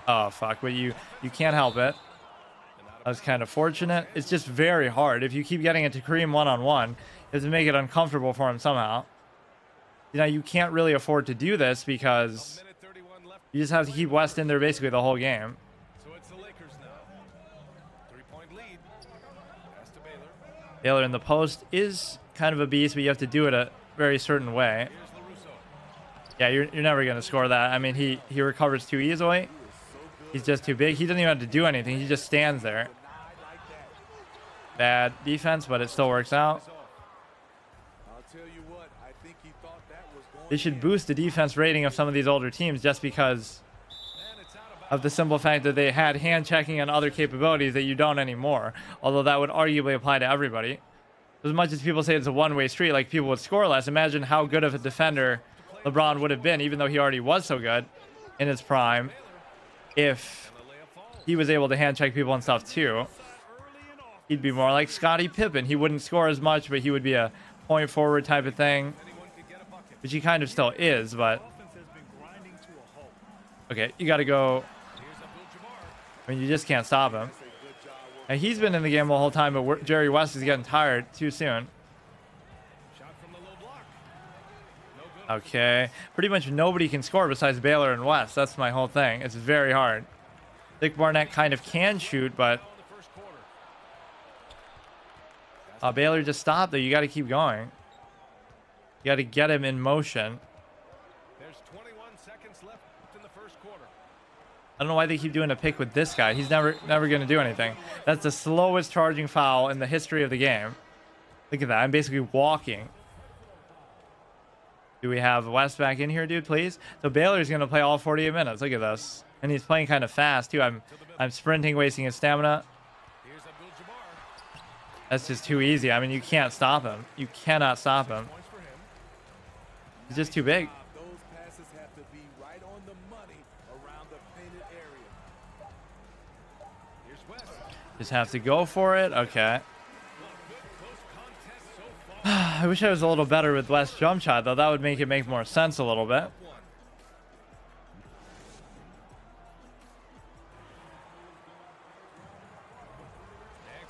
Oh, fuck. But you can't help it. That's kind of fortunate. It's just very hard. If you keep getting it to Kareem one-on-one, you have to make it uncomfortable for him somehow. You know, you can't really afford to do this because Minute 31 left. you just have to keep West in there basically the whole game. So it's the Lakers now. 3-point lead. Pass to Baylor. Baylor in the post is kind of a beast, but you have to do it a very certain way. Here's LaRusso. Yeah, you're never going to score that. I mean, he recovers too easily. He's just too big. He doesn't even have to do anything. He just stands there. Bad defense, but it still works out. I'll tell you what, I think he thought that was going They should boost the defense rating of some of these older teams just because And it's out of of the simple fact that they had hand checking and other capabilities that you don't anymore. Although that would arguably apply to everybody. As much as people say it's a one-way street, like people would score less, imagine how good of a defender LeBron would have been, even though he already was so good in his prime, if he was able to hand check people and stuff too. He'd be more like Scottie Pippen. He wouldn't score as much, but he would be a point forward type of thing, anyone could get a bucket. which he kind of still is. But Offense has been grinding to a halt. okay, you got to go Here's a I mean, you just can't stop him. And he's been in the game the whole time, but Jerry West is getting tired too soon. Okay. Pretty much nobody can score besides Baylor and West. That's my whole thing. It's very hard. Dick Barnett kind of can shoot, but Baylor just stopped, though. You got to keep going. You got to get him in motion. There's 21 seconds left in the first quarter. I don't know why they keep doing a pick with this guy. He's never going to do anything. That's the slowest charging foul in the history of the game. Look at that. I'm basically walking. Do we have West back in here, dude, please? So Baylor's going to play all 48 minutes. Look at this. And he's playing kind of fast, too. I'm sprinting, wasting his stamina. That's just too easy. I mean, you can't stop him. You cannot stop him. He's just too big. Those passes have to be right on the money around the painted area. Here's West. Just have to go for it. Okay. I wish I was a little better with West jump shot, though. That would make it make more sense a little bit.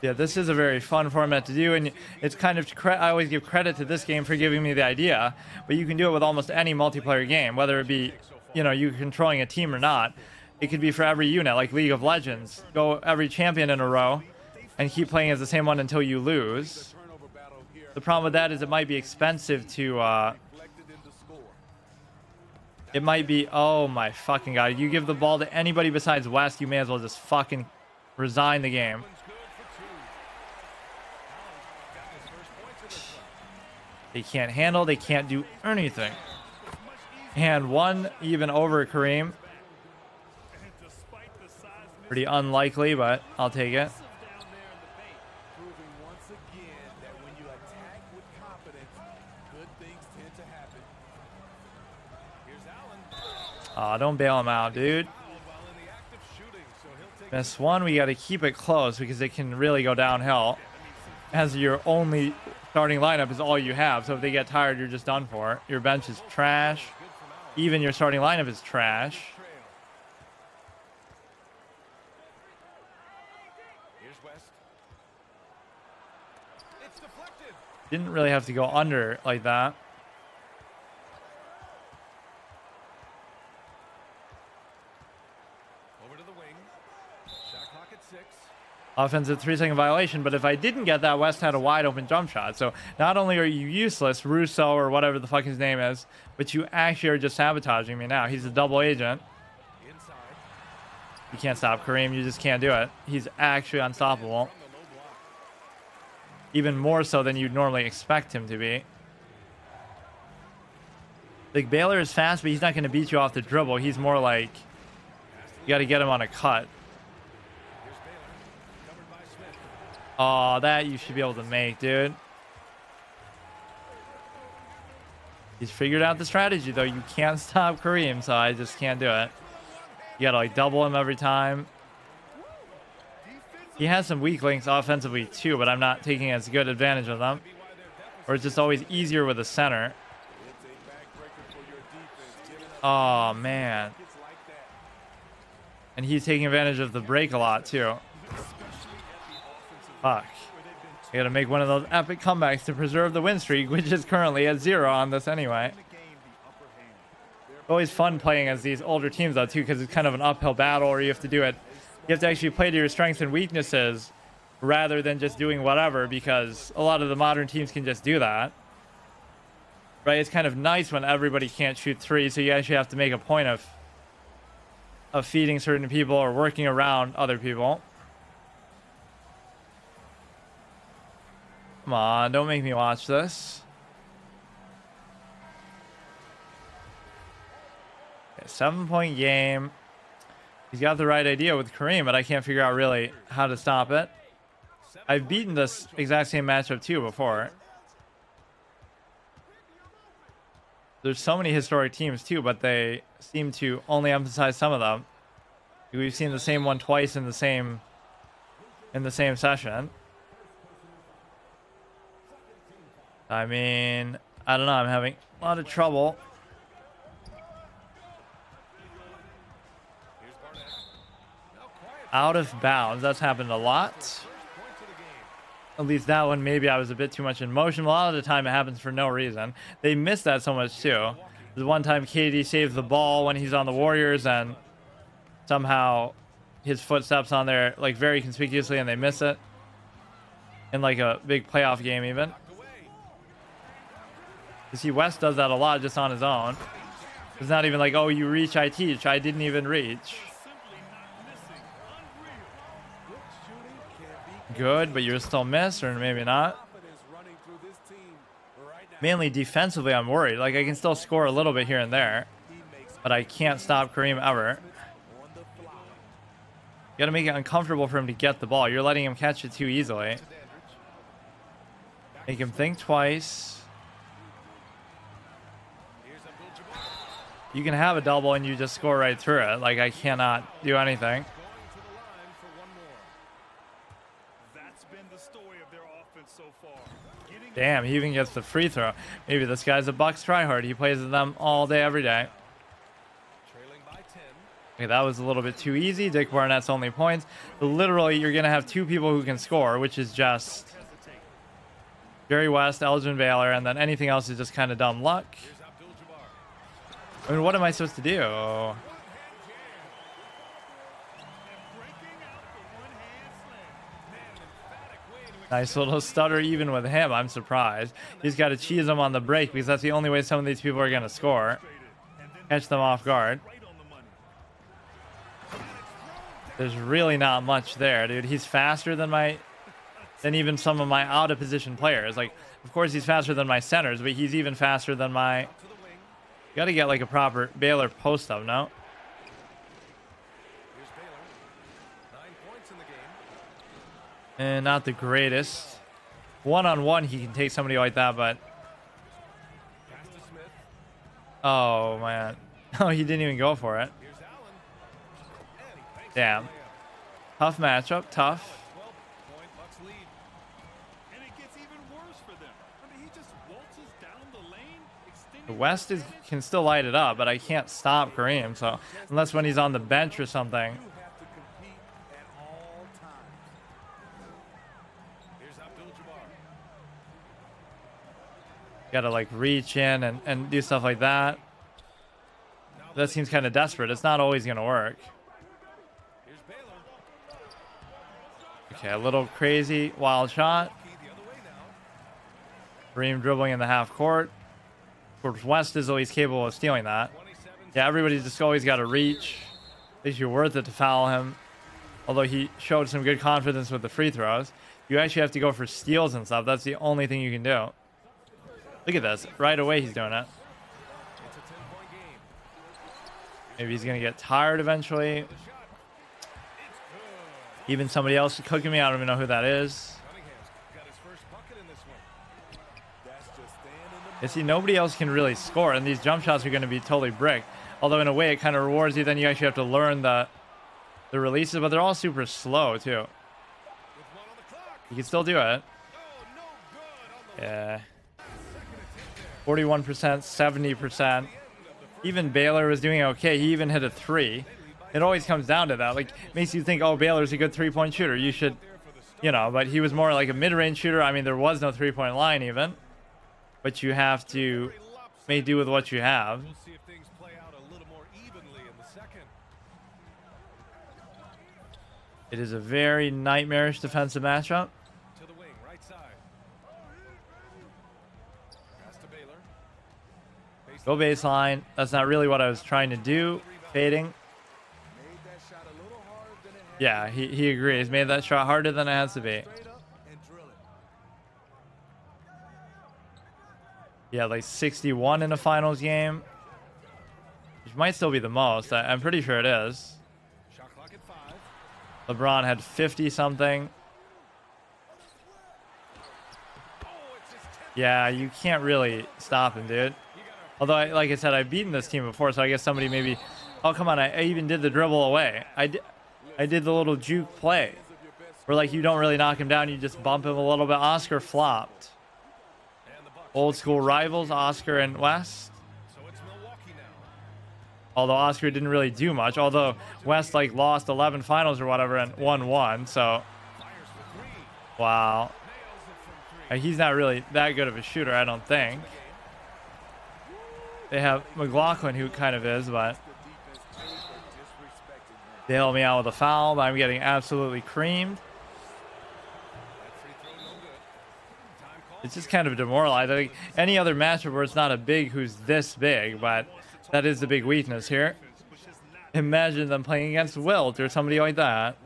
Yeah, this is a very fun format to do, and it's kind of, I always give credit to this game for giving me the idea, but you can do it with almost any multiplayer game, whether it be, you know, you controlling a team or not. It could be for every unit, like League of Legends. Go every champion in a row and keep playing as the same one until you lose. The problem with that is it might be expensive to, it might be, oh my fucking god, you give the ball to anybody besides West, you may as well just fucking resign the game. They can't handle, they can't do anything. And one even over Kareem. Pretty unlikely, but I'll take it. Aw, don't bail him out, dude. Miss one, we got to keep it close because it can really go downhill. As your only starting lineup is all you have, so if they get tired, you're just done for. Your bench is trash. Even your starting lineup is trash. Didn't really have to go under like that. Offensive 3-second violation, but if I didn't get that, West had a wide open jump shot. So not only are you useless, Russo or whatever the fuck his name is, but you actually are just sabotaging me now. He's a double agent. You can't stop Kareem. You just can't do it. He's actually unstoppable. Even more so than you'd normally expect him to be. Like, Baylor is fast, but he's not going to beat you off the dribble. He's more like, you got to get him on a cut. Oh, that you should be able to make, dude. He's figured out the strategy, though. You can't stop Kareem, so I just can't do it. You gotta, like, double him every time. He has some weak links offensively, too, but I'm not taking as good advantage of them. Or it's just always easier with a center. Oh, man. And he's taking advantage of the break a lot, too. Fuck. I gotta make one of those epic comebacks to preserve the win streak, which is currently at 0 on this anyway. Always fun playing as these older teams, though, too, because it's kind of an uphill battle, or you have to do it. You have to actually play to your strengths and weaknesses rather than just doing whatever, because a lot of the modern teams can just do that. Right? It's kind of nice when everybody can't shoot threes, so you actually have to make a point of feeding certain people or working around other people. Come on, don't make me watch this. Okay, 7-point game. He's got the right idea with Kareem, but I can't figure out really how to stop it. I've beaten this exact same matchup too before. There's so many historic teams too, but they seem to only emphasize some of them. We've seen the same one twice in the same session. I mean, I don't know. I'm having a lot of trouble. Out of bounds. That's happened a lot. At least that one, maybe I was a bit too much in motion. A lot of the time it happens for no reason. They miss that so much too. The one time KD saved the ball when he's on the Warriors and somehow his foot steps on there like very conspicuously and they miss it. In like a big playoff game even. You see West does that a lot just on his own. It's not even like, oh, you reach, I teach. I didn't even reach. Good, but you're still miss, or maybe not. Mainly defensively, I'm worried. Like, I can still score a little bit here and there, but I can't stop Kareem ever. You got to make it uncomfortable for him to get the ball. You're letting him catch it too easily. Make him think twice. You can have a double and you just score right through it. Like, I cannot do anything. Damn, he even gets the free throw. Maybe this guy's a Bucks tryhard. He plays with them all day, every day. Okay, that was a little bit too easy. Dick Barnett's only points. But literally, you're going to have two people who can score, which is just Jerry West, Elgin Baylor, and then anything else is just kind of dumb luck. I mean, what am I supposed to do? Nice little stutter even with him. I'm surprised. He's got to cheese them on the break because that's the only way some of these people are going to score. Catch them off guard. There's really not much there, dude. He's faster than even some of my out of position players. Like, of course he's faster than my centers, but he's even faster than my... You got to get like a proper Baylor post up, no? And not the greatest. One-on-one, he can take somebody like that, but... Oh, man. Oh, he didn't even go for it. Damn. Tough matchup, tough. The West can still light it up, but I can't stop Kareem, so... Unless when he's on the bench or something... Gotta like reach in and do stuff like that. That seems kind of desperate. It's not always gonna work. Okay, a little crazy wild shot. Kareem dribbling in the half court. Of course, West is always capable of stealing that. Yeah, everybody's just always got to reach. At least you're worth it to foul him. Although he showed some good confidence with the free throws. You actually have to go for steals and stuff. That's the only thing you can do. Look at this. Right away, he's doing it. Maybe he's going to get tired eventually. Even somebody else cooking me. I don't even know who that is. You see, nobody else can really score, and these jump shots are going to be totally bricked. Although, in a way, it kind of rewards you. Then you actually have to learn the releases, but they're all super slow, too. You can still do it. Yeah. 41%, 70%. Even Baylor was doing okay. He even hit a 3. It always comes down to that. Like, makes you think, oh, Baylor's a good three-point shooter. You should, but he was more like a mid-range shooter. I mean, there was no three-point line even. But you have to make do with what you have. It is a very nightmarish defensive matchup. Go baseline. That's not really what I was trying to do. Fading. Yeah, he agrees. Made that shot harder than it has to be. Yeah, like 61 in a finals game. Which might still be the most. I'm pretty sure it is. LeBron had 50-something. Yeah, you can't really stop him, dude. Although, like I said, I've beaten this team before, so I guess somebody maybe... Oh, come on, I even did the dribble away. I did the little juke play. Where, like, you don't really knock him down, you just bump him a little bit. Oscar flopped. Old school rivals, Oscar and West. Although Oscar didn't really do much. Although West like lost 11 finals or whatever and won one. So, wow. He's not really that good of a shooter, I don't think. They have McLaughlin, who kind of is, but they held me out with a foul. But I'm getting absolutely creamed. It's just kind of demoralizing. Like any other matchup where it's not a big who's this big, but that is the big weakness here. Imagine them playing against Wilt or somebody like that.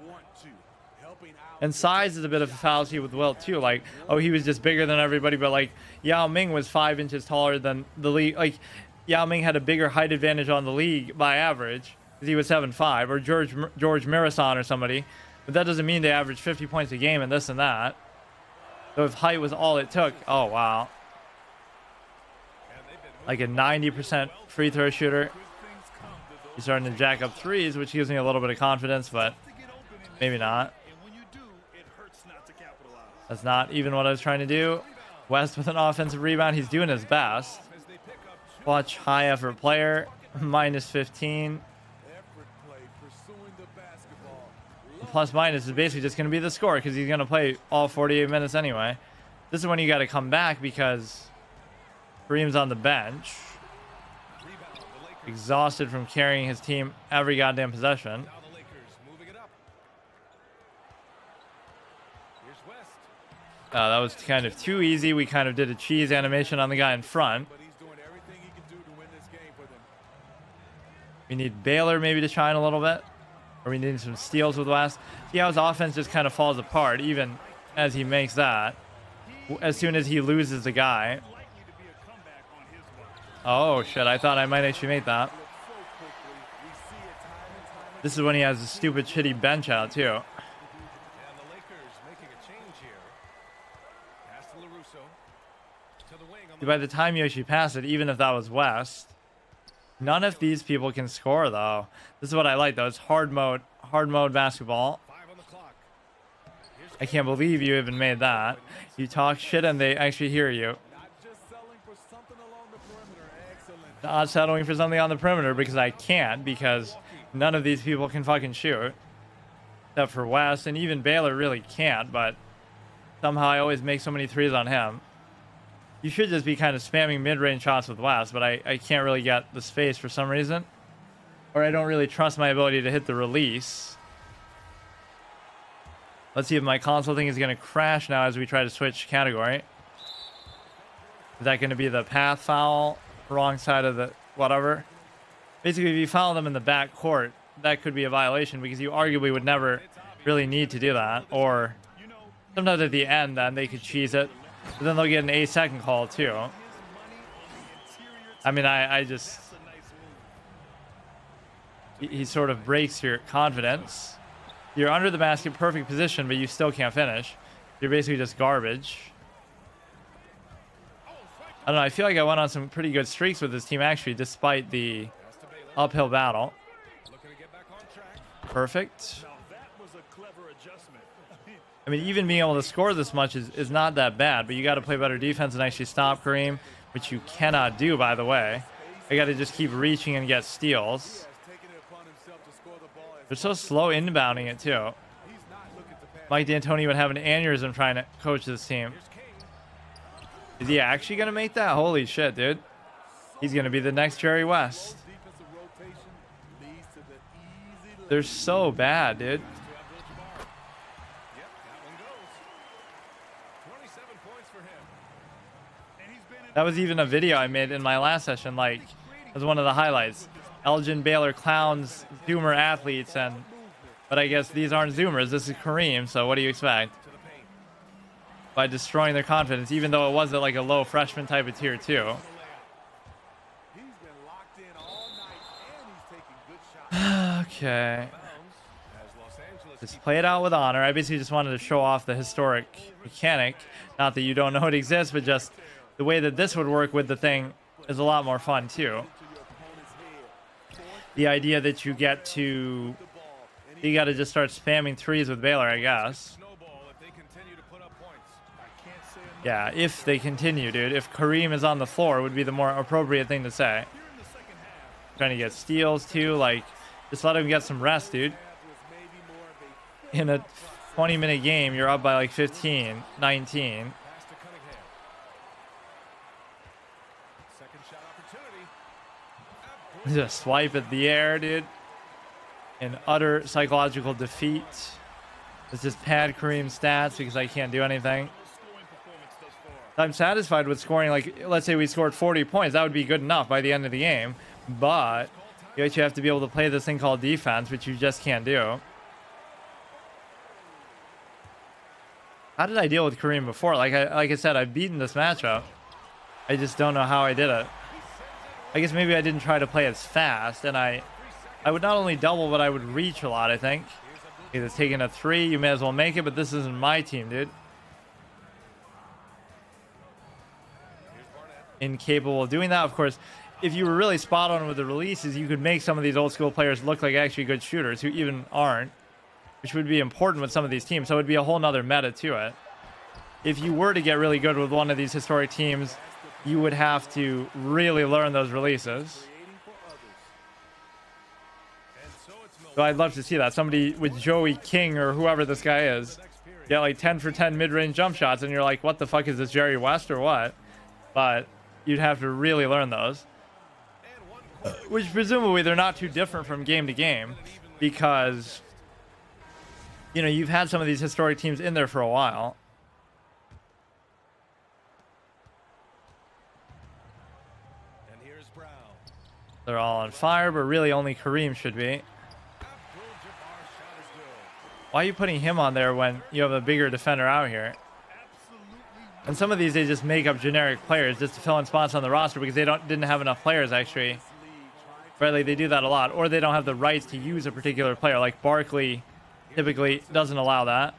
And size is a bit of a fallacy with Wilt too. Like, oh, he was just bigger than everybody, but like Yao Ming was 5 inches taller than the league. Like, Yao Ming had a bigger height advantage on the league by average because he was 7'5", or George Mirasan or somebody. But that doesn't mean they average 50 points a game and this and that. So if height was all it took, oh wow. Like a 90% free throw shooter. He's starting to jack up threes, which gives me a little bit of confidence, but maybe not. That's not even what I was trying to do. West with an offensive rebound. He's doing his best. Clutch, high effort player. Minus 15. The plus minus is basically just going to be the score because he's going to play all 48 minutes anyway. This is when you got to come back because Kareem's on the bench. Exhausted from carrying his team every goddamn possession. That was kind of too easy. We kind of did a cheese animation on the guy in front. We need Baylor maybe to shine a little bit. Or we need some steals with West. See how his offense just kind of falls apart even as he makes that. As soon as he loses the guy. Oh shit, I thought I might actually make that. This is when he has a stupid shitty bench out too. By the time you actually pass it, even if that was West, none of these people can score though. This is what I like though. It's hard mode basketball. I can't believe you even made that. You talk shit and they actually hear you. Not settling for something on the perimeter because I can't, because none of these people can fucking shoot. Except for West, and even Baylor really can't, but somehow I always make so many threes on him. You should just be kind of spamming mid-range shots with West, but I can't really get the space for some reason. Or I don't really trust my ability to hit the release. Let's see if my console thing is going to crash now as we try to switch category. Is that going to be the path foul? Wrong side of the whatever. Basically, if you foul them in the back court, that could be a violation because you arguably would never really need to do that. Or sometimes at the end, then they could cheese it. But then they'll get an 8-second call too. I mean, I just... He sort of breaks your confidence. You're under the basket, perfect position, but you still can't finish. You're basically just garbage. I don't know, I feel like I went on some pretty good streaks with this team actually, despite the uphill battle. Perfect. I mean, even being able to score this much is not that bad, but you got to play better defense and actually stop Kareem, which you cannot do, by the way. I got to just keep reaching and get steals. They're so slow inbounding it, too. Mike D'Antoni would have an aneurysm trying to coach this team. Is he actually going to make that? Holy shit, dude. He's going to be the next Jerry West. They're so bad, dude. That was even a video I made in my last session, like, as one of the highlights. Elgin Baylor clowns Zoomer athletes, but I guess these aren't Zoomers. This is Kareem, so what do you expect? By destroying their confidence, even though it wasn't like a low freshman type of tier 2. Okay. Just play it out with honor. I basically just wanted to show off the historic mechanic. Not that you don't know it exists, but just the way that this would work with the thing is a lot more fun too. The idea that you got to just start spamming threes with Baylor, I guess. Yeah, if they continue, dude. If Kareem is on the floor would be the more appropriate thing to say. trying to get steals too. Like, just let him get some rest, dude. In a 20-minute game, you're up by like 15, 19. Just swipe at the air, dude. In utter psychological defeat. Let's just pad Kareem's stats because I can't do anything. I'm satisfied with scoring, like, let's say we scored 40 points. That would be good enough by the end of the game. But you actually have to be able to play this thing called defense, which you just can't do. How did I deal with Kareem before? Like I said, I've beaten this matchup. I just don't know how I did it. I guess maybe I didn't try to play as fast, and I would not only double, but I would reach a lot, I think. Either taking a 3, you may as well make it, but this isn't my team, dude. Incapable of doing that. Of course, if you were really spot on with the releases, you could make some of these old school players look like actually good shooters who even aren't, which would be important with some of these teams. So it would be a whole nother meta to it. If you were to get really good with one of these historic teams, you would have to really learn those releases. So I'd love to see that. Somebody with Joey King or whoever this guy is get like 10 for 10 mid-range jump shots, and you're like, what the fuck is this, Jerry West or what? But you'd have to really learn those. Which presumably they're not too different from game to game, because, you know, you've had some of these historic teams in there for a while. They're all on fire, but really only Kareem should be. Why are you putting him on there when you have a bigger defender out here? And some of these, they just make up generic players just to fill in spots on the roster because they didn't have enough players, actually. Right, like they do that a lot. Or they don't have the rights to use a particular player. Like Barkley typically doesn't allow that.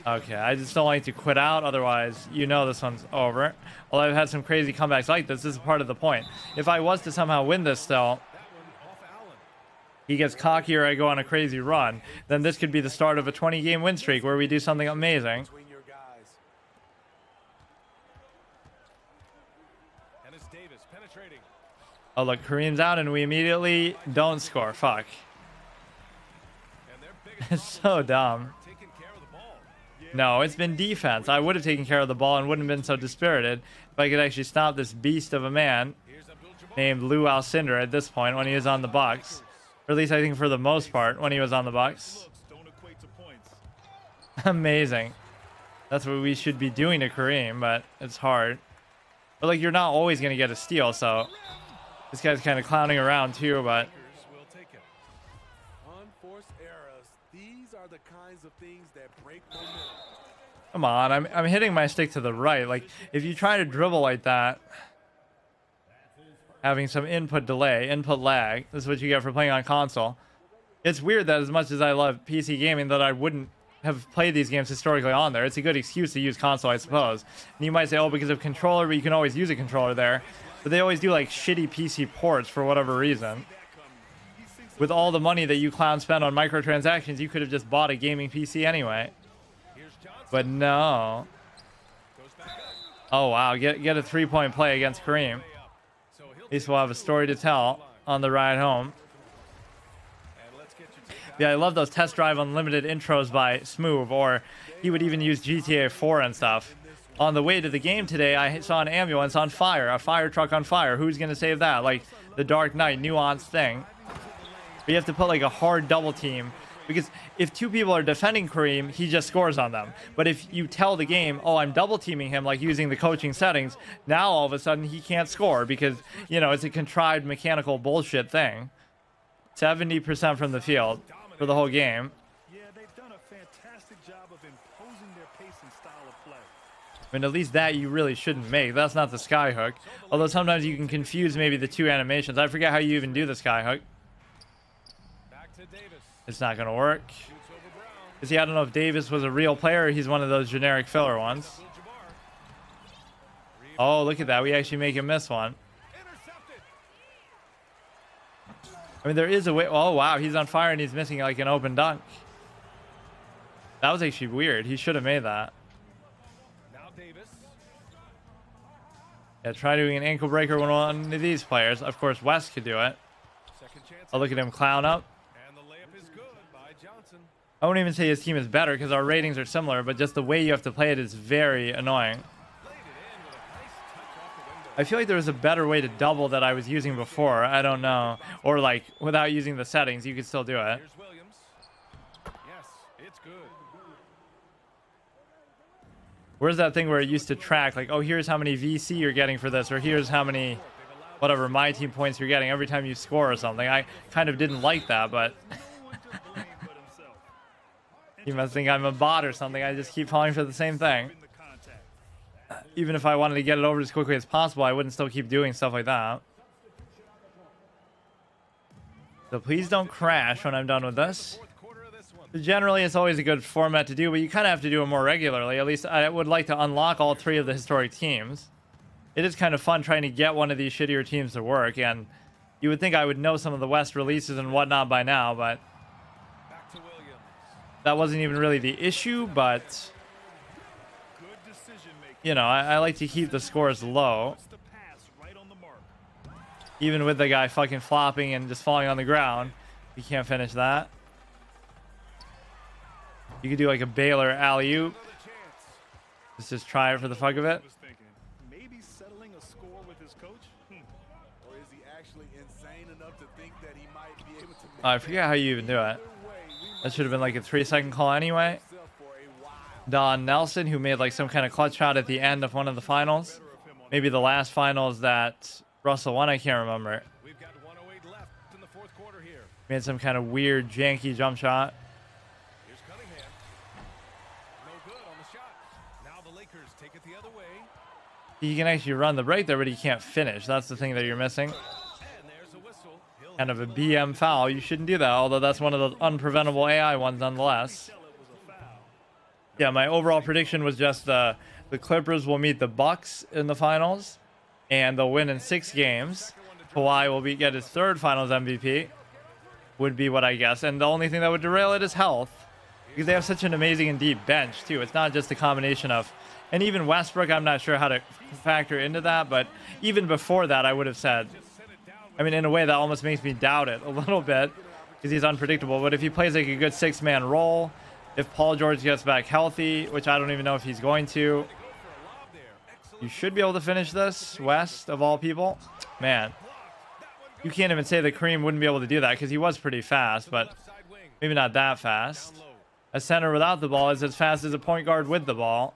Okay, I just don't like to quit out. Otherwise, you know this one's over. Although I've had some crazy comebacks like this. This is part of the point. If I was to somehow win this still, he gets cocky or I go on a crazy run, then this could be the start of a 20-game win streak where we do something amazing. Oh, look, Kareem's out and we immediately don't score. Fuck. It's so dumb. No, it's been defense. I would have taken care of the ball and wouldn't have been so dispirited if I could actually stop this beast of a man named Lou Alcindor at this point when he was on the Bucks. Or at least I think for the most part when he was on the Bucks. Amazing. That's what we should be doing to Kareem, but it's hard. But like, you're not always going to get a steal, so this guy's kind of clowning around too, but These are the kinds of things that break momentum. come on, I'm hitting my stick to the right. Like, if you try to dribble like that, having some input delay, input lag, this is what you get for playing on console. It's weird that as much as I love PC gaming, that I wouldn't have played these games historically on there. It's a good excuse to use console, I suppose. And you might say, oh, because of controller, but you can always use a controller there. But they always do like shitty PC ports for whatever reason. With all the money that you clowns spend on microtransactions, you could have just bought a gaming PC anyway. But no. Oh, wow. Get a three-point play against Kareem. At least we'll have a story to tell on the ride home. Yeah, I love those Test Drive Unlimited intros by Smoove, or he would even use GTA 4 and stuff. On the way to the game today, I saw an ambulance on fire, a fire truck on fire. Who's going to save that? Like the Dark Knight nuanced thing. But you have to put like a hard double team, because if two people are defending Kareem, he just scores on them. But if you tell the game, oh, I'm double teaming him, like using the coaching settings, now all of a sudden he can't score because, you know, it's a contrived mechanical bullshit thing. 70% from the field for the whole game. Yeah, they've done a fantastic job of imposing their pace and style of play. I mean, at least that you really shouldn't make. That's not the skyhook. Although sometimes you can confuse maybe the two animations. I forget how you even do the skyhook. It's not going to work. See, I don't know if Davis was a real player or he's one of those generic filler ones. Oh, look at that. We actually make him miss one. I mean, there is a way. Oh, wow. He's on fire and he's missing like an open dunk. That was actually weird. He should have made that. Now Davis. Yeah, try doing an ankle breaker when one of these players. Of course, West could do it. Second chance. I'll look at him clown up. And the layup is good by Johnson. I won't even say his team is better because our ratings are similar, but just the way you have to play it is very annoying. Laid it in with a nice touch off the window. I feel like there was a better way to double that I was using before. I don't know. Or like without using the settings, you could still do it. Here's Williams. Yes, it's good. Where's that thing where it used to track like, oh, here's how many VC you're getting for this, or here's how many whatever my team points you're getting every time you score or something. I kind of didn't like that, but you must think I'm a bot or something. I just keep falling for the same thing. Even if I wanted to get it over as quickly as possible, I wouldn't still keep doing stuff like that. So please don't crash when I'm done with this. Generally, it's always a good format to do, but you kind of have to do it more regularly. At least I would like to unlock all 3 of the historic teams. It is kind of fun trying to get one of these shittier teams to work, and you would think I would know some of the West releases and whatnot by now, but Back to Williams. that wasn't even really the issue. But Good decision making. you know, I like to keep the scores low, Puts the pass right on the mark. even with the guy fucking flopping and just falling on the ground. You can't finish that. You could do like a Baylor alley-oop. Another chance. Just try it for the fuck of it. Was thinking maybe settling a score with his coach. Or is he actually insane enough to think that he might be able to make I forget how you even do it. That should have been like a 3-second call anyway. himself for a while? Don Nelson, who made like some kind of clutch shot at the end of one of the finals. Maybe the last finals that Russell won, I can't remember. We've got 108 left in the fourth quarter here. Made some kind of weird, janky jump shot. Here's Cunningham. No good on the shot. Now the Lakers take it the other way. He can actually run the break there, but he can't finish. That's the thing that you're missing. And there's a whistle. He'll Kind of a BM foul. You shouldn't do that, although that's one of the unpreventable AI ones nonetheless. tell it was a foul. Yeah, my overall prediction was just the Clippers will meet the Bucks in the finals, and they'll win in 6 games. Kawhi will get his 3rd Finals MVP, would be what I guess. And the only thing that would derail it is health, because they have such an amazing and deep bench too. It's not just a combination of, and even Westbrook, I'm not sure how to factor into that, but even before that, I would have said, I mean, in a way that almost makes me doubt it a little bit, because he's unpredictable. But if he plays like a good 6-man role, if Paul George gets back healthy, which I don't even know if he's going to, you should be able to finish this, West, of all people. Man, you can't even say that Kareem wouldn't be able to do that, because he was pretty fast, but maybe not that fast. A center without the ball is as fast as a point guard with the ball,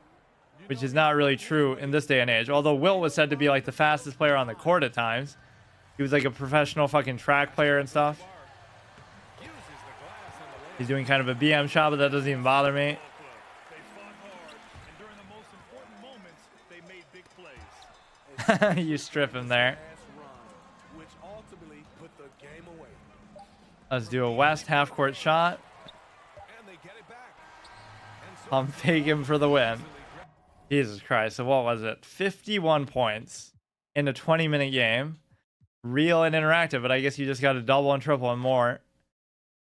which is not really true in this day and age. Although Wilt was said to be like the fastest player on the court at times. He was like a professional fucking track player and stuff. He's doing kind of a BM shot, but that doesn't even bother me. They fought hard, and during the most important moments, they made big plays. You strip him there. Fast run, which ultimately put the game away. Let's do a West half-court shot. And they get it back. And so Pump fake him for the win. Jesus Christ. So what was it? 51 points in a 20-minute game. Real and interactive, but I guess you just got to double and triple and more.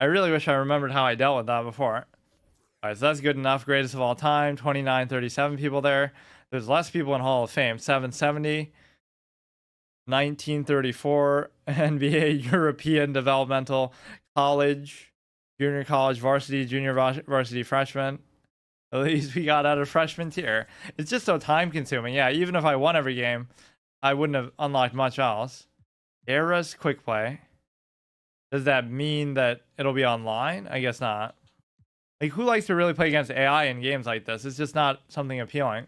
I really wish I remembered how I dealt with that before. All right, so that's good enough. Greatest of all time. 2937 people there. There's less people in Hall of Fame. 770. 1934. NBA European Developmental College. Junior college varsity. Junior varsity freshman. At least we got out of freshman tier. It's just so time consuming. Yeah, even if I won every game, I wouldn't have unlocked much else. Era's quick play. Does that mean that it'll be online? I guess not. Like, who likes to really play against AI in games like this? It's just not something appealing.